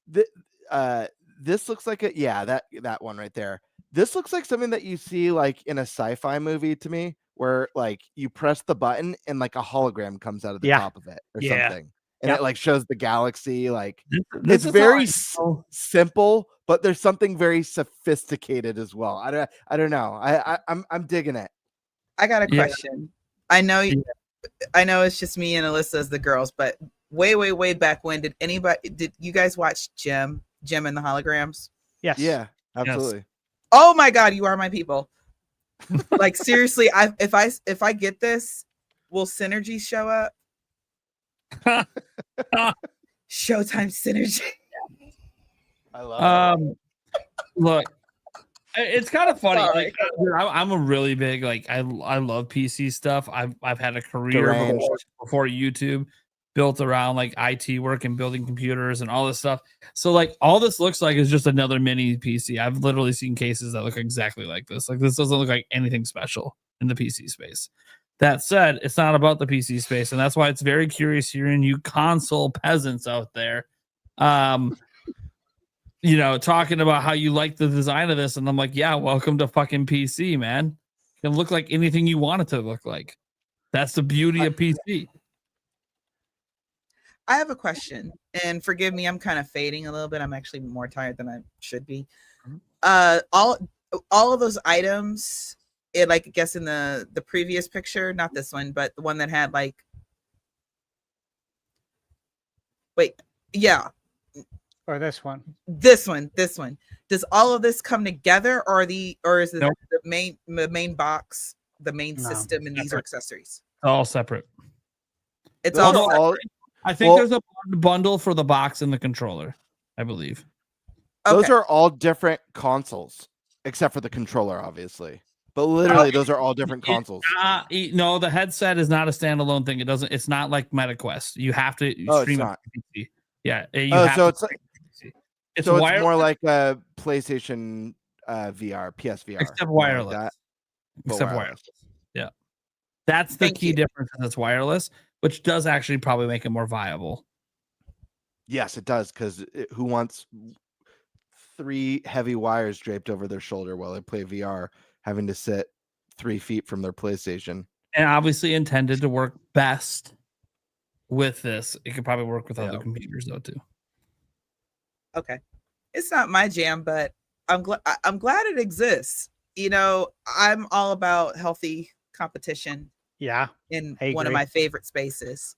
This looks like that one right there. This looks like something that you see like in a sci-fi movie to me, where like you press the button and like a hologram comes out of the Yeah. top of it or Yeah. something. And Yep. it like shows the galaxy. Like This it's is very how I know- simple, but there's something very sophisticated as well. I don't know. I'm digging it. I got a Yeah. question. I know it's just me and Alyssa as the girls, but way back when did you guys watch Jim and the Holograms? Yes. Yeah, absolutely. Oh my god, you are my people. Like seriously, if I get this, will Synergy show up? Showtime Synergy. I love it. Look, it's kind of funny. Sorry. Like, I'm a really big I love PC stuff. I've had a career Deranged. before YouTube built around like IT work and building computers and all this stuff. So like all this looks like is just another mini PC. I've literally seen cases that look exactly like this. Like this doesn't look like anything special in the PC space. That said, it's not about the PC space, and that's why it's very curious hearing you console peasants out there, talking about how you like the design of this, and I'm like, yeah, welcome to fucking PC, man. It can look like anything you want it to look like. That's the beauty of PC. I have a question, and forgive me, I'm kind of fading a little bit. I'm actually more tired than I should be. All of those items, I guess in the previous picture, not this one, but the one that had Or this one. this one. Does all of this come together, or is it Nope. the main box, the main No, system, and these are separate. accessories? All separate. It's Those all are all I think Well- there's a bundle for the box and the controller, I believe. those okay. are all different consoles, except for the controller, obviously. But literally, those are all different consoles. No, the headset is not a standalone thing. It's not like MetaQuest. You have to Oh, it's stream it not. to PC. Yeah. So it's like it's so it's wireless, more like a PlayStation VR, PSVR, except more like wireless. that, but Except wireless. Yeah. That's the Thank key you. difference. It's wireless, which does actually probably make it more viable. Yes, it does. Because who wants 3 heavy wires draped over their shoulder while they play VR, having to sit 3 feet from their PlayStation. And obviously intended to work best with this. It could probably work with other Yeah. computers though too. Okay. It's not my jam, but I'm glad it exists. You know, I'm all about healthy competition Yeah. in I one of agree. my favorite spaces.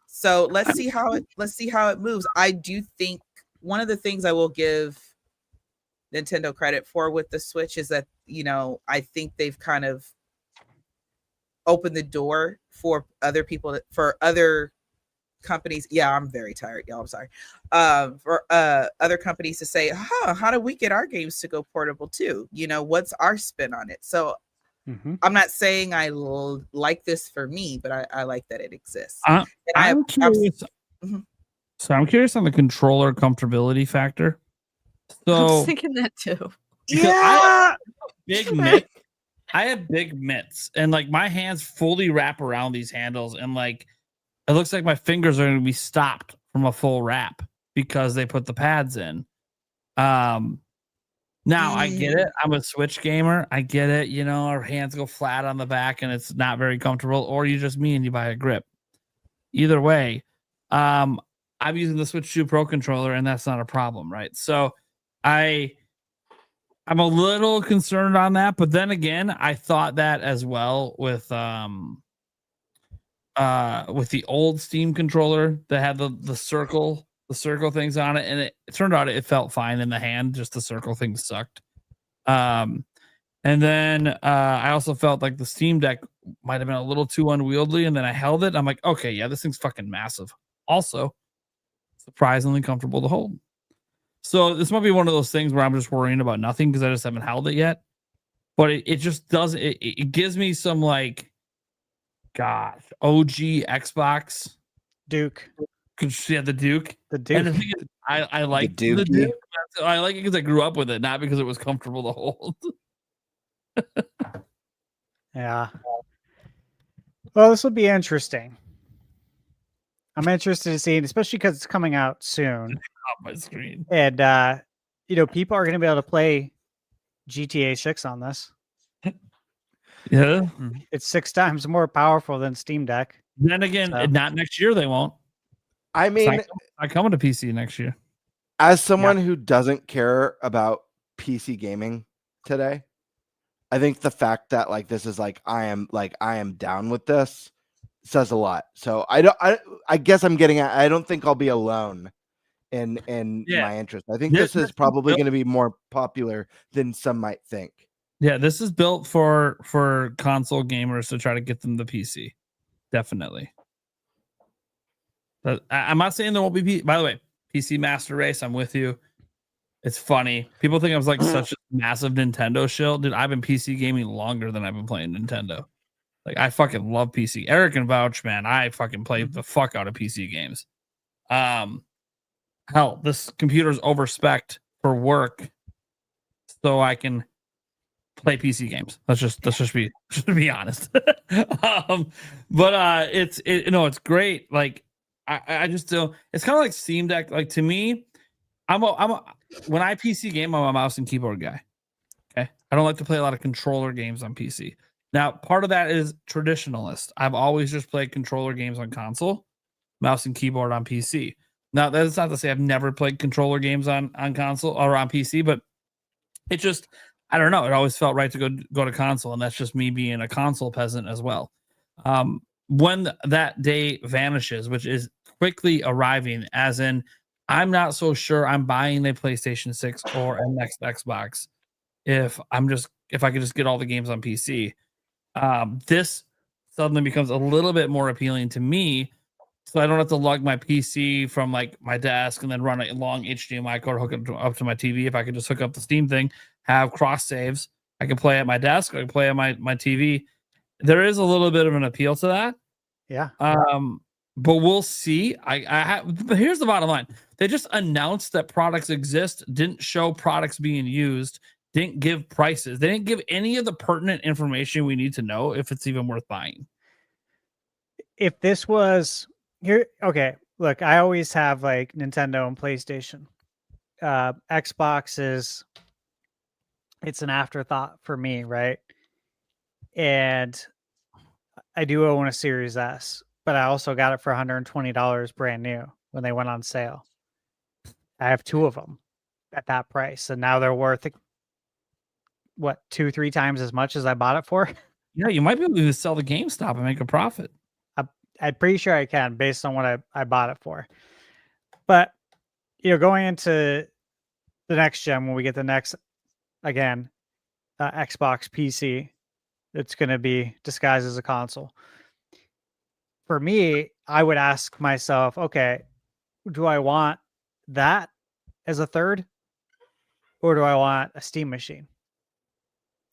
So let's see how it moves. I do think one of the things I will give Nintendo credit for with the Switch is that, you know, I think they've kind of opened the door for other people, for other companies. Yeah, I'm very tired, y'all. I'm sorry. For other companies to say, how do we get our games to go portable too? You know, what's our spin on it? So I'm not saying I like this for me, but I like that it exists. I'm curious. So I'm curious on the controller comfortability factor. I was So thinking that too. I have big mitts, and like my hands fully wrap around these handles, and like it looks like my fingers are going to be stopped from a full wrap because they put the pads in. Now I get it. I'm a Switch gamer. I get it. You know, our hands go flat on the back and it's not very comfortable, or you just me and you buy a grip. Either way, I'm using the Switch 2 Pro controller and that's not a problem, right? So I'm a little concerned on that, but then again, I thought that as well with the old Steam controller that had the circle things on it, and it turned out it felt fine in the hand, just the circle things sucked. And then I also felt like the Steam Deck might have been a little too unwieldy, and then I held it. I'm like, okay, yeah, this thing's fucking massive. Also, surprisingly comfortable to hold. So this might be one of those things where I'm just worrying about nothing because I just haven't held it yet. But it just does it gives me some like, gosh, OG Xbox Duke. Yeah, the Duke. The Duke. And the thing is, I like the Duke. I like it because I grew up with it, not because it was comfortable to hold. Yeah. Well, this will be interesting. I'm interested to see it, especially because it's coming out soon. Off my screen. And you know, people are going to be able to play GTA 6 on this. Yeah. It's 6 times more powerful than Steam Deck. Then again, not next year they won't. I mean, I coming to PC next year. As someone who doesn't care about PC gaming today, I think the fact that like this is like I am down with this says a lot. So I guess I'm getting at, I don't think I'll be alone in my interest. I think this is probably going to be more popular than some might think. Yeah, this is built for console gamers to try to get them the PC. Definitely. But I'm not saying there won't be. By the way, PC Master Race, I'm with you. It's funny. People think I was like such a massive Nintendo shill. Dude, I've been PC gaming longer than I've been playing Nintendo. Like, I fucking love PC. Eric can vouch, man. I fucking play the fuck out of PC games. Hell, this computer's overspec'd for work, so I can play PC games. Let's just be honest. But it's great. Like I just don't. It's kind of like Steam Deck. Like to me, when I PC game, I'm a mouse and keyboard guy. Okay, I don't like to play a lot of controller games on PC. Now, part of that is traditionalist. I've always just played controller games on console, mouse and keyboard on PC. Now, that's not to say I've never played controller games on console or on PC, but it just, I don't know. It always felt right to go to console, and that's just me being a console peasant as well. When that day vanishes, which is quickly arriving, as in, I'm not so sure I'm buying a PlayStation 6 or a next Xbox if I could just get all the games on PC. This suddenly becomes a little bit more appealing to me, so I don't have to lug my PC from like my desk and then run a long HDMI cord, hook it up to my TV. If I could just hook up the Steam thing, have cross saves, I can play at my desk, I can play on my TV. There is a little bit of an appeal to that. Yeah. But we'll see. But here's the bottom line. They just announced that products exist, didn't show products being used, didn't give prices. They didn't give any of the pertinent information we need to know if it's even worth buying. If this was here, okay, look, I always have like Nintendo and PlayStation. Xbox it's an afterthought for me, right? and I do own a Series S, but I also got it for $120 brand new when they went on sale. I have 2 of them at that price, and now they're worth what 2-3 times as much as I bought it for. Yeah, you might be able to sell the GameStop and make a profit. I'm pretty sure I can based on what I bought it for. But going into the next gen, when we get the next again Xbox PC, it's going to be disguised as a console. For me, I would ask myself, okay, do I want that as a third, or do I want a Steam machine?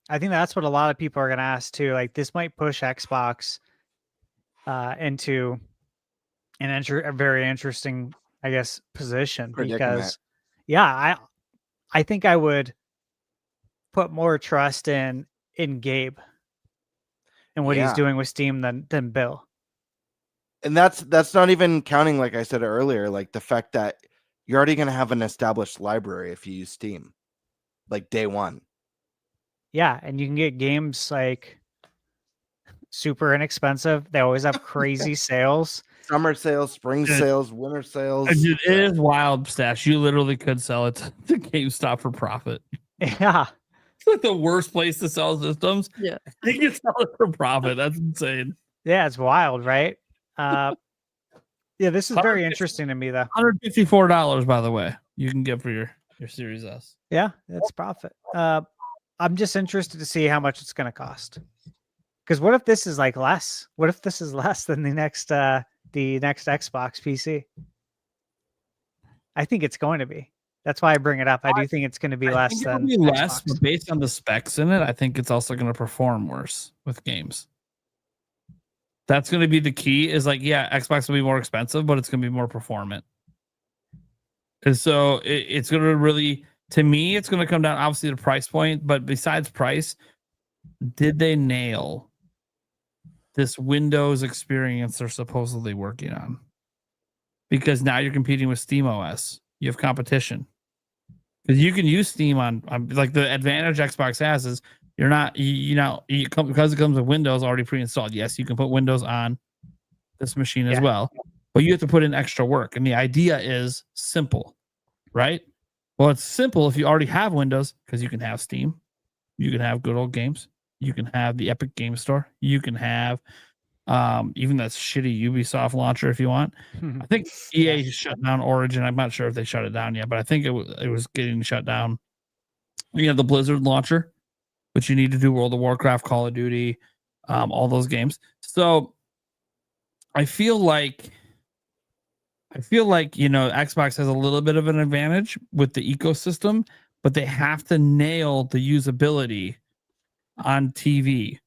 I think that's what a lot of people are going to ask too. Like, this might push Xbox into a very interesting, I guess, position because, yeah, I think I would put more trust in Gabe and what he's doing with Steam than Bill. And that's not even counting, like I said earlier, like the fact that you're already going to have an established library if you use Steam, like day one. Yeah, and you can get games like super inexpensive. They always have crazy sales. Summer sales, spring sales, winter sales. It is wild, Stash. You literally could sell it to GameStop for profit. Yeah. It's like the worst place to sell systems. Yeah. You can sell it for profit. That's insane. Yeah, it's wild, right? Yeah, this is very interesting to me, though. $154, by the way, you can get for your Series S. Yeah, that's profit. I'm just interested to see how much it's going to cost. Because what if this is like less? What if this is less than the next Xbox PC? I think it's going to be. That's why I bring it up. I do think it's going to be less than less, but based on the specs in it, I think it's also going to perform worse with games. That's going to be the key. Is like, yeah, Xbox will be more expensive, but it's going to be more performant. And so it's going to really, to me, it's going to come down obviously to price point. But besides price, did they nail this Windows experience they're supposedly working on? Because now you're competing with SteamOS. You have competition. Because you can use Steam on like the advantage Xbox has is you're not, because it comes with Windows already pre-installed. Yes, you can put Windows on this machine as well, but you have to put in extra work. And the idea is simple, right? Well, it's simple if you already have Windows because you can have Steam, you can have good old games, you can have the Epic Game Store, you can have even that shitty Ubisoft launcher if you want. I think EA shut down Origin. I'm not sure if they shut it down yet, but I think it was getting shut down. You have the Blizzard launcher, which you need to do World of Warcraft, Call of Duty, all those games. So I feel like Xbox has a little bit of an advantage with the ecosystem, but they have to nail the usability on TV.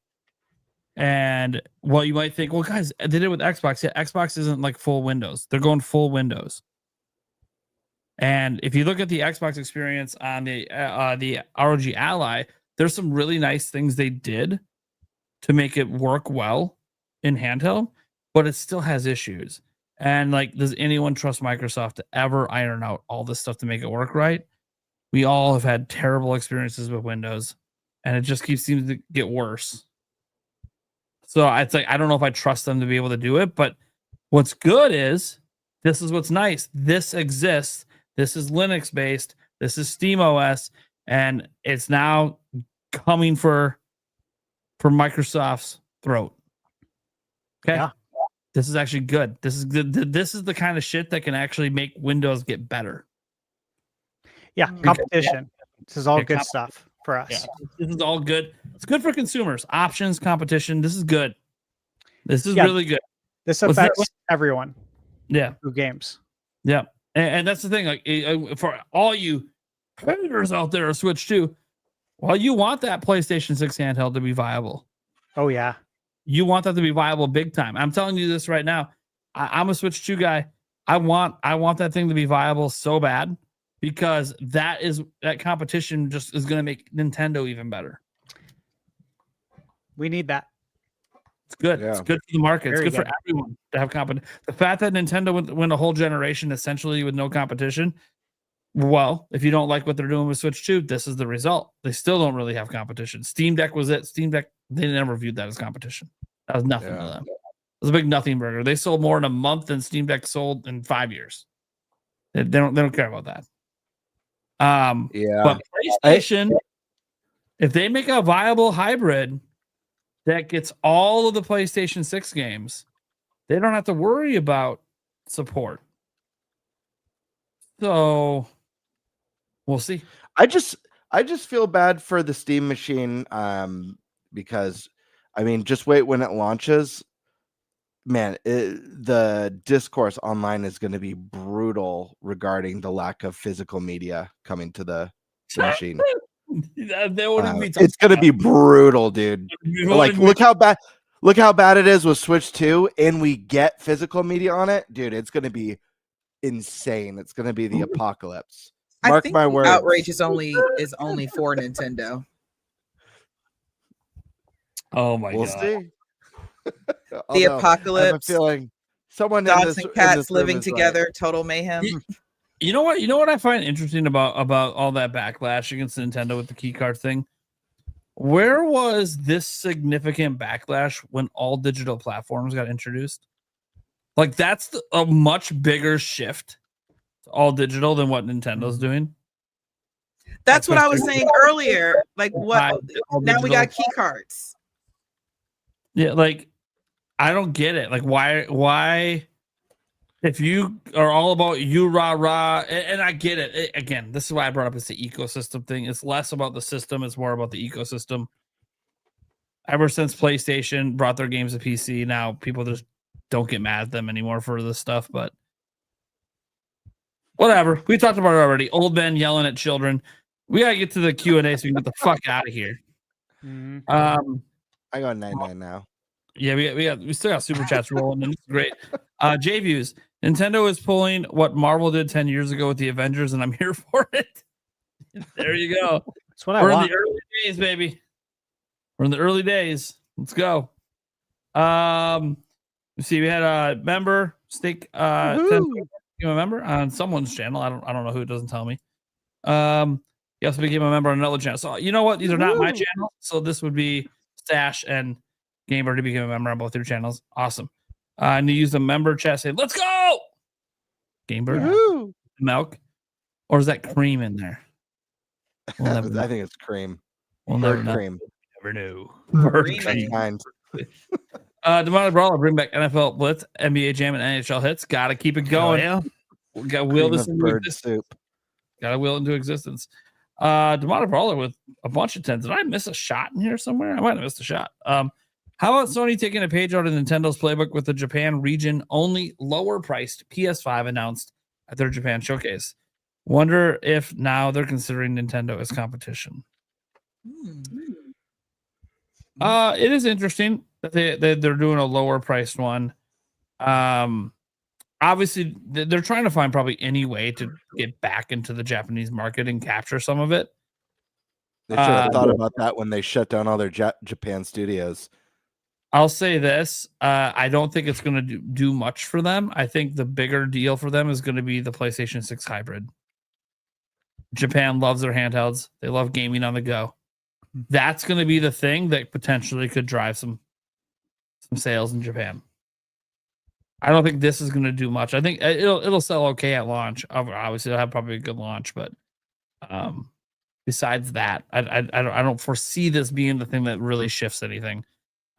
And you might think, well, guys, they did it with Xbox. Yeah, Xbox isn't like full Windows. They're going full Windows. And if you look at the Xbox experience on the ROG Ally, there's some really nice things they did to make it work well in handheld, but it still has issues. And like, does anyone trust Microsoft to ever iron out all this stuff to make it work right? We all have had terrible experiences with Windows, and it just seems to get worse. So it's like, I don't know if I trust them to be able to do it, but what's good is, this is what's nice. This exists. This is Linux based. This is SteamOS, and it's now coming for Microsoft's throat. Okay. Yeah. This is actually good. This is good. This is the kind of shit that can actually make Windows get better. Yeah. Competition. This is all good stuff for us. Yeah, this is all good. It's good for consumers. Options, competition. This is good. This is really good. This affects everyone. Yeah. Who games. Yeah. And that's the thing. Like, for all you haters out there, Switch 2, well, you want that PlayStation 6 handheld to be viable. Oh, yeah. You want that to be viable big time. I'm telling you this right now. I'm a Switch 2 guy. I want that thing to be viable so bad, because that competition just is going to make Nintendo even better. We need that. It's good. Yeah. It's good for the market. It's good for everyone to have competition. The fact that Nintendo went a whole generation essentially with no competition, Well, if you don't like what they're doing with Switch 2, this is the result. They still don't really have competition. Steam Deck was it. Steam Deck, they never viewed that as competition. That was nothing to them. It was a big nothing burger. They sold more in a month than Steam Deck sold in 5 years. They don't care about that. But PlayStation, if they make a viable hybrid that gets all of the PlayStation 6 games, they don't have to worry about support. So we'll see. I just feel bad for the Steam machine because I mean, just wait when it launches. Man, the discourse online is going to be brutal regarding the lack of physical media coming to the machine. It's going to be brutal, dude. Like, look how bad it is with Switch 2, and we get physical media on it, dude. It's going to be insane. It's going to be the apocalypse. Mark my words. Outrage is only for Nintendo. Oh my we'll god. See. The apocalypse. I have a feeling someone dogs and cats living together, right. Total mayhem. You know what I find interesting about all that backlash against Nintendo with the key card thing? Where was this significant backlash when all digital platforms got introduced? Like, that's a much bigger shift to all digital than what Nintendo's doing. That's what I was saying earlier. Like, what? Now we got key cards. Yeah, like, I don't get it. Like, why? If you are all about you rah rah, and I get it. Again, this is why I brought up it's the ecosystem thing. It's less about the system; it's more about the ecosystem. Ever since PlayStation brought their games to PC, now people just don't get mad at them anymore for this stuff. But whatever. We talked about it already. Old men yelling at children. We gotta get to the Q&A so we can get the fuck out of here. I got 99 now. Yeah, we still got super chats rolling, and it's great. J Views. Nintendo is pulling what Marvel did 10 years ago with the Avengers, and I'm here for it. There you go. That's what I want. We're in the early days, baby. We're in the early days. Let's go. Let's see. We had a member stake. A member on someone's channel. I don't know who. It doesn't tell me. He also became a member on another channel. So you know what? These are not my channels. So this would be Stash and Gamer to become a member on both their channels. Awesome. And you use the member chat. Say, let's go, Gamer. Milk, or is that cream in there? We'll I think it's cream. We'll never know. Cream. Never know. Cream. Demonic Brawler, bring back NFL Blitz, NBA Jam, and NHL hits. Got to keep it going. Yeah. We got to wheel this into existence. Got to wheel into existence. Demonic Brawler with a bunch of 10s. Did I miss a shot in here somewhere? I might have missed a shot. How about Sony taking a page out of Nintendo's playbook with the Japan region only lower priced PS5 announced at their Japan showcase? Wonder if now they're considering Nintendo as competition. It is interesting that they're doing a lower priced one. Obviously, they're trying to find probably any way to get back into the Japanese market and capture some of it. They should have thought about that when they shut down all their Japan studios. I'll say this. I don't think it's going to do much for them. I think the bigger deal for them is going to be the PlayStation 6 hybrid. Japan loves their handhelds. They love gaming on the go. That's going to be the thing that potentially could drive some sales in Japan. I don't think this is going to do much. I think it'll sell okay at launch. Obviously, it'll have probably a good launch, but besides that, I don't foresee this being the thing that really shifts anything.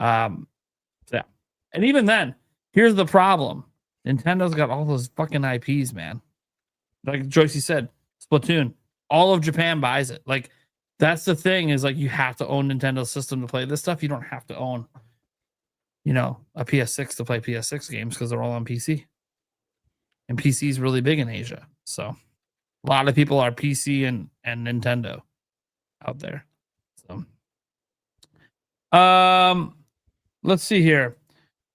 Yeah, and even then, here's the problem: Nintendo's got all those fucking IPs, man. Like Joycie said, Splatoon, all of Japan buys it. Like, that's the thing, is like, you have to own Nintendo's system to play this stuff. You don't have to own, a PS6 to play PS6 games because they're all on PC. And PC is really big in Asia. So a lot of people are PC and Nintendo out there. So let's see here.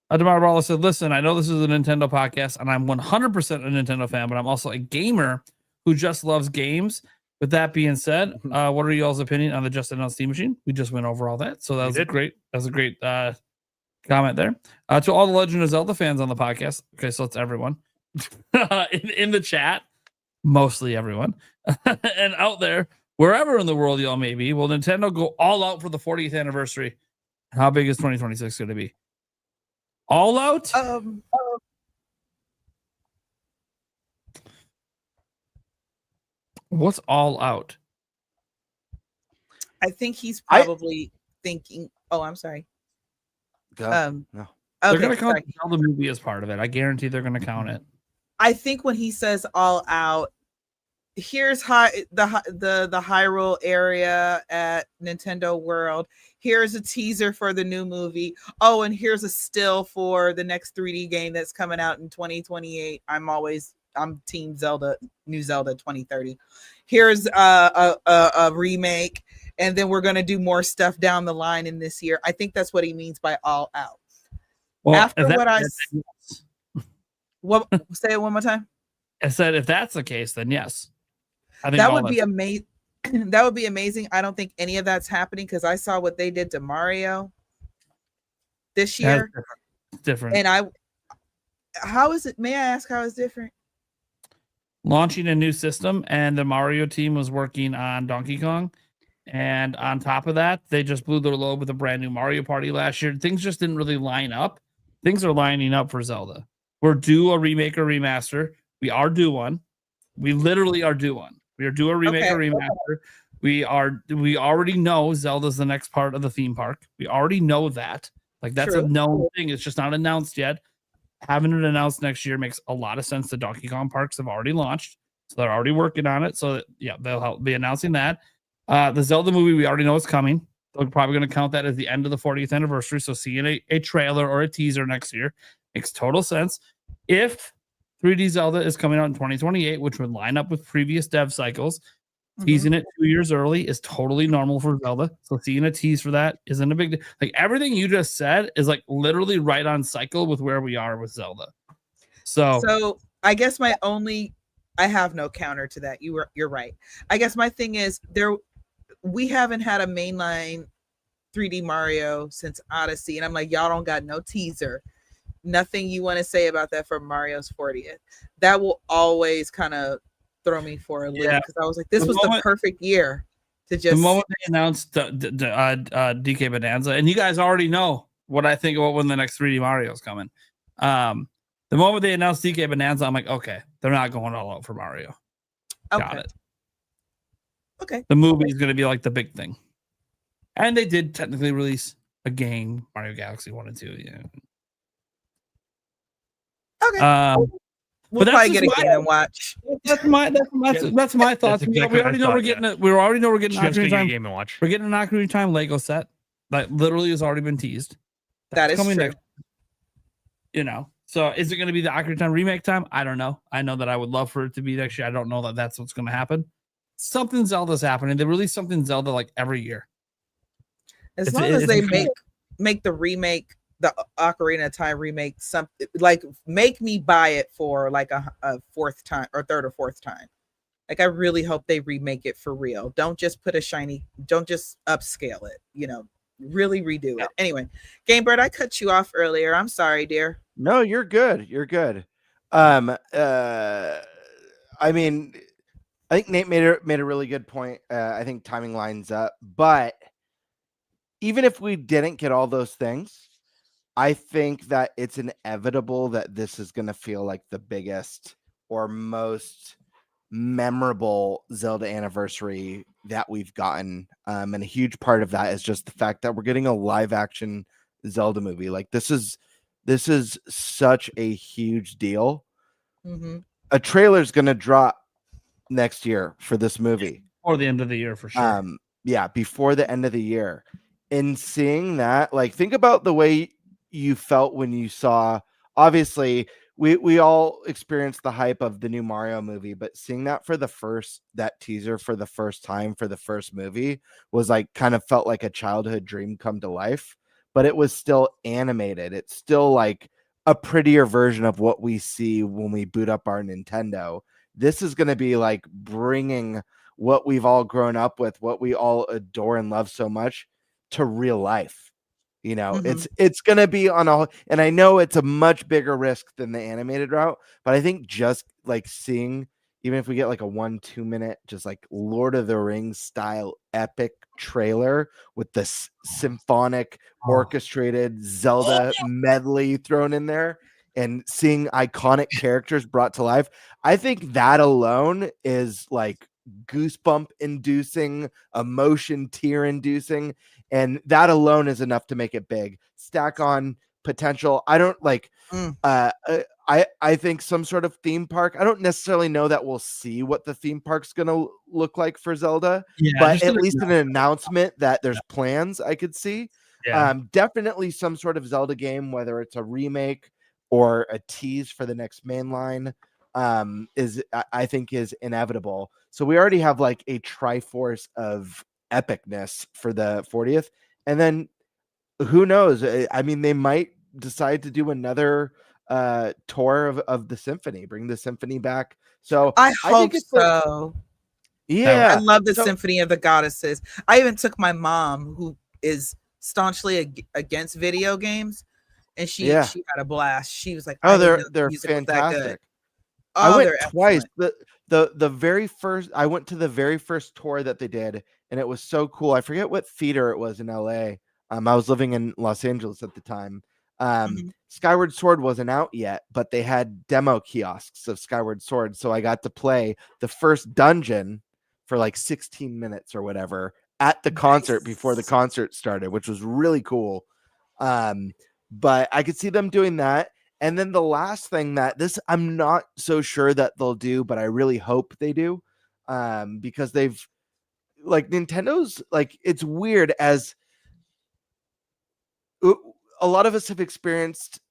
Adamar Brawler said, listen, I know this is a Nintendo podcast and I'm 100% a Nintendo fan, but I'm also a gamer who just loves games. With that being said, what are y'all's opinion on the just announced Steam Machine? We just went over all that. So that was a great comment there. To all the Legend of Zelda fans on the podcast. Okay, so it's everyone in the chat. mostly everyone, and out there, wherever in the world y'all may be, will Nintendo go all out for the 40th anniversary? How big is 2026 going to be? All out? What's all out? I think he's probably thinking. Oh, I'm sorry. No. They're Okay, going to count sorry. the Zelda movie as part of it. I guarantee they're going to count it. I think when he says all out, here's the Hyrule area at Nintendo World. Here's a teaser for the new movie. Oh, and here's a still for the next 3D game that's coming out in 2028. I'm Team Zelda, New Zelda 2030. Here's a remake, and then we're gonna do more stuff down the line in this year. I think that's what he means by all out. Well, After what what say it one more time. I said, if that's the case, then yes. I think That would be amazing. That would be amazing. I don't think any of that's happening because I saw what they did to Mario this year. Different. And how is it? May I ask how it's different? Launching a new system, and the Mario team was working on Donkey Kong. And on top of that, they just blew their load with a brand new Mario Party last year. Things just didn't really line up. Things are lining up for Zelda. We're due a remake or remaster. We are due one. We literally are due one. We are due a remake or remaster. We already know Zelda's the next part of the theme park. We already know that. Like, that's a known thing. It's just not announced yet. Having it announced next year makes a lot of sense. The Donkey Kong parks have already launched, so they're already working on it. So yeah, they'll be announcing that. The Zelda movie, we already know it's coming. They're probably going to count that as the end of the 40th anniversary. So seeing a trailer or a teaser next year makes total sense. If 3D Zelda is coming out in 2028, which would line up with previous dev cycles, teasing it 2 years early is totally normal for Zelda. So seeing a tease for that isn't a big deal. Like, everything you just said is like literally right on cycle with where we are with Zelda. So I guess I have no counter to that. You're right. I guess my thing is we haven't had a mainline 3D Mario since Odyssey, and I'm like, y'all don't got no teaser. Nothing you want to say about that for Mario's 40th. That will always kind of throw me for a loop because I was like, this was the perfect year to just. The moment they announced DK Bonanza, and you guys already know what I think about when the next 3D Mario is coming. The moment they announced DK Bonanza, I'm like, okay, they're not going all out for Mario. Okay. Got it. Okay. The movie is going to be like the big thing. And they did technically release a game, Mario Galaxy 1 and 2. Yeah. Okay. We'll probably get a game and watch. That's my thoughts. We already know we're getting it. We already know we're getting Just Ocarina of Game and Watch. We're getting an Ocarina of Time Lego set that literally has already been teased. That is true. Next, so is it going to be the Ocarina of Time remake time? I don't know. I know that I would love for it to be next year. I don't know that that's what's going to happen. Something Zelda's happening. They release something Zelda like every year. As long as they make the remake, the Ocarina of Time remake, something like make me buy it for like a fourth time or third or fourth time. Like, I really hope they remake it for real. Don't just don't just upscale it, really redo it. Anyway, Game Bird, I cut you off earlier. I'm sorry, dear. No, you're good. You're good. I mean, I think Nate made a really good point. I think timing lines up, but even if we didn't get all those things, I think that it's inevitable that this is going to feel like the biggest or most memorable Zelda anniversary that we've gotten. And a huge part of that is just the fact that we're getting a live action Zelda movie. Like, this is such a huge deal. Mm-hmm. A trailer is going to drop next year for this movie. Or the end of the year for sure. Yeah, before the end of the year. And seeing that, like, think about the way you felt when you saw, obviously we all experienced the hype of the new Mario movie, but seeing that that teaser for the first time for the first movie was like, kind of felt like a childhood dream come to life, but it was still animated. It's still like a prettier version of what we see when we boot up our Nintendo. This is going to be like bringing what we've all grown up with, what we all adore and love so much, to real life. It's going to be and I know it's a much bigger risk than the animated route, but I think just like seeing even if we get like a 1-2 minute, just like Lord of the Rings style epic trailer with this symphonic orchestrated Zelda medley thrown in there and seeing iconic characters brought to life, I think that alone is like goosebump inducing, emotion tear inducing, and that alone is enough to make it big. Stack on potential. I don't like I think some sort of theme park. I don't necessarily know that we'll see what the theme park's gonna look like for Zelda, but at least an announcement that there's plans I could see. Definitely some sort of Zelda game, whether it's a remake or a tease for the next main line, I think is inevitable. So we already have like a triforce of epicness for the 40th, and then who knows? I mean, they might decide to do another tour of the symphony, bring the symphony back. So I hope think it's so. Yeah, I love the so, Symphony of the Goddesses. I even took my mom, who is staunchly against video games, and she had a blast. She was like, "Oh, I didn't know they're music was that fantastic." good. I went they're twice. excellent. The very first, I went to the very first tour that they did, and it was so cool. I forget what theater it was in LA. I was living in Los Angeles at the time. Skyward Sword wasn't out yet, but they had demo kiosks of Skyward Sword, so I got to play the first dungeon for like 16 minutes or whatever at the concert before the concert started, which was really cool. But I could see them doing that. And then the last thing that I'm not so sure that they'll do, but I really hope they do, because they've like Nintendo's like, it's weird as a lot of us have experienced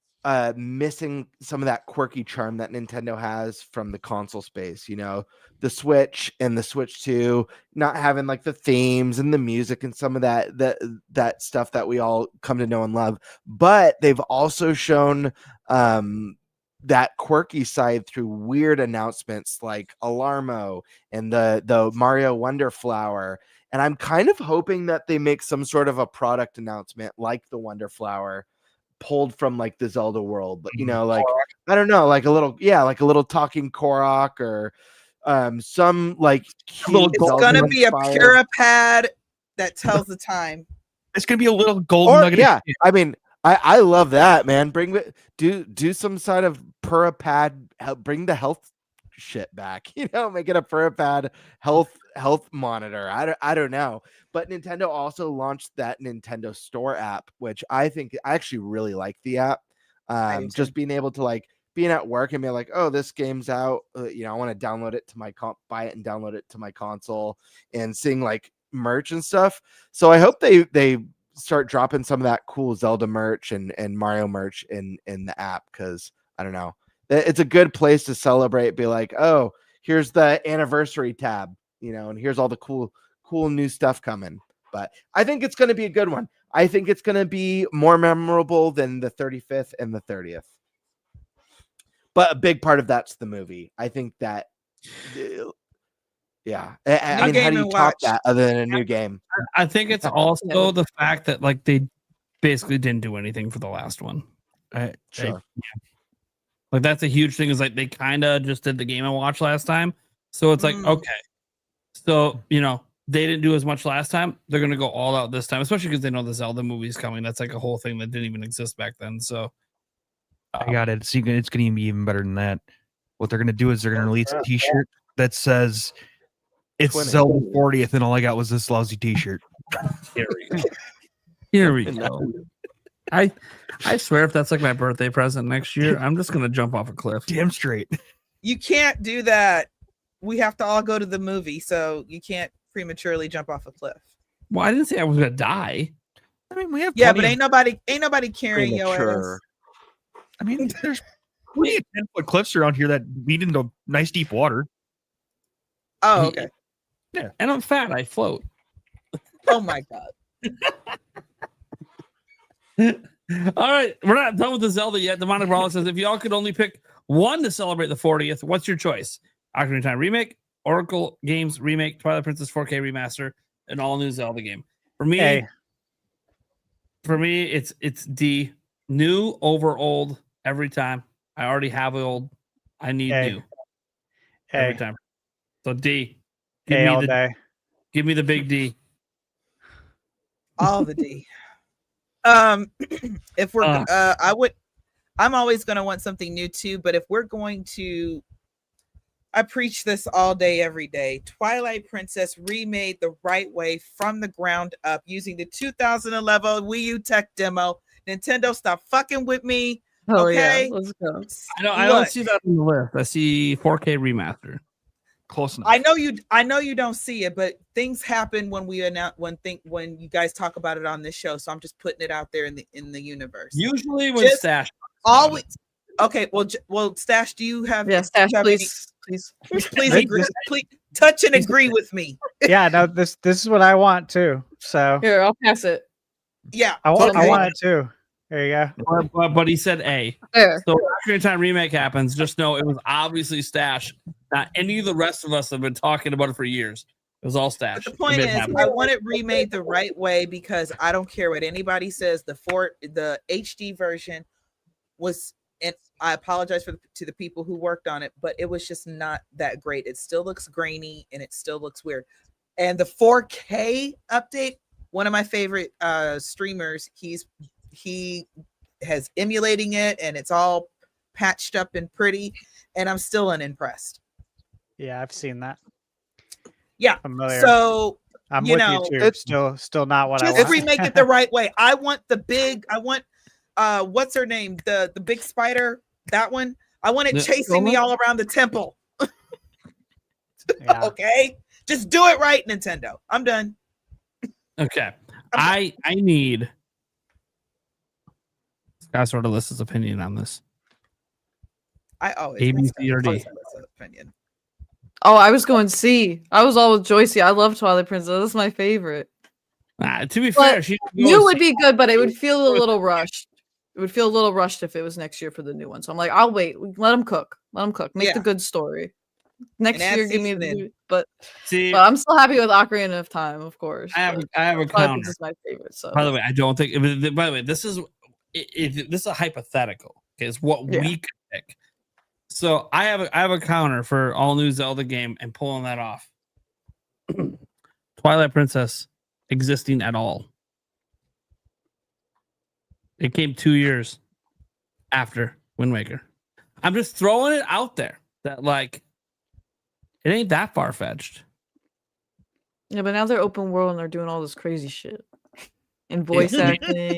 missing some of that quirky charm that Nintendo has from the console space, you know, the Switch and the Switch 2 not having like the themes and the music and some of that stuff that we all come to know and love. But they've also shown that quirky side through weird announcements like Alarmo and the Mario Wonder Flower. And I'm kind of hoping that they make some sort of a product announcement like the Wonder Flower pulled from like the Zelda world, but you know, like I don't know, like a little talking Korok or some like it's gonna be a Purapad that tells the time. It's gonna be a little golden nugget. Yeah, I mean, I love that, man. Do some side of Purapad, bring the health shit back, you know, make it a Purapad health monitor. I don't know, but Nintendo also launched that Nintendo Store app, which I actually really like the app. Just being able to like being at work and be like, oh, this game's out, you know, I want to download it to my buy it and download it to my console, and seeing like merch and stuff. So I hope they start dropping some of that cool Zelda merch and Mario merch in the app, because I don't know, it's a good place to celebrate. Be like, oh, here's the anniversary tab, you know, and here's all the cool new stuff coming. But I think it's going to be a good one. I think it's going to be more memorable than the 35th and the 30th. But a big part of that's the movie. I think that, yeah. I mean, how do you top that other than a new game? I think it's also the fact that like they basically didn't do anything for the last one. Sure. Like that's a huge thing, is like they kind of just did the Game & Watch last time. So it's like, okay. So, you know, they didn't do as much last time. They're going to go all out this time, especially because they know the Zelda movie is coming. That's like a whole thing that didn't even exist back then. So I got it. It's going to be even better than that. What they're going to do is they're going to release a t-shirt that says it's 20. Zelda 40th, and all I got was this lousy t-shirt. Here we go. I swear if that's like my birthday present next year, I'm just going to jump off a cliff. Damn straight. You can't do that. We have to all go to the movie, so you can't prematurely jump off a cliff. Well, I didn't say I was going to die. I mean, we have but ain't nobody carrying your ass. I mean, there's plenty of 10-foot cliffs around here that lead into nice deep water. Oh, okay. Yeah, and I'm fat. I float. Oh my god. All right, we're not done with the Zelda yet. Demonic Brawler says, if y'all could only pick one to celebrate the 40th, what's your choice? Ocarina of Time remake, Oracle Games remake, Twilight Princess 4K remaster, an all new Zelda game. For me, it's D. New over old every time. I already have old. I need new every time. So D. A all day. Give me the big D. All the D. If we're I'm always going to want something new too, but if we're going to, I preach this all day every day. Twilight Princess remade the right way from the ground up using the 2011 Wii U tech demo. Nintendo, stop fucking with me. Oh okay, yeah, let's go. I don't see that on the list. I see 4K remaster. Close enough. I know you don't see it, but things happen when we announce when you guys talk about it on this show. So I'm just putting it out there in the universe. Usually when Stash always okay. Well, Stash, do you have Stash? Please agree. Please touch and agree with me. Yeah, no, this is what I want too. So here, I'll pass it. Yeah, I want it too. There you go. But he said A. There. So Ocarina of Time remake happens. Just know it was obviously Stash. Not any of the rest of us have been talking about it for years. It was all Stash. But the point is, I want it remade the right way because I don't care what anybody says. The HD version was, and I apologize to the people who worked on it, but it was just not that great. It still looks grainy and it still looks weird. And the 4K update, one of my favorite streamers, he has emulating it and it's all patched up and pretty, and I'm still unimpressed. Yeah, I've seen that. Yeah, familiar. So I'm with you too. Still not what I want. Just remake it the right way. I want what's her name? The big spider, that one. I want it chasing me all around the temple. Yeah. Okay, just do it right, Nintendo. I'm done. Okay, I need Scott sort of lists his opinion on this. I always A, B, C, or D. Opinion. Oh, I was going C. I was all with Joycie. I love Twilight Princess. That's my favorite. To be fair, new would be good, but it would feel a little rushed. It would feel a little rushed if it was next year for the new one. So I'm like, I'll wait. Let them cook. Make the good story. Next year, give me the. But I'm still happy with Ocarina of Time, of course. I have a counter. This is my favorite. So by the way, I don't think. By the way, this is a hypothetical. Okay, it's what we could pick. So I have a counter for all new Zelda game and pulling that off. Twilight Princess existing at all. It came 2 years after Wind Waker. I'm just throwing it out there that like it ain't that far fetched. Yeah, but now they're open world and they're doing all this crazy shit and voice acting.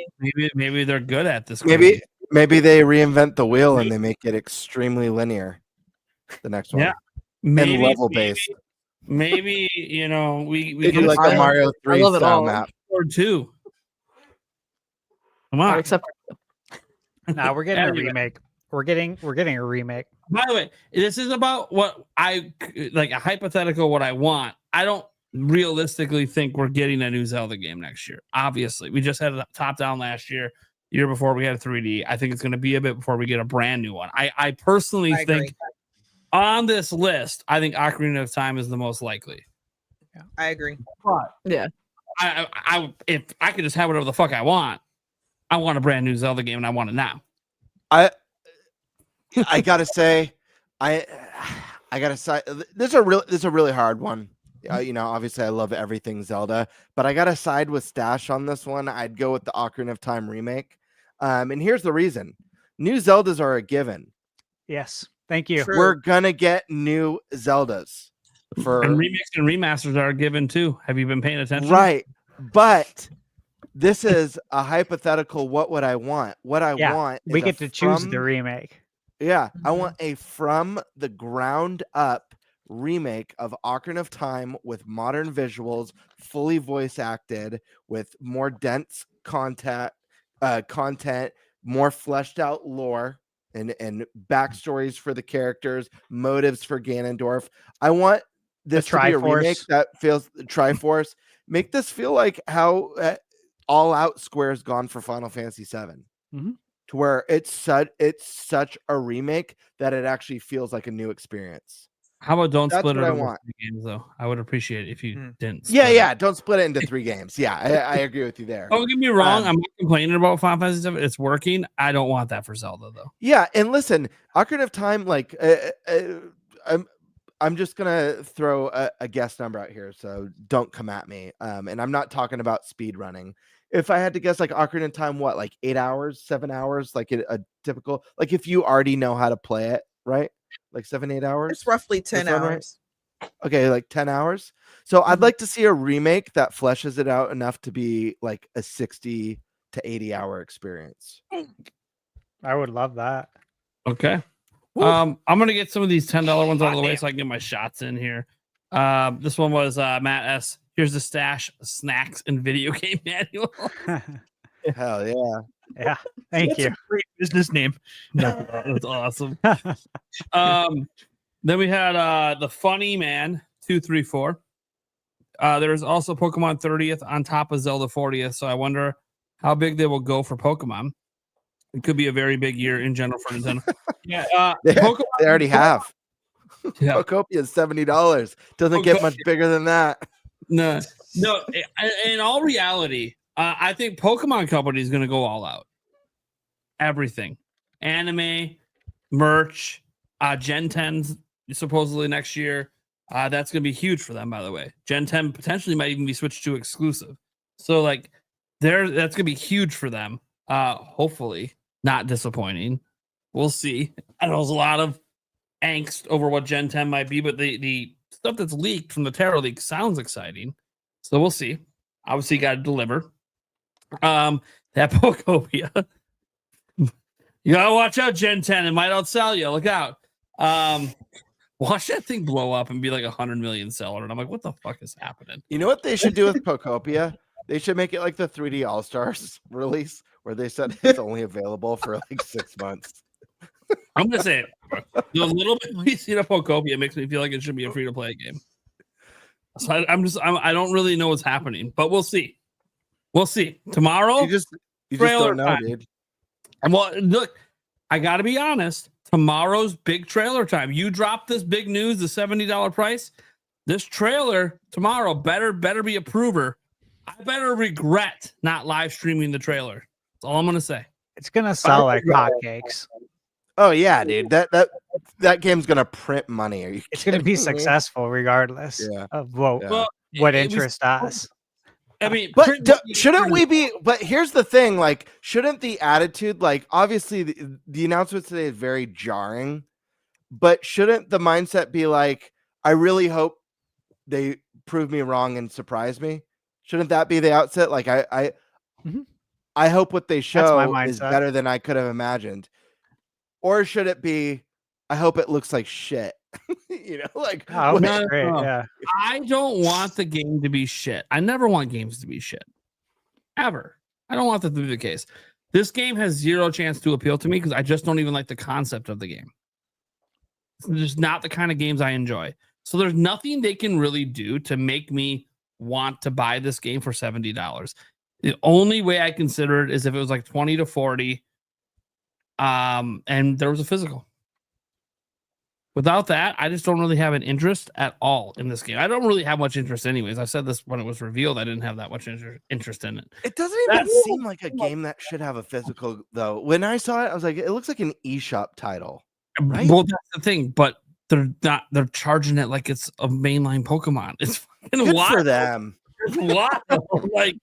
Maybe they're good at this. Maybe they reinvent the wheel and they make it extremely linear. The next one, maybe level based. Maybe we do like the Mario 3 style map or 2. Come on, except no, we're getting a remake. We're getting a remake. By the way, this is about what I like a hypothetical. What I want. I don't realistically think we're getting a new Zelda game next year. Obviously, we just had a top down last year. Year before we had a 3D. I think it's going to be a bit before we get a brand new one. I personally think on this list, I think Ocarina of Time is the most likely. Yeah, I agree. But yeah, I if I could just have whatever the fuck I want a brand new Zelda game and I want it now. I gotta say, I gotta say, this is a really hard one. Obviously I love everything Zelda, but I gotta side with Stash on this one. I'd go with the Ocarina of Time remake. And here's the reason. New Zeldas are a given. Yes. Thank you. True. We're gonna get new Zeldas and remakes and remasters are a given too. Have you been paying attention? Right. But this is a hypothetical. What would I want? What I want is we get to choose the remake. Yeah. I want a from the ground up remake of Ocarina of Time with modern visuals, fully voice acted, with more dense content, more fleshed out lore and backstories for the characters, motives for Ganondorf. I want this to be a remake that feels Triforce. Make this feel like how All Out Square's gone for Final Fantasy VII, to where it's such a remake that it actually feels like a new experience. How about don't split it into 3 games though? I would appreciate it if you didn't. Don't split it into 3 games. Yeah, I agree with you there. Don't get me wrong. I'm not complaining about Final Fantasy VII. It's working. I don't want that for Zelda though. Yeah, and listen, Ocarina of Time, like I'm I'm just gonna throw a guess number out here, so don't come at me. And I'm not talking about speed running. If I had to guess, like Ocarina of Time, what, like 8 hours, 7 hours, like a typical, like if you already know how to play it, right? Like 7-8 hours. It's roughly 10 That sound right? hours. Okay, like 10 hours. So I'd Mhm. like to see a remake that fleshes it out enough to be like a 60 to 80 hour experience. I would love that. Okay. I'm gonna get some of these $10 ones out of the way so I can get my shots in here. This one was Matt S. Here's the stash, snacks, and video game manual. Hell yeah. Yeah. Thank That's you. a great business name. That's awesome. Then we had the Funny Man 234. There's also Pokemon 30th on top of Zelda 40th. So I wonder how big they will go for Pokemon. It could be a very big year in general for Nintendo. Yeah, They Pokemon, already have. Yeah. Pokopia is $70. Doesn't get much bigger than that. No. In all reality, I think Pokemon Company is going to go all out. Everything, anime, merch, Gen 10's supposedly next year. That's going to be huge for them, by the way. Gen 10 potentially might even be switched to exclusive. So like, that's going to be huge for them. Hopefully not disappointing. We'll see. I know there's a lot of angst over what Gen 10 might be, but the stuff that's leaked from the Tarot leak sounds exciting. So we'll see. Obviously, got to deliver. That Pokopia. You gotta watch out, Gen 10. It might outsell you. Look out. Watch that thing blow up and be like 100 million seller. And I'm like, what the fuck is happening? You know what they should do with Pokopia? They should make it like the 3D All Stars release, where they said it's only available for like 6 months. I'm gonna say it. The little bit we see the Pokopia makes me feel like it should be a free to play game. So I don't really know what's happening, but we'll see. We'll see tomorrow. You just don't know, time. dude. And well, look, I got to be honest. Tomorrow's big trailer time. You drop this big news, the $70 price. This trailer tomorrow better be a prover. I better regret not live streaming the trailer. That's all I'm gonna say. It's gonna sell like hotcakes. Oh yeah, dude. That game's gonna print money. Are you It's gonna kidding be me? successful regardless of what Yeah. what it was- interests us. I mean, But print- shouldn't we be? But here's the thing: like, shouldn't the attitude, like, obviously the announcement today is very jarring, but shouldn't the mindset be like, I really hope they prove me wrong and surprise me? Shouldn't that be the outset? Like, I hope what they my show is mindset. better than I could have imagined, or should it be, I hope it looks like shit? You know, like, Oh, what- that's great. Yeah. I don't want the game to be shit. I never want games to be shit. Ever. I don't want that to be the case. This game has zero chance to appeal to me because I just don't even like the concept of the game. It's just not the kind of games I enjoy. So there's nothing they can really do to make me want to buy this game for $70. The only way I consider it is if it was like 20 to 40 and there was a physical. Without that, I just don't really have an interest at all in this game. I don't really have much interest anyways. I said this when it was revealed. I didn't have that much interest in it. It doesn't even seem like a game that should have a physical, though. When I saw it, I was like, it looks like an eShop title. Right? Well, that's the thing, but they're charging it like it's a mainline Pokemon. It's fucking Good wild. for them. It's wild. Like,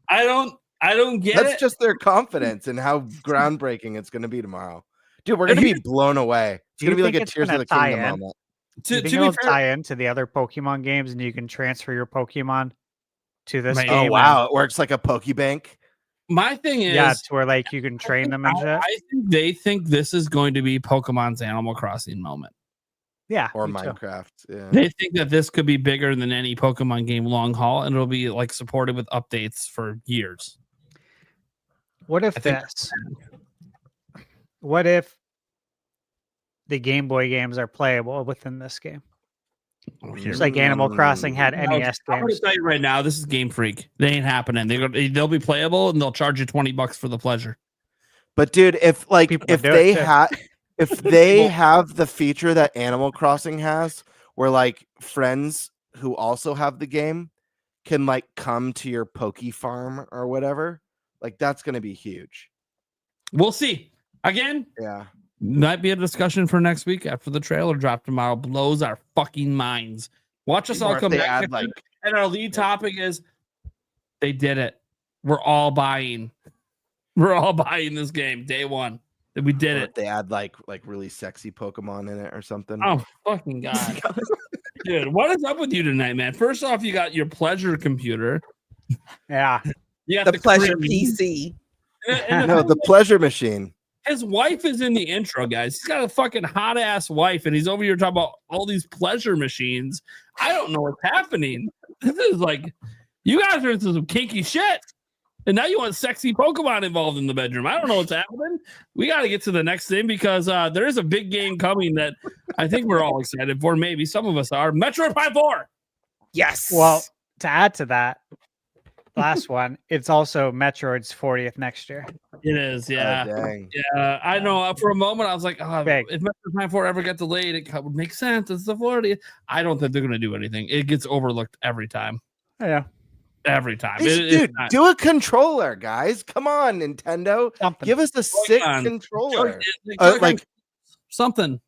I don't get That's it. just their confidence in how groundbreaking it's going to be tomorrow. Dude, we're going to be blown away. It's Do going to you be like think a it's Tears of gonna the Kingdom tie in? moment. Do you think it'll tie into the other Pokemon games and you can transfer your Pokemon to this Right. game? Oh, wow. It works like a Pokebank. My thing is, Yeah, to where like you can train them and shit. I think they think this is going to be Pokemon's Animal Crossing moment. Yeah. Or me too. Minecraft. Yeah. They think that this could be bigger than any Pokemon game long haul, and it'll be like supported with updates for years. What if I think this? What if the Game Boy games are playable within this game? Just like Animal Crossing had NES I'm going games. to tell you right now, this is Game Freak. They ain't happening. They'll be playable, and they'll charge you $20 for the pleasure. But dude, if People if do it they too. if they have the feature that Animal Crossing has, where like friends who also have the game can like come to your Poke Farm or whatever, like that's gonna be huge. We'll see. Again, Yeah. Might be a discussion for next week after the trailer drop tomorrow. Blows our fucking minds. Watch us all come back. And our lead topic is they did it. We're all buying. We're all buying this game day one. We did it. They add like really sexy Pokemon in it or something. Oh fucking god, dude! What is up with you tonight, man? First off, you got your pleasure computer. Yeah, you got the pleasure PC. No, the pleasure machine. His wife is in the intro, guys. He's got a fucking hot ass wife, and he's over here talking about all these pleasure machines. I don't know what's happening. This is like, you guys are into some kinky shit. And now you want sexy Pokemon involved in the bedroom. I don't know what's happening. We got to get to the next thing because there is a big game coming that I think we're all excited for. Maybe some of us are. Metroid Prime 4. Yes. Well, to add to that, last one, it's also Metroid's 40th next year. It is, yeah. Oh, dang. Yeah, I know. For a moment, I was like, oh, if Metroid Prime 4 ever got delayed, it would make sense. It's the 40th. I don't think they're going to do anything. It gets overlooked every time. Yeah. Every time. Dude, do a controller, guys. Come on, Nintendo. Something. Give us a sick controller. Like something.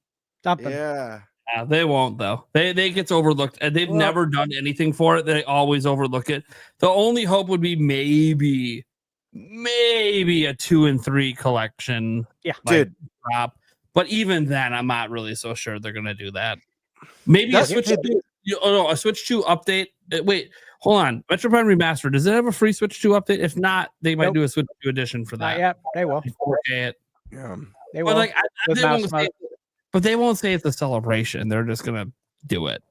Yeah. They won't though. They gets overlooked, and they've never done anything for it. They always overlook it. The only hope would be maybe a 2 and 3 collection. Yeah, dude. Drop. But even then, I'm not really so sure they're gonna do that. Maybe a Switch 2. A Switch 2 update. Wait, hold on. Metro Prime Remastered. Does it have a free Switch 2 update? If not, they might do a Switch 2 edition for that. Yeah, they will. 4K it. Yeah. They will. Like, they won't say it's a celebration. They're just gonna do it.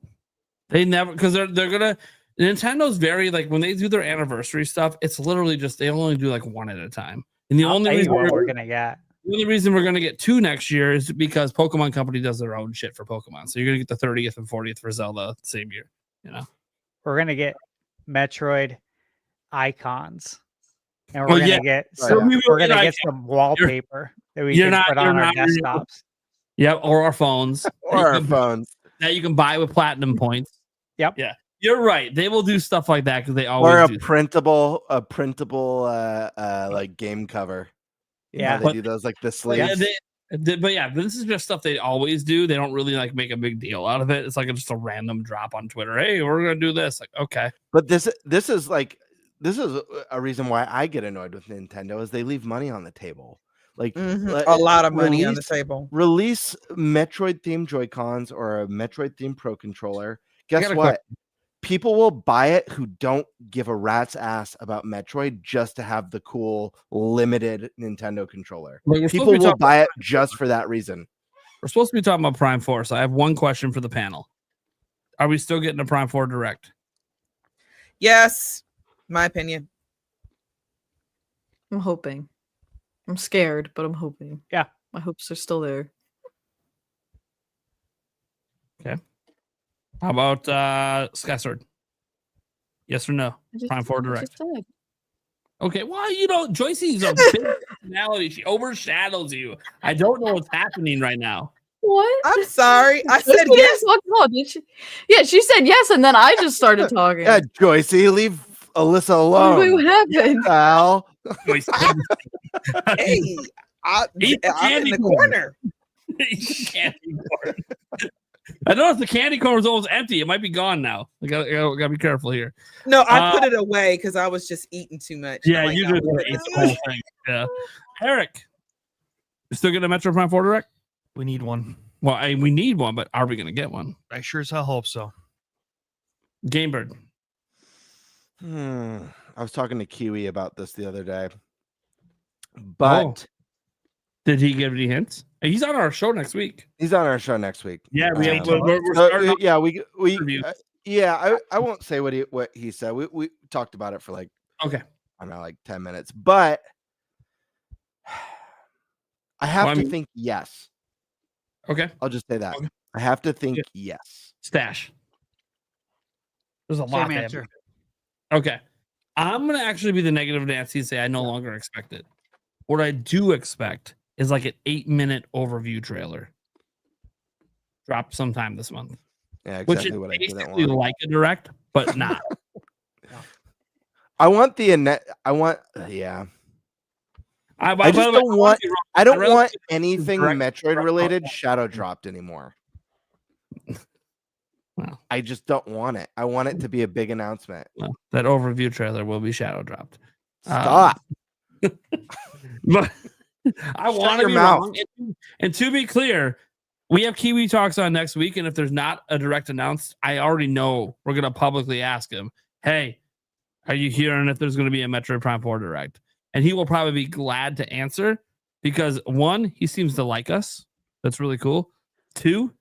They never, because they're gonna. Nintendo's very like when they do their anniversary stuff. It's literally just they only do like one at a time. And the only reason we're gonna get. The only reason we're going to get 2 next year is because Pokemon Company does their own shit for Pokemon. So you're going to get the 30th and 40th for Zelda the same year. You know, we're going to get Metroid icons, and we're going to get some wallpaper that we can put on our desktops. Yep, or our phones. That you can buy with platinum points. Yep. Yeah, you're right. They will do stuff like that because they always or do. printable like game cover. They do those like the sleeves. But this is just stuff they always do. They don't really like make a big deal out of it. It's like just a random drop on Twitter. Hey, we're gonna do this. Like, okay. But this is a reason why I get annoyed with Nintendo is they leave money on the table. Like a lot of money on the table. Release Metroid themed Joy-Cons or a Metroid themed Pro controller. Guess what? People will buy it who don't give a rat's ass about Metroid just to have the cool limited Nintendo controller. People will buy it just for that reason. We're supposed to be talking about Prime 4, so I have one question for the panel. Are we still getting a Prime 4 Direct? Yes, my opinion. I'm hoping. I'm scared, but I'm hoping. Yeah. My hopes are still there. Okay. How about Skyward? Yes or no? Prime 4 Direct. Okay, well, Joycie's a big personality. She overshadows you. I don't know what's happening right now. What? I'm sorry. I said yes. Did she? Yeah, she said yes, and then I just started talking. Yeah, Joycie, leave Alyssa alone. Wait, what happened? Al. Hey, I'm in the corner. I noticed the candy corner is almost empty. It might be gone now. I gotta be careful here. No, I put it away because I was just eating too much. Yeah, you just ate the whole thing. Yeah, Eric, you still get a Metro Prime 4 Direct? We need one. Well, we need one, but are we gonna get one? I sure as hell hope so. Gamebird. I was talking to Kiwi about this the other day, but did he give any hints? He's on our show next week. He's on our show next week. Yeah, I won't say what he said. We talked about it for like 10 minutes, but I have to think yes. Okay, I'll just say that. Okay. I have to think yes. Stash. There's a lot Same to answer. Okay, I'm gonna actually be the negative Nancy and say I no longer expect it. What I do expect is like an 8-minute overview trailer. Drop sometime this month. Yeah, exactly which what is I didn't basically want. like a direct, but not. I want the I just don't want. I don't want anything direct- Metroid related shadow dropped anymore. Well, I just don't want it. I want it to be a big announcement. well, that overview trailer will be shadow dropped. Stop. But I Shut want to your be mouth. wrong. And to be clear, we have Kiwi Talks on next week, and if there's not a direct announced, I already know we're going to publicly ask him, hey, are you hearing if there's going to be a Metroid Prime 4 Direct? And he will probably be glad to answer because, one, he seems to like us. That's really cool. Two,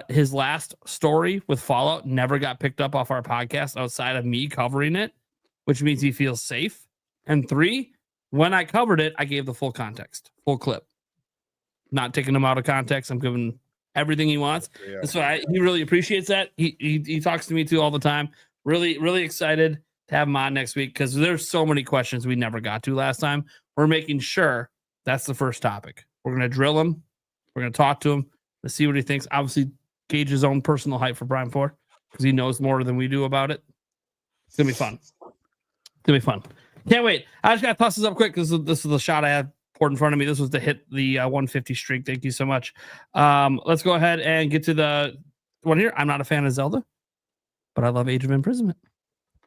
his last story with Fallout never got picked up off our podcast outside of me covering it, which means he feels safe. And three, when I covered it, I gave the full context, full clip. Not taking him out of context. I'm giving everything he wants. Yeah. And so he really appreciates that. He talks to me too all the time. Really, really excited to have him on next week because there's so many questions we never got to last time. We're making sure that's the first topic. We're going to drill him. We're going to talk to him to see what he thinks. Obviously, gauge his own personal hype for Prime 4 because he knows more than we do about it. It's going to be fun. It's going to be fun. Can't wait. I just got to toss this up quick because this is the shot I had poured in front of me. This was to hit the 150 streak. Thank you so much. Let's go ahead and get to the one here. I'm not a fan of Zelda, but I love Age of Imprisonment.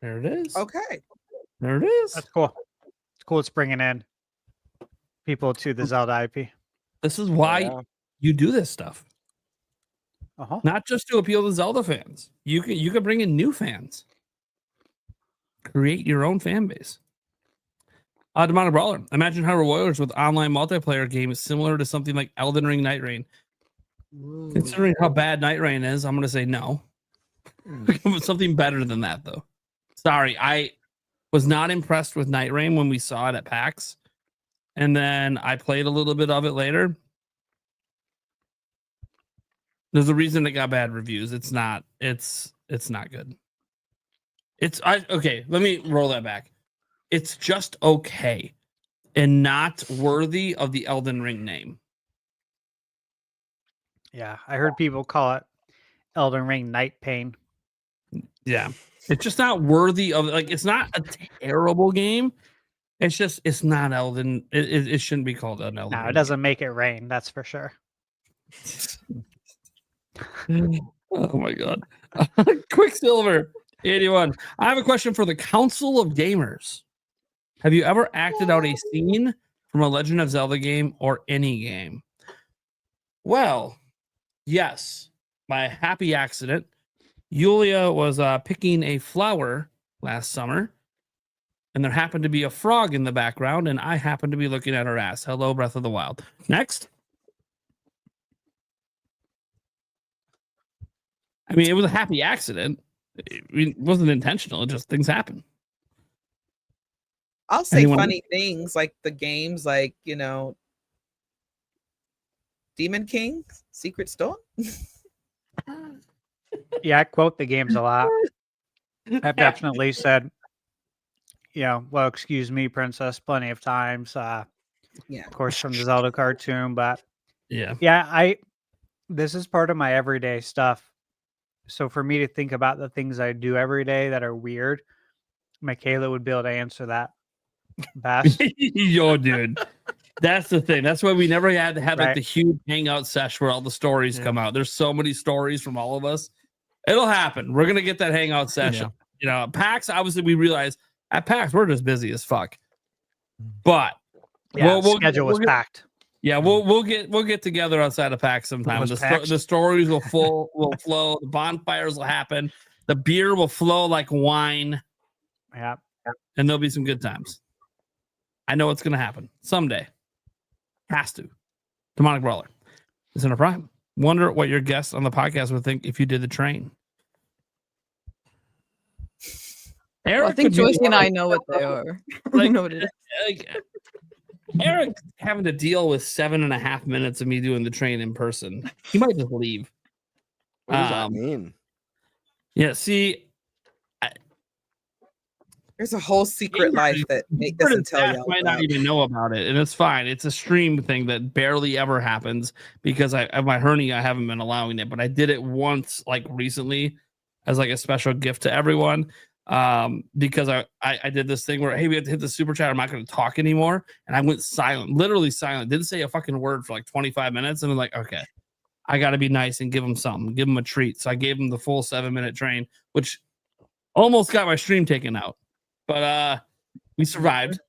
There it is. Okay. There it is. That's cool. It's cool. It's bringing in people to the Zelda IP. This is why you do this stuff. Not just to appeal to Zelda fans. You can bring in new fans. Create your own fan base. Demonic Brawler. Imagine Hyrule Warriors with online multiplayer games similar to something like Elden Ring Night Rain. Considering how bad Night Rain is, I'm going to say no. Something better than that, though. Sorry, I was not impressed with Night Rain when we saw it at PAX. And then I played a little bit of it later. There's a reason it got bad reviews. It's not good. Okay, let me roll that back. It's just okay and not worthy of the Elden Ring name. Yeah, I heard people call it Elden Ring Night Pain. Yeah. It's just not worthy of, like, it's not a terrible game. It's not Elden. It shouldn't be called an Elden. No, Ring it doesn't make it rain. That's for sure. Oh my God. Quicksilver 81. I have a question for the Council of Gamers. Have you ever acted out a scene from a Legend of Zelda game or any game? Well, yes. By a happy accident, Yulia was picking a flower last summer, and there happened to be a frog in the background, and I happened to be looking at her ass. Hello, Breath of the Wild. Next. I mean, it was a happy accident. It wasn't intentional. It just things happen. I'll say funny things like the games, like, Demon King, Secret Storm. Yeah, I quote the games a lot. I've definitely said, well, excuse me, princess, plenty of times. Of course, from the Zelda cartoon, but yeah, this is part of my everyday stuff. So for me to think about the things I do every day that are weird, Michaela would be able to answer that best. Yo, dude. That's the thing. That's why we never had to have like the huge hangout sesh where all the stories come out. There's so many stories from all of us. It'll happen. We're gonna get that hangout session. PAX, obviously we realize at PAX we're just busy as fuck. But the schedule was packed. Yeah, we'll get together outside of PAX sometime. The stories will flow. The bonfires will happen. The beer will flow like wine. Yeah, and there'll be some good times. I know it's gonna happen someday. Has to. Demonic Brawler is in a prime. Wonder what your guests on the podcast would think if you did the train. I think Joycie and I know what they are. I know what it is. Eric having to deal with 7.5 minutes of me doing the train in person. He might just leave. What does that mean? Yeah, see, there's a whole secret life that Nate doesn't tell you. Might not even know about it, and it's fine. It's a stream thing that barely ever happens because of my hernia. I haven't been allowing it, but I did it once, like recently, as like a special gift to everyone. because I did this thing where, hey, we have to hit the super chat. I'm not going to talk anymore. And I went silent, literally silent. Didn't say a fucking word for like 25 minutes. And I'm like, okay, I got to be nice and give them something, give them a treat. So I gave them the full 7-minute train, which almost got my stream taken out. But we survived.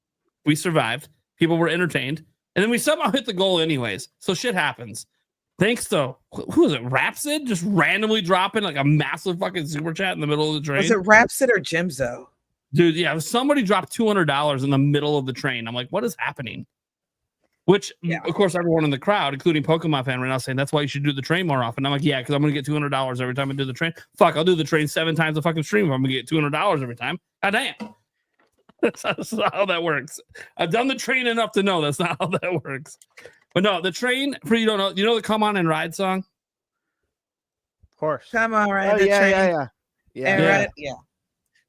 We survived. People were entertained. And then we somehow hit the goal anyways. So shit happens. Thanks to, who is it? Rapsid just randomly dropping like a massive fucking super chat in the middle of the train. Was it Rapsid or Jimzo? Dude, yeah, somebody dropped $200 in the middle of the train. I'm like, what is happening? Which, of course, everyone in the crowd, including Pokemon fan right now, saying that's why you should do the train more often. I'm like, yeah, because I'm going to get $200 every time I do the train. Fuck, I'll do the train 7 times a fucking stream if I'm going to get $200 every time. God damn. That's not how that works. I've done the train enough to know that's not how that works. But no, the train, for you don't know, you know the Come On and Ride song? Of course. Come on, ride Oh, the train. Yeah.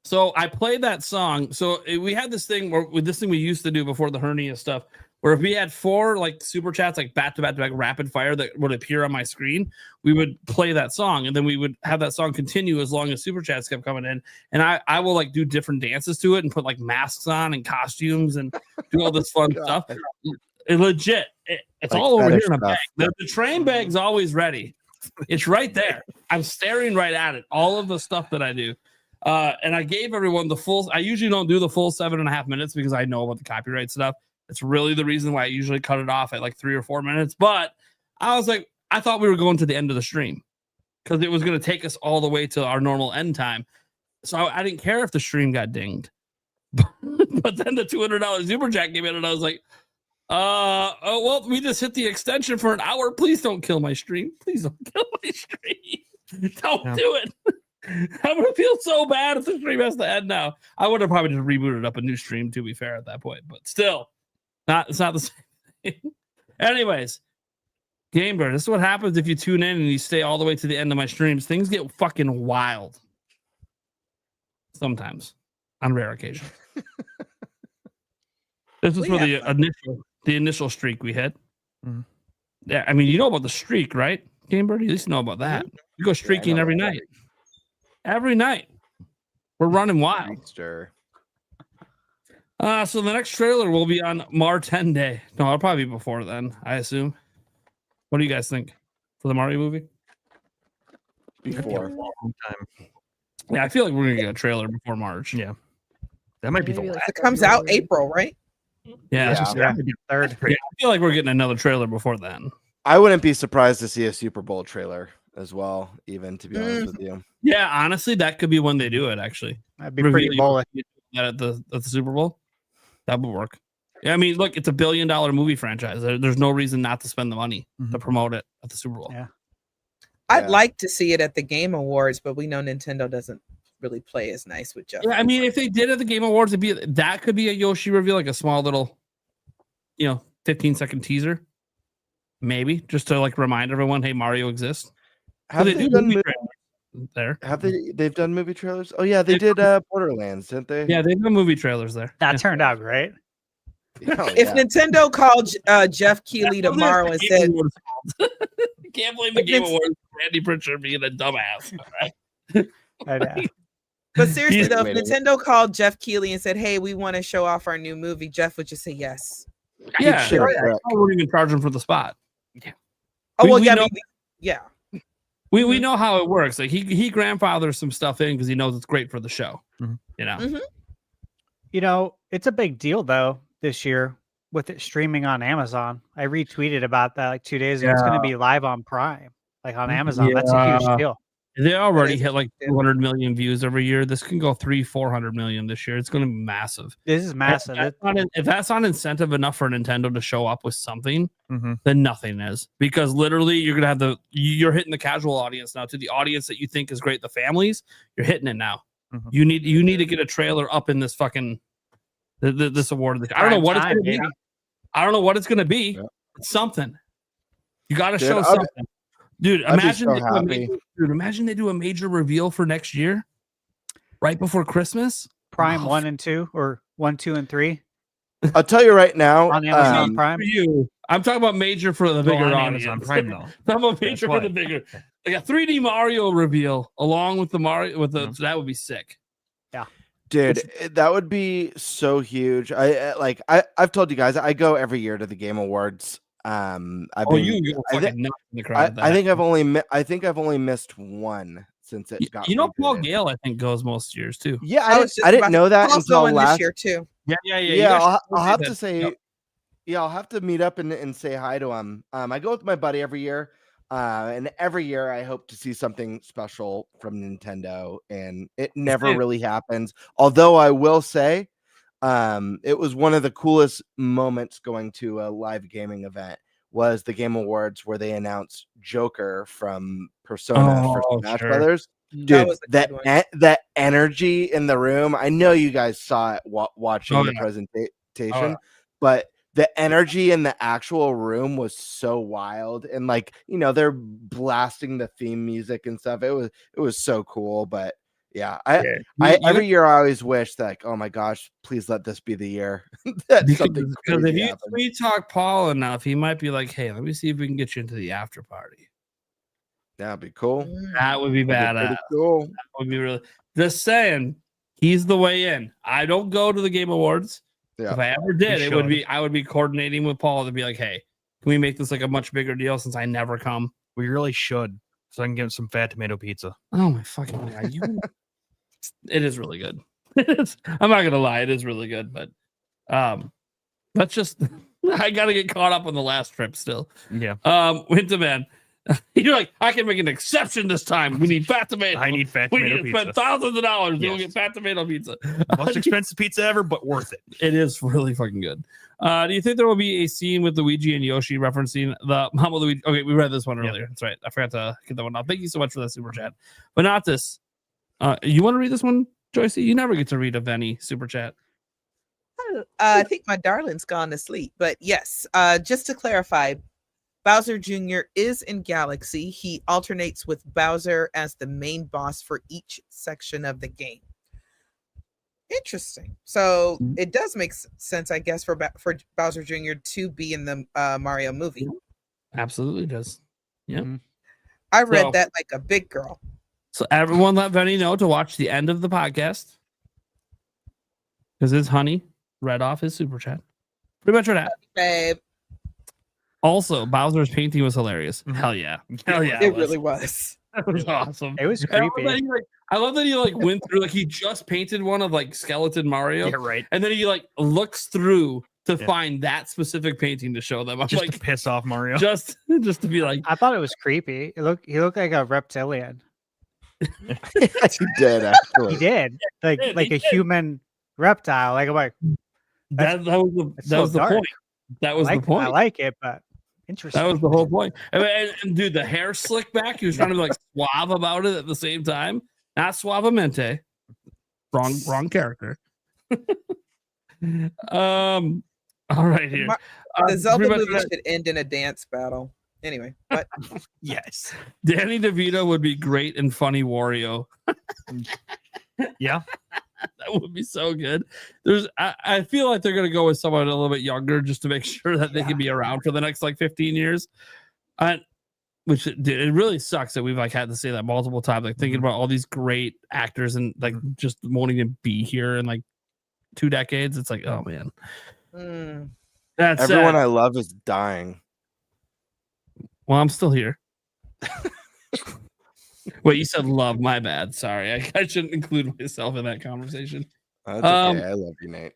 So I played that song. So we had this thing where with this thing we used to do before the hernia stuff, where if we had 4 like super chats, like back to back to back rapid fire that would appear on my screen, we would play that song, and then we would have that song continue as long as super chats kept coming in. And I will like do different dances to it and put like masks on and costumes and do all this fun stuff. It legit, it's Like all over here in a stuff. bag. The train bag's always ready. It's right there. I'm staring right at it. All of the stuff that I do. And I gave everyone the full. I usually don't do the full 7.5 minutes because I know about the copyright stuff. It's really the reason why I usually cut it off at like 3 or 4 minutes. But I was like, I thought we were going to the end of the stream because it was going to take us all the way to our normal end time. So I didn't care if the stream got dinged. But then the $200 super chat came in, and I was like, oh well, we just hit the extension for an hour. Please don't kill my stream. Please don't kill my stream. Don't do it. I'm gonna feel so bad if the stream has to end now. I would have probably just rebooted up a new stream, to be fair, at that point, but still, it's not the same thing. Anyways, Gamer, this is what happens if you tune in and you stay all the way to the end of my streams. Things get fucking wild. Sometimes, on rare occasion. This is for the initial streak we hit. Mm-hmm. Yeah, I mean, you know about the streak, right, Gamer? You at least know about that. You go streaking every night. Every night. We're running wild. Sure. So the next trailer will be on Mar 10 Day. No, it'll probably be before then, I assume. What do you guys think for the Mario movie? Before. Yeah, I feel like we're gonna get a trailer before March. Yeah. That might be the last. It comes out April, right? Yeah, That would be the third. Yeah, I feel like we're getting another trailer before then. I wouldn't be surprised to see a Super Bowl trailer as well, even, to be honest with you. Yeah, honestly, that could be when they do it, actually. That'd be pretty bullish. At the Super Bowl. That would work. Yeah, I mean, look, it's $1 billion movie franchise. There's no reason not to spend the money to promote it at the Super Bowl. Yeah. I'd like to see it at the Game Awards, but we know Nintendo doesn't really play as nice with Jeff. Yeah, I mean, if they did at the Game Awards, that could be a Yoshi reveal, like a small little, 15-second teaser. Maybe just to like remind everyone, hey, Mario exists. Have they done movie there? Have they've done movie trailers? Oh yeah, they did Borderlands, didn't they? Yeah, they've done movie trailers there. That turned out great. If Nintendo called Jeff Keighley tomorrow and said, "Can't blame the Game Awards for Andy Pritchard being a dumbass," right? I know. But seriously though, if Nintendo called Jeff Keighley and said, "Hey, we want to show off our new movie," Jeff would just say yes. Yeah, I wouldn't even charge him for the spot. Yeah. Oh well, yeah. We know how it works. Like he grandfathers some stuff in because he knows it's great for the show. You know, it's a big deal though this year with it streaming on Amazon. I retweeted about that like 2 days ago. It's going to be live on Prime, like on Amazon. That's a huge deal. They already hit like 200 million views every year. This can go 300-400 million this year. It's going to be massive. This is massive. If that's not incentive enough for Nintendo to show up with something, then nothing is. Because literally, you're going to have you're hitting the casual audience now. To the audience that you think is great, the families, you're hitting it now. You need to get a trailer up in this fucking this award. I don't know what it's going to be. I don't know what it's going to be. It's something. You got to show something. Dude, imagine they do a major reveal for next year, right before Christmas. Prime 1 and 2, or 1, 2, and 3. I'll tell you right now. On Amazon Prime. I'm talking about major for the bigger audience. Amazon Prime though. I'm about major for the bigger. Like a 3D Mario reveal along with the Mario so that would be sick. Yeah. Dude, that would be so huge. I've told you guys I go every year to the Game Awards. I've been, you go fucking nuts in the crowd. I at that. think I've only missed one since it got. You know, Paul rebooted. Gale, I think, goes most years too. Yeah, I didn't know that Paul's until going last. this year too. Yeah. Yeah, I'll have to that. say. Yep. Yeah, I'll have to meet up and say hi to him. I go with my buddy every year, and every year I hope to see something special from Nintendo, and it never really happens. Although I will say, it was one of the coolest moments going to a live gaming event was the Game Awards where they announced Joker from Persona for Smash Brothers. Dude, that energy in the room. I know you guys saw it watching the presentation, but the energy in the actual room was so wild, and they're blasting the theme music and stuff. It was so cool. But yeah, every year I always wish that, oh my gosh, please let this be the year. That's something because if crazy we talk Paul enough, he might be like, hey, let me see if we can get you into the after party. That'd be cool. That would be badass. Cool. That would be really. Just saying, he's the way in. I don't go to the Game Awards. Yeah. If I ever did, I would be coordinating with Paul to be like, hey, can we make this like a much bigger deal since I never come? We really should, so I can get some fat tomato pizza. Oh my fucking god! It is really good. I'm not gonna lie, it is really good, but that's just I gotta get caught up on the last trip still. Yeah. Winterman. You're like, I can make an exception this time. We need fat tomato. I need fat tomato pizza. We need to spend thousands of dollars. We'll get fat tomato pizza. Most expensive pizza ever, but worth it. It is really fucking good. Do you think there will be a scene with Luigi and Yoshi referencing the Mama Luigi? Okay, we read this one earlier. That's right. I forgot to get that one out. Thank you so much for that super chat. But not this. You want to read this one, Joycie? You never get to read a Venny super chat. I think my darling's gone to sleep. But yes, just to clarify, Bowser Jr. is in Galaxy. He alternates with Bowser as the main boss for each section of the game. Interesting. So it does make sense, I guess, for Bowser Jr. to be in the Mario movie. Absolutely does. Yeah. I read that like a big girl. So everyone let Venny know to watch the end of the podcast because his honey read off his super chat. Pretty much for that. Babe. Also, Bowser's painting was hilarious. Hell yeah. Hell yeah. It really was. That was awesome. It was creepy. I love that he went through, he just painted one of skeleton Mario. Yeah, right. And then he looks through to find that specific painting to show them. I'm just to piss off Mario. Just to be like, I thought it was creepy. He looked like a reptilian. He did actually. He did. Like a human reptile. That was the point. That was the point. I like it, but interesting. That was the whole point. And dude, the hair slicked back. He was trying to be suave about it at the same time. Not suavemente. Wrong character. All right, here. The Zelda movie should end in a dance battle. Anyway, but yes, Danny DeVito would be great and funny Wario. Yeah. That would be so good. I feel like they're gonna go with someone a little bit younger just to make sure that they can be around for the next 15 years. Which it really sucks that we've had to say that multiple times. Thinking about all these great actors and just won't even be here in 2 decades. It's oh man. That's everyone I love is dying. Well, I'm still here. Wait, you said love. My bad. Sorry. I shouldn't include myself in that conversation. That's okay. I love you, Nate.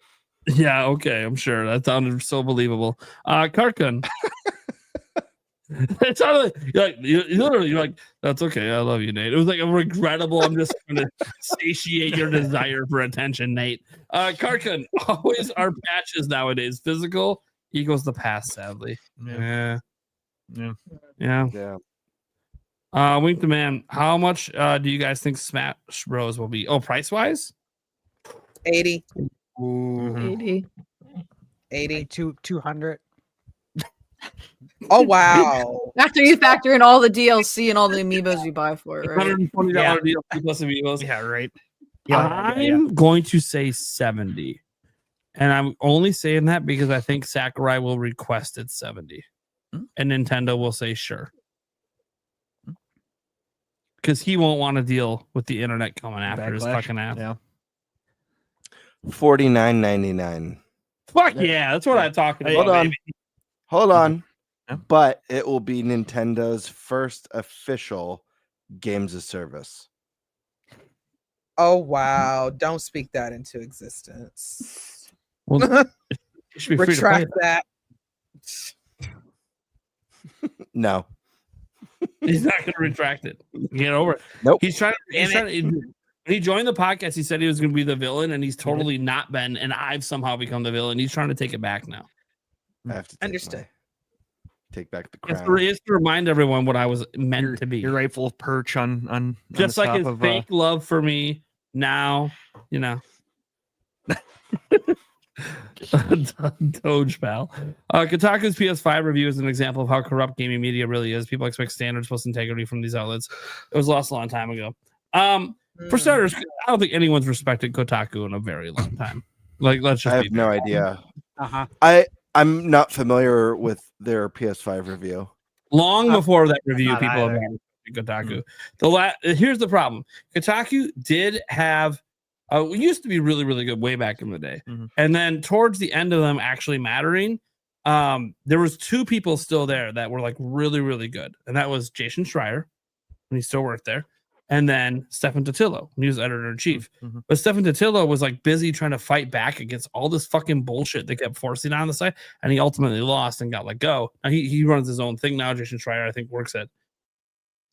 Yeah, okay. I'm sure. That sounded so believable. Karkun. It sounded you're like, that's okay. I love you, Nate. It was a regrettable, I'm just going to satiate your desire for attention, Nate. Karkun, always our patches nowadays. Physical equals the past, sadly. Yeah. Wink the Man, how much do you guys think Smash Bros will be? Oh, price wise? 80. 80. 200. Oh wow. After you factor in all the DLC and all the amiibos you buy for it, right? $120 DLC plus amiibos. Yeah, right. I'm going to say 70. And I'm only saying that because I think Sakurai will request it 70. And Nintendo will say sure. Because he won't want to deal with the internet coming after his fucking ass. Yeah. $49.99. Fuck yeah, that's what I'm talking about. Hold on. Baby. Hold on. Yeah. But it will be Nintendo's first official games of service. Oh wow! Don't speak that into existence. Well, you should be free to play Retract that. No. He's not going to retract it. Get over it. Nope. He's trying. When he joined the podcast, he said he was going to be the villain, and he's totally not been. And I've somehow become the villain. He's trying to take it back now. I have to take back the It's crown. to remind everyone what I was meant to be. Your rightful perch on Just the like top his of, fake love for me now, you know. Doge pal. Kotaku's PS5 review is an example of how corrupt gaming media really is. People expect standards plus integrity from these outlets. It was lost a long time ago. For starters, I don't think anyone's respected Kotaku in a very long time. Like, let's just. I have no idea. Uh-huh. I'm not familiar with their PS5 review. Long before that review, not people have either. had Kotaku. Here's the problem. Kotaku did have it used to be really, really good way back in the day. And then towards the end of them actually mattering, there was two people still there that were like really, really good. And that was Jason Schreier, when he still worked there, and then Stefan Totillo, when he was editor-in-chief. But Stefan Totillo was like busy trying to fight back against all this fucking bullshit they kept forcing on the site, and he ultimately lost and got let go. Now he runs his own thing now. Jason Schreier, I think, works at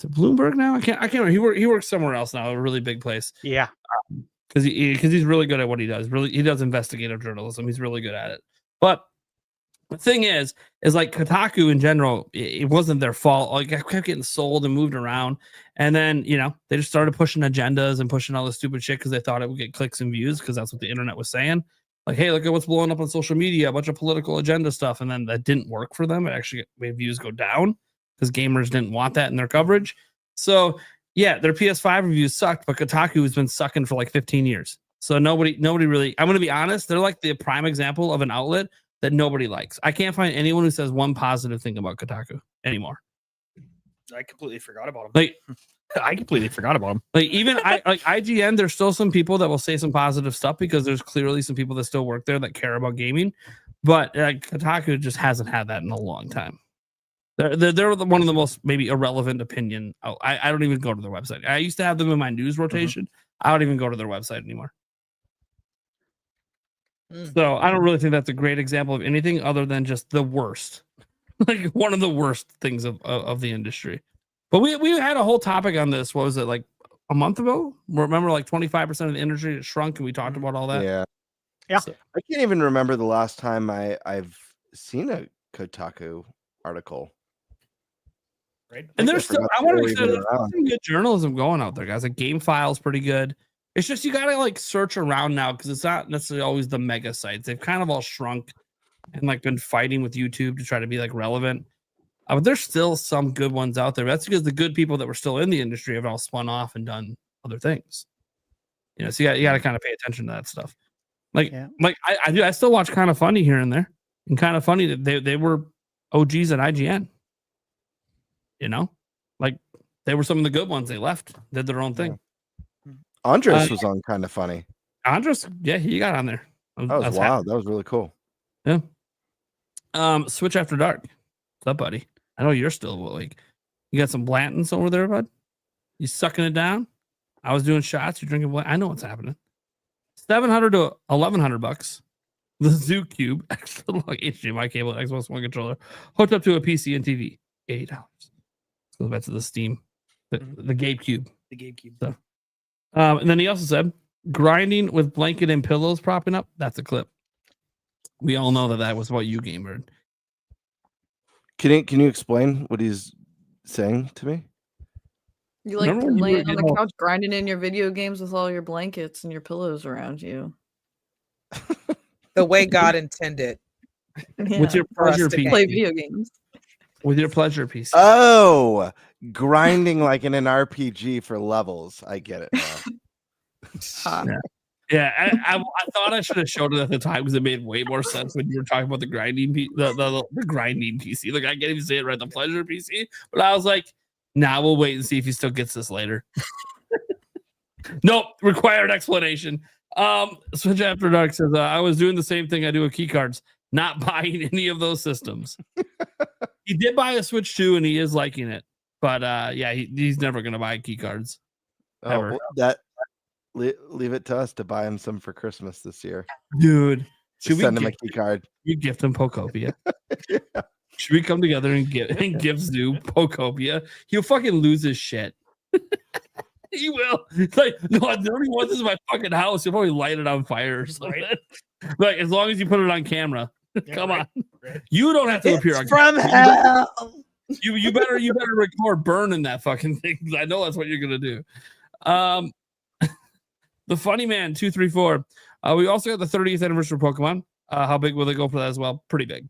Bloomberg now. I can't remember. He works somewhere else now, a really big place. Yeah. Because he's really good at what he does. He does investigative journalism. He's really good at it. But the thing is like Kotaku in general, it wasn't their fault. Like, I kept getting sold and moved around, and then they just started pushing agendas and pushing all this stupid shit because they thought it would get clicks and views because that's what the internet was saying. Like, hey, look at what's blowing up on social media, a bunch of political agenda stuff, and then that didn't work for them. It actually made views go down because gamers didn't want that in their coverage. So yeah, their PS5 reviews sucked, but Kotaku has been sucking for like 15 years. So nobody really, I'm going to be honest, they're like the prime example of an outlet that nobody likes. I can't find anyone who says one positive thing about Kotaku anymore. I completely forgot about him. Like, I completely forgot about him. Like, even like IGN, there's still some people that will say some positive stuff because there's clearly some people that still work there that care about gaming. But Kotaku just hasn't had that in a long time. They're one of the most maybe irrelevant opinion. I don't even go to their website. I used to have them in my news rotation. I don't even go to their website anymore. So I don't really think that's a great example of anything other than just the worst, like one of the worst things of the industry. But we had a whole topic on this. What was it, like a month ago? Remember, like 25% of the industry shrunk, and we talked about all that. Yeah. So, I can't even remember the last time I've seen a Kotaku article. Right. And there's still, I want to say there's some good journalism going out there, guys. Like Game File's pretty good. It's just you gotta like search around now because it's not necessarily always the mega sites. They've kind of all shrunk and like been fighting with YouTube to try to be like relevant. But there's still some good ones out there. That's because the good people that were still in the industry have all spun off and done other things. So you got to kind of pay attention to that stuff. Like I still watch Kind of Funny here and there, and Kind of Funny that they were OGs at IGN. Like they were some of the good ones. They left, did their own thing. Andres was on Kind of Funny. Andres, yeah, he got on there. That was wild. That was really cool. Yeah. Switch After Dark. What's up, buddy? I know you're still awake. You got some Blantons over there, bud? You sucking it down? I was doing shots. You're drinking what? I know what's happening. $700 to $1,100. The Zoo Cube, HDMI cable, Xbox One controller, hooked up to a PC and TV. $80. Goes back to the Steam, the Gabe Cube. The Gabe Cube. So, and then he also said, grinding with blanket and pillows propping up. That's a clip. We all know that was what you gamer. Can you explain what he's saying to me? You like laying on the couch grinding in your video games with all your blankets and your pillows around you. The way God intended. Yeah. With your pleasure PC. Play video games. With your pleasure PC. Oh, grinding like in an RPG for levels. I get it now. Yeah, I thought I should have showed it at the time because it made way more sense when you were talking about the grinding the grinding PC. Like, I can't even say it right, the pleasure PC. But I was like, nah, we'll wait and see if he still gets this later. Nope, required explanation. Switch After Dark says, I was doing the same thing I do with key cards, not buying any of those systems. He did buy a Switch 2 and he is liking it. But yeah, he's never going to buy key cards. Ever. Leave it to us to buy him some for Christmas this year. Dude. Should we send him a key card? You gift him Pokopia. Yeah. Should we come together and give Zoo Pokopia? He'll fucking lose his shit. He will. It's like, no, I don't even want this in my fucking house. He'll probably light it on fire or something. Right. Like, as long as you put it on camera. Yeah, come on. Right. You don't have to appear on from camera. hell. You better record burning that fucking thing. I know that's what you're gonna do. The Funny Man 234. We also got the 30th anniversary of Pokemon. How big will they go for that as well? Pretty big.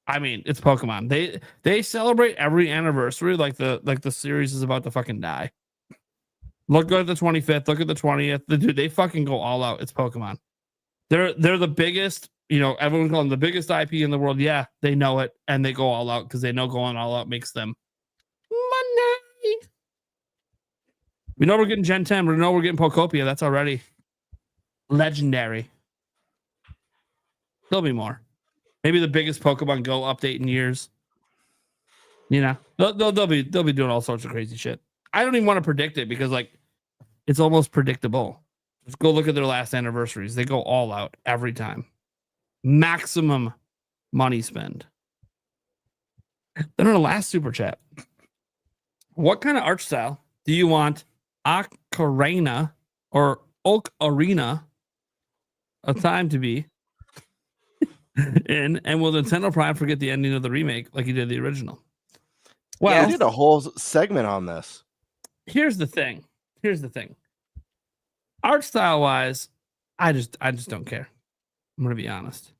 I mean, it's Pokemon. They celebrate every anniversary like the series is about to fucking die. Look at the 25th. Look at the 20th. Dude, they fucking go all out. It's Pokemon. They're the biggest. You know, everyone's calling them the biggest IP in the world. Yeah, they know it, and they go all out because they know going all out makes them money. We know we're getting Gen 10. We know we're getting Pokopia. That's already legendary. There'll be more. Maybe the biggest Pokemon Go update in years. You know, they'll be doing all sorts of crazy shit. I don't even want to predict it because like it's almost predictable. Just go look at their last anniversaries. They go all out every time. Maximum money spend. Then on the last super chat, what kind of art style do you want Ocarina or Oak Arena a time to be in? And will Nintendo Prime forget the ending of the remake like he did the original? Well, we did a whole segment on this. Here's the thing. Art style wise, I just don't care. I'm gonna be honest.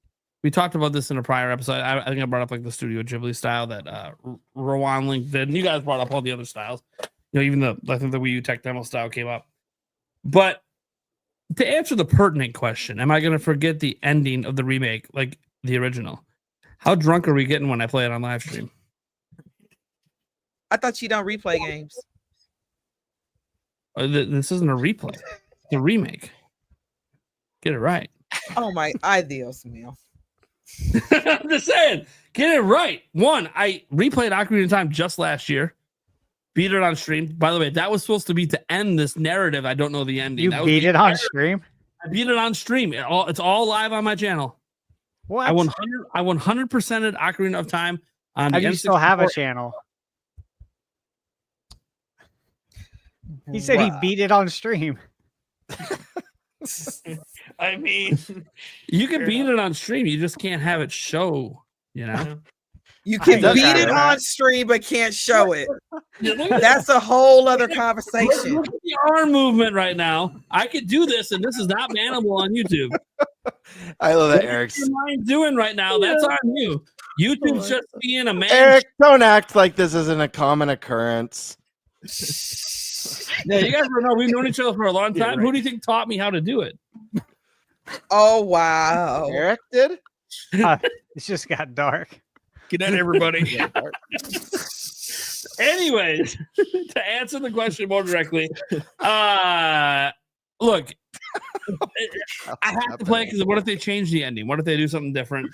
We talked about this in a prior episode. I think I brought up like the Studio Ghibli style that Rowan Link did. And you guys brought up all the other styles. You know, even I think the Wii U Tech Demo style came up. But to answer the pertinent question, am I gonna forget the ending of the remake like the original? How drunk are we getting when I play it on live stream? I thought you don't replay games. This isn't a replay. It's a remake. Get it right. Oh my, ay Dios mío. I'm just saying, get it right. One, I replayed Ocarina of Time just last year. Beat it on stream. By the way, that was supposed to be to end this narrative. I don't know the ending. You beat it on stream? I beat it on stream. It's all live on my channel. What? I 100%ed Ocarina of Time on How the do you still have a channel? He said he beat it on stream. I mean, you can beat it on stream. You just can't have it show, you know? You can beat it on stream, but can't show it. That's a whole other conversation. Look at the arm movement right now. I could do this, and this is not bannable on YouTube. I love that, Eric. What your mind doing right now? That's on you. YouTube's just being a man. Eric, don't act like this isn't a common occurrence. Yeah, you guys don't know. We've known each other for a long time. Right. Who do you think taught me how to do it? Oh, wow. Eric did? It's just got dark. Good night, everybody. Anyways, to answer the question more directly, look, I have to play it because what if they change the ending? What if they do something different?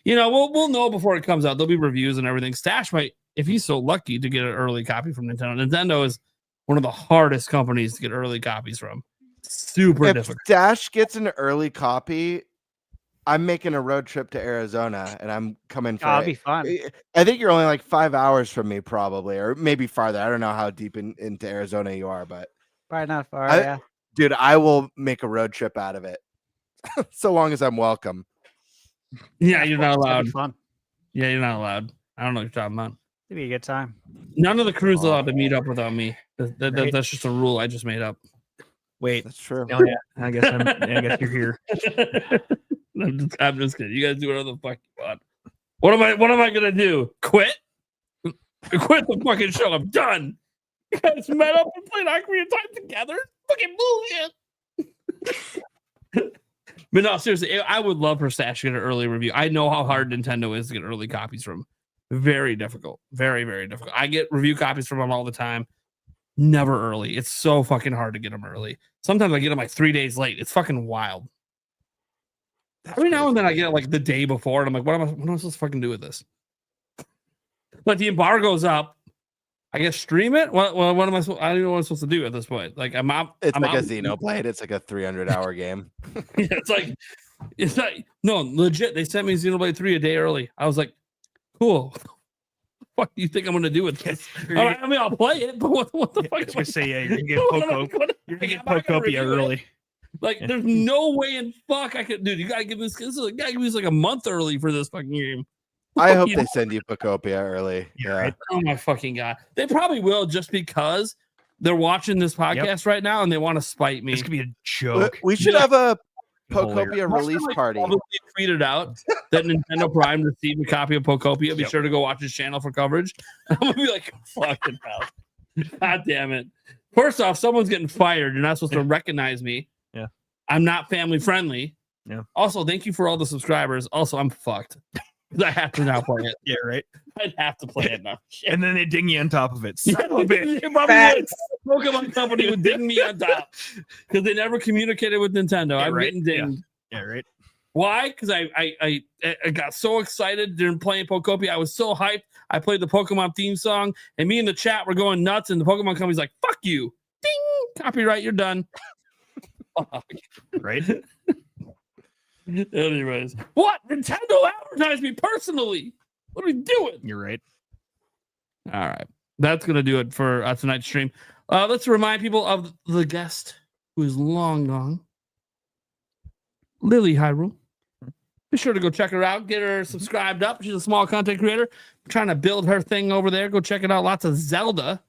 You know, we'll know before it comes out. There'll be reviews and everything. Stash might, if he's so lucky to get an early copy from Nintendo. Nintendo is one of the hardest companies to get early copies from. Super difficult. If Stash gets an early copy, I'm making a road trip to Arizona and I'm coming for That'll be fun. I think you're only like 5 hours from me, probably, or maybe farther. I don't know how deep into Arizona you are, but probably not far. Yeah, dude, I will make a road trip out of it, so long as I'm welcome. Yeah, you're not allowed. Fun. Yeah, you're not allowed. I don't know what you're talking about. It'd be a good time. None of the crew's allowed to meet up without me. That's just a rule I just made up. Wait, that's true. Oh yeah, I guess you're here. I'm just kidding. You guys do whatever the fuck you want. What am I gonna do? Quit? Quit the fucking show. I'm done. You guys met up and played Ocarina of Time together? Fucking bullshit. But no, seriously, I would love for Stash to get an early review. I know how hard Nintendo is to get early copies from. Very difficult. Very, very difficult. I get review copies from them all the time. never early. It's so fucking hard to get them early. Sometimes I get them like 3 days late. It's fucking wild. Every now and then I get it like the day before, and I'm like, what am I supposed to fucking do with this? But the embargo's up. I guess stream it. What am I supposed? I don't know what I'm supposed to do at this point. Like I'm out. It's I'm like out. a Xenoblade. It's like a 300-hour game. It's like no, legit. They sent me Xenoblade 3 a day early. I was like, cool. What do you think I'm going to do with this? I mean, I'll play it, but what the fuck? I was gonna say, yeah, you're gonna get Pokopia early. Like, there's no way in fuck I could, dude. You gotta give this. Gotta give this like a month early for this fucking game. I hope they send you Pokopia early. Yeah. Right. Oh my fucking god. They probably will, just because they're watching this podcast right now and they want to spite me. This could be a joke. We should have a Pokopia Hilarious. release party. Probably tweeted out that Nintendo Prime received a copy of Pokopia. Be sure to go watch his channel for coverage. I'm gonna be like, fucking hell. God damn it. First off, someone's getting fired. You're not supposed to recognize me. Yeah. I'm not family friendly. Yeah. Also, thank you for all the subscribers. Also, I'm fucked. I have to now play it. Yeah, right. I'd have to play it now. And then they ding you on top of it. Pokemon Company would ding me on top because they never communicated with Nintendo. Yeah, I'm right. getting dinged. Yeah, right. Why? Because I got so excited during playing Pokopia. I was so hyped. I played the Pokemon theme song, and me and the chat were going nuts. And the Pokemon Company's like, "Fuck you, ding, copyright, you're done." Right. Anyways, what? Nintendo advertised me personally. What are we doing? You're right. All right. That's going to do it for tonight's stream. Let's remind people of the guest who is long gone. Lily Hyrule. Be sure to go check her out. Get her subscribed up. She's a small content creator. Trying to build her thing over there. Go check it out. Lots of Zelda.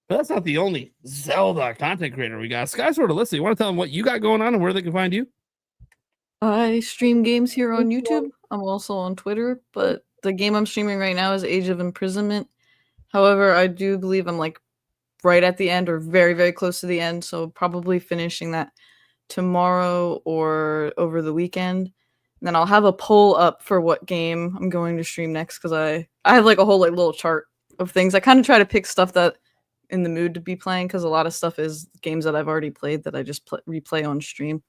But that's not the only Zelda content creator we got. Sky Sword Alyssa, you want to tell them what you got going on and where they can find you? I stream games here on YouTube. I'm also on Twitter, but the game I'm streaming right now is Age of Imprisonment. However, I do believe I'm like right at the end or very, very close to the end. So probably finishing that tomorrow or over the weekend. And then I'll have a poll up for what game I'm going to stream next because I have like a whole like little chart of things. I kind of try to pick stuff that in the mood to be playing because a lot of stuff is games that I've already played that I just replay on stream.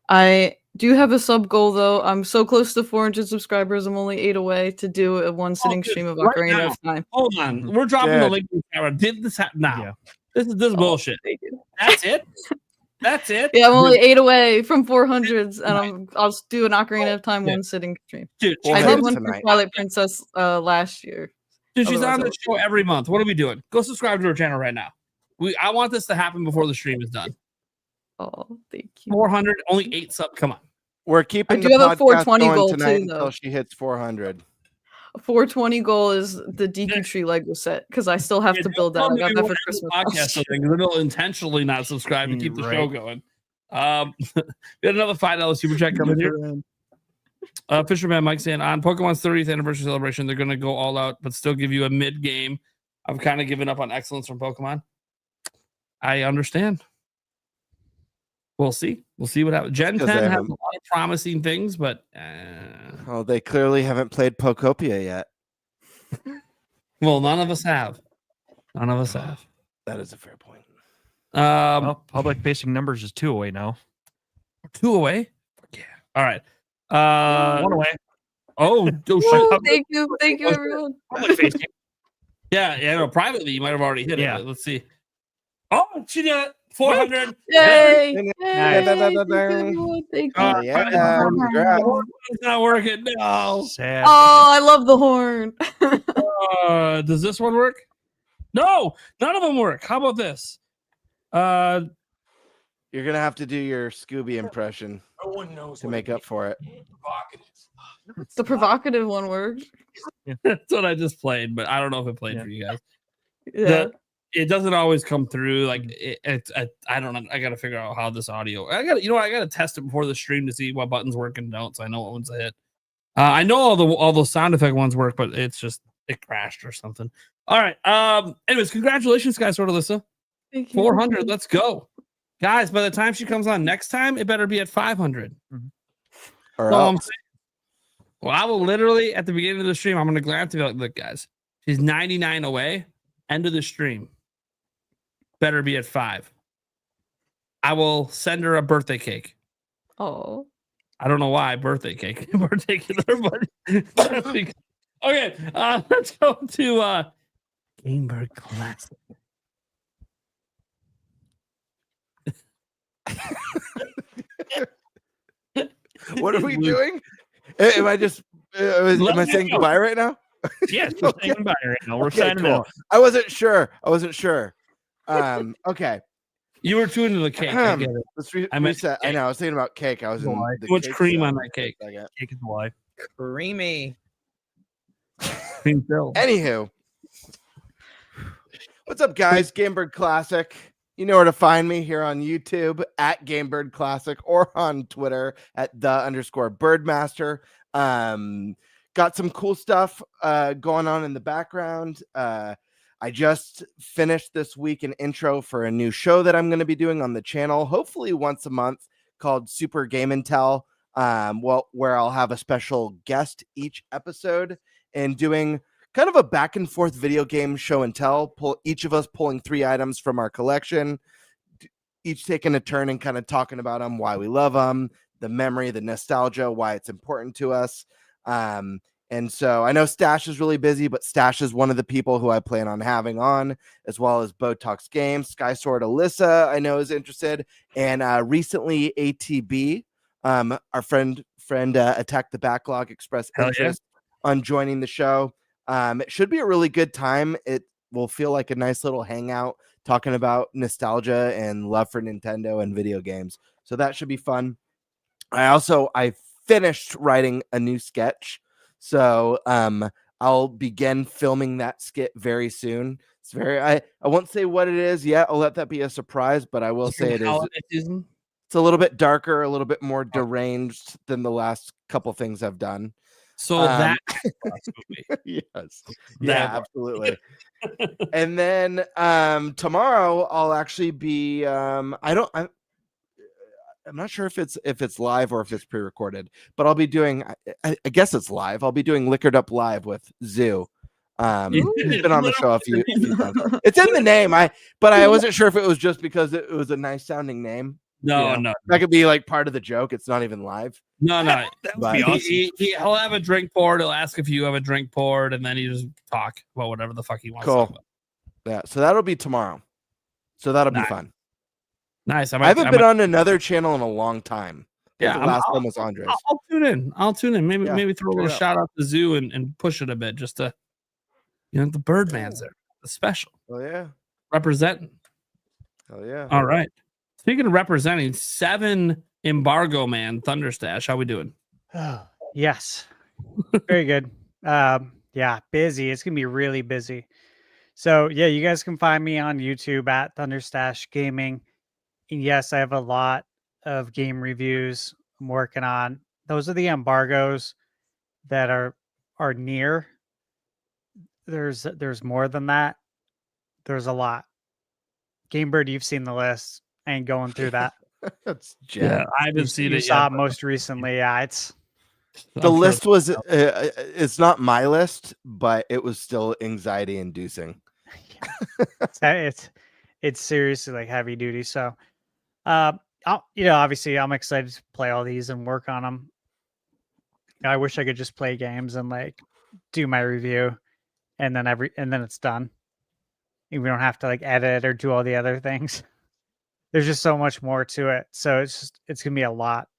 I do have a sub goal though. I'm so close to 400 subscribers. I'm only 8 away to do a one sitting stream of Ocarina of Time. Hold on, we're dropping the link in the camera. Did this happen now? Yeah. This is bullshit. That's it. That's it. Yeah, I'm only 8 away from 400s, and I'll do an Ocarina of Time one sitting stream. Dude, I did one for Twilight Princess last year. Dude, she's on the show every month. What are we doing? Go subscribe to her channel right now. I want this to happen before the stream is done. Oh, thank you. 400, only 8 sub. Come on. We're keeping the podcast 420 going goal tonight too, until though. she hits 400. 420 goal is the Deku Tree Lego set because I still have to build that. I got that for Christmas. Podcast, they'll intentionally not subscribe to keep the show going. We had another $5 super chat coming here. Fisherman Mike saying on Pokemon's 30th anniversary celebration, they're going to go all out, but still give you a mid game. I've kind of given up on excellence from Pokemon. I understand. We'll see. We'll see what happens. Gen 10 has a lot of promising things, but oh, they clearly haven't played Pokopia yet. Well, none of us have. None of us have. That is a fair point. Well, public facing numbers is 2 away now. 2 away? Yeah. All right. 1 away. Oh, thank you, everyone. Public facing. Yeah. No, privately, you might have already hit it. Let's see. Oh, she did it. 400. Yay! It's not working. No. Sad. Oh, I love the horn. Does this one work? No, none of them work. How about this? You're gonna have to do your Scooby impression to make up for it. The provocative one works. That's what I just played, but I don't know if it played for you guys. Yeah. It doesn't always come through. Like I don't know. I got to figure out how this audio. I got to test it before the stream to see what buttons work and don't, so I know what ones I hit. I know all those sound effect ones work, but it's just it crashed or something. All right. Anyways, congratulations, guys, Sword Alyssa. 400. Let's go, guys. By the time she comes on next time, it better be at 500. Well, I will literally at the beginning of the stream, I'm gonna glance to be like, look, guys, she's 99 away. End of the stream. better be at 5. I will send her a birthday cake. Oh. I don't know why birthday cake in particular, but okay. Let's go to Game Bird Classic. What are we doing? Am I just am I saying goodbye right now? Yes, we're saying goodbye right now. We're signing out. I wasn't sure. Okay. You were too into the cake. I get it. Let's I meant reset. I know. I was thinking about cake. I was in too much cream on that cake. Cake is why. Creamy. Cream filled. Anywho, what's up, guys? Gamebird Classic. You know where to find me here on YouTube at Gamebird Classic or on Twitter at _Birdmaster. Got some cool stuff going on in the background. I just finished this week an intro for a new show that I'm going to be doing on the channel, hopefully once a month, called Super Game and Tell, where I'll have a special guest each episode and doing kind of a back and forth video game show and tell. Each of us pulling 3 items from our collection, each taking a turn and kind of talking about them, why we love them, the memory, the nostalgia, why it's important to us. And so I know Stash is really busy, but Stash is one of the people who I plan on having on, as well as Botox Games. Skysword Alyssa, I know, is interested. And recently ATB, our friend Attack the Backlog, expressed interest on joining the show. It should be a really good time. It will feel like a nice little hangout talking about nostalgia and love for Nintendo and video games. So that should be fun. I finished writing a new sketch. So I'll begin filming that skit very soon. It's I won't say what it is yet. I'll let that be a surprise, but I will say it is. It's a little bit darker, a little bit more deranged than the last couple things I've done. So that yes. Yeah, absolutely. And then tomorrow I'll actually be I'm not sure if it's live or if it's pre-recorded, but I'll be doing I guess it's live. I'll be doing Liquored Up Live with Zoo. He's been on the show a few times. It's in the name. I wasn't sure if it was just because it was a nice sounding name. No. That could be like part of the joke. It's not even live. No. That would be awesome. He'll have a drink poured. He'll ask if you have a drink poured, and then he just talk about whatever the fuck he wants. Cool. To talk about. Yeah. So that'll be tomorrow. So that'll be fun. Nice. I haven't been on another channel in a long time. Yeah, the last one was Andres. I'll tune in. Maybe throw a little shout out to Zoo and push it a bit, just to, the Birdman's there, the special. Oh yeah, representing. Oh yeah. All right. Speaking of representing, 7 Embargo Man Thunderstash. How we doing? Yes, very good. Yeah, busy. It's gonna be really busy. So yeah, you guys can find me on YouTube at Thunderstash Gaming. And yes, I have a lot of game reviews I'm working on. Those are the embargoes that are near. There's more than that. There's a lot. Gamebird, you've seen the list. I ain't going through that. Yeah, I haven't seen it saw yet. it most recently. Yeah, it's the list was it's not my list, but it was still anxiety inducing. It's seriously like heavy duty. So obviously I'm excited to play all these and work on them. I wish I could just play games and like do my review and then it's done. And we don't have to like edit or do all the other things. There's just so much more to it. So it's gonna be a lot.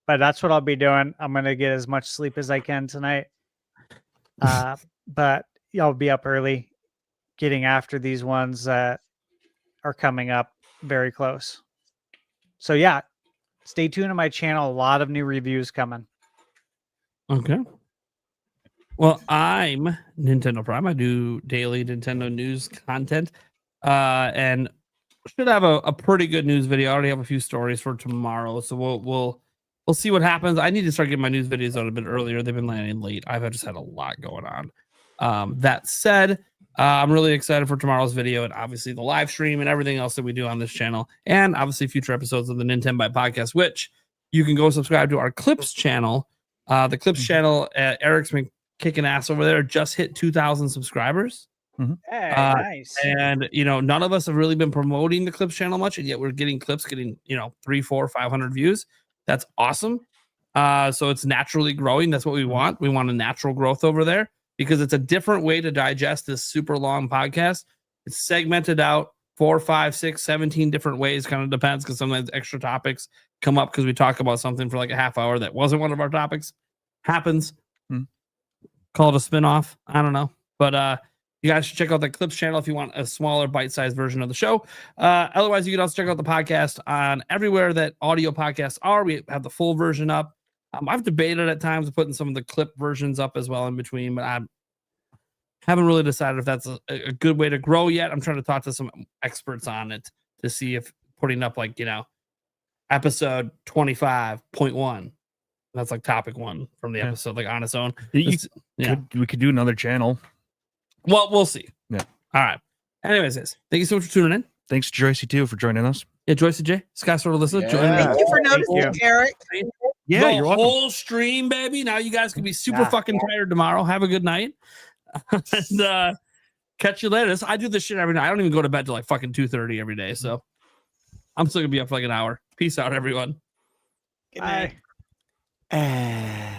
But that's what I'll be doing. I'm gonna get as much sleep as I can tonight. But I'll be up early getting after these ones that are coming up very close. So yeah, stay tuned to my channel. A lot of new reviews coming. Okay. Well, I'm Nintendo Prime. I do daily Nintendo news content, and should have a pretty good news video. I already have a few stories for tomorrow, so we'll see what happens. I need to start getting my news videos out a bit earlier. They've been landing late. I've just had a lot going on. That said, I'm really excited for tomorrow's video and obviously the live stream and everything else that we do on this channel, and obviously future episodes of the Nintenbyte Podcast, which you can go subscribe to our Clips channel. The Clips channel, Eric's been kicking ass over there. Just hit 2,000 subscribers. Hey, Uh, nice. And none of us have really been promoting the Clips channel much, and yet we're getting clips getting 300, 400, 500 views. That's awesome. So it's naturally growing. That's what we want. We want a natural growth over there because it's a different way to digest this super long podcast. It's segmented out 4, 5, 6, 17 different ways. Kind of depends because sometimes extra topics come up because we talk about something for like a half hour that wasn't one of our topics. Happens. Call it a spinoff. I don't know. But you guys should check out the Clips channel if you want a smaller bite-sized version of the show. Otherwise, you can also check out the podcast on everywhere that audio podcasts are. We have the full version up. I've debated at times putting some of the clip versions up as well in between, but I haven't really decided if that's a good way to grow yet. I'm trying to talk to some experts on it to see if putting up like, episode 25.1. That's like topic 1 from the episode, like on its own. We could do another channel. Well, we'll see. Yeah. All right. Anyways, guys, thank you so much for tuning in. Thanks to Joycie too for joining us. Yeah, Joycie J, Sky Sort of Alyssa, join me. Thank you for noticing, Eric. Yeah, the you're welcome. whole stream, baby. Now you guys can be super fucking tired tomorrow. Have a good night. And catch you later. I do this shit every night. I don't even go to bed till like fucking 2:30 every day. So I'm still gonna be up for like an hour. Peace out, everyone. Good night. Bye.